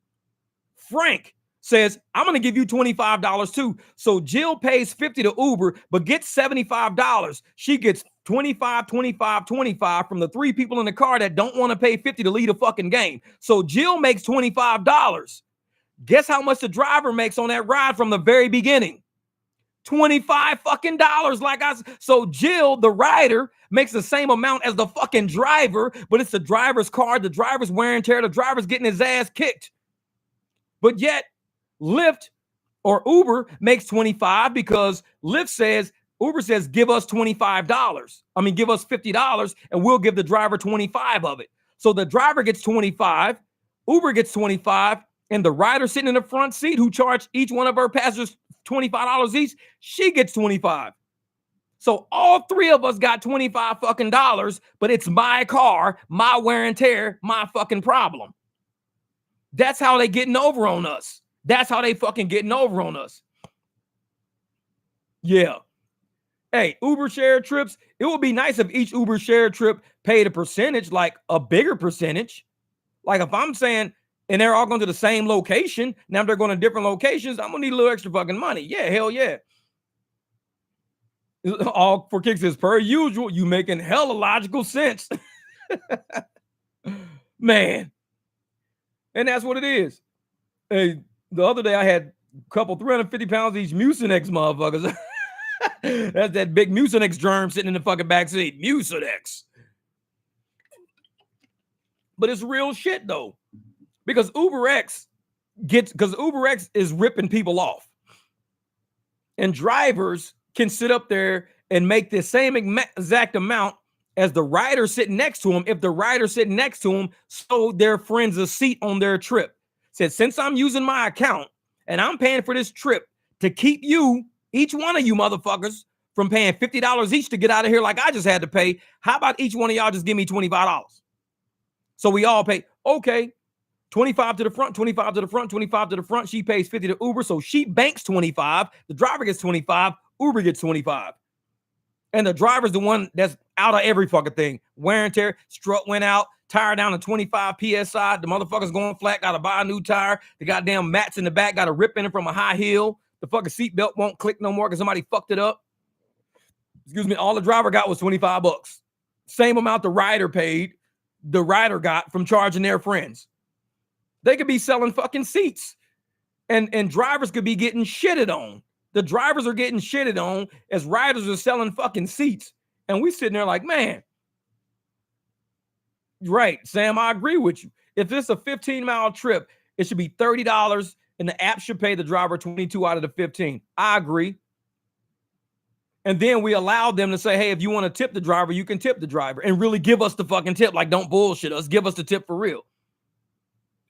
Frank, says, I'm going to give you $25 too. So Jill pays 50 to Uber, but gets $75. She gets 25 from the 3 people in the car that don't want to pay 50 to lead a fucking game. So Jill makes $25. Guess how much the driver makes on that ride from the very beginning? $25 fucking dollars. So Jill, the rider, makes the same amount as the fucking driver, but it's the driver's car, the driver's wear and tear, the driver's getting his ass kicked. But yet, Lyft or Uber makes 25 because Uber says, give us $25. Give us $50 and we'll give the driver 25 of it. So the driver gets 25, Uber gets 25, and the rider sitting in the front seat who charged each one of her passengers $25 each, she gets 25. So all 3 of us got 25 fucking dollars, but it's my car, my wear and tear, my fucking problem. That's how they getting over on us. That's how they fucking getting over on us. Yeah. Hey, Uber share trips, it would be nice if each Uber share trip paid a percentage, like a bigger percentage. Like if I'm saying, and they're all going to the same location, now they're going to different locations, I'm going to need a little extra fucking money. Yeah, hell yeah. All for kicks is per usual. You making hella logical sense. Man. And that's what it is. Hey, the other day I had a couple 350 pounds each Mucinex motherfuckers. That's that big Mucinex germ sitting in the fucking backseat. Mucinex. But it's real shit though. Because UberX is ripping people off. And drivers can sit up there and make the same exact amount as the rider sitting next to him if the rider sitting next to him sold their friends a seat on their trip. Said, since I'm using my account and I'm paying for this trip to keep you, each one of you motherfuckers, from paying $50 each to get out of here like I just had to pay, how about each one of y'all just give me $25? So we all pay, okay, 25 to the front, 25 to the front, 25 to the front. She pays 50 to Uber. So she banks 25. The driver gets 25. Uber gets 25. And the driver's the one that's out of every fucking thing. Wear and tear, strut went out, tire down to 25 PSI. The motherfucker's going flat, got to buy a new tire. The goddamn mats in the back got a rip in it from a high heel. The fucking seatbelt won't click no more because somebody fucked it up. Excuse me. All the driver got was $25. Same amount the rider paid, the rider got from charging their friends. They could be selling fucking seats. And drivers could be getting shitted on. The drivers are getting shitted on as riders are selling fucking seats. And we sitting there like, man. Right, Sam, I agree with you. If it's a 15-mile trip, it should be $30 and the app should pay the driver 22 out of the 15. I agree. And then we allow them to say, hey, if you want to tip the driver, you can tip the driver and really give us the fucking tip. Like, don't bullshit us. Give us the tip for real.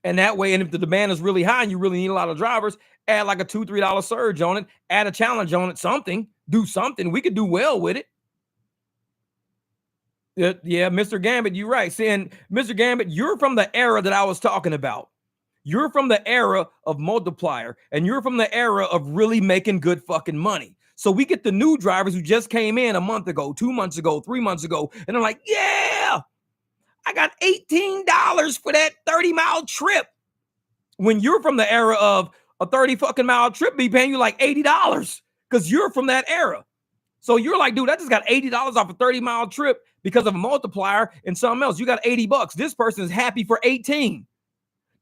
And that way, and if the demand is really high and you really need a lot of drivers, add like a $2, $3 surge on it, add a challenge on it, something, do something. We could do well with it. Yeah, Mr. Gambit, you're right. Saying, Mr. Gambit, you're from the era that I was talking about. You're from the era of multiplier, and you're from the era of really making good fucking money. So we get the new drivers who just came in a month ago, 2 months ago, 3 months ago, and they're like, yeah, I got $18 for that 30-mile trip. When you're from the era of a 30 fucking mile trip, be paying you like $80 because you're from that era. So you're like, dude, I just got $80 off a 30-mile trip because of a multiplier and something else. You got $80. This person is happy for 18.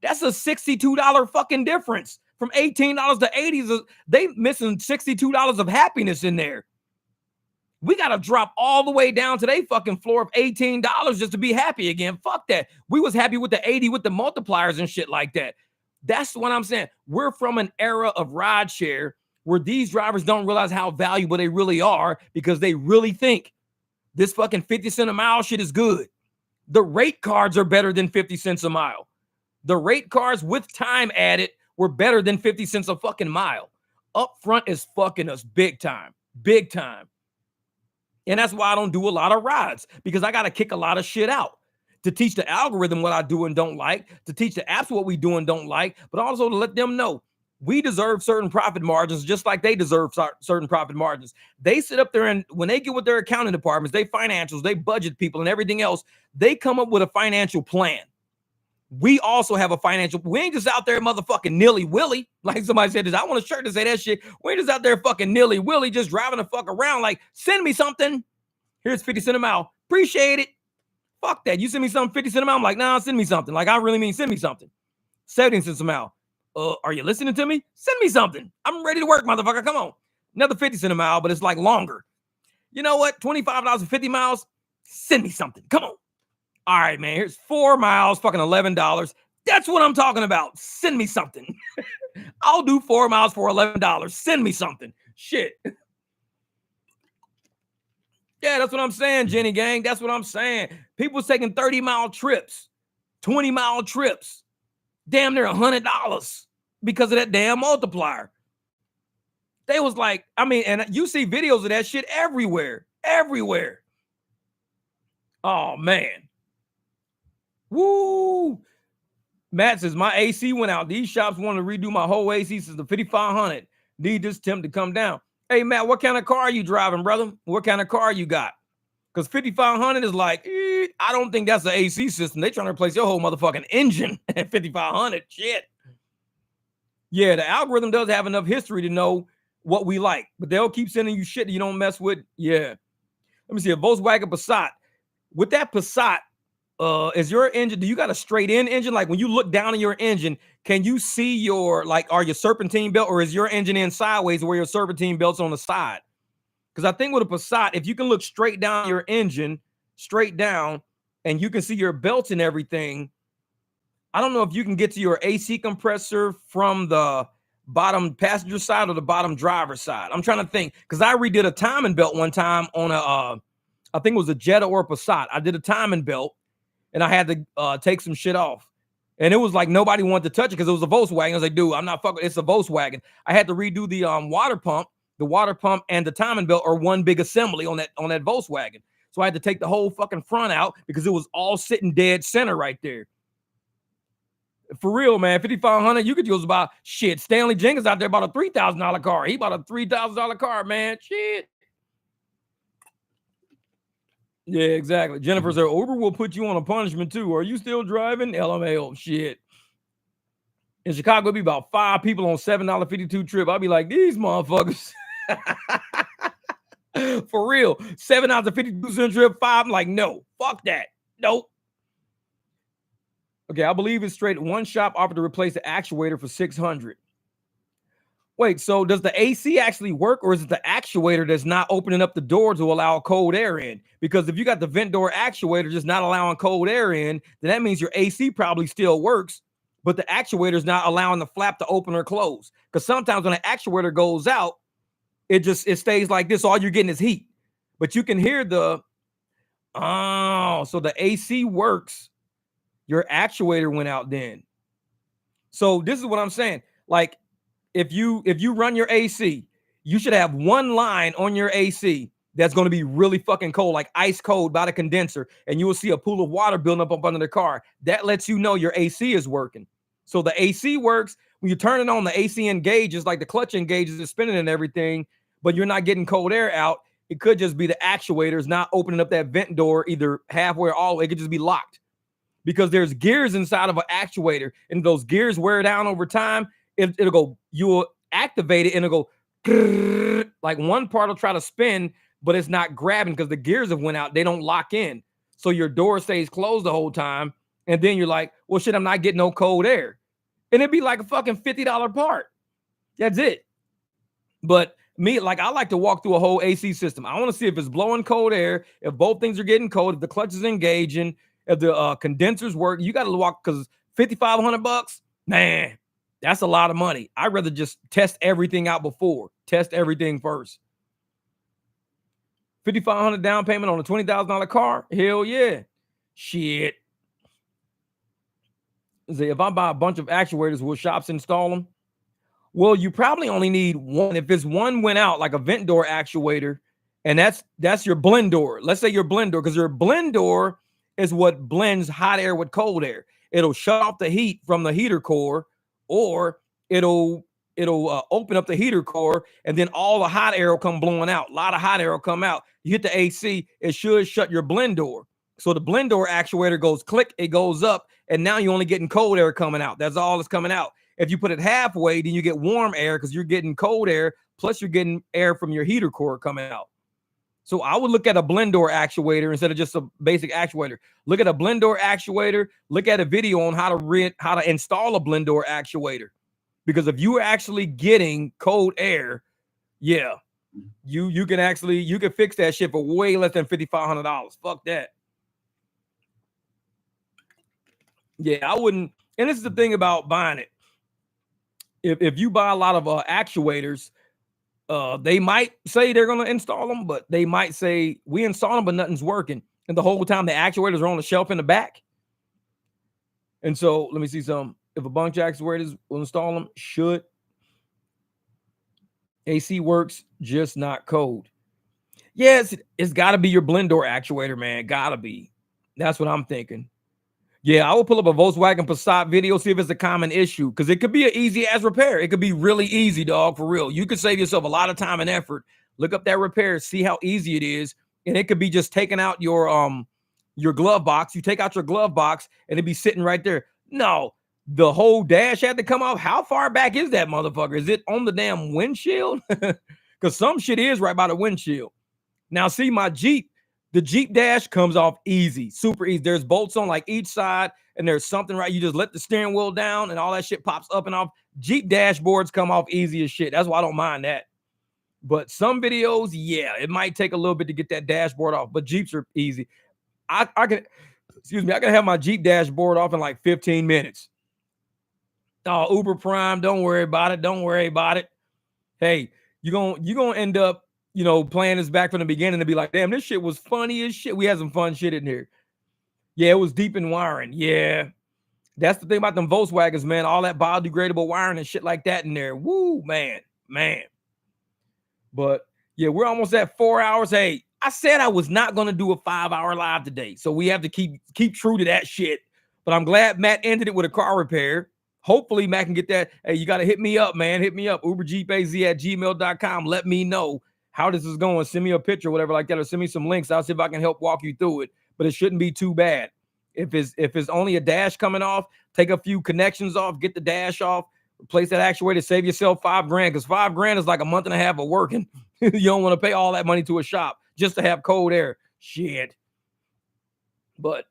That's a $62 fucking difference. From $18 to $80, they missing $62 of happiness in there. We got to drop all the way down to their fucking floor of $18 just to be happy again. Fuck that. We was happy with the 80 with the multipliers and shit like that. That's what I'm saying. We're from an era of rideshare where these drivers don't realize how valuable they really are because they really think this fucking 50 cent a mile shit is good. The rate cards are better than 50 cents a mile. The rate cards with time added were better than 50 cents a fucking mile. Upfront is fucking us big time. Big time. And that's why I don't do a lot of rides because I got to kick a lot of shit out to teach the algorithm what I do and don't like, to teach the apps what we do and don't like, but also to let them know we deserve certain profit margins just like they deserve certain profit margins. They sit up there and when they get with their accounting departments, they financials, they budget people and everything else, they come up with a financial plan. We also have a financial, we ain't just out there motherfucking nilly-willy. Like somebody said this, I want a shirt to say that shit. We ain't just out there fucking nilly-willy, just driving the fuck around like, send me something. Here's 50 cents a mile. Appreciate it. Fuck that. You send me something 50 cents a mile. I'm like, nah, send me something. Like, I really mean send me something. 17 cents a mile. Are you listening to me? Send me something. I'm ready to work, motherfucker. Come on. Another 50 cents a mile, but it's like longer. You know what? $25 for 50 miles. Send me something. Come on. All right, man. Here's 4 miles, fucking $11. That's what I'm talking about. Send me something. I'll do 4 miles for $11. Send me something. Shit. Yeah, that's what I'm saying, Jenny Gang. That's what I'm saying. People taking 30-mile trips, 20-mile trips, damn near $100 because of that damn multiplier. They was like, I mean, and you see videos of that shit everywhere, everywhere. Oh, man. Woo. Matt says, my AC went out. These shops want to redo my whole AC since the 5500. Need this temp to come down. Hey, Matt, what kind of car are you driving, brother? What kind of car you got? Because 5500 is like, I don't think that's the AC system. They trying to replace your whole motherfucking engine at 5500. Shit. Yeah, the algorithm does have enough history to know what we like, but they'll keep sending you shit that you don't mess with. Yeah. Let me see a Volkswagen Passat. With that Passat, is your engine, do you got a straight in engine? Like when you look down in your engine, can you see your, like, are your serpentine belt, or is your engine in sideways where your serpentine belt's on the side? Because I think with a Passat, if you can look straight down your engine, straight down, and you can see your belts and everything, I don't know if you can get to your AC compressor from the bottom passenger side or the bottom driver's side. I'm trying to think, because I redid a timing belt one time on I think it was a Jetta or a Passat. I did a timing belt, and I had to take some shit off. And it was like nobody wanted to touch it because it was a Volkswagen. I was like, dude, I'm not fucking, it's a Volkswagen. I had to redo the water pump. The water pump and the timing belt are one big assembly on that Volkswagen. So I had to take the whole fucking front out because it was all sitting dead center right there. For real, man, 5500, you could use about shit. Stanley Jenkins out there bought a $3,000 car. He bought a $3,000 car, man. Shit. Yeah, exactly. Jennifer said, Uber will put you on a punishment too. Are you still driving? LMAO. Shit. In Chicago, it'd be about 5 people on $7.52 trip. I'd be like, these motherfuckers. For real. $7.52 trip, 5. I'm like, no, fuck that. Nope. Okay, I believe it's straight. One shop offered to replace the actuator for $600. Wait, so does the AC actually work, or is it the actuator that's not opening up the door to allow cold air in? Because if you got the vent door actuator just not allowing cold air in, then that means your AC probably still works, but the actuator is not allowing the flap to open or close. Because sometimes when the actuator goes out, it stays like this. All you're getting is heat. But you can hear so the AC works. Your actuator went out then. So this is what I'm saying. Like, if you run your AC, you should have one line on your AC that's going to be really fucking cold, like ice cold by the condenser, and you will see a pool of water building up under the car. That lets you know your AC is working. So the AC works. When you turn it on, the AC engages, like the clutch engages, is spinning and everything, but you're not getting cold air out. It could just be the actuators not opening up that vent door either halfway or all the way. It could just be locked. Because there's gears inside of an actuator, and those gears wear down over time. It'll go, you'll activate it, and it'll go, like one part will try to spin, but it's not grabbing because the gears have went out. They don't lock in. So your door stays closed the whole time. And then you're like, well, shit, I'm not getting no cold air. And it'd be like a fucking $50 part. That's it. But me, like, I like to walk through a whole AC system. I want to see if it's blowing cold air, if both things are getting cold, if the clutch is engaging, if the condensers work. You got to walk, because $5,500, man, that's a lot of money. I'd rather just test everything out before. Test everything first. $5,500 down payment on a $20,000 car? Hell yeah. Shit. If I buy a bunch of actuators, will shops install them? Well, you probably only need one. If it's one went out, like a vent door actuator, and that's your blend door. Let's say your blend door, because your blend door is what blends hot air with cold air. It'll shut off the heat from the heater core, or it'll open up the heater core, and then all the hot air will come blowing out. A lot of hot air will come out. You hit the AC, it should shut your blend door. So the blend door actuator goes click, it goes up, and now you're only getting cold air coming out. That's all that's coming out. If you put it halfway, then you get warm air because you're getting cold air, plus you're getting air from your heater core coming out. So I would look at a blend door actuator instead of just a basic actuator. Look at a blend door actuator. Look at a video on how to install a blend door actuator. Because if you are actually getting cold air, yeah, you can fix that shit for way less than $5,500. Fuck that. Yeah, I wouldn't. And this is the thing about buying it. If you buy a lot of actuators, they might say they're going to install them, but they might say we install them, but nothing's working. And the whole time the actuators are on the shelf in the back. And so let me see some. If a bunch of actuators will install them, should. AC works, just not cold. Yes, it's got to be your blend door actuator, man. Got to be. That's what I'm thinking. Yeah, I will pull up a Volkswagen Passat video, see if it's a common issue, because it could be an easy as repair. It could be really easy, dog, for real. You could save yourself a lot of time and effort. Look up that repair, see how easy it is, and it could be just taking out your glove box. You take out your glove box, and it'd be sitting right there. No, the whole dash had to come off. How far back is that motherfucker? Is it on the damn windshield? Because some shit is right by the windshield. Now, see, my Jeep, the Jeep dash comes off easy, super easy. There's bolts on like each side, and there's something right. You just let the steering wheel down, and all that shit pops up and off. Jeep dashboards come off easy as shit. That's why I don't mind that. But some videos, yeah, it might take a little bit to get that dashboard off, but Jeeps are easy. I can, excuse me, I can have my Jeep dashboard off in like 15 minutes. Oh, Uber Prime, don't worry about it. Don't worry about it. Hey, you're gonna end up, playing this back from the beginning and be like, damn, this shit was funny as shit. We had some fun shit in here. Yeah, it was deep in wiring. Yeah. That's the thing about them Volkswagens, man. All that biodegradable wiring and shit like that in there. Woo, man. But yeah, we're almost at 4 hours. Hey, I said I was not gonna do a 5-hour live today, so we have to keep true to that shit. But I'm glad Matt ended it with a car repair. Hopefully, Matt can get that. Hey, you got to hit me up, man. Hit me up, uberjeepaz@gmail.com. Let me know how this is going. Send me a picture, whatever like that, or send me some links. I'll see if I can help walk you through it. But it shouldn't be too bad. If it's only a dash coming off, take a few connections off, get the dash off, replace that actuator, save yourself $5,000, because $5,000 is like a month and a half of working. You don't want to pay all that money to a shop just to have cold air. Shit. But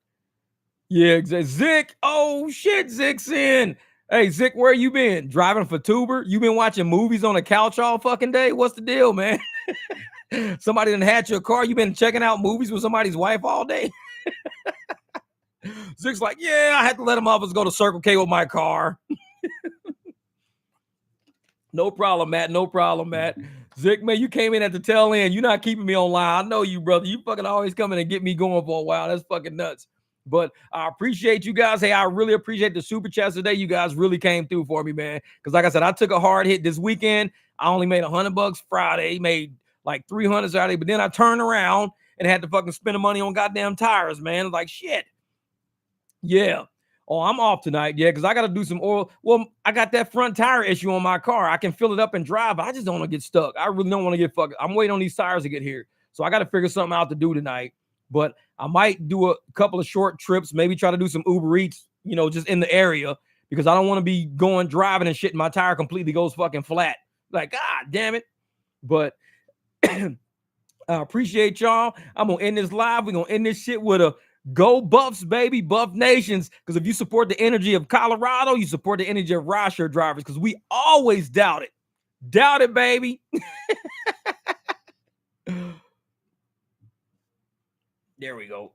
yeah, Zick. Oh shit, Zick's in. Hey, Zick, where you been? Driving for Tuber? You been watching movies on the couch all fucking day? What's the deal, man? Somebody done had your car. You been checking out movies with somebody's wife all day? Zick's like, yeah, I had to let them off us go to Circle K with my car. No problem, Matt. No problem, Matt. Zick, man, you came in at the tail end. You're not keeping me online. I know you, brother. You fucking always come in and get me going for a while. That's fucking nuts. But I appreciate you guys. Hey, I really appreciate the super chats today. You guys really came through for me, man. Because like I said, I took a hard hit this weekend. I only made $100 Friday, made like 300 Saturday, but then I turned around and had to fucking spend the money on goddamn tires, man. Like shit. Yeah. Oh, I'm off tonight. Yeah, because I got to do some oil. Well, I got that front tire issue on my car. I can fill it up and drive, but I just don't want to get stuck. I really don't want to get fucked. I'm waiting on these tires to get here. So I got to figure something out to do tonight. But I might do a couple of short trips, maybe try to do some Uber Eats, just in the area, because I don't want to be going driving and shit and my tire completely goes fucking flat. Like, God damn it. But I appreciate y'all. I'm going to end this live. We're going to end this shit with a go Buffs, baby, Buff Nations. Because if you support the energy of Colorado, you support the energy of rideshare drivers, because we always doubt it. Doubt it, baby. There we go.